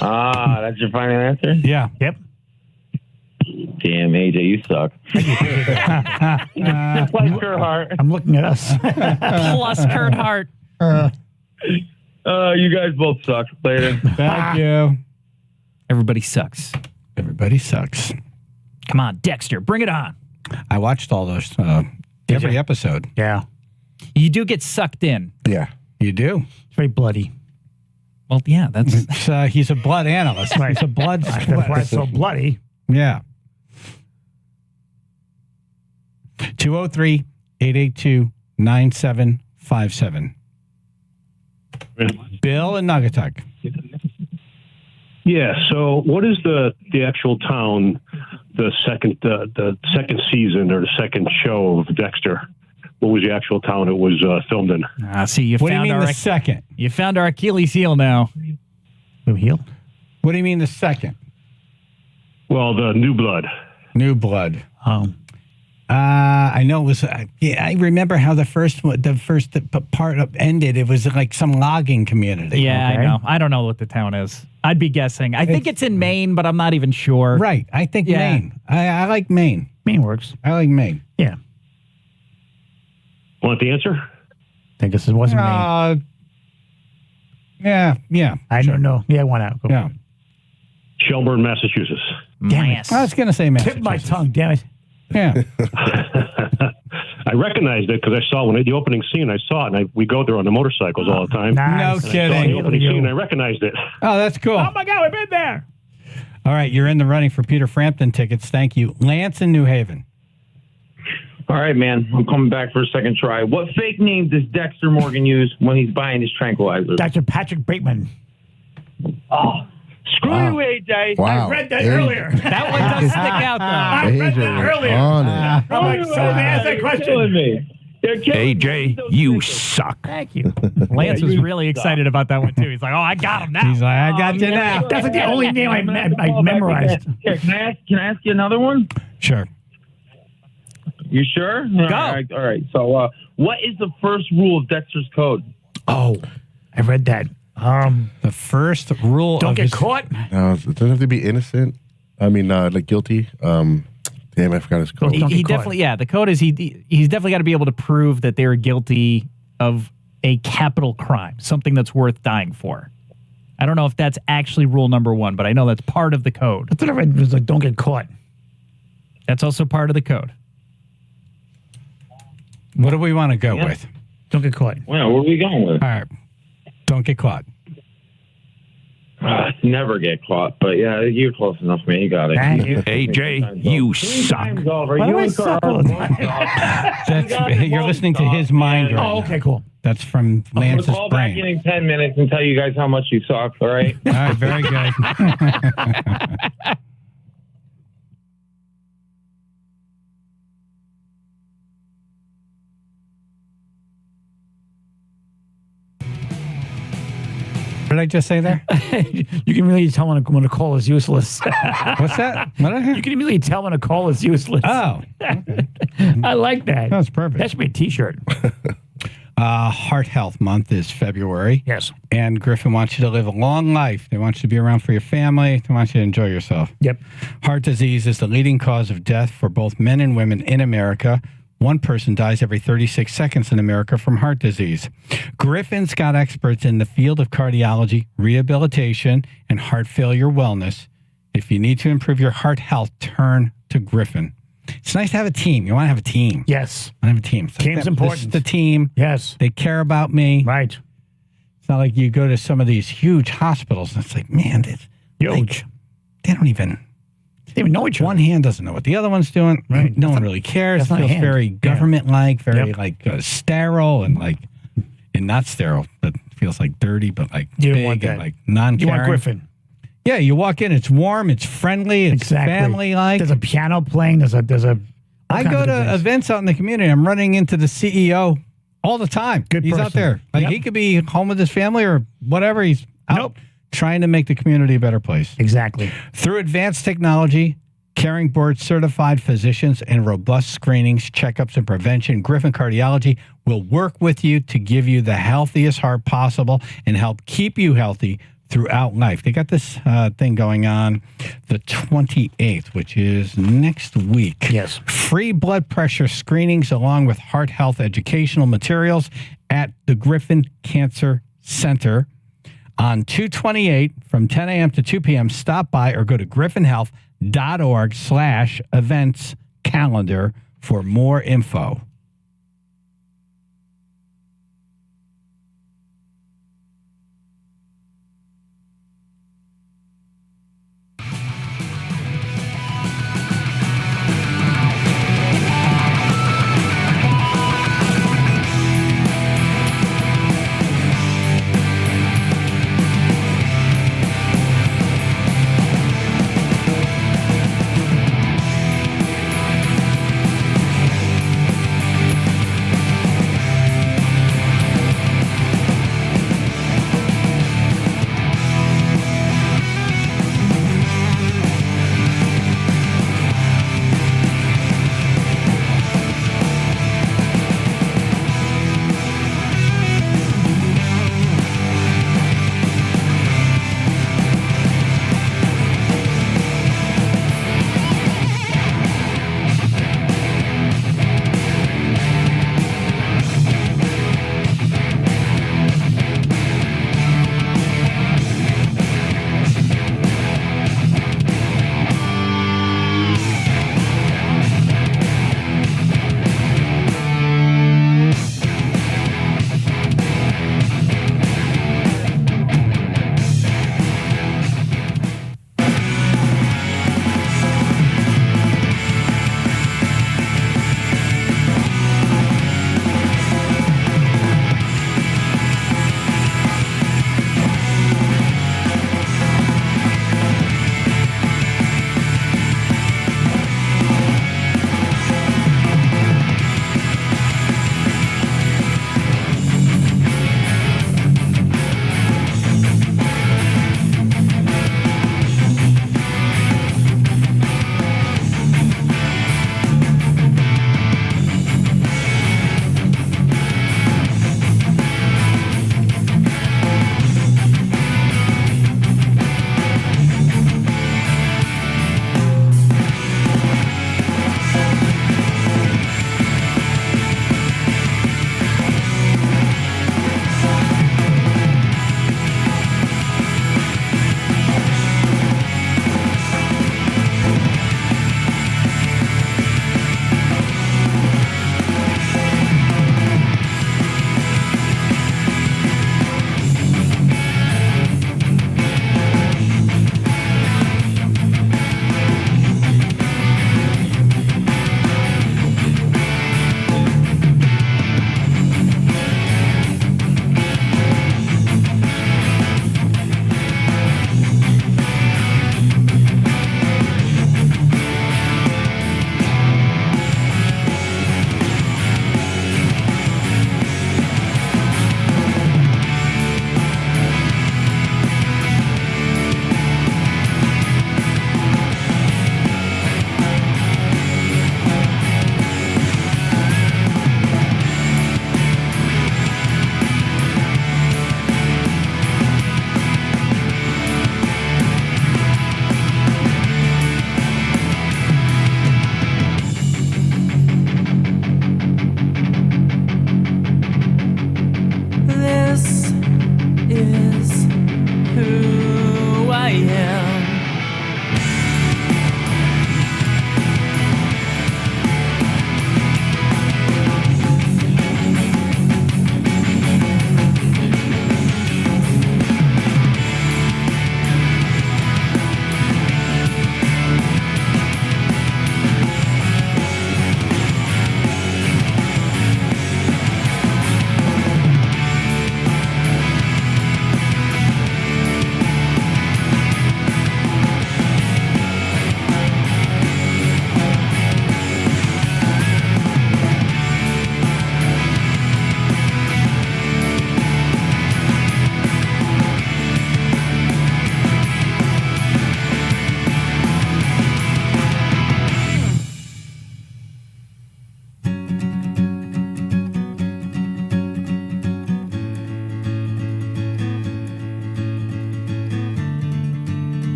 Speaker 25: That's your final answer?
Speaker 1: Yeah.
Speaker 2: Yep.
Speaker 25: Damn, AJ, you suck. Plus Kurt Hart.
Speaker 2: I'm looking at us.
Speaker 3: Plus Kurt Hart.
Speaker 25: You guys both suck. Later.
Speaker 1: Thank you.
Speaker 3: Everybody sucks.
Speaker 1: Everybody sucks.
Speaker 3: Come on, Dexter, bring it on.
Speaker 1: I watched all those, every episode.
Speaker 2: Yeah.
Speaker 3: You do get sucked in.
Speaker 19: Yeah.
Speaker 1: You do.
Speaker 2: It's very bloody.
Speaker 3: Well, yeah, that's...
Speaker 1: He's a blood analyst.
Speaker 2: Right.
Speaker 1: He's a blood
Speaker 2: That's why it's so bloody.
Speaker 1: Yeah. 203-882-9757. Bill and Naugatuck.
Speaker 26: Yeah. So, what is the actual town? The second season or the second show of Dexter. What was the actual town it was filmed in?
Speaker 3: See, you
Speaker 1: What do you
Speaker 3: found
Speaker 1: mean
Speaker 3: our
Speaker 1: the second?
Speaker 3: You found our Achilles heel now.
Speaker 2: New heel?
Speaker 1: What do you mean the second?
Speaker 26: Well, the New Blood.
Speaker 1: New Blood. I know it was. I remember how the first part ended. It was like some logging community.
Speaker 3: Yeah,
Speaker 1: okay?
Speaker 3: I know. I don't know what the town is. I'd be guessing. I think it's in Maine, but I'm not even sure.
Speaker 1: Right. I think
Speaker 3: Yeah.
Speaker 1: Maine. I like Maine.
Speaker 2: Maine works.
Speaker 1: I like Maine.
Speaker 2: Yeah.
Speaker 26: Want the answer?
Speaker 2: I guess it wasn't me.
Speaker 1: Yeah.
Speaker 2: I don't know. Yeah, why not? Go.
Speaker 1: Yeah.
Speaker 26: Shelburne, Massachusetts.
Speaker 2: Damn it.
Speaker 1: I was going to say Massachusetts.
Speaker 2: Tip my tongue, damn it.
Speaker 1: Yeah.
Speaker 26: I recognized it because I saw when the opening scene. I saw it, and we go there on the motorcycles all the time.
Speaker 2: Nice.
Speaker 1: No
Speaker 26: And I saw
Speaker 1: kidding.
Speaker 26: the opening scene, and I recognized it.
Speaker 1: Oh, that's cool.
Speaker 2: Oh, my God, we've been there.
Speaker 1: All right, you're in the running for Peter Frampton tickets. Thank you. Lance in New Haven.
Speaker 25: All right, man. I'm coming back for a second try. What fake name does Dexter Morgan use when he's buying his tranquilizers?
Speaker 2: Dr. Patrick Bateman.
Speaker 25: Oh, screw
Speaker 19: Wow.
Speaker 25: you, AJ.
Speaker 19: Wow.
Speaker 2: I read that
Speaker 19: AJ.
Speaker 2: earlier.
Speaker 3: That one does stick out, though.
Speaker 2: I read that earlier.
Speaker 19: On it.
Speaker 2: I'm like, so they asked that
Speaker 25: You're
Speaker 2: question.
Speaker 25: killing me. You're killing
Speaker 4: AJ,
Speaker 25: me.
Speaker 4: you suck.
Speaker 2: Thank you.
Speaker 3: Lance was really excited about that one, too. He's like, oh, I got him now.
Speaker 1: He's like, I got you now.
Speaker 2: That's like the only name I memorized.
Speaker 25: Here, can I ask you another one?
Speaker 1: Sure.
Speaker 25: You sure? All right. So, what is the first rule of Dexter's Code?
Speaker 2: Oh, I read that.
Speaker 1: The first rule
Speaker 2: Don't
Speaker 1: of
Speaker 2: get
Speaker 1: his,
Speaker 2: caught.
Speaker 19: No, it doesn't have to be innocent. I mean, like guilty. Damn, I forgot his code.
Speaker 2: Don't
Speaker 3: He
Speaker 2: get caught.
Speaker 3: definitely, the code is he's definitely got to be able to prove that they were guilty of a capital crime, something that's worth dying for. I don't know if that's actually rule number 1, but I know that's part of the code.
Speaker 2: That's what I read. Was like, don't get caught.
Speaker 3: That's also part of the code.
Speaker 1: What do we want to go with?
Speaker 2: Don't get caught.
Speaker 25: Well, where are we going with?
Speaker 1: All right. Don't get caught.
Speaker 25: Never get caught, but yeah, you're close enough, man. You got it.
Speaker 2: Thank you.
Speaker 4: AJ, you suck.
Speaker 2: Why do I suck all the time?
Speaker 1: You're listening to his mind right
Speaker 2: Oh, okay, cool.
Speaker 1: That's from
Speaker 25: I'm going
Speaker 1: Lance's
Speaker 25: to call back
Speaker 1: brain.
Speaker 25: in 10 minutes and tell you guys how much you suck, all right?
Speaker 1: All right, very good. What did I just say there?
Speaker 2: You can really tell when a call is useless.
Speaker 1: What's that? What did I hear?
Speaker 2: You can immediately tell when a call is useless.
Speaker 1: Oh,
Speaker 2: I like that.
Speaker 1: that's perfect.
Speaker 2: That should be a T-shirt.
Speaker 1: Heart Health Month is February.
Speaker 2: Yes.
Speaker 1: And Griffin wants you to live a long life. They want you to be around for your family. They want you to enjoy yourself.
Speaker 2: Yep.
Speaker 1: Heart disease is the leading cause of death for both men and women in America. One person dies every 36 seconds in America from heart disease. Griffin's got experts in the field of cardiology, rehabilitation, and heart failure wellness. If you need to improve your heart health, turn to Griffin. It's nice to have a team. You want to have a team.
Speaker 2: Yes.
Speaker 1: I have a team. So
Speaker 2: Team's important.
Speaker 1: This is the team.
Speaker 2: Yes.
Speaker 1: They care about me.
Speaker 2: Right.
Speaker 1: It's not like you go to some of these huge hospitals and it's like, man,
Speaker 2: huge.
Speaker 1: They don't even
Speaker 2: know each other.
Speaker 1: One hand doesn't know what the other one's doing.
Speaker 2: Right.
Speaker 1: No one really cares.
Speaker 2: that's
Speaker 1: It
Speaker 2: not a
Speaker 1: feels
Speaker 2: hand.
Speaker 1: very government-like, very
Speaker 2: Yep.
Speaker 1: sterile and not sterile, but feels like dirty, but like
Speaker 2: You don't want
Speaker 1: big
Speaker 2: that.
Speaker 1: and like non-caring.
Speaker 2: You want Griffin.
Speaker 1: Yeah, you walk in, it's warm, it's friendly, it's
Speaker 2: Exactly.
Speaker 1: family-like.
Speaker 2: There's a piano playing. There's a.
Speaker 1: I go to events out in the community. I'm running into the CEO all the time.
Speaker 2: Good
Speaker 1: He's out
Speaker 2: person.
Speaker 1: there. Like
Speaker 2: Yep.
Speaker 1: he could be home with his family or whatever. He's out trying to make the community a better place.
Speaker 2: Exactly.
Speaker 1: Through advanced technology, caring board certified physicians and robust screenings, checkups, and prevention, Griffin Cardiology will work with you to give you the healthiest heart possible and help keep you healthy throughout life. They got this thing going on the 28th, which is next week.
Speaker 2: Yes.
Speaker 1: Free blood pressure screenings along with heart health educational materials at the Griffin Cancer Center on 2/28 from 10 a.m. to 2 p.m. Stop by or go to griffinhealth.org/events calendar for more info.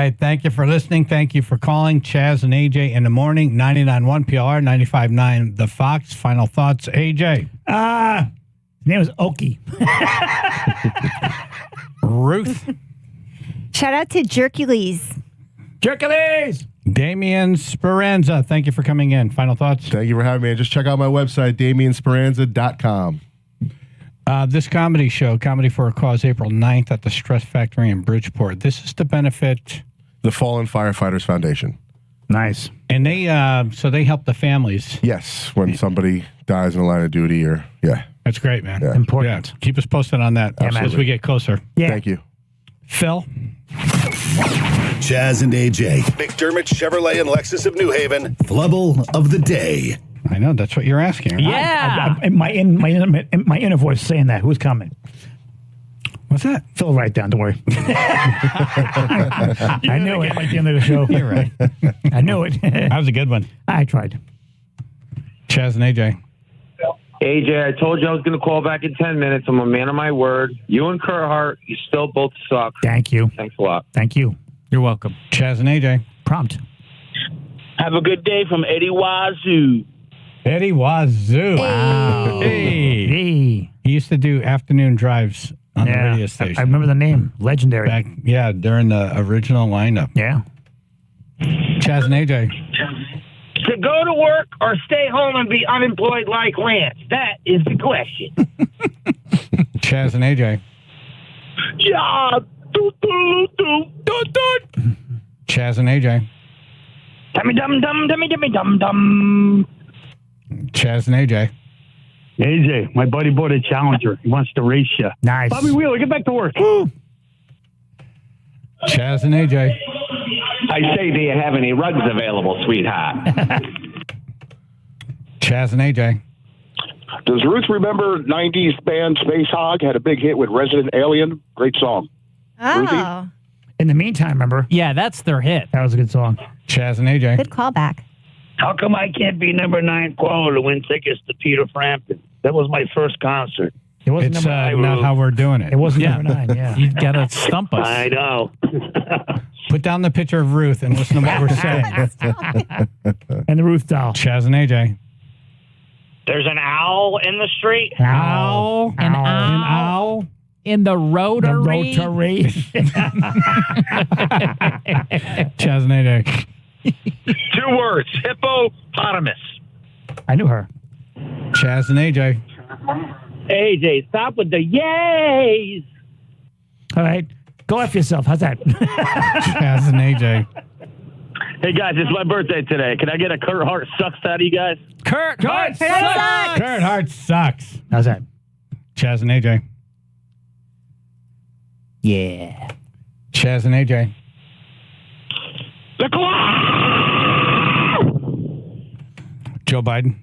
Speaker 1: right. Thank you for listening. Thank you for calling. Chaz and AJ in the morning, 99.1 PLR, 95.9 The Fox. Final thoughts, AJ.
Speaker 2: His name was Okie.
Speaker 1: Ruth.
Speaker 12: Shout out to Jerkules.
Speaker 2: Jerkules!
Speaker 1: Damien Speranza. Thank you for coming in. Final thoughts.
Speaker 19: Thank you for having me. Just check out my website, DamienSperanza.com.
Speaker 1: This comedy show, Comedy for a Cause, April 9th at the Stress Factory in Bridgeport. This is to benefit
Speaker 19: the Fallen Firefighters Foundation.
Speaker 2: Nice.
Speaker 1: And they help the families.
Speaker 19: Yes, when somebody dies in the line of duty or, yeah.
Speaker 1: That's great, man.
Speaker 19: Yeah.
Speaker 2: Important.
Speaker 1: Yeah. Keep us posted on that as we get closer.
Speaker 2: Yeah.
Speaker 19: Thank you.
Speaker 1: Phil.
Speaker 5: Chaz and AJ. McDermott Chevrolet and Lexus of New Haven. Flubble of the day.
Speaker 1: I know, that's what you're asking. Right?
Speaker 3: Yeah.
Speaker 2: My inner voice saying that. Who's coming?
Speaker 1: What's that?
Speaker 2: Phil, write down. Don't worry. I knew it at the end of the show.
Speaker 1: You're right.
Speaker 2: I knew it.
Speaker 1: That was a good one.
Speaker 2: I tried.
Speaker 1: Chaz and AJ.
Speaker 6: AJ, I told you I was going to call back in 10 minutes. I'm a man of my word. You and Kurt Hart, you still both suck.
Speaker 2: Thank you.
Speaker 6: Thanks a lot.
Speaker 2: Thank you.
Speaker 3: You're welcome.
Speaker 1: Chaz and AJ.
Speaker 2: Prompt.
Speaker 13: Have a good day from Eddie Wazoo.
Speaker 1: Eddie Wazoo.
Speaker 2: Wow.
Speaker 1: Hey.
Speaker 2: Hey.
Speaker 1: He used to do afternoon drives on the radio station.
Speaker 2: I remember the name. Legendary.
Speaker 1: Back, during the original lineup.
Speaker 2: Yeah.
Speaker 1: Chaz and AJ.
Speaker 13: To go to work or stay home and be unemployed like Lance? That is the question.
Speaker 1: Chaz and AJ.
Speaker 13: Yeah.
Speaker 1: Chaz and AJ.
Speaker 13: Dummy dum dum dummy dummy dum dum.
Speaker 1: Chaz and AJ.
Speaker 16: AJ, my buddy bought a Challenger. He wants to race you.
Speaker 2: Nice.
Speaker 16: Bobby Wheeler, get back to work.
Speaker 1: Chaz and AJ.
Speaker 11: I say, do you have any rugs available, sweetheart?
Speaker 1: Chaz and AJ.
Speaker 17: Does Ruth remember 90s band Space Hog? Had a big hit with Resident Alien. Great song.
Speaker 12: Oh.
Speaker 17: Ruthie?
Speaker 2: In the meantime, remember?
Speaker 3: Yeah, that's their hit.
Speaker 2: That was a good song.
Speaker 1: Chaz and AJ.
Speaker 12: Good callback.
Speaker 13: How come I can't be number 9 caller to win tickets to Peter Frampton? That was my first concert.
Speaker 2: It wasn't
Speaker 1: It's
Speaker 2: number 9.
Speaker 1: not how we're doing it.
Speaker 2: It wasn't number 9, yeah.
Speaker 3: You got to stump us.
Speaker 13: I know.
Speaker 1: Put down the picture of Ruth and listen to what we're saying.
Speaker 2: And the Ruth doll.
Speaker 1: Chaz and AJ.
Speaker 13: There's an owl in the street.
Speaker 1: Owl.
Speaker 3: An owl. In the rotary.
Speaker 2: The rotary.
Speaker 1: Chaz and AJ.
Speaker 13: 2 words. Hippopotamus.
Speaker 2: I knew her.
Speaker 1: Chaz and AJ.
Speaker 13: AJ, stop with the yays.
Speaker 2: All right. Go F yourself. How's that?
Speaker 1: Chaz and AJ.
Speaker 16: Hey, guys, it's my birthday today. Can I get a Kurt Hart sucks out of you guys?
Speaker 3: Kurt Hart sucks.
Speaker 1: Kurt Hart sucks.
Speaker 2: How's that?
Speaker 1: Chaz and AJ.
Speaker 3: Yeah.
Speaker 1: Chaz and AJ.
Speaker 13: The clock.
Speaker 1: Joe Biden.